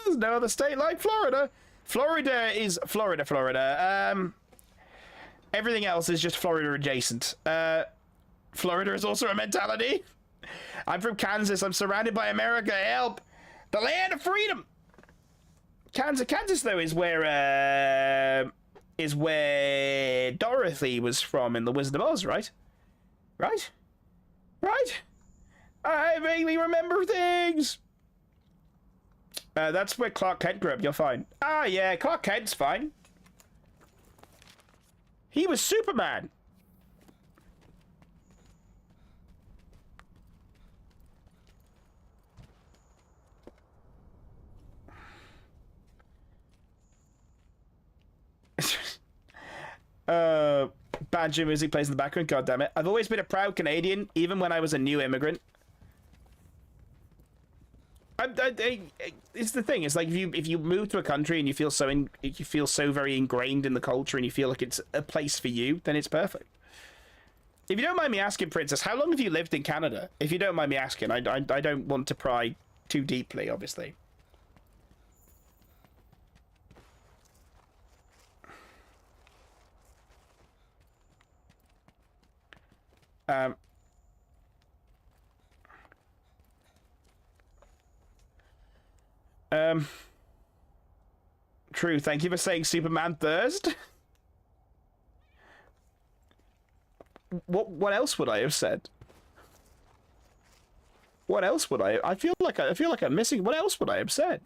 [SPEAKER 1] There's no other state like Florida. Florida is Florida. Everything else is just Florida adjacent. Florida is also a mentality. I'm from Kansas. I'm surrounded by America. Help! The land of freedom. Kansas though is where Dorothy was from in The Wizard of Oz, right? Right? I vaguely remember things. That's where Clark Kent grew up. You're fine. Ah, yeah, Clark Kent's fine. He was Superman. Banjo music plays in the background. God damn it! I've always been a proud Canadian, even when I was a new immigrant. It's the thing. It's like if you move to a country and you feel so very ingrained in the culture and you feel like it's a place for you, then it's perfect. If you don't mind me asking, Princess, how long have you lived in Canada? If you don't mind me asking, I don't want to pry too deeply, obviously. True. Thank you for saying Superman thirst. What else would I have said? What else would I feel like I'm missing. What else would I have said?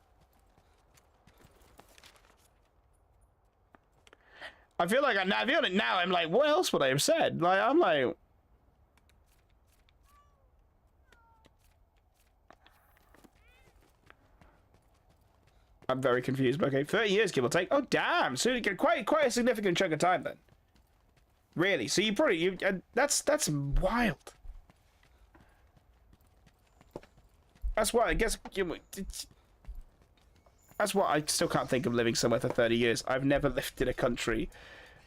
[SPEAKER 1] I feel like now I'm like, what else would I have said? Like I'm like, I'm very confused. But okay, 30 years, give or take. Oh, damn! So you get quite a significant chunk of time then. Really? So that's wild. That's why I guess that's why I still can't think of living somewhere for 30 years. I've never lived in a country.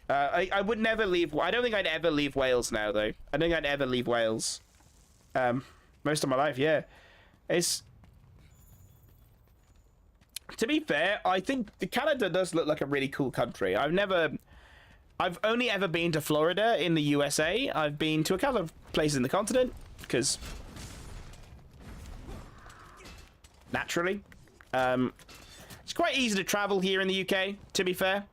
[SPEAKER 1] I would never leave. I don't think I'd ever leave Wales now, though. I think I'd ever leave Wales. Most of my life, yeah. It's. To be fair, I think Canada does look like a really cool country. I've only ever been to Florida in the USA. I've been to a couple of places in the continent, because naturally. It's quite easy to travel here in the UK, to be fair.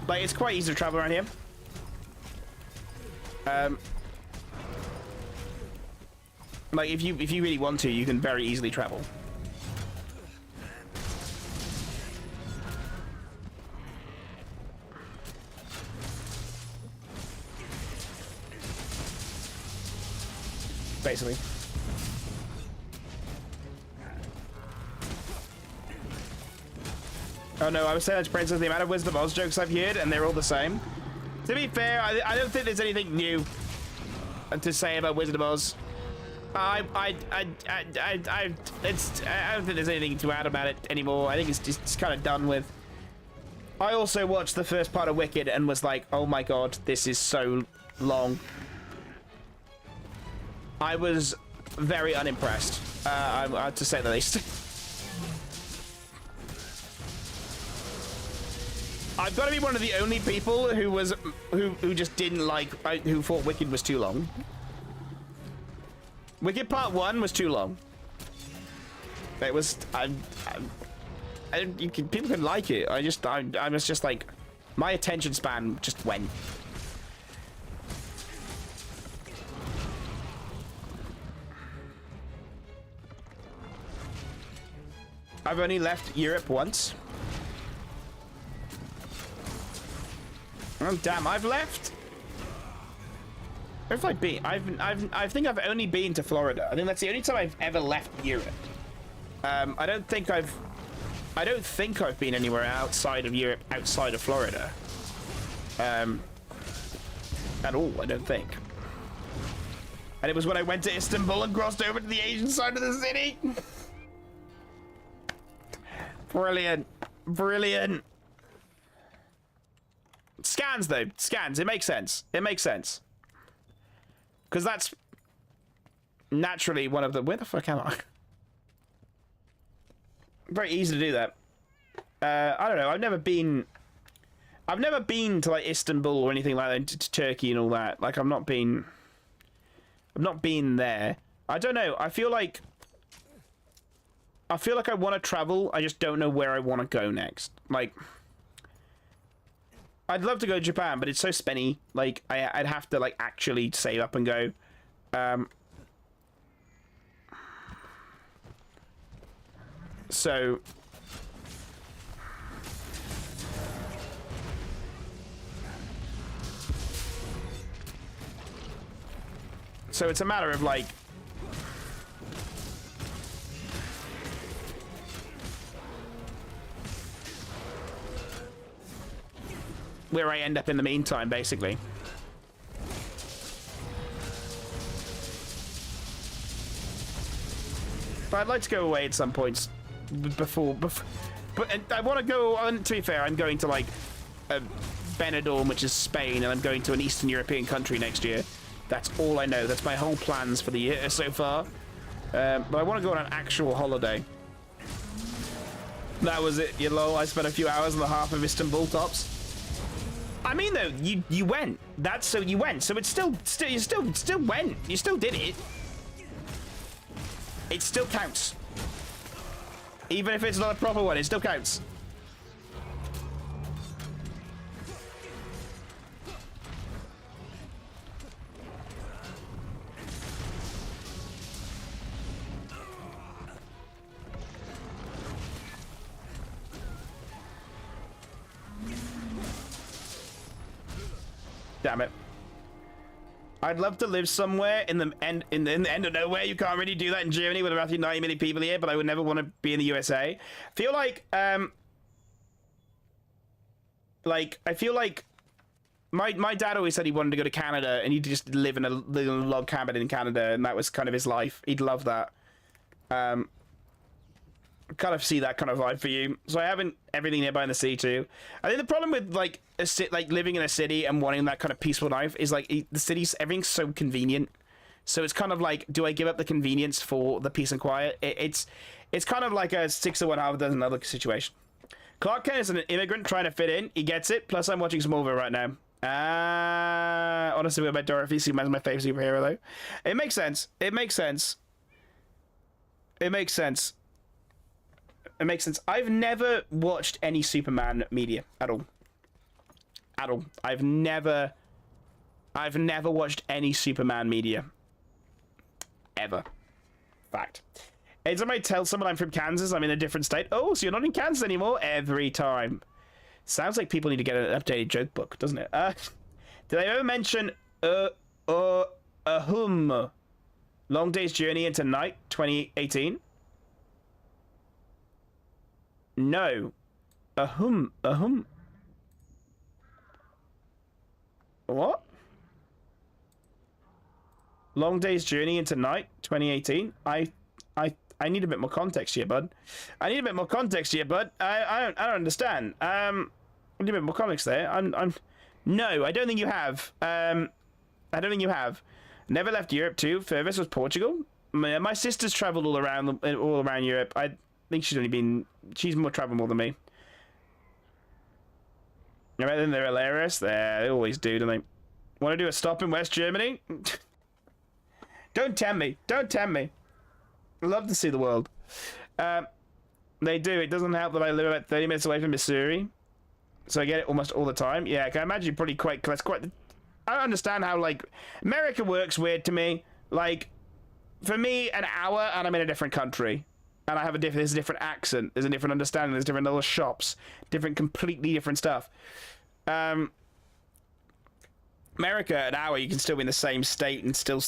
[SPEAKER 1] Like, it's quite easy to travel around here. Like, if you really want to, you can very easily travel. Basically. Oh no, I was saying that to Princess, the amount of Wizard of Oz jokes I've heard, and they're all the same. To be fair, I don't think there's anything new to say about Wizard of Oz. I don't think there's anything to add about it anymore. I think it's just kind of done with. I also watched the first part of Wicked and was like, oh my god, this is so long. I was very unimpressed, to say the least. I've got to be one of the only people who just didn't like, who thought Wicked was too long. Wicked Part 1 was too long. It was, people can like it. I was just like, my attention span just went. I've only left Europe once. Oh damn! I've left. Where have I been? I think I've only been to Florida. I think that's the only time I've ever left Europe. I don't think I've been anywhere outside of Europe, outside of Florida. At all, I don't think. And it was when I went to Istanbul and crossed over to the Asian side of the city. Brilliant, brilliant. Scans though, scans. It makes sense. It makes sense. Because that's naturally one of the. Where the fuck am I? Very easy to do that. I don't know. I've never been to like Istanbul or anything like that, to Turkey and all that. Like I've not been there. I don't know. I feel like I want to travel. I just don't know where I want to go next. Like, I'd love to go to Japan, but it's so spenny. Like, I'd have to like actually save up and go. So it's a matter of like where I end up in the meantime, basically. But I'd like to go away at some points before but I want to go on. To be fair, I'm going to like Benidorm, which is Spain, and I'm going to an Eastern European country next year. That's all I know. That's my whole plans for the year so far. But I want to go on an actual holiday. That was it, you lol. I spent a few hours on the half of Istanbul tops. I mean, though, you went. That's so you went. So it's still you still went. You still did it. It still counts. Even if it's not a proper one, it still counts. Damn it. I'd love to live somewhere in the end of nowhere. You can't really do that in Germany with roughly 90 million people here, but I would never want to be in the USA. Feel like I feel like my dad always said he wanted to go to Canada and he'd just live in a little log cabin in Canada, and that was kind of his life. He'd love that. Kind of see that kind of vibe for you. So I haven't everything nearby in the city too. I think the problem with like living in a city and wanting that kind of peaceful life is like the city's everything's so convenient. So it's kind of like, do I give up the convenience for the peace and quiet? It's kind of like a 6 of one, half a dozen other situation. Clark Kent is an immigrant trying to fit in. He gets it. Plus, I'm watching Smallville right now. Honestly, with my Dorothy, Superman's my favorite superhero though. It makes sense. It makes sense. It makes sense. It makes sense. I've never watched any Superman media at all. At all. I've never watched any Superman media. Ever. Fact. Anytime I tell someone I'm from Kansas, I'm in a different state. Oh, so you're not in Kansas anymore? Every time. Sounds like people need to get an updated joke book, doesn't it? Did I ever mention Long Day's Journey into Night 2018? No. What? Long day's journey into night, 2018. I need a bit more context here, bud. I need a bit more context here, bud. I don't understand. I need a bit more context there. No, I don't think you have. I don't think you have. Never left Europe too. Furthest was Portugal. My sister's traveled all around Europe. I think she's more traveled more than me. I bet they're hilarious. They always do, don't they? Want to do a stop in West Germany? Don't tempt me. Don't tempt me. I love to see the world. They do. It doesn't help that I live about 30 minutes away from Missouri, so I get it almost all the time. Yeah, I can imagine you're probably quite. I don't understand how like America works weird to me. Like, for me, an hour and I'm in a different country, and I have there's a different accent, there's a different understanding, there's different little shops, completely different stuff. America, an hour, you can still be in the same state and still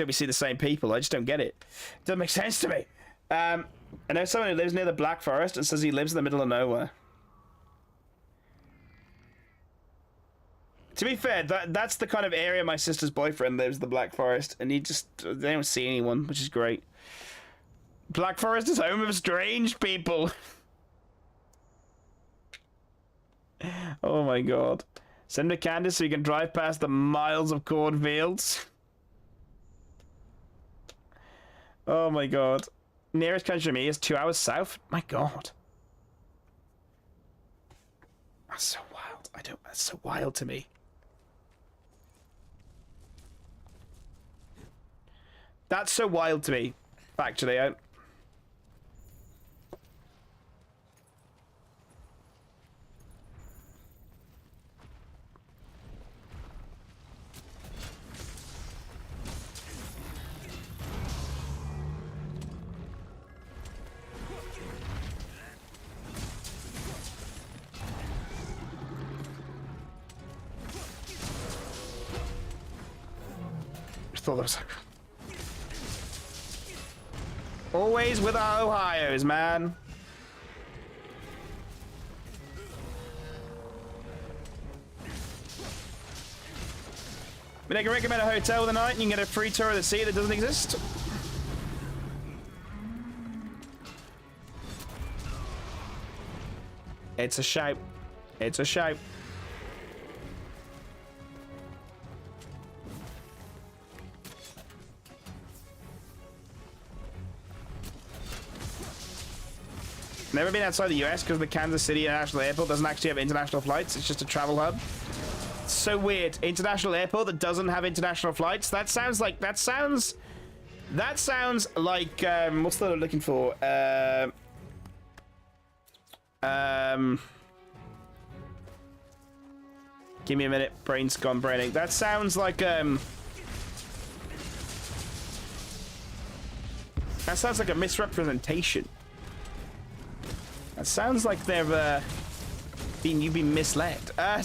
[SPEAKER 1] be seeing the same people. I just don't get it. It doesn't make sense to me. I know someone who lives near the Black Forest and says he lives in the middle of nowhere. To be fair, that's the kind of area my sister's boyfriend lives, the Black Forest, and they don't see anyone, which is great. Black Forest is home of strange people. Oh my god. Send to Candace so you can drive past the miles of cornfields. Oh my god. Nearest country to me is 2 hours south? My god. That's so wild. That's so wild to me. That's so wild to me, actually. Thought that was like... Always with our Ohios, man. But I can recommend a hotel with a night and you can get a free tour of the sea that doesn't exist. It's a shape. It's a shape. Never been outside the US because the Kansas City International Airport doesn't actually have international flights. It's just a travel hub. It's so weird. International airport that doesn't have international flights. That sounds like what's the word I'm looking for? Give me a minute. Brain's gone braining. That sounds like That sounds like a misrepresentation. That sounds like they've you've been misled. A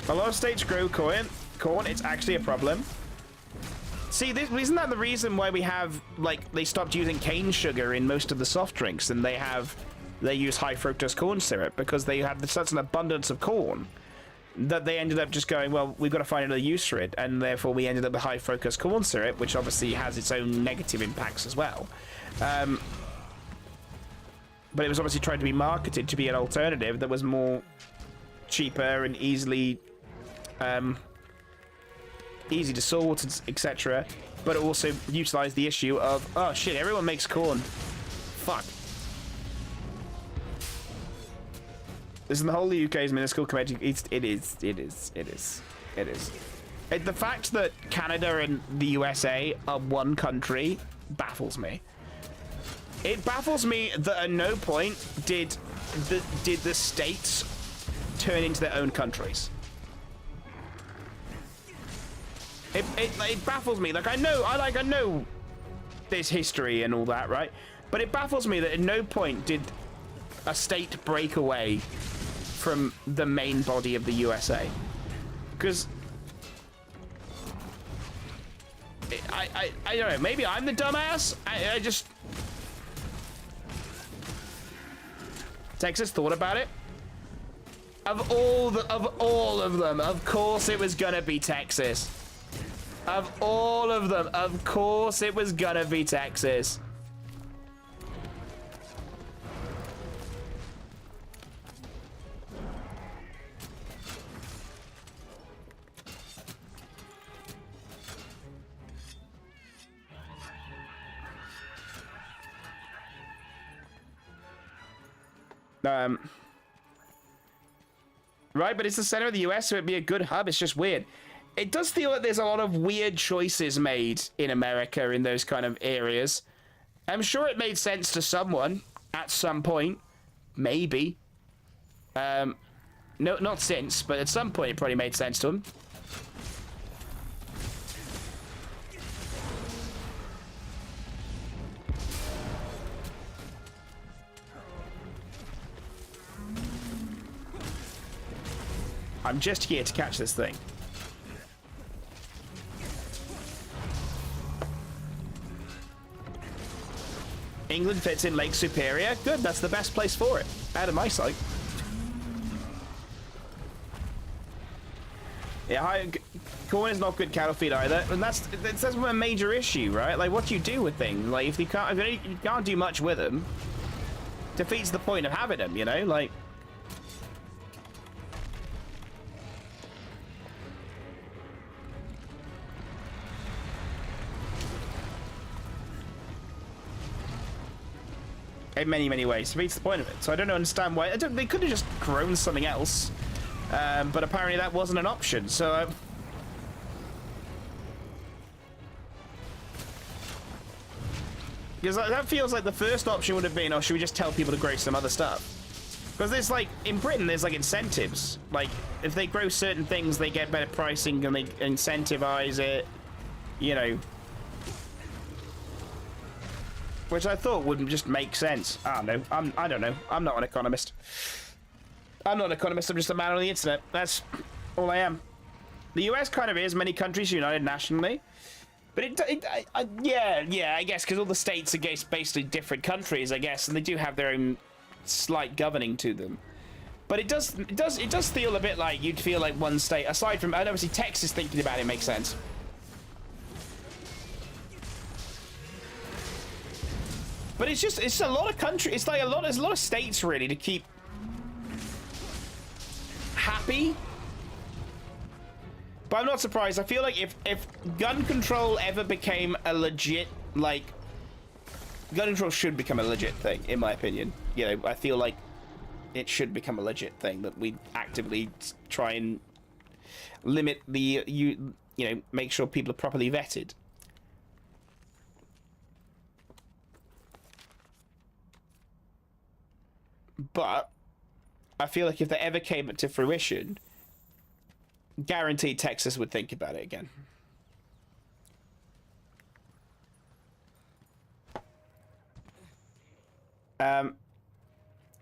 [SPEAKER 1] lot of states grow corn. It's actually a problem. See, isn't that the reason why we have, like, they stopped using cane sugar in most of the soft drinks and they use high fructose corn syrup because they had such an abundance of corn that they ended up just going, well, we've got to find another use for it, and therefore we ended up with high fructose corn syrup, which obviously has its own negative impacts as well. But it was obviously trying to be marketed to be an alternative that was more cheaper and easy to sort, etc. But it also utilized the issue of, oh shit, everyone makes corn. Fuck. This is the whole of the UK's minuscule compared to it is. The fact that Canada and the USA are one country baffles me. It baffles me that at no point did the states turn into their own countries. It baffles me. Like I know there's history and all that, right? But it baffles me that at no point did a state break away from the main body of the USA. Because I don't know, maybe I'm the dumbass. I just Texas thought about it. Of all of them, of course it was gonna be Texas. Of all of them, of course it was gonna be Texas. Right, but it's the center of the US, so it'd be a good hub. It's just weird. It does feel like there's a lot of weird choices made in America in those kind of areas. I'm sure it made sense to someone at some point. Maybe. No, not since, but at some point it probably made sense to them. I'm just here to catch this thing. England fits in Lake Superior. Good, that's the best place for it. Out of my sight. Yeah, corn is not good cattle feed either, and that's a major issue, right? Like, what do you do with things? Like, if you can't do much with them, defeats the point of having them, you know? Like. In many ways, defeats the point of it. So I don't understand why. They could have just grown something else, but apparently that wasn't an option. So because that feels like the first option would have been, oh, should we just tell people to grow some other stuff? Because there's like in Britain, there's like incentives. Like if they grow certain things, they get better pricing and they incentivize it. You know. Which I thought would just make sense. I don't know. I'm not an economist. I'm not an economist. I'm just a man on the internet. That's all I am. The US kind of is many countries united nationally, but yeah, I guess because all the states are basically different countries, I guess, and they do have their own slight governing to them. But it does feel a bit like you'd feel like one state, aside from, and obviously Texas thinking about it makes sense. But it's a lot of country. It's like there's a lot of states really to keep happy. But I'm not surprised. I feel like if gun control ever became a legit, like, gun control should become a legit thing, in my opinion. You know, I feel like it should become a legit thing that we actively try and limit the you know, make sure people are properly vetted. But I feel like if they ever came to fruition, guaranteed Texas would think about it again.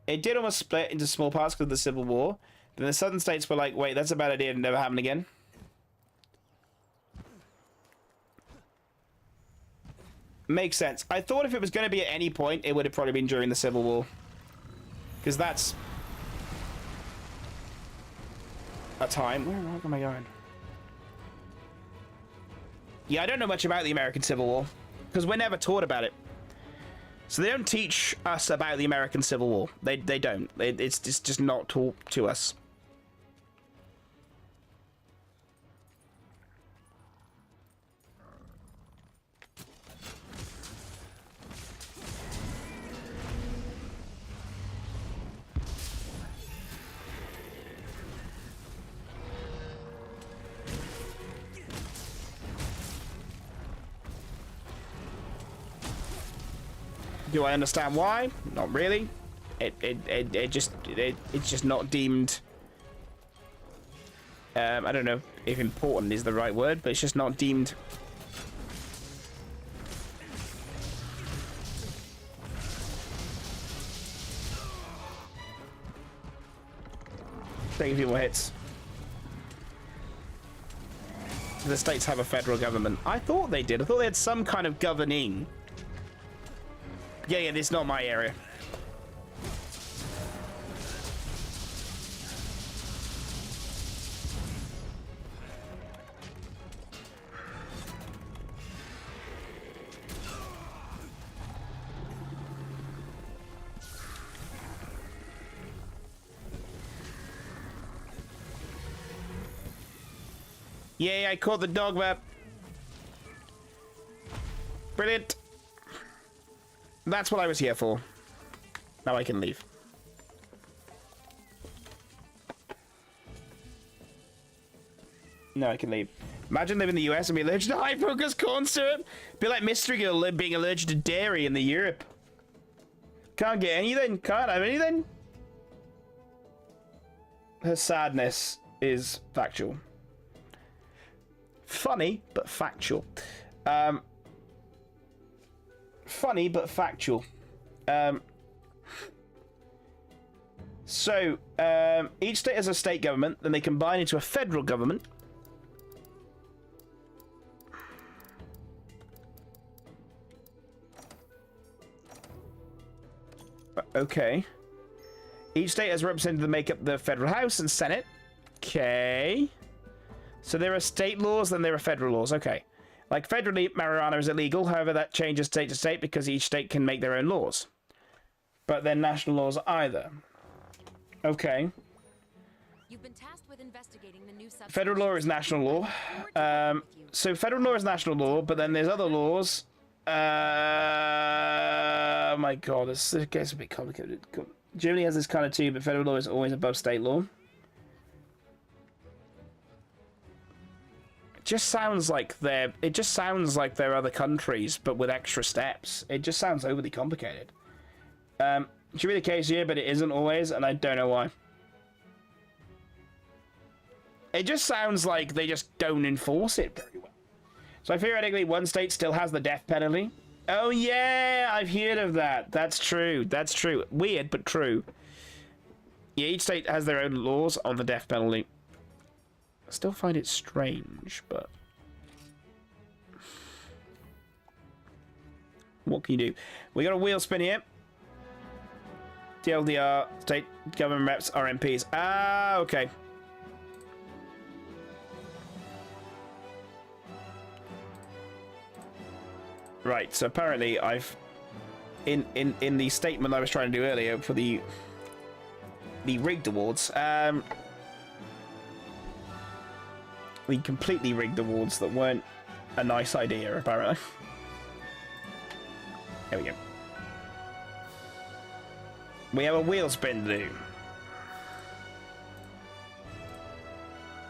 [SPEAKER 1] It did almost split into small parts because of the Civil War. Then the southern states were like, wait, that's a bad idea, it'll never happen again. Makes sense. I thought if it was going to be at any point, it would have probably been during the Civil War. Because that's a time. Where am I going? Yeah, I don't know much about the American Civil War because we're never taught about it. So they don't teach us about the American Civil War. They don't. It's just not taught to us. Do I understand why? Not really. It's just not deemed. I don't know if important is the right word, but it's just not deemed. Taking a few more hits. The states have a federal government. I thought they did. I thought they had some kind of governing. Yeah, it's not my area. Yay, I caught the dog map. Brilliant. That's what I was here for. Now I can leave. No, I can leave. Imagine living in the US and be allergic to high fructose corn syrup. Be like Mystery Girl being allergic to dairy in the Europe. Can't get anything. Can't have anything. Her sadness is factual. Funny, but factual. Funny, but factual. Each state has a state government, then they combine into a federal government. Okay. Each state has representatives that make up the federal House and Senate. Okay. So there are state laws, then there are federal laws. Okay. Like federally, marijuana is illegal. However, that changes state to state because each state can make their own laws. But then national laws either. Okay.
[SPEAKER 2] You've been tasked with investigating the new substance.
[SPEAKER 1] Federal law is national law. So federal law is national law, but then there's other laws. Oh my god, this gets a bit complicated. Germany has this kind of too, but federal law is always above state law. It just sounds like they're other countries, but with extra steps. It just sounds overly complicated. It should be the case here, but it isn't always, and I don't know why. It just sounds like they just don't enforce it very well. So theoretically, one state still has the death penalty. Oh yeah, I've heard of that. That's true. That's true. Weird, but true. Yeah, each state has their own laws on the death penalty. I still find it strange, but... what can you do? We got a wheel spin here. TLDR, state government reps, RMPs. Ah, okay. Right, so apparently I've in the statement I was trying to do earlier for the rigged awards, the completely rigged awards that weren't a nice idea apparently. There we go. We have a wheel spin to do.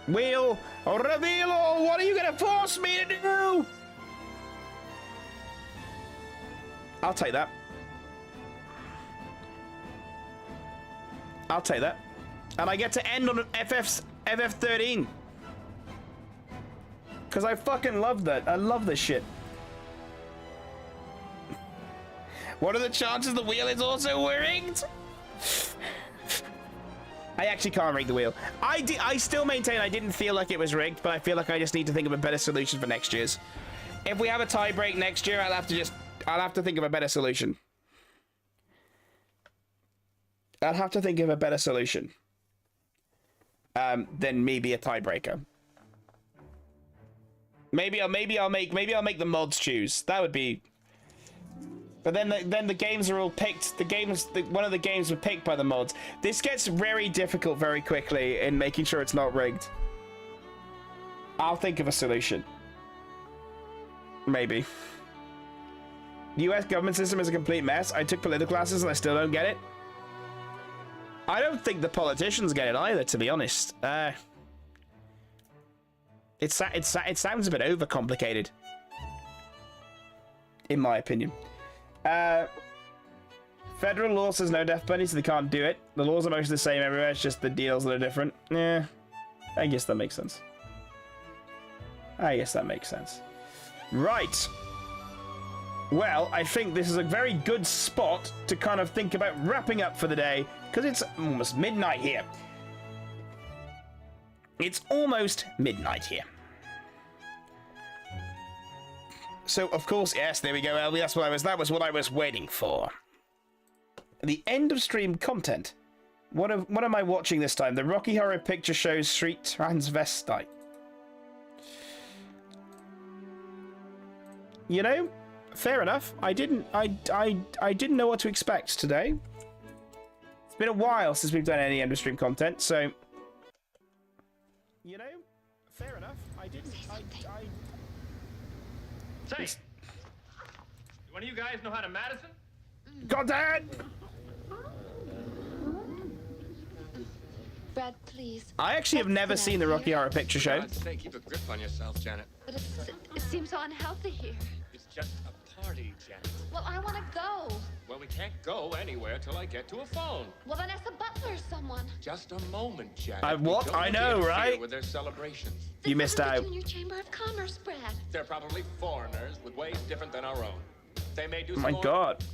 [SPEAKER 1] Wheel reveal all. What are you gonna force me to do? I'll take that. I'll take that. And I get to end on an FF13. Because I fucking love that. I love this shit. What are the chances the wheel is also rigged? I actually can't rig the wheel. I still maintain I didn't feel like it was rigged, but I feel like I just need to think of a better solution for next year's. If we have a tie break next year, I'll have to think of a better solution. I'll have to think of a better solution. Than maybe a tiebreaker. Maybe I'll make the mods choose. That would be. But then the games are all picked. One of the games were picked by the mods. This gets very difficult very quickly in making sure it's not rigged. I'll think of a solution. Maybe. The US government system is a complete mess. I took political classes and I still don't get it. I don't think the politicians get it either, to be honest. It sounds a bit overcomplicated, in my opinion. Federal law says no death penalty, so they can't do it. The laws are mostly the same everywhere. It's just the deals that are different. Yeah, I guess that makes sense. Right. Well, I think this is a very good spot to kind of think about wrapping up for the day, because it's almost midnight here. It's almost midnight here. So, of course, yes, there we go, Elby. That was what I was waiting for. The end of stream content. What am I watching this time? The Rocky Horror Picture Show's Street Transvestite. You know, fair enough. I didn't know what to expect today. It's been a while since we've done any end of stream content, so you know, fair enough. I didn't.
[SPEAKER 7] Say, one of you guys know how to Madison?
[SPEAKER 1] God damn it!
[SPEAKER 8] Brad, please.
[SPEAKER 1] I actually have never seen the Rocky Horror Picture Show.
[SPEAKER 9] God's sake, keep a grip on yourself, Janet.
[SPEAKER 8] But it seems so unhealthy here.
[SPEAKER 9] It's just a party, Janet.
[SPEAKER 8] Well, I want to go.
[SPEAKER 9] Well, we can't go anywhere till I get to a phone.
[SPEAKER 8] Well, then ask the butler or someone.
[SPEAKER 9] Just a moment, Janet.
[SPEAKER 1] What?
[SPEAKER 9] We don't
[SPEAKER 1] I
[SPEAKER 9] want to
[SPEAKER 1] know,
[SPEAKER 9] interfere
[SPEAKER 1] right?
[SPEAKER 9] With their celebrations.
[SPEAKER 1] You missed out.
[SPEAKER 8] Junior Chamber of Commerce, Brad.
[SPEAKER 9] They're probably foreigners with ways different than our own. They may do
[SPEAKER 1] Oh
[SPEAKER 9] some
[SPEAKER 1] my
[SPEAKER 9] more
[SPEAKER 1] god.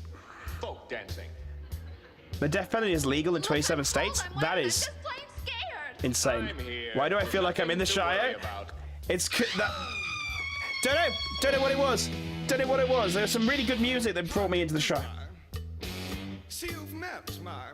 [SPEAKER 9] folk dancing.
[SPEAKER 1] The death penalty is legal in 27 states? That is
[SPEAKER 8] I'm just plain scared.
[SPEAKER 1] insane.
[SPEAKER 9] I'm here.
[SPEAKER 1] Why do I feel like I'm in the
[SPEAKER 9] Nothing to worry
[SPEAKER 1] Shire?
[SPEAKER 9] about.
[SPEAKER 1] It's that. Don't know what it was. Don't know what it was. There was some really good music that brought me into the Shire.
[SPEAKER 10] See, you've met my